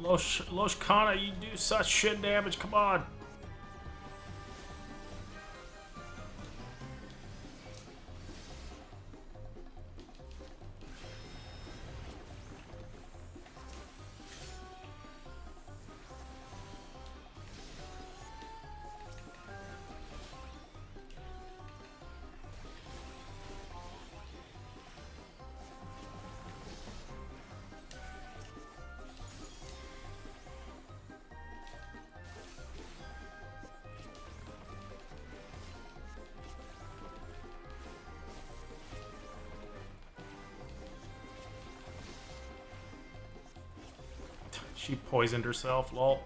Losh Kana, you do such shit damage, come on. She poisoned herself, lol.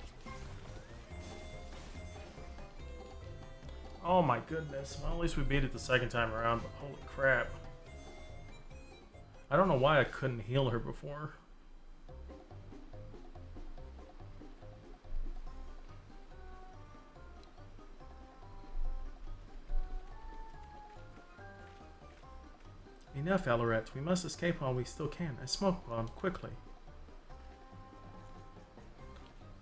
Oh my goodness. Well, at least we beat it the second time around, but holy crap. I don't know why I couldn't heal her before. Enough, Elorette. We must escape while we still can. A smoke bomb, quickly.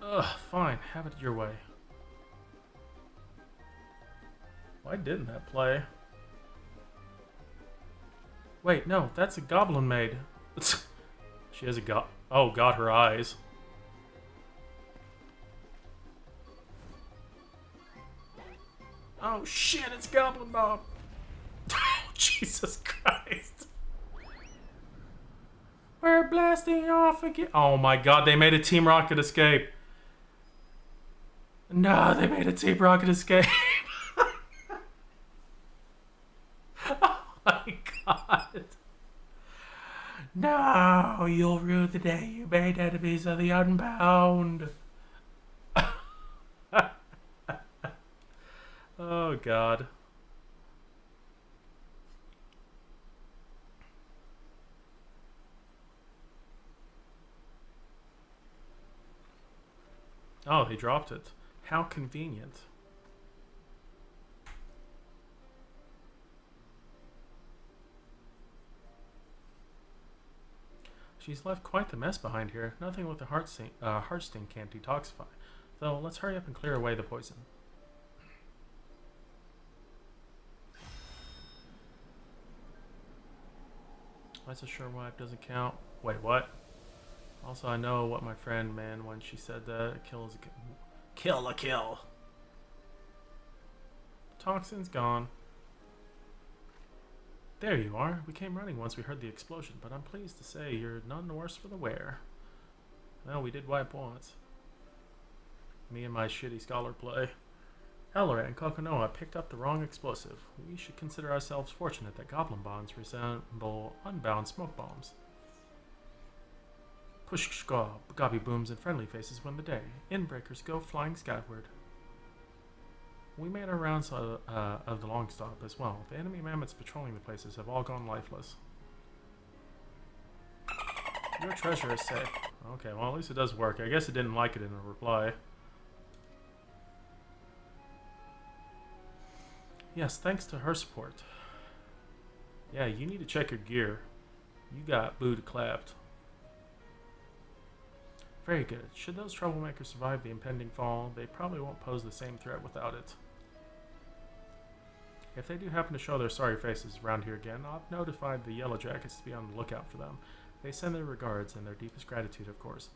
Ugh, fine. Have it your way. Why didn't that play? Wait, no, that's a goblin maid. She has a oh god, her eyes. Oh shit, it's Goblin Bob. Oh, Jesus Christ. We're blasting off again. Oh my god, they made a Team Rocket escape. No, they made a Team Rocket escape. Oh my god. No, you'll rue the day you made enemies of the Unbound. Oh god. Oh, he dropped it. How convenient. She's left quite the mess behind here. Nothing with the heartsting can't detoxify. Though, let's hurry up and clear away the poison. That's a sure wipe doesn't count. Wait, what? Also, I know what my friend meant when she said that a kill is a kill. Kill a kill. Toxin's gone. There you are. We came running once we heard the explosion, but I'm pleased to say you're none the worse for the wear. Well, we did wipe once. Me and my shitty scholar play. Elora and Kokonoha picked up the wrong explosive. We should consider ourselves fortunate that goblin bombs resemble unbound smoke bombs. Push gobby booms and friendly faces win the day. Inbreakers go flying skyward. We made our rounds of the long stop as well. The enemy mammoths patrolling the places have all gone lifeless. Your treasure is safe. Okay, well at least it does work. I guess it didn't like it in a reply. Yes, thanks to her support. Yeah, you need to check your gear. You got booed clapped. Very good. Should those troublemakers survive the impending fall, they probably won't pose the same threat without it. If they do happen to show their sorry faces around here again, I've notified the Yellow Jackets to be on the lookout for them. They send their regards and their deepest gratitude, of course.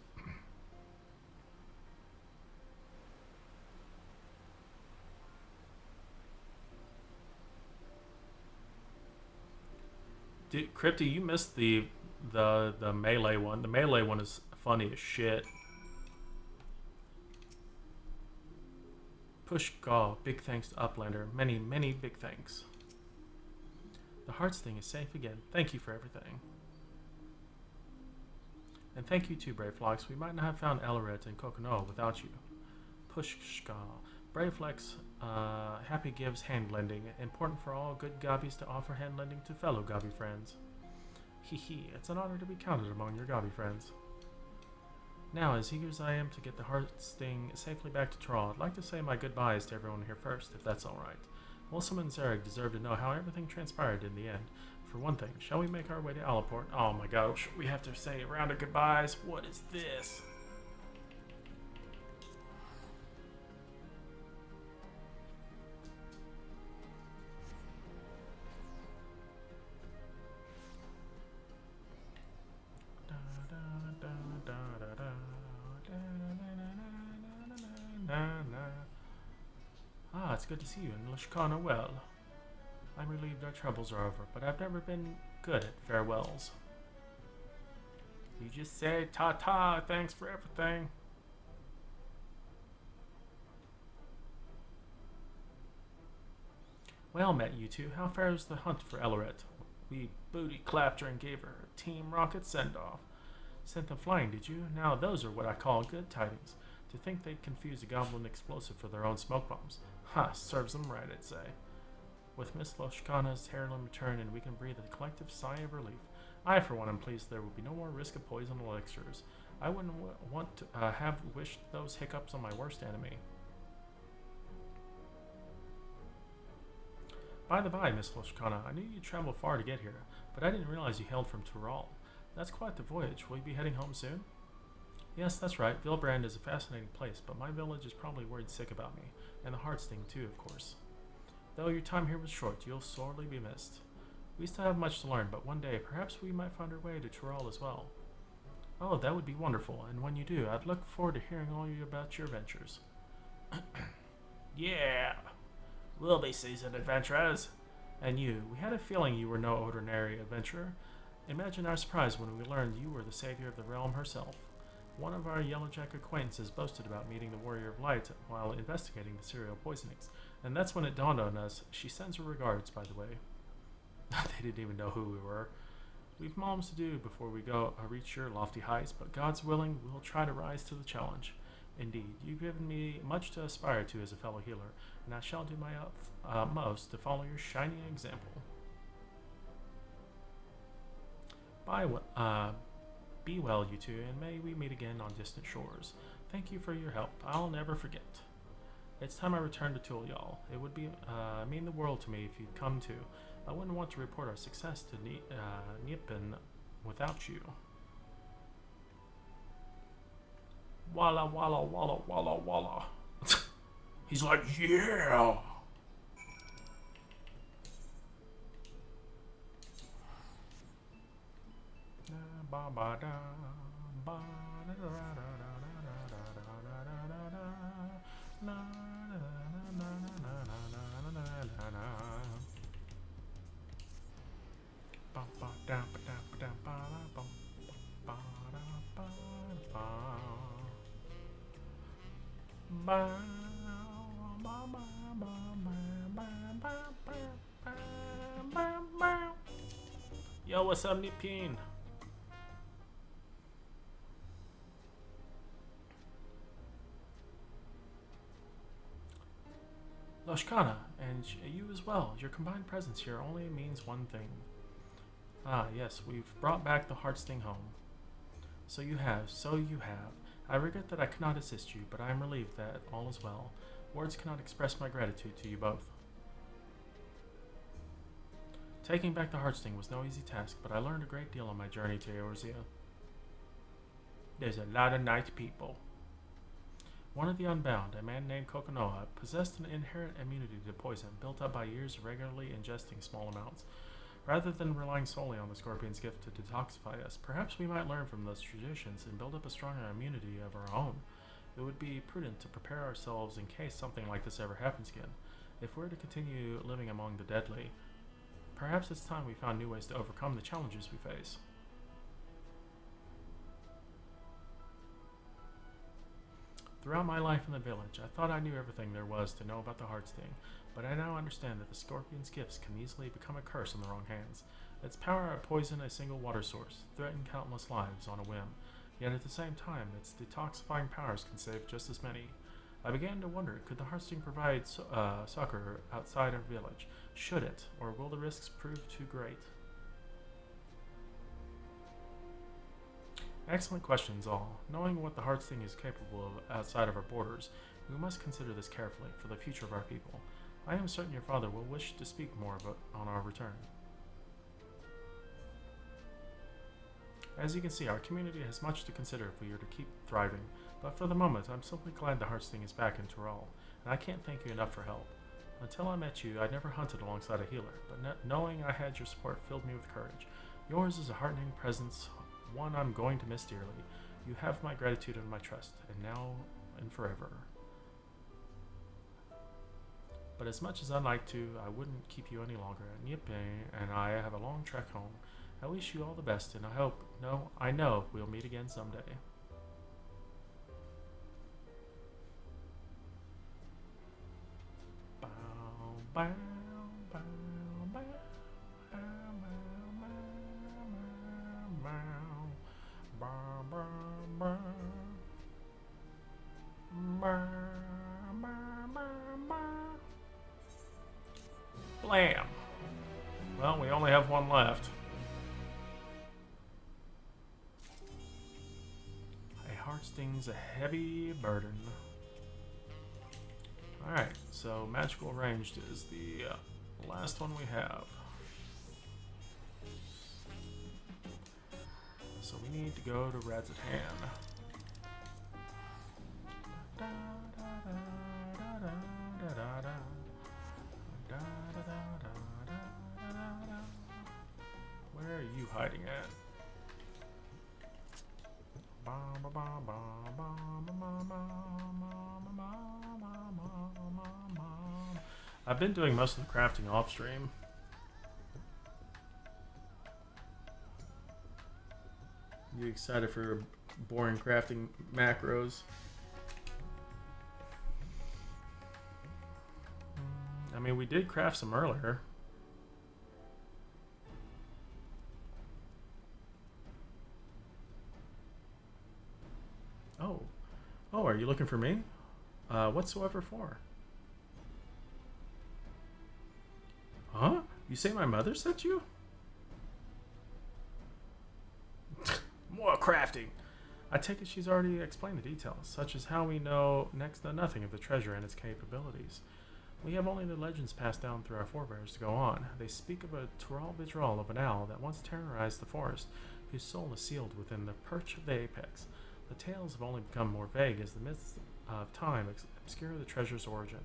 Dude, Crypty, you missed the melee one. The melee one is funny as shit. Push Gaw, big thanks to Uplander. Many, many big thanks. The Hearts thing is safe again. Thank you for everything. And thank you too, Brave Flox. We might not have found Elorette and Kokonoha without you. Push Gaw. Brave Flex, happy gives hand lending. Important for all good gobbies to offer hand lending to fellow gobby friends. Hee hee, it's an honor to be counted among your gobby friends. Now, as eager as I am to get the heart sting safely back to Troll, I'd like to say my goodbyes to everyone here first, if that's alright. Wilson and Zarek deserve to know how everything transpired in the end. For one thing, shall we make our way to Alaport? Oh my gosh, we have to say a round of goodbyes. What is this? Ah, it's good to see you in Lashkana well. I'm relieved our troubles are over, but I've never been good at farewells. You just say ta-ta, thanks for everything. Well met, you two. How fares the hunt for Elloret? We booty clapped her and gave her a Team Rocket send-off. Sent them flying, did you? Now those are what I call good tidings. To think they'd confuse a goblin explosive for their own smoke bombs. Ha, serves them right, I'd say. With Miss Loshkana's heirloom return, and we can breathe a collective sigh of relief. I, for one, am pleased there will be no more risk of poison elixirs. I wouldn't want to have wished those hiccups on my worst enemy. By the by, Miss Loshkana, I knew you'd traveled far to get here, but I didn't realize you hailed from Tyrol. That's quite the voyage. Will you be heading home soon? Yes, that's right. Vilbrand is a fascinating place, but my village is probably worried sick about me, and the Heartsting too, of course. Though your time here was short, you'll sorely be missed. We still have much to learn, but one day perhaps we might find our way to Tyrol as well. Oh, that would be wonderful, and when you do, I'd look forward to hearing all about your adventures. Yeah, we'll be seasoned adventurers. And you, we had a feeling you were no ordinary adventurer. Imagine our surprise when we learned you were the savior of the realm herself. One of our Yellowjack acquaintances boasted about meeting the Warrior of Light while investigating the cereal poisonings, and that's when it dawned on us. She sends her regards, by the way. They didn't even know who we were. We've moms to do before we go reach your lofty heights, but God's willing, we'll try to rise to the challenge. Indeed, you've given me much to aspire to as a fellow healer, and I shall do my utmost to follow your shining example. Be well, you two, and may we meet again on distant shores. Thank you for your help. I'll never forget. It's time I returned to Tulyal. It would be mean the world to me if you'd come too. I wouldn't want to report our success to Nipin without you. Walla walla walla walla walla. He's like, yeah. Yo, what's up, Nipin? Loshkana, and you as well. Your combined presence here only means one thing. Ah, yes, we've brought back the Heartsting home. So you have. I regret that I could not assist you, but I am relieved that all is well. Words cannot express my gratitude to you both. Taking back the Heartsting was no easy task, but I learned a great deal on my journey to Eorzea. There's a lot of nice people. One of the Unbound, a man named Kokonoha, possessed an inherent immunity to poison built up by years of regularly ingesting small amounts. Rather than relying solely on the Scorpion's gift to detoxify us, perhaps we might learn from those traditions and build up a stronger immunity of our own. It would be prudent to prepare ourselves in case something like this ever happens again. If we're to continue living among the deadly, perhaps it's time we found new ways to overcome the challenges we face. Throughout my life in the village, I thought I knew everything there was to know about the Heartsting, but I now understand that the Scorpion's gifts can easily become a curse in the wrong hands. Its power to poison a single water source, threaten countless lives on a whim, yet at the same time, its detoxifying powers can save just as many. I began to wonder, could the Heartsting provide succor outside our village? Should it, or will the risks prove too great? Excellent questions all. Knowing what the Heartsting is capable of outside of our borders, we must consider this carefully for the future of our people. I am certain your father will wish to speak more about on our return. As you can see, our community has much to consider if we are to keep thriving, but for the moment, I'm simply glad the Heartsting is back in Tyrol, and I can't thank you enough for help. Until I met you, I never hunted alongside a healer, but knowing I had your support filled me with courage. Yours is a heartening presence, one I'm going to miss dearly. You have my gratitude and my trust, and now and forever. But as much as I'd like to, I wouldn't keep you any longer. Nippy and I have a long trek home. I wish you all the best, and I know we'll meet again someday. Bow, bow, bow, bow, bow, bow, bow, bow, bow, Blam! Well, we only have one left. A heart sting's a heavy burden. Alright, so magical ranged is the last one we have. So we need to go to Radzatan. Where are you hiding at? I've been doing most of the crafting off stream. You excited for boring crafting macros? I mean, we did craft some earlier. Oh, are you looking for me? Whatsoever for? Huh? You say my mother sent you? More crafting. I take it she's already explained the details, such as how we know next to nothing of the treasure and its capabilities. We have only the legends passed down through our forebears to go on. They speak of a Tural Vidral of an owl that once terrorized the forest, whose soul is sealed within the perch of the apex. The tales have only become more vague as the myths of time obscure the treasure's origin.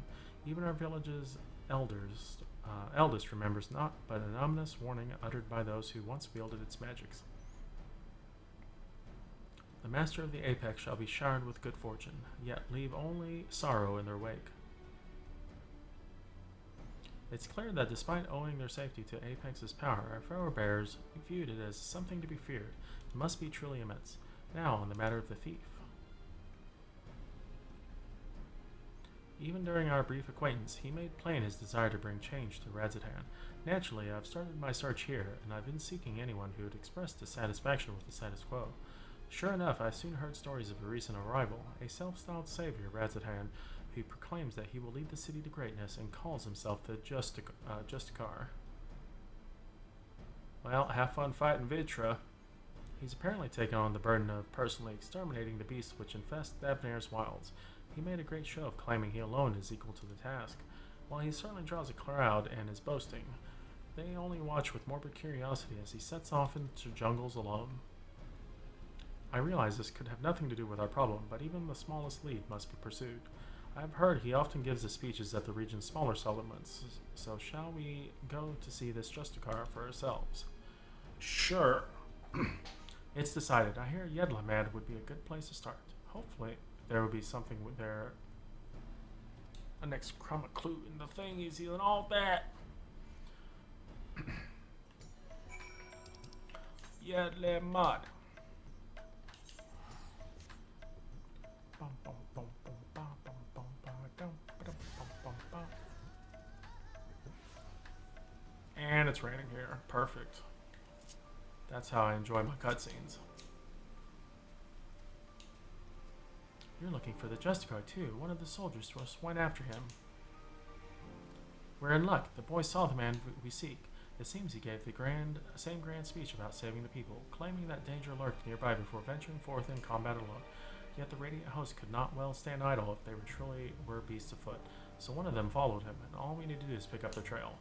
Even our village's eldest remembers not but an ominous warning uttered by those who once wielded its magics. The master of the apex shall be showered with good fortune, yet leave only sorrow in their wake. It's clear that despite owing their safety to Apex's power, our forebears viewed it as something to be feared. It must be truly immense. Now, on the matter of the thief. Even during our brief acquaintance, he made plain his desire to bring change to Radzatan. Naturally, I've started my search here, and I've been seeking anyone who would express dissatisfaction with the status quo. Sure enough, I soon heard stories of a recent arrival, a self-styled savior of Radzatan, who proclaims that he will lead the city to greatness and calls himself the Justicar. Well, have fun fighting Vidra. He's apparently taken on the burden of personally exterminating the beasts which infest Dabnir's wilds. He made a great show of claiming he alone is equal to the task. While he certainly draws a crowd and is boasting, they only watch with morbid curiosity as he sets off into jungles alone. I realize this could have nothing to do with our problem, but even the smallest lead must be pursued. I've heard he often gives his speeches at the region's smaller settlements, so shall we go to see this Justicar for ourselves? Sure. It's decided. I hear Yedlamad would be a good place to start. Hopefully, there will be something there. A next crumb of clue in the thingies and all that. Yedlamad. And it's raining here. Perfect. That's how I enjoy my cutscenes. You're looking for the Justicar too. One of the soldiers just went after him. We're in luck. The boy saw the man we seek. It seems he gave the same grand speech about saving the people, claiming that danger lurked nearby before venturing forth in combat alone. Yet the radiant host could not well stand idle if they truly were beasts afoot. So one of them followed him, and all we need to do is pick up the trail.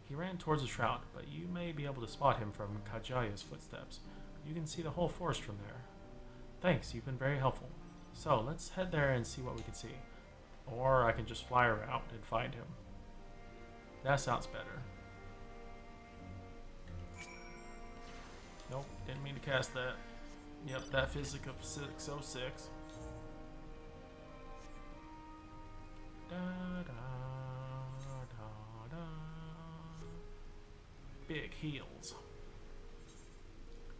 He ran towards the shroud, but you may be able to spot him from Kajaya's footsteps. You can see the whole forest from there. Thanks, you've been very helpful. So, let's head there and see what we can see. Or I can just fly around and find him. That sounds better. Nope, didn't mean to cast that. Yep, that physic of 606. big heels.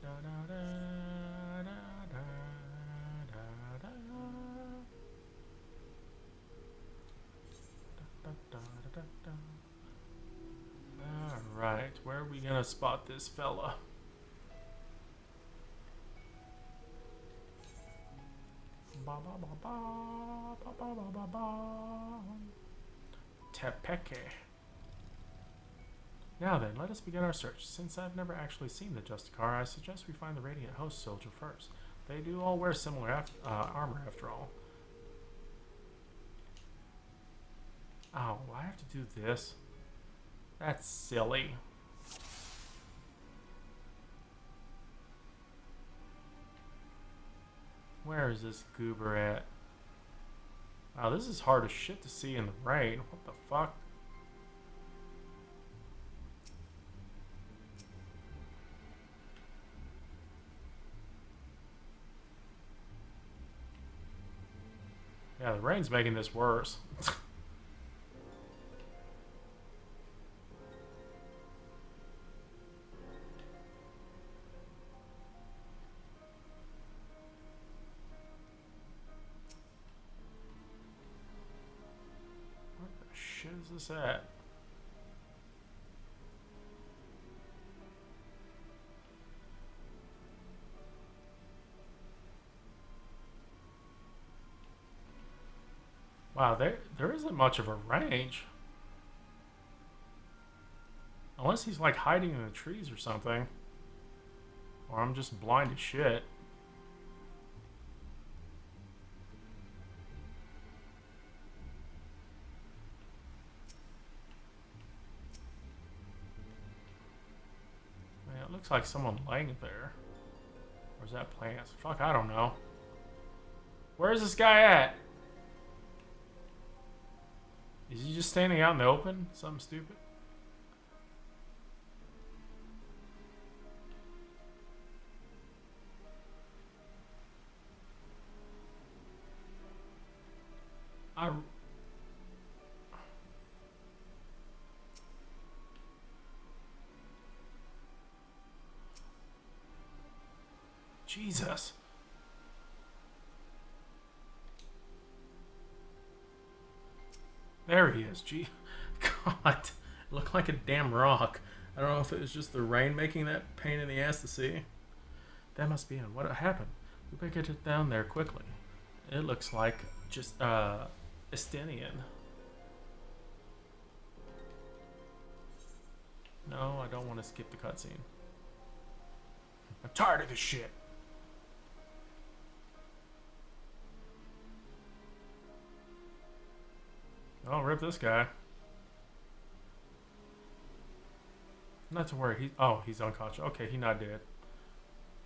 Da, da, da, da, da, da, da. Da, da, da, da, da. Alright, where are we gonna spot this fella? Ba ba ba ba ba ba ba ba ba. Tepeke. Now then, let us begin our search. Since I've never actually seen the Justicar, I suggest we find the Radiant Host soldier first. They do all wear similar armor after all. Oh, I have to do this? That's silly. Where is this goober at? Wow, this is hard as shit to see in the rain. What the fuck? Yeah, the rain's making this worse. What the shit is this at? Wow, there isn't much of a range. Unless he's like hiding in the trees or something. Or I'm just blind as shit. Man, it looks like someone laying there. Or is that plants? Fuck, I don't know. Where's this guy at? Is he just standing out in the open? Something stupid? Jesus. There he is. Gee, God, it looked like a damn rock. I don't know if it was just the rain making that pain in the ass to see. That must be it. What happened? We better get it down there quickly. It looks like just Estinian. No, I don't want to skip the cutscene. I'm tired of this shit. Oh, rip this guy. Not to worry. He's unconscious. Okay, he's not dead.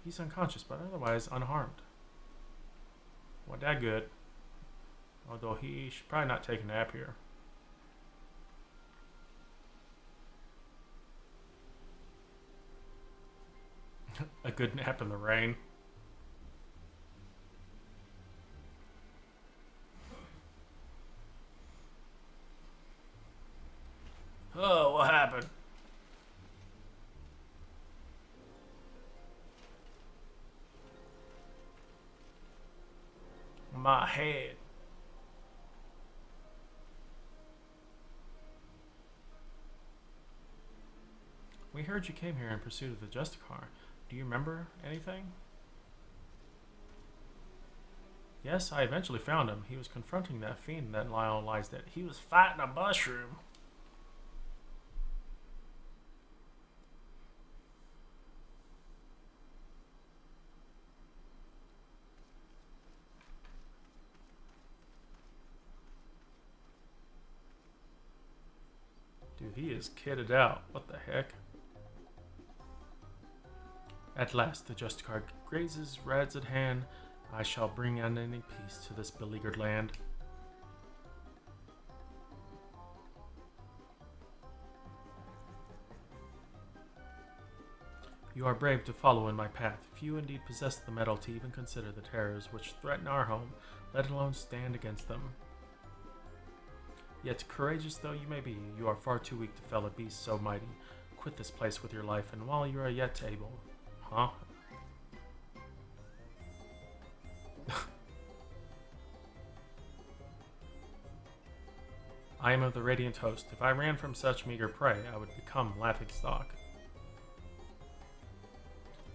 He's unconscious, but otherwise unharmed. Well, that good. Although he should probably not take a nap here. A good nap in the rain. Oh, what happened? My head. We heard you came here in pursuit of the Justicar. Do you remember anything? Yes, I eventually found him. He was confronting that fiend that Lyle lies dead. He was fighting a mushroom. Dude, he is kitted out. What the heck? At last, the Justicar grazes, rads at hand. I shall bring unending peace to this beleaguered land. You are brave to follow in my path. Few indeed possess the mettle to even consider the terrors which threaten our home, let alone stand against them. Yet, courageous though you may be, you are far too weak to fell a beast so mighty. quit this place with your life, and while you are yet able. Huh? I am of the Radiant Host. If I ran from such meager prey, I would become laughingstock.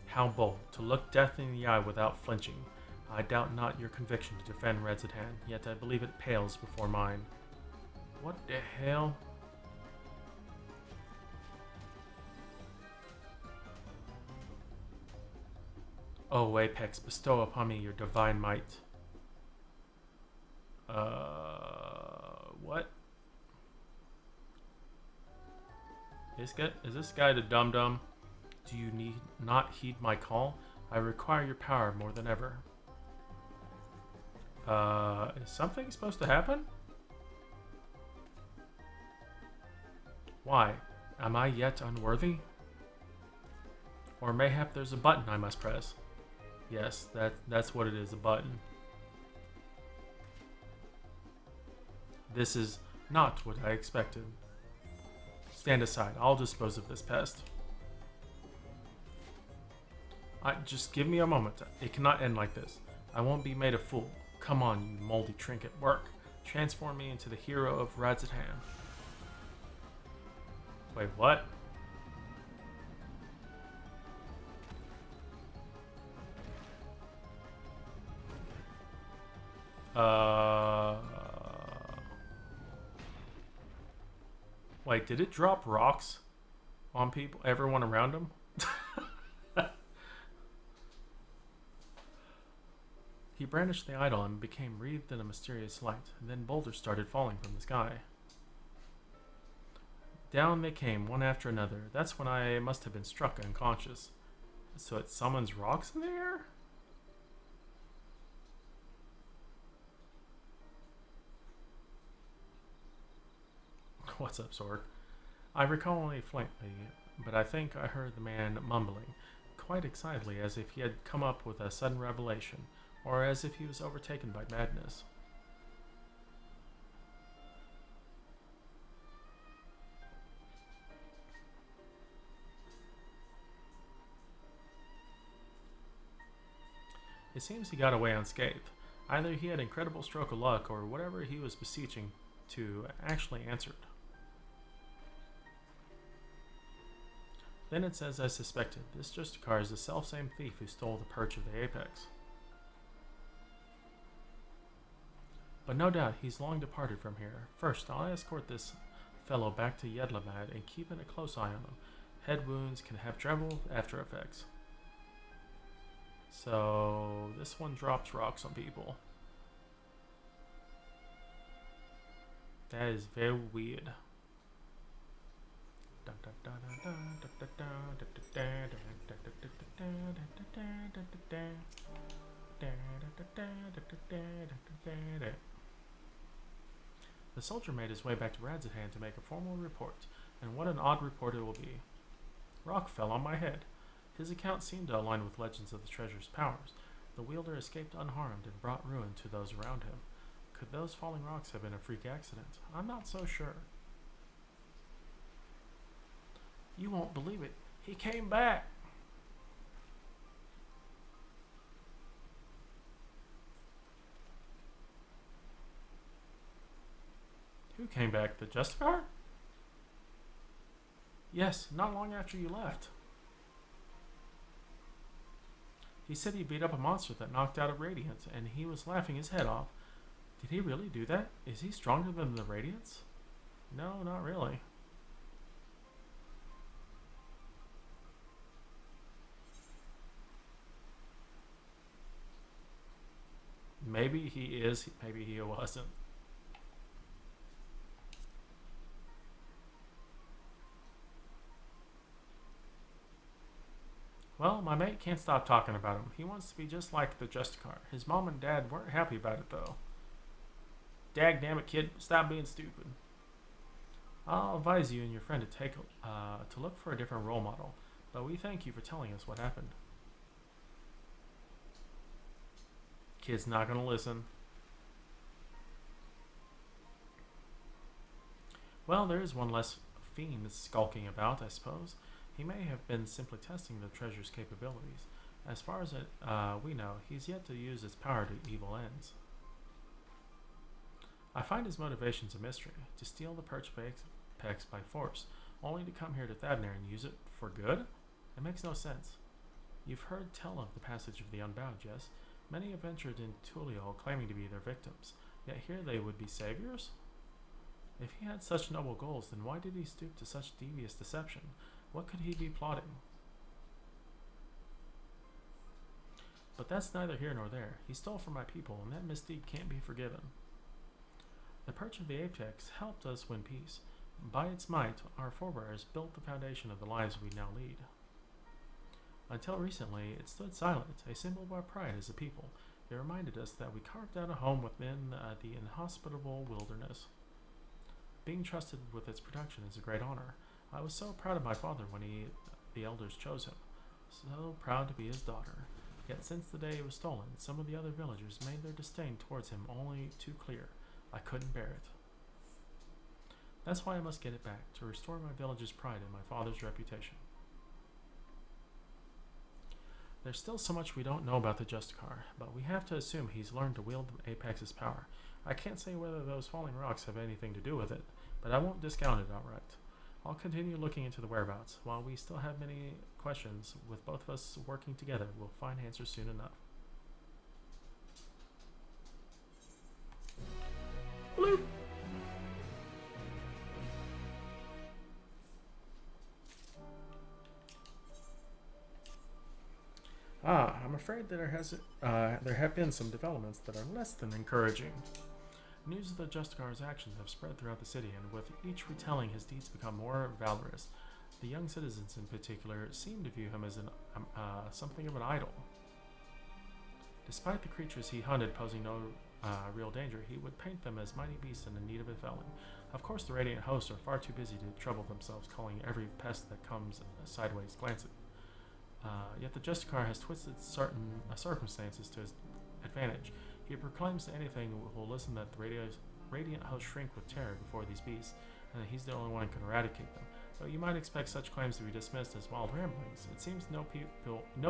How bold, to look death in the eye without flinching. I doubt not your conviction to defend Redzetan, yet I believe it pales before mine. What the hell? O Apex, bestow upon me your divine might. What? Is this guy the dum-dum? Do you need not heed my call? I require your power more than ever. Is something supposed to happen? Why? Am I yet unworthy? Or mayhap there's a button I must press. Yes, that's what it is, a button. This is not what I expected. Stand aside, I'll dispose of this pest. Just give me a moment. It cannot end like this. I won't be made a fool. Come on, you moldy trinket, work. Transform me into the hero of Redzetan. Wait, what? Wait, did it drop rocks on people, everyone around him? He brandished the idol and became wreathed in a mysterious light, and then boulders started falling from the sky. Down they came, one after another. That's when I must have been struck unconscious. So it summons rocks in the air? What's up, Sword? I recall only faintly, but I think I heard the man mumbling, quite excitedly, as if he had come up with a sudden revelation, or as if he was overtaken by madness. It seems he got away unscathed. Either he had an incredible stroke of luck, or whatever he was beseeching to actually answered. Then it's as I suspected. This Justicar is the selfsame thief who stole the perch of the Apex. But no doubt he's long departed from here. First, I'll escort this fellow back to Yedlamad and keep a close eye on him. Head wounds can have trouble after effects. So this one drops rocks on people. That is very weird. The soldier made his way back to Redzetan to make a formal report, and what an odd report it will be. Rock fell on my head. His account seemed to align with legends of the treasure's powers. The wielder escaped unharmed and brought ruin to those around him. Could those falling rocks have been a freak accident? I'm not so sure. You won't believe it. He came back. Who came back? The Justicar? Yes, not long after you left. He said he beat up a monster that knocked out a Radiant, and he was laughing his head off. Did he really do that? Is he stronger than the Radiants? No, not really. Maybe he is, maybe he wasn't. Well, my mate can't stop talking about him. He wants to be just like the Justicar. His mom and dad weren't happy about it, though. Dag damn it, kid. Stop being stupid. I'll advise you and your friend to look for a different role model, but we thank you for telling us what happened. Kid's not going to listen. Well, there is one less fiend skulking about, I suppose. He may have been simply testing the treasure's capabilities. As far as we know, he's yet to use its power to evil ends. I find his motivations a mystery. To steal the perch pex by force, only to come here to Thavner and use it for good? It makes no sense. You've heard tell of the passage of the Unbound, yes? Many have ventured in Tullio claiming to be their victims, yet here they would be saviors? If he had such noble goals, then why did he stoop to such devious deception? What could he be plotting? But that's neither here nor there. He stole from my people, and that misdeed can't be forgiven. The perch of the apex helped us win peace. By its might, our forebears built the foundation of the lives we now lead. Until recently, it stood silent, a symbol of our pride as a people. It reminded us that we carved out a home within the inhospitable wilderness. Being trusted with its protection is a great honor. I was so proud of my father when the elders chose him. So proud to be his daughter. Yet since the day it was stolen, some of the other villagers made their disdain towards him only too clear. I couldn't bear it. That's why I must get it back, to restore my village's pride and my father's reputation. There's still so much we don't know about the Justicar, but we have to assume he's learned to wield Apex's power. I can't say whether those falling rocks have anything to do with it, but I won't discount it outright. I'll continue looking into the whereabouts. While we still have many questions, with both of us working together, we'll find answers soon enough. Bloop! I'm afraid that there have been some developments that are less than encouraging. News of the Justicar's actions have spread throughout the city, and with each retelling, his deeds become more valorous. The young citizens, in particular, seem to view him as something of an idol. Despite the creatures he hunted posing no real danger, he would paint them as mighty beasts in need of a felling. Of course, the Radiant hosts are far too busy to trouble themselves calling every pest that comes sideways glancing. Yet the Justicar has twisted certain circumstances to his advantage. He proclaims to anything who will listen that the Radiant hosts shrink with terror before these beasts, and that he's the only one who can eradicate them. Though you might expect such claims to be dismissed as wild ramblings, it seems no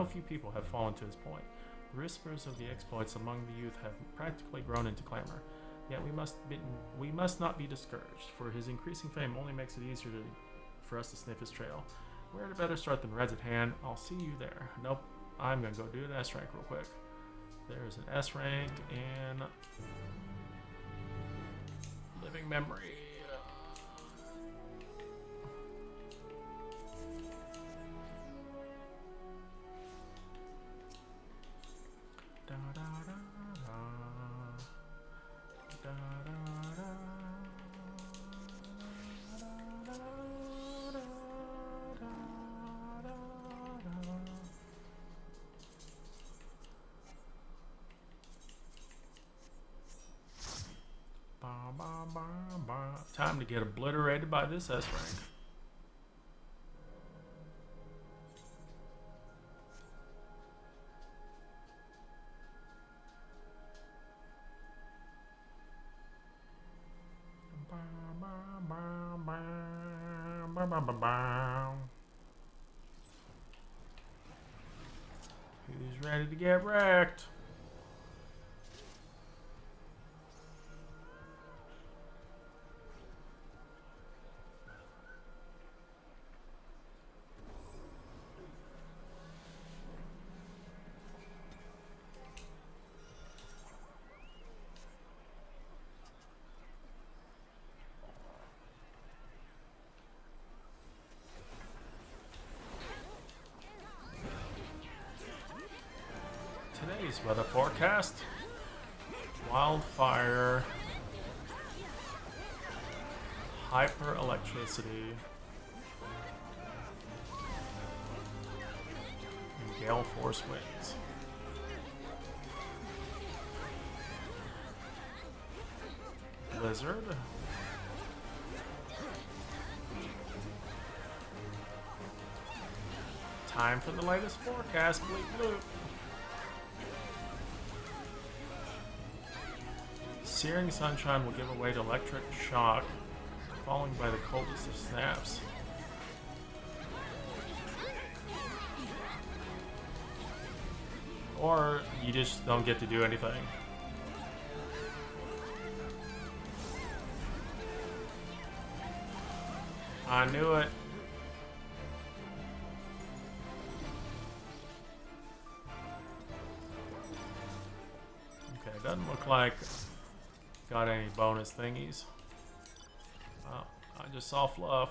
few people have fallen to his point. The whispers of the exploits among the youth have practically grown into clamor. Yet we must not be discouraged, for his increasing fame only makes it easier for us to sniff his trail. Where to better start than Red's at hand? I'll see you there. Nope, I'm gonna go do an S rank real quick. There's an S rank in Living Memory. Da, da, da, da. Da, da, da. Time to get obliterated by this S rank. Who's ready to get wrecked? Today's weather forecast: wildfire, hyper electricity, and gale force winds. Blizzard. Time for the latest forecast, bleep bloop. Searing sunshine will give way to electric shock falling by the coldest of snaps. Or you just don't get to do anything. I knew it. Okay, doesn't look like got any bonus thingies. Oh, I just saw fluff.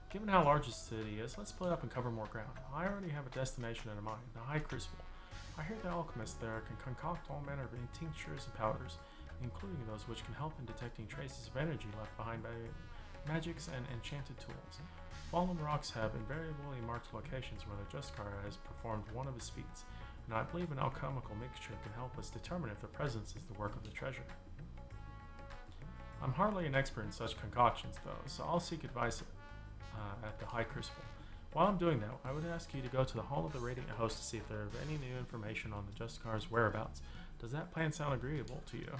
Given how large this city is, let's split up and cover more ground. I already have a destination in mind, the High Crucible. I hear the alchemists there can concoct all manner of tinctures and powders, including those which can help in detecting traces of energy left behind by magics and enchanted tools. Fallen rocks have invariably marked locations where the Juskar has performed one of his feats, and I believe an alchemical mixture can help us determine if their presence is the work of the treasure. I'm hardly an expert in such concoctions, though, so I'll seek advice at the High Crucible. While I'm doing that, I would ask you to go to the Hall of the Radiant Host to see if there is any new information on the Juskar's whereabouts. Does that plan sound agreeable to you?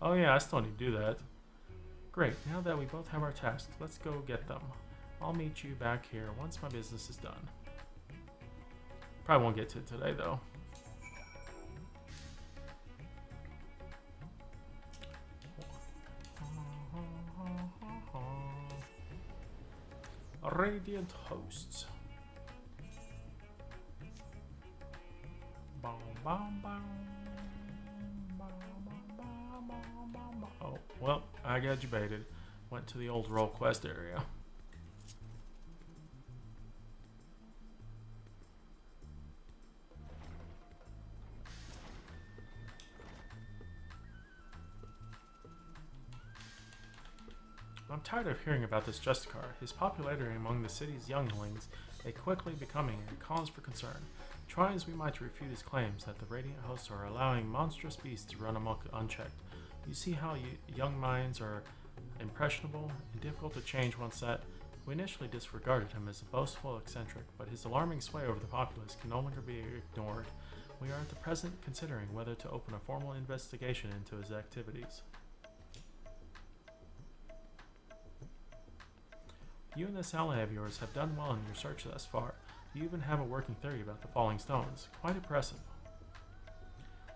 Oh yeah, I still need to do that. Great, now that we both have our tasks, let's go get them. I'll meet you back here once my business is done. Probably won't get to it today, though. Radiant Hosts. Oh, well, I got you baited. Went to the old roll quest area. I'm tired of hearing about this Justicar. His popularity among the city's younglings is quickly becoming a cause for concern. Try as we might to refute his claims that the Radiant Hosts are allowing monstrous beasts to run amok unchecked. You see how young minds are impressionable and difficult to change once set. We initially disregarded him as a boastful eccentric, but his alarming sway over the populace can no longer be ignored. We are at the present considering whether to open a formal investigation into his activities. You and this ally of yours have done well in your search thus far. You even have a working theory about the falling stones. Quite impressive.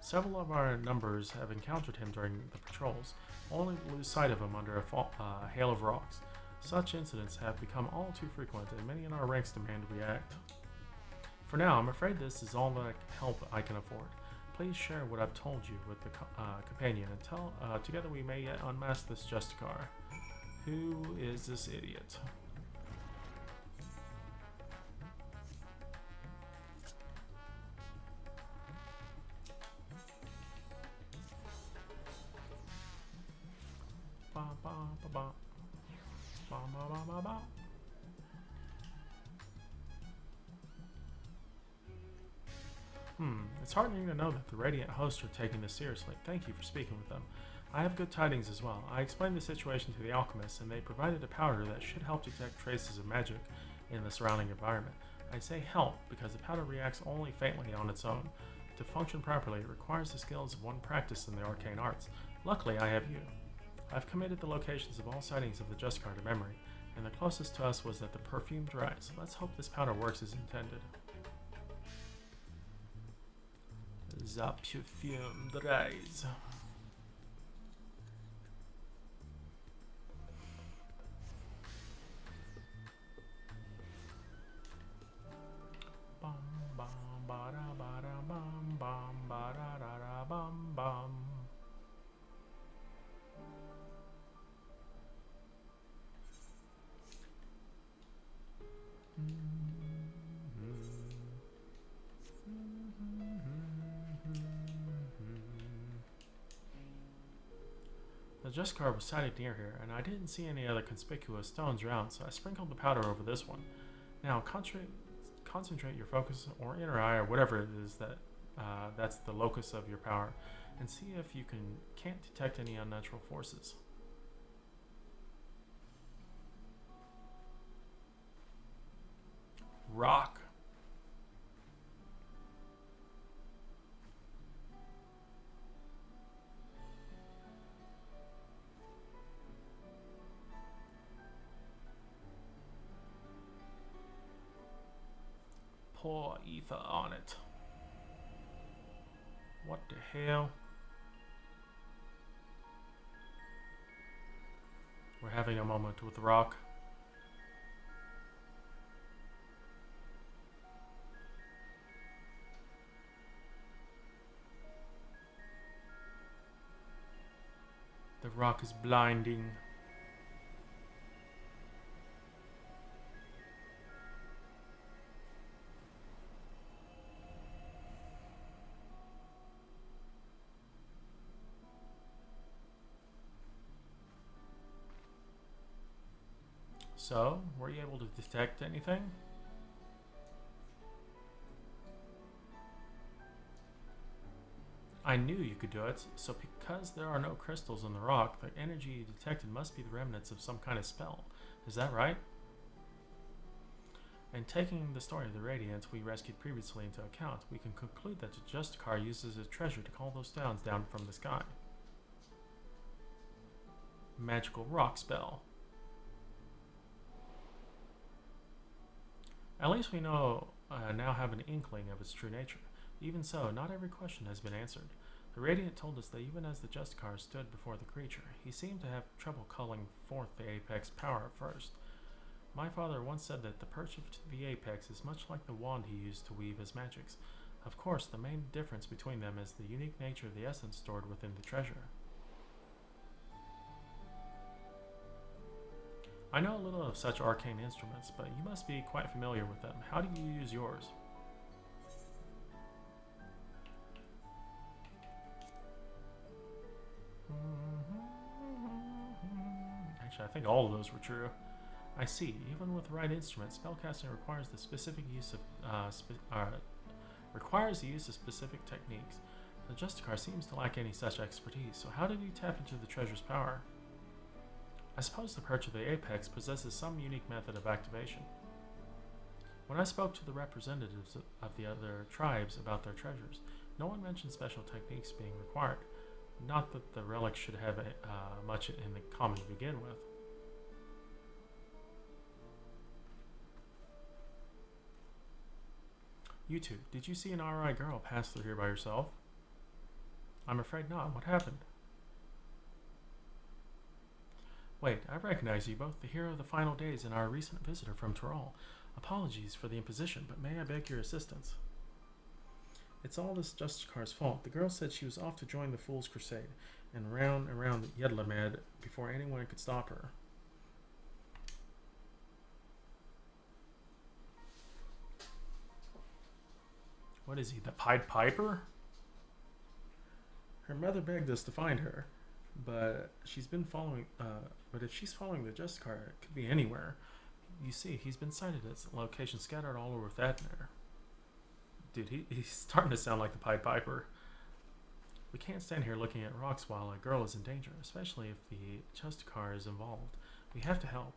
Several of our numbers have encountered him during the patrols, only to lose sight of him under a hail of rocks. Such incidents have become all too frequent, and many in our ranks demand we act. For now, I'm afraid this is all the help I can afford. Please share what I've told you with the companion, and together we may yet unmask this Justicar. Who is this idiot? It's heartening to know that the Radiant Hosts are taking this seriously. Thank you for speaking with them. I have good tidings as well. I explained the situation to the alchemists, and they provided a powder that should help detect traces of magic in the surrounding environment. I say help because the powder reacts only faintly on its own. To function properly, it requires the skills of one practiced in the arcane arts. Luckily, I have you. I've committed the locations of all sightings of the Justicar to memory, and the closest to us was at the perfumed rise. Let's hope this powder works as intended. The perfumed rise. Bum bum ba da ba da bum bum ba da da da bum bum. The Justicar was sighted near here, and I didn't see any other conspicuous stones around, so I sprinkled the powder over this one. Now, concentrate your focus, or inner eye, or whatever it is that that's the locus of your power, and see if you can't detect any unnatural forces. Rock. Pour ether on it. What the hell? We're having a moment with rock. The rock is blinding. So, were you able to detect anything? I knew you could do it, so because there are no crystals in the rock, the energy you detected must be the remnants of some kind of spell. Is that right? And taking the story of the Radiant we rescued previously into account, we can conclude that the Justicar uses a treasure to call those stones down from the sky. Magical rock spell. At least we now have an inkling of its true nature. Even so, not every question has been answered. The Radiant told us that even as the Justicar stood before the creature, he seemed to have trouble calling forth the Apex power at first. My father once said that the perch of the Apex is much like the wand he used to weave his magics. Of course, the main difference between them is the unique nature of the essence stored within the treasure. I know a little of such arcane instruments, but you must be quite familiar with them. How do you use yours? Actually, I think all of those were true. I see. Even with the right instrument, spellcasting requires the specific use of specific techniques. The Justicar seems to lack any such expertise. So, how did you tap into the treasure's power? I suppose the perch of the Apex possesses some unique method of activation. When I spoke to the representatives of the other tribes about their treasures, no one mentioned special techniques being required. Not that the relic should have much in common to begin with. You two, did you see an RI girl pass through here by herself? I'm afraid not. What happened? Wait, I recognize you both, the hero of the final days and our recent visitor from Tyrol. Apologies for the imposition, but may I beg your assistance? It's all this Justicar's fault. The girl said she was off to join the Fool's Crusade, and round and round Yedlamed before anyone could stop her. What is he, the Pied Piper? Her mother begged us to find her, but she's been following. But if she's following the Justicar, it could be anywhere. You see, he's been sighted at locations scattered all over Thadner. Dude, he's starting to sound like the Pied Piper. We can't stand here looking at rocks while a girl is in danger, especially if the Justicar is involved. We have to help.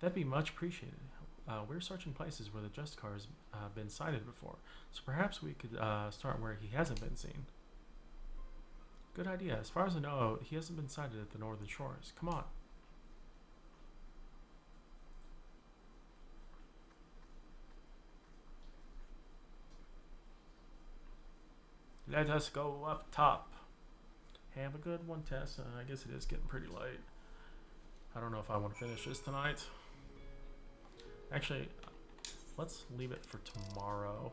That'd be much appreciated. We're searching places where the Justicar has been sighted before, so perhaps we could start where he hasn't been seen. Good idea. As far as I know, he hasn't been sighted at the northern shores. Come on. Let us go up top. Have a good one, Tess. I guess it is getting pretty late. I don't know if I want to finish this tonight. Actually, let's leave it for tomorrow.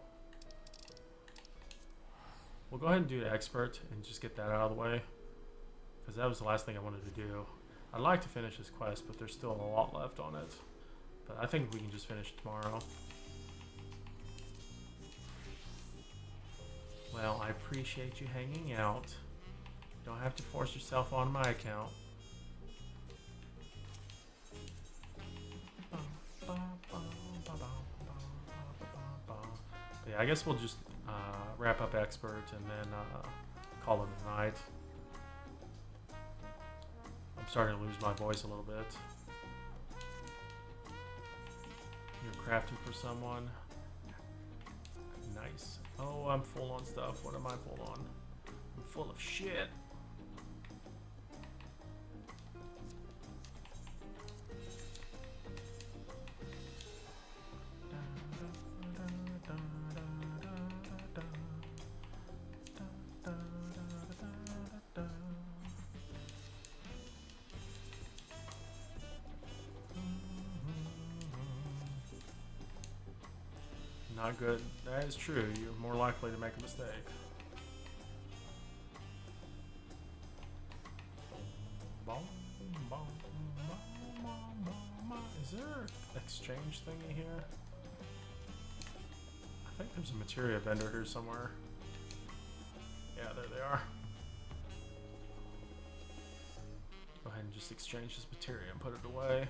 We'll go ahead and do the expert and just get that out of the way, because that was the last thing I wanted to do. I'd like to finish this quest, but there's still a lot left on it. But I think we can just finish it tomorrow. Well, I appreciate you hanging out. You don't have to force yourself on my account. yeah, I guess we'll just wrap up expert and then call it a night. I'm starting to lose my voice a little bit. You're crafting for someone. Nice. Oh, I'm full on stuff. What am I full on? I'm full of shit. Not good. That is true. You're more likely to make a mistake. Is there an exchange thingy here? I think there's a materia vendor here somewhere. Yeah, there they are. Go ahead and just exchange this materia and put it away.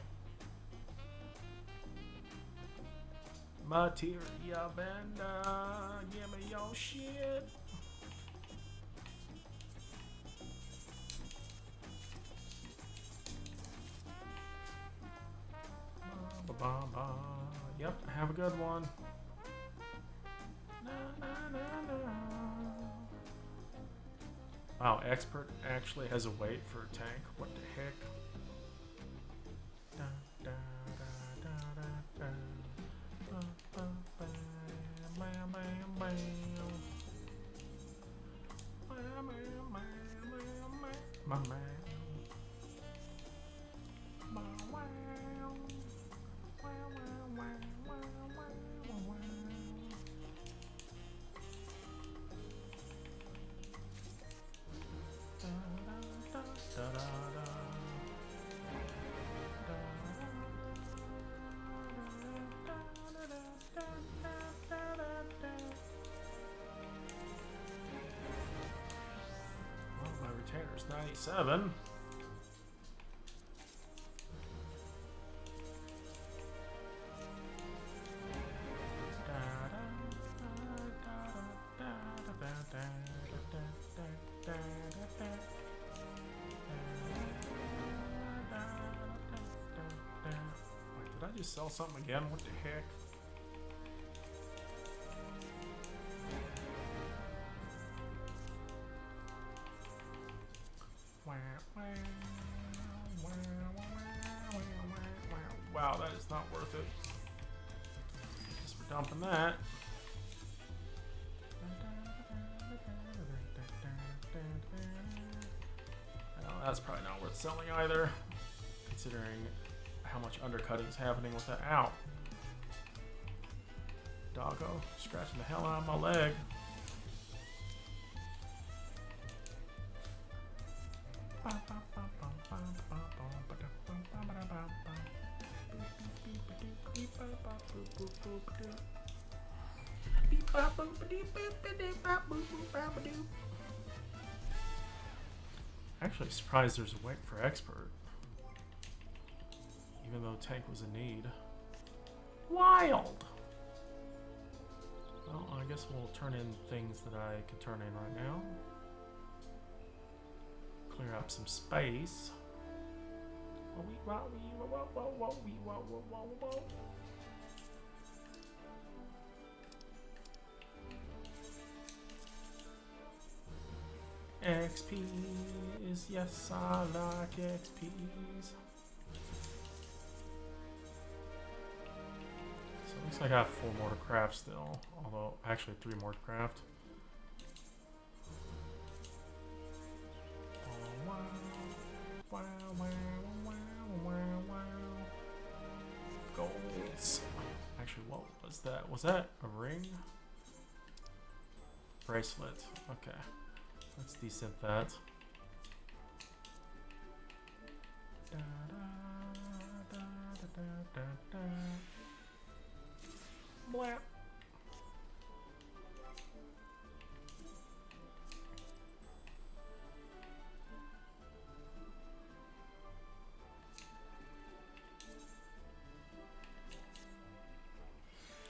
Materia vendor, give me your shit. Yep, have a good one. Wow, expert actually has a weight for a tank. What the heck? My man. Well, my retainer's 97. Wait, did I just sell something again? What the heck? Wow, that is not worth it. Guess we're dumping that. Well, that's probably not worth selling either, considering how much undercutting is happening with that. Ow. Doggo, scratching the hell out of my leg. Actually surprised there's a wait for expert, even though tank was in need. Wild! Well, I guess we'll turn in things that I can turn in right now. Clear up some space. XPs, yes I like XPs. So it looks like I have 4 more to craft still, although actually 3 more to craft. Golds. Actually, what was that? Was that a ring? Bracelet. Okay. Let's desynth that. Blap.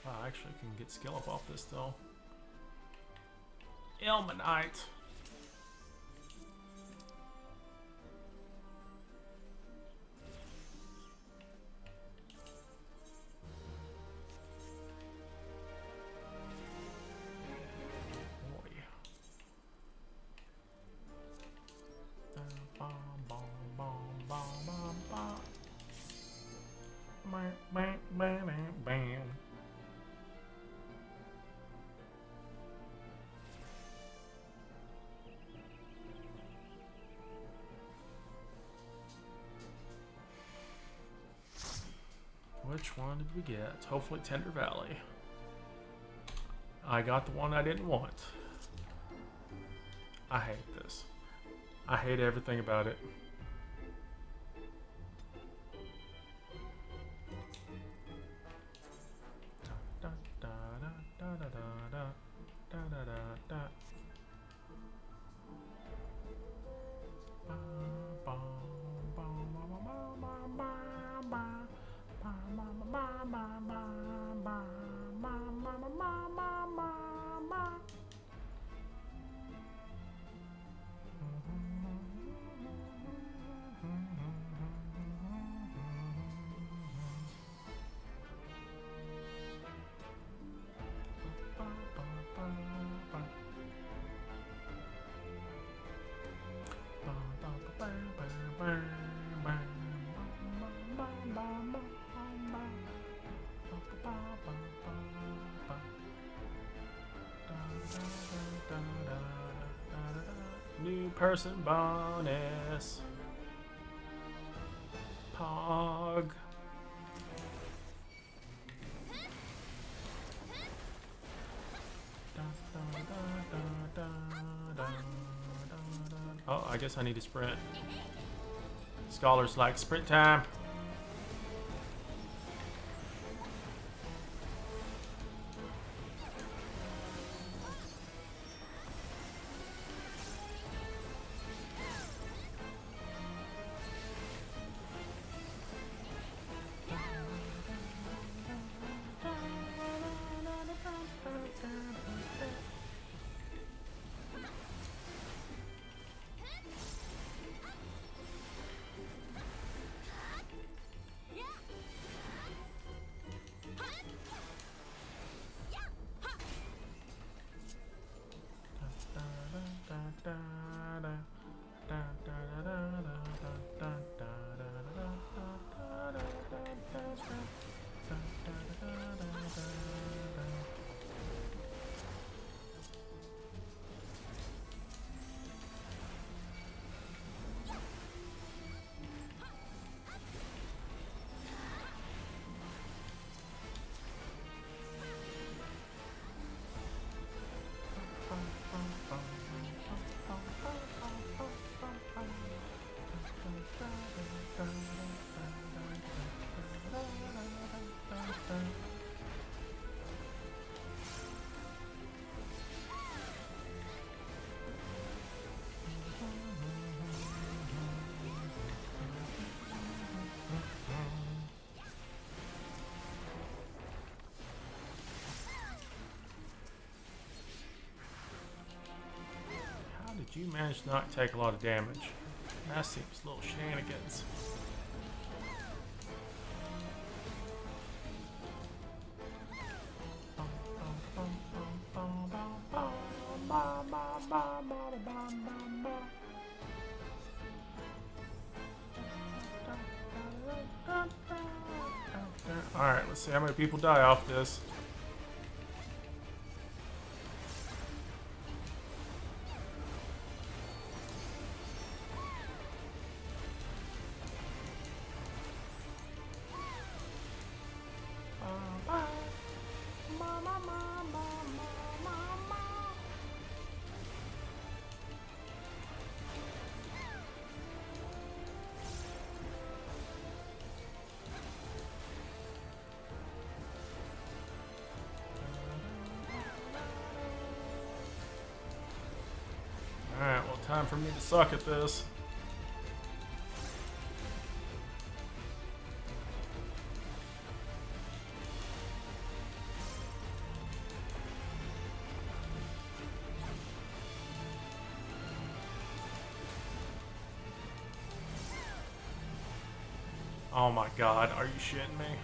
I actually can get skill up off this though. Ilmenite. Which one did we get? Hopefully Tender Valley. I got the one I didn't want. I hate this. I hate everything about it. New person bonus. Pog. Oh, I guess I need to sprint. Scholars like sprint time. You managed to not take a lot of damage. That seems a little shenanigans. Alright, let's see how many people die off this. Alright, well, time for me to suck at this. Oh my god, are you shitting me?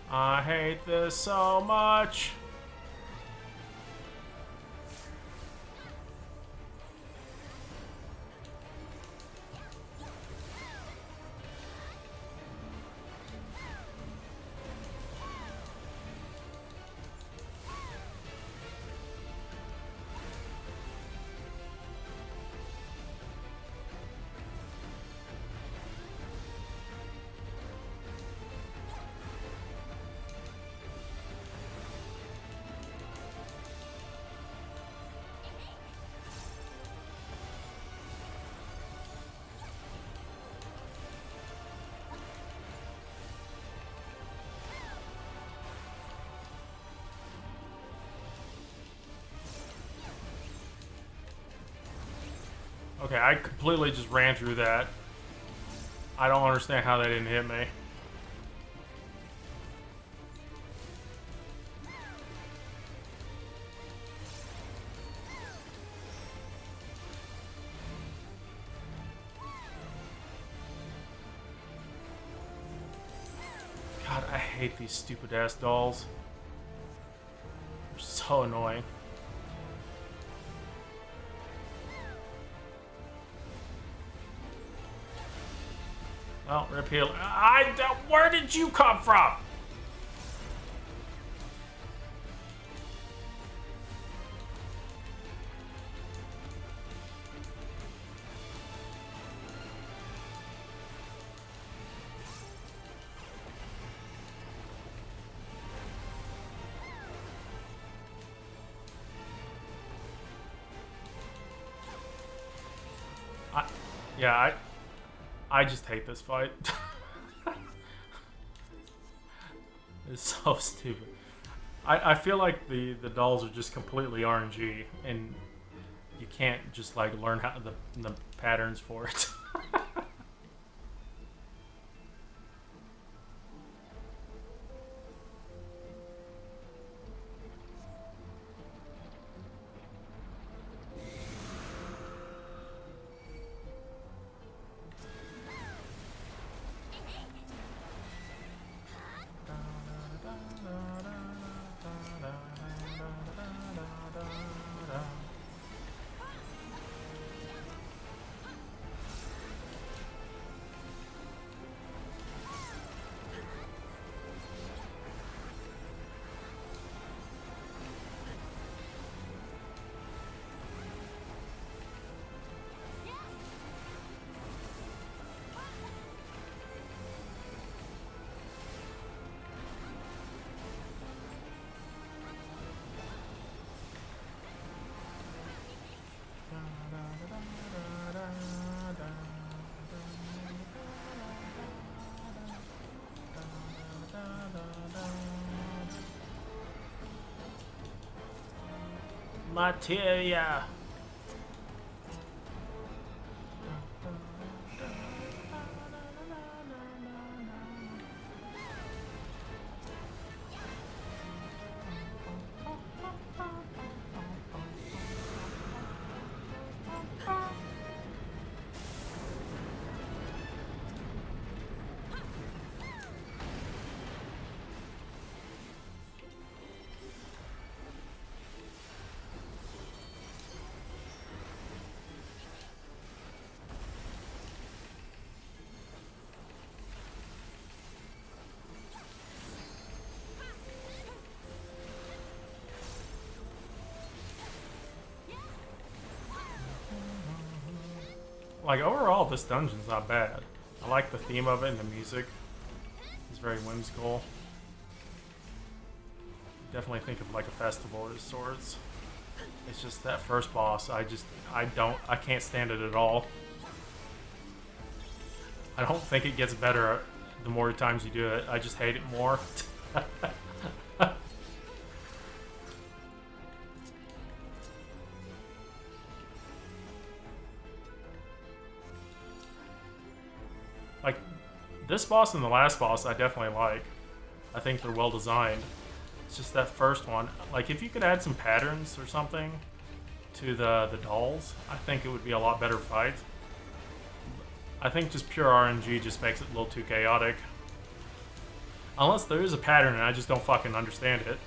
I hate this so much. Okay, I completely just ran through that. I don't understand how that didn't hit me. God, I hate these stupid ass dolls. They're so annoying. Well, rip heal. Where did you come from? Yeah, I just hate this fight. It's so stupid. I feel like the dolls are just completely RNG, and you can't just like learn how the patterns for it. Materia. Like, overall, this dungeon's not bad. I like the theme of it and the music. It's very whimsical. Definitely think of like a festival of sorts. It's just that first boss, I can't stand it at all. I don't think it gets better the more times you do it. I just hate it more. Like, this boss and the last boss I definitely like. I think they're well designed. It's just that first one. Like, if you could add some patterns or something to the dolls, I think it would be a lot better fight. I think just pure RNG just makes it a little too chaotic. Unless there is a pattern and I just don't fucking understand it.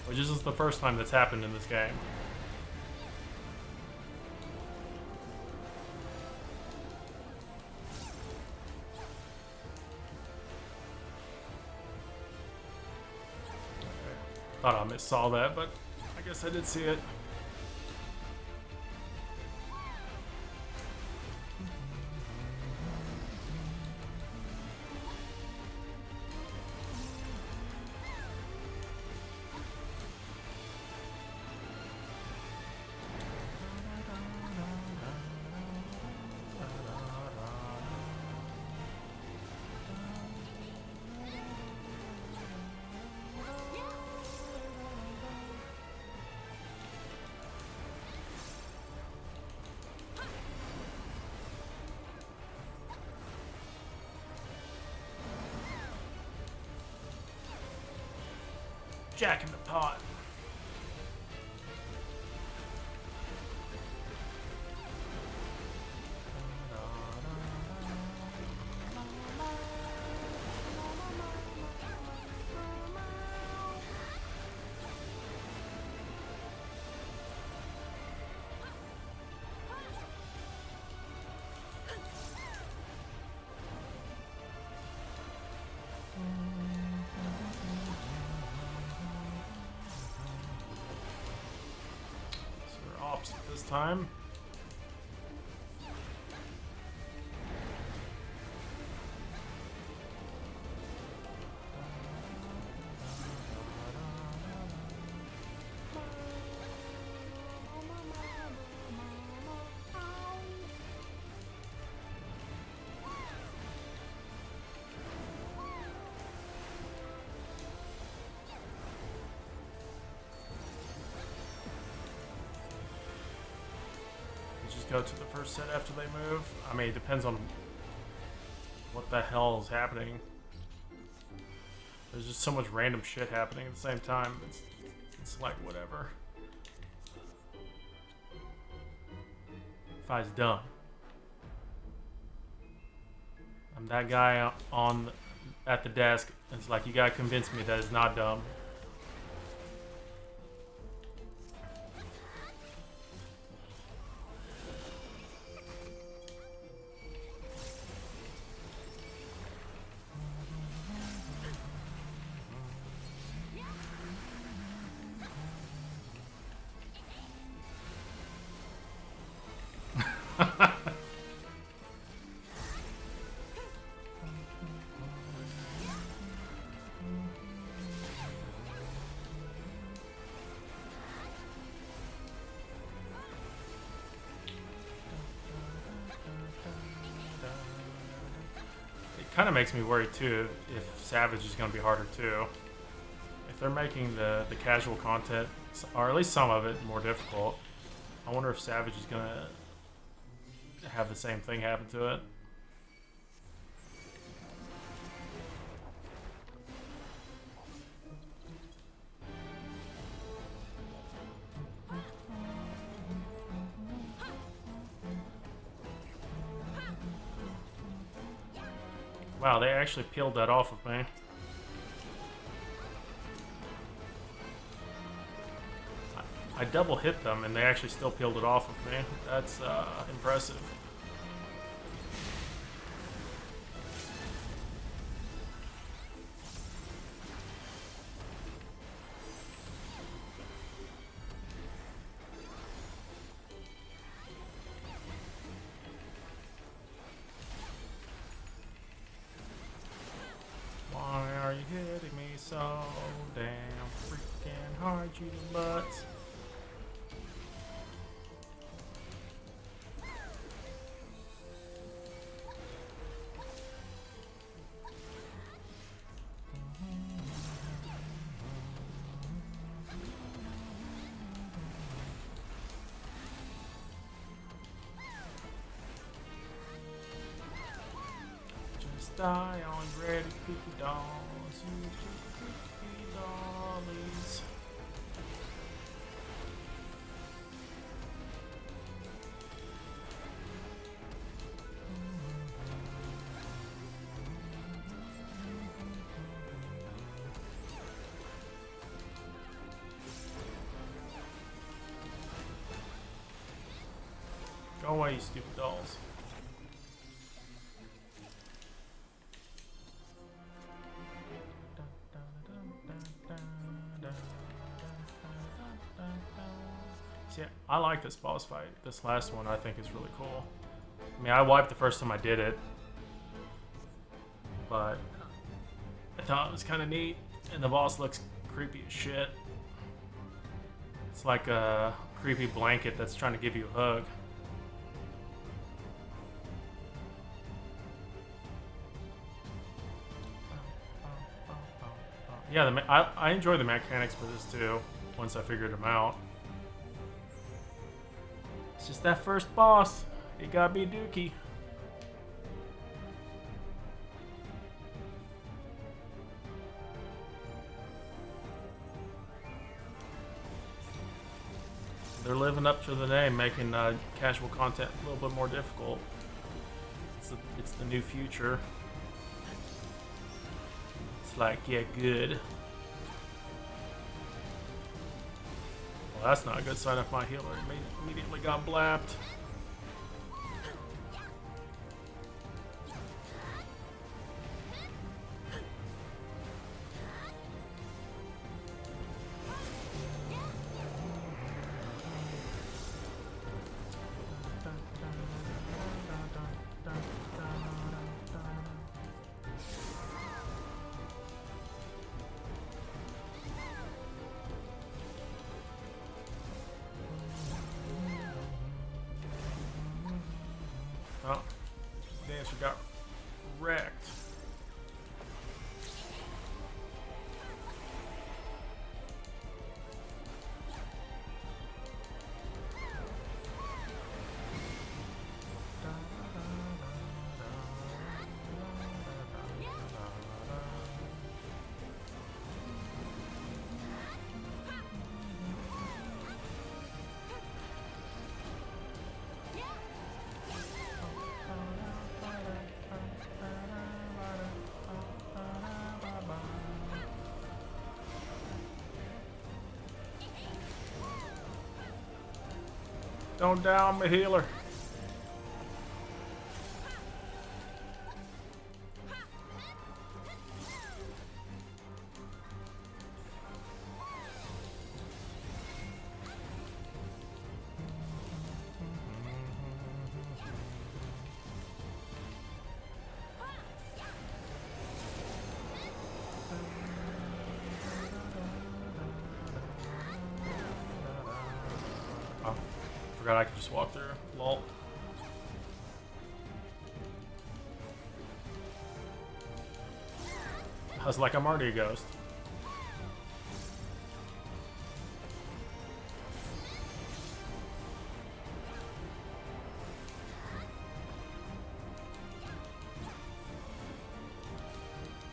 Which is just the first time that's happened in this game. Thought I missaw that, but I guess I did see it. Jack in the pot. This time. Go to the first set after they move. I mean, it depends on what the hell is happening. There's just so much random shit happening at the same time. It's like whatever. Fight's done. I'm that guy at the desk. It's like you gotta convince me that it's not dumb. Kind of makes me worry too if Savage is going to be harder too. If they're making the casual content, or at least some of it, more difficult, I wonder if Savage is going to have the same thing happen to it. Wow, they actually peeled that off of me. I double hit them and they actually still peeled it off of me. That's impressive. So damn freaking hard, you butt. Just die on ready cookie dolls. Dollies. away, you stupid dolls. See, I like this boss fight. This last one I think is really cool. I mean, I wiped the first time I did it, but I thought it was kind of neat, and the boss looks creepy as shit. It's like a creepy blanket that's trying to give you a hug. Yeah, I enjoy the mechanics for this too, once I figured them out. It's just that first boss. It gotta be dookie. They're living up to the name, making casual content a little bit more difficult. It's the new future. It's like, yeah, good. Well, that's not a good sign if my healer immediately got blapped. Oh, Dancer got wrecked. Don't down my healer. Forgot I could just walk through. Lol. I was like, I'm already a ghost.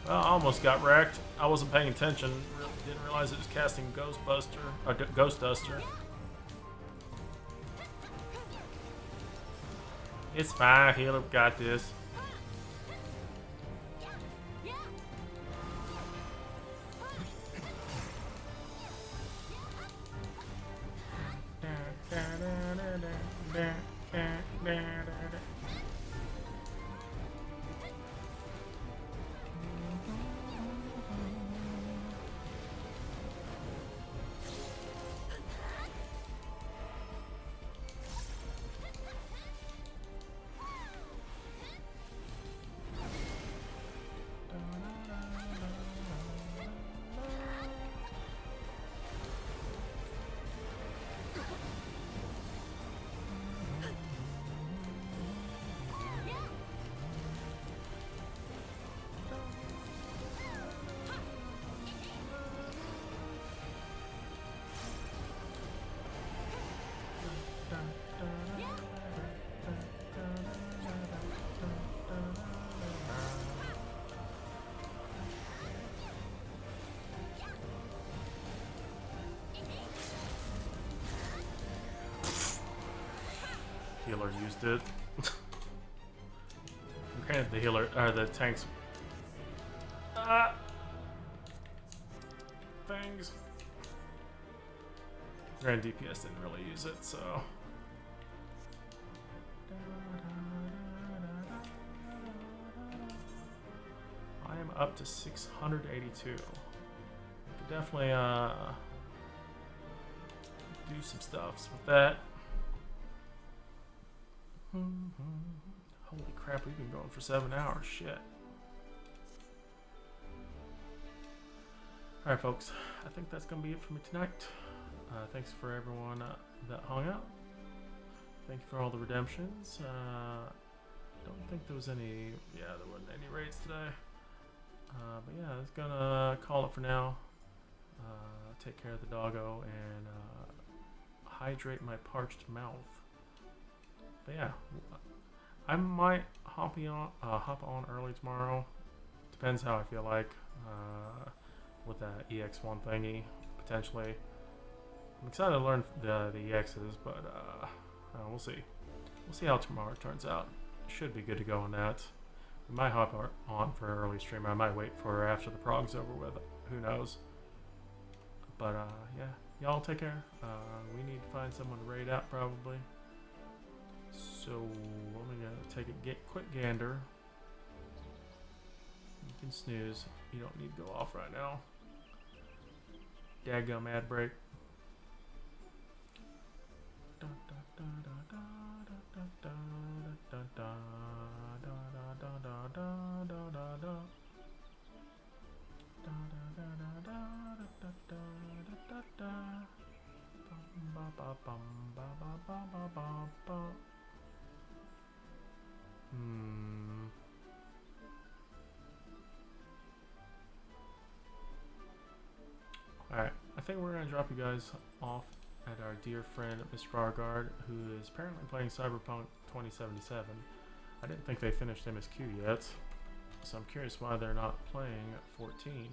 Well, I almost got wrecked. I wasn't paying attention. Didn't realize it was casting Ghost Duster. It's fine, healer, got this. Healer used it. Granted, the healer or the tanks. Things. Grand DPS didn't really use it, so up to 682. We could definitely do some stuffs with that. Holy crap, we've been going for 7 hours. Shit. Alright, folks. I think that's going to be it for me tonight. Thanks for everyone that hung out. Thank you for all the redemptions. Don't think there was any... Yeah, there wasn't any raids today. But yeah, I was going to call it for now. Take care of the doggo and hydrate my parched mouth. But yeah, I might hop on early tomorrow. Depends how I feel like with that EX1 thingy, potentially. I'm excited to learn the EXs, but we'll see. We'll see how tomorrow turns out. Should be good to go on that. We might hop on for an early stream. I might wait for after the prog's over with. Who knows? But yeah, y'all take care. We need to find someone to raid out probably. So I'm gonna take a quick gander. You can snooze. You don't need to go off right now. Dadgum ad break. Alright, I think we're going to drop you guys off at our dear friend Mr. Argard, who is apparently playing Cyberpunk 2077. I didn't think they finished MSQ yet, so I'm curious why they're not playing 14.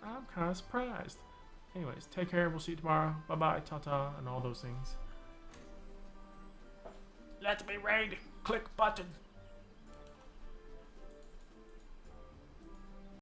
I'm kind of surprised. Anyways, take care. We'll see you tomorrow. Bye-bye, ta-ta, and all those things. Let me raid. Click button.